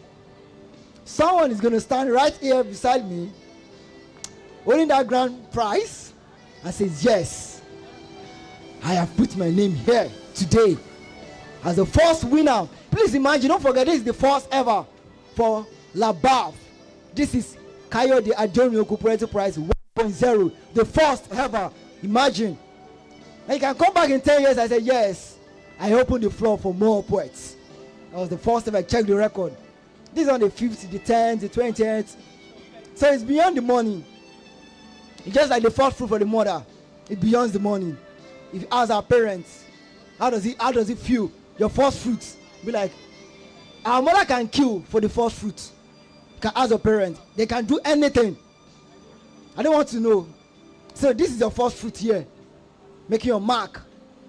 someone is going to stand right here beside me, holding that grand prize, and says, yes, I have put my name here today as the first winner. Please imagine, don't forget, this is the first ever for Labaf. This is Kayode Adonio Cooperative Prize 1.0, the first ever. Imagine. And you can come back in 10 years and say, yes, I opened the floor for more poets. That was the first time I checked the record. This is on the 5th, the 10th, the 20th. So it's beyond the money. It's just like the first fruit for the mother. It's beyond the money. If you ask our parents, how does it feel? Your first fruit. Be like, our mother can kill for the first fruit. You can ask your parents. They can do anything. I don't want to know. So this is your first fruit here. Making your mark.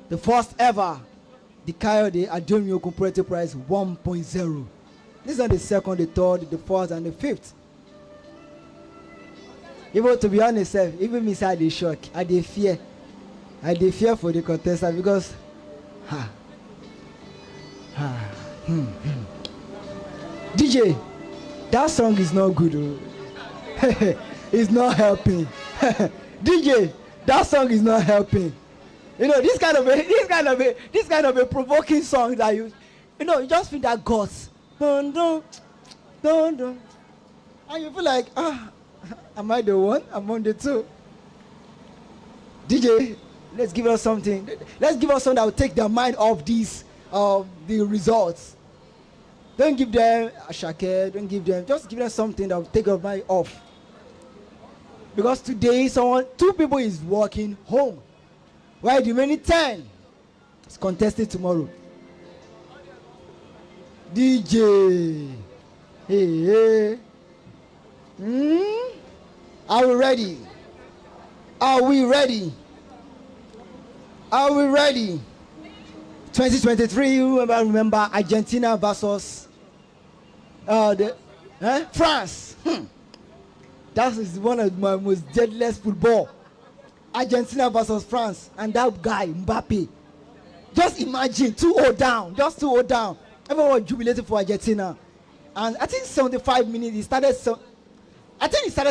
The first ever. The Kayode Adonio Cooperative Prize 1.0. This is not the second, the third, the fourth, and the fifth. Even to be honest, even me say I dey shock. I dey fear. I dey fear for the contestant because DJ, that song is not good. Oh. It's not helping. DJ, that song is not helping. You know, this kind of a provoking song that you know, you just feel that guts. Dun, dun, dun, dun. And you feel like, am I the one? Among the two. DJ, let's give us something. Let's give us something that will take their mind off these the results. Don't give them a shake, don't give them, just give them something that will take their mind off. Because today 2 people is walking home. While the remaining 10 is contested tomorrow. DJ. Hey. Are we ready? Are we ready? Are we ready? 2023, remember Argentina versus France. That is one of my most deadliest football. Argentina versus France, and that guy Mbappe. Just imagine 2-0 down, just 2-0 down. Everyone was jubilating for Argentina, and I think 75 minutes. He started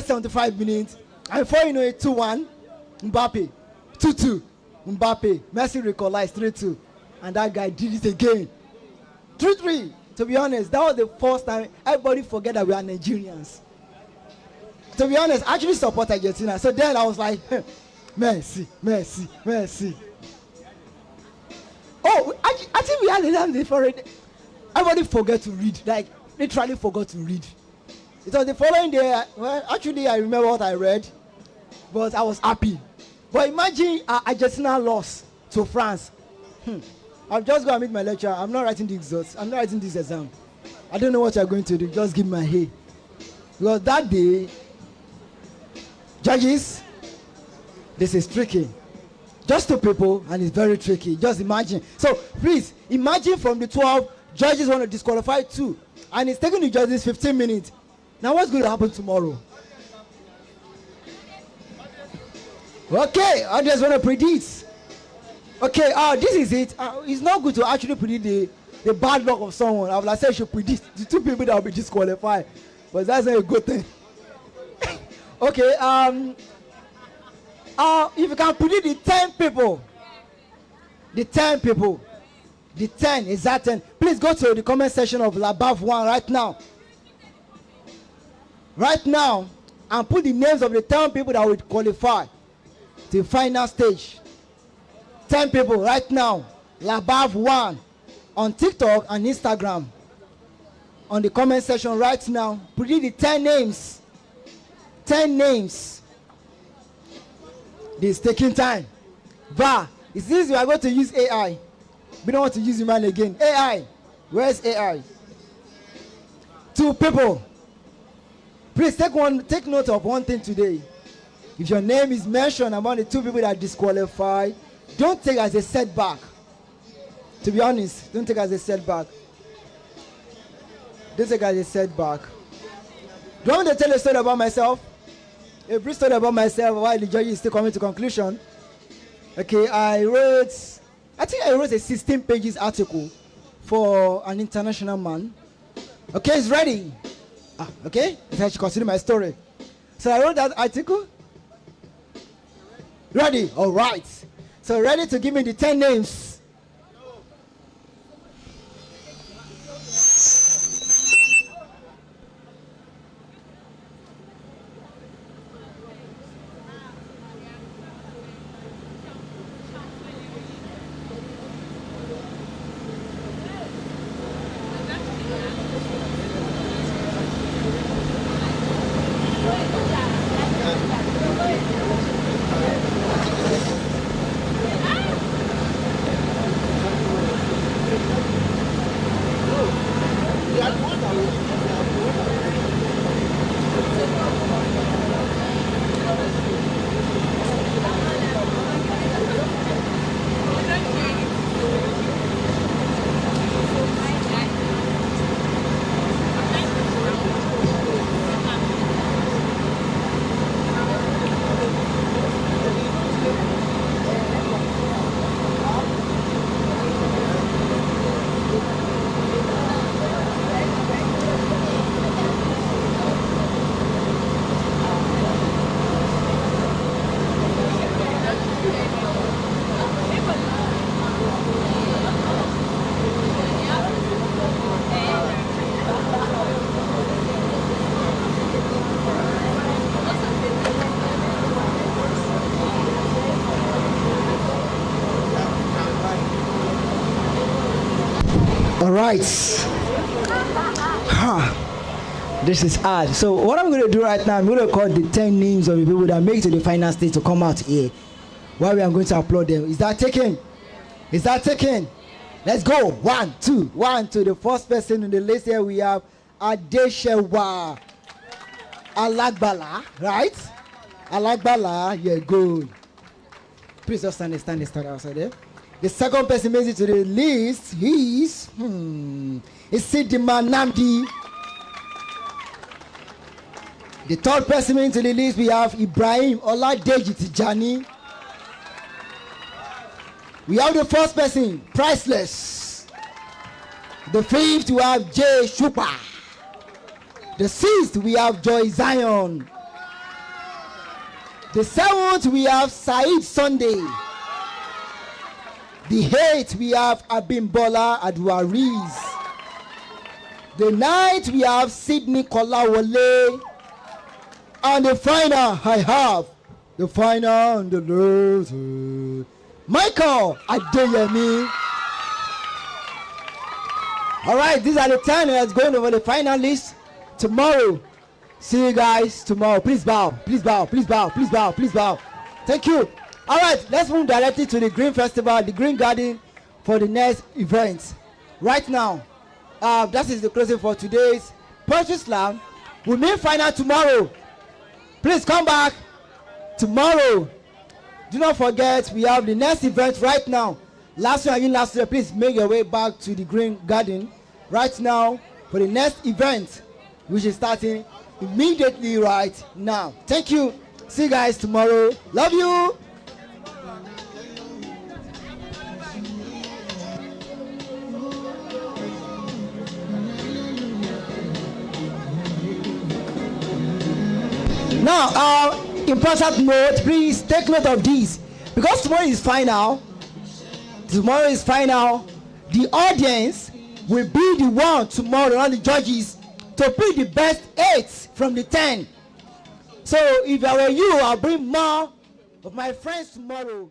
75 minutes, and before you know it, 2-1, Mbappe, 2-2, Mbappe. Messi equalized 3-2, and that guy did it again, 3-3. To be honest, that was the first time everybody forget that we are Nigerians. To be honest, I actually support Argentina. So then I was like, Messi, Messi, Messi. Oh, I think we had a little different. Everybody forgot to read, like literally forgot to read. It was the following day. Well, actually, I remember what I read, but I was happy. But imagine Argentina lost to France. I've just gone to meet my lecturer. I'm not writing the results. I'm not writing this exam. I don't know what you're going to do. Just give me my hay. Because that day, judges, this is tricky. Just 2 people, and it's very tricky. Just imagine. So please, imagine from the 12, judges want to disqualify 2. And it's taking the judges 15 minutes. Now what's going to happen tomorrow? Okay, I just want to predict. Okay, this is it. It's not good to actually predict the bad luck of someone. I would like say you should predict the 2 people that will be disqualified. But that's not a good thing. Okay, if you can predict the 10 people, the 10 people, the 10, is that 10? Please go to the comment section of Labaf 1 right now. Right now, and put the names of the 10 people that would qualify to the final stage. 10 people right now. Labaf 1 on TikTok and Instagram. On the comment section right now. Predict the 10 names. 10 names. This is taking time. It seems we are going to use AI. We don't want to use human again. AI. Where's AI? 2 people. Please take note of one thing today. If your name is mentioned among the 2 people that disqualify, don't take it as a setback. To be honest, don't take it as a setback. Don't take it as a setback. Do you want me to tell a story about myself? A brief story about myself while the judge is still coming to conclusion. Okay, I wrote a 16 pages article for an international man. Okay, it's ready. Okay, I should consider my story. So I wrote that article. Ready? All right. So ready to give me the 10 names. All right. This is hard. So what I'm going to do right now, I'm going to call the 10 names of the people that make it to the final stage to come out here. While we are going to applaud them. Is that taken? Is that taken? Let's go. 1, 2, 1, 2. The first person on the list here we have Adeshewa Alagbala, right? Alagbala, yeah, good. Please just stand outside there. The second person makes it to the list. He's Sidima Namdi. The third person into the list we have Ibrahim Oladeji Tijani. We have the first person, Priceless. The fifth, we have Jay Shupa. The sixth, we have Joy Zion. The seventh, we have Said Sunday. The eighth, we have Abimbola Adwariz. The ninth, we have Sydney Kolawole. And the final, I have the final and the last, Michael Adeyemi. All right, these are the 10 that's going over the final list. Tomorrow, see you guys tomorrow. Please bow, please bow, please bow, please bow, please bow. Thank you. All right, let's move directly to the Green Festival, the Green Garden, for the next event. Right now, that is the closing for today's Poetry Slam. We'll meet final tomorrow. Please come back tomorrow. Do not forget, we have the next event right now. Last year, please make your way back to the Green Garden right now for the next event, which is starting immediately right now. Thank you. See you guys tomorrow. Love you. Now, important note, please take note of this. Because tomorrow is final, the audience will be the one tomorrow, not the judges, to pick the best 8 from the 10. So if I were you, I'll bring more of my friends tomorrow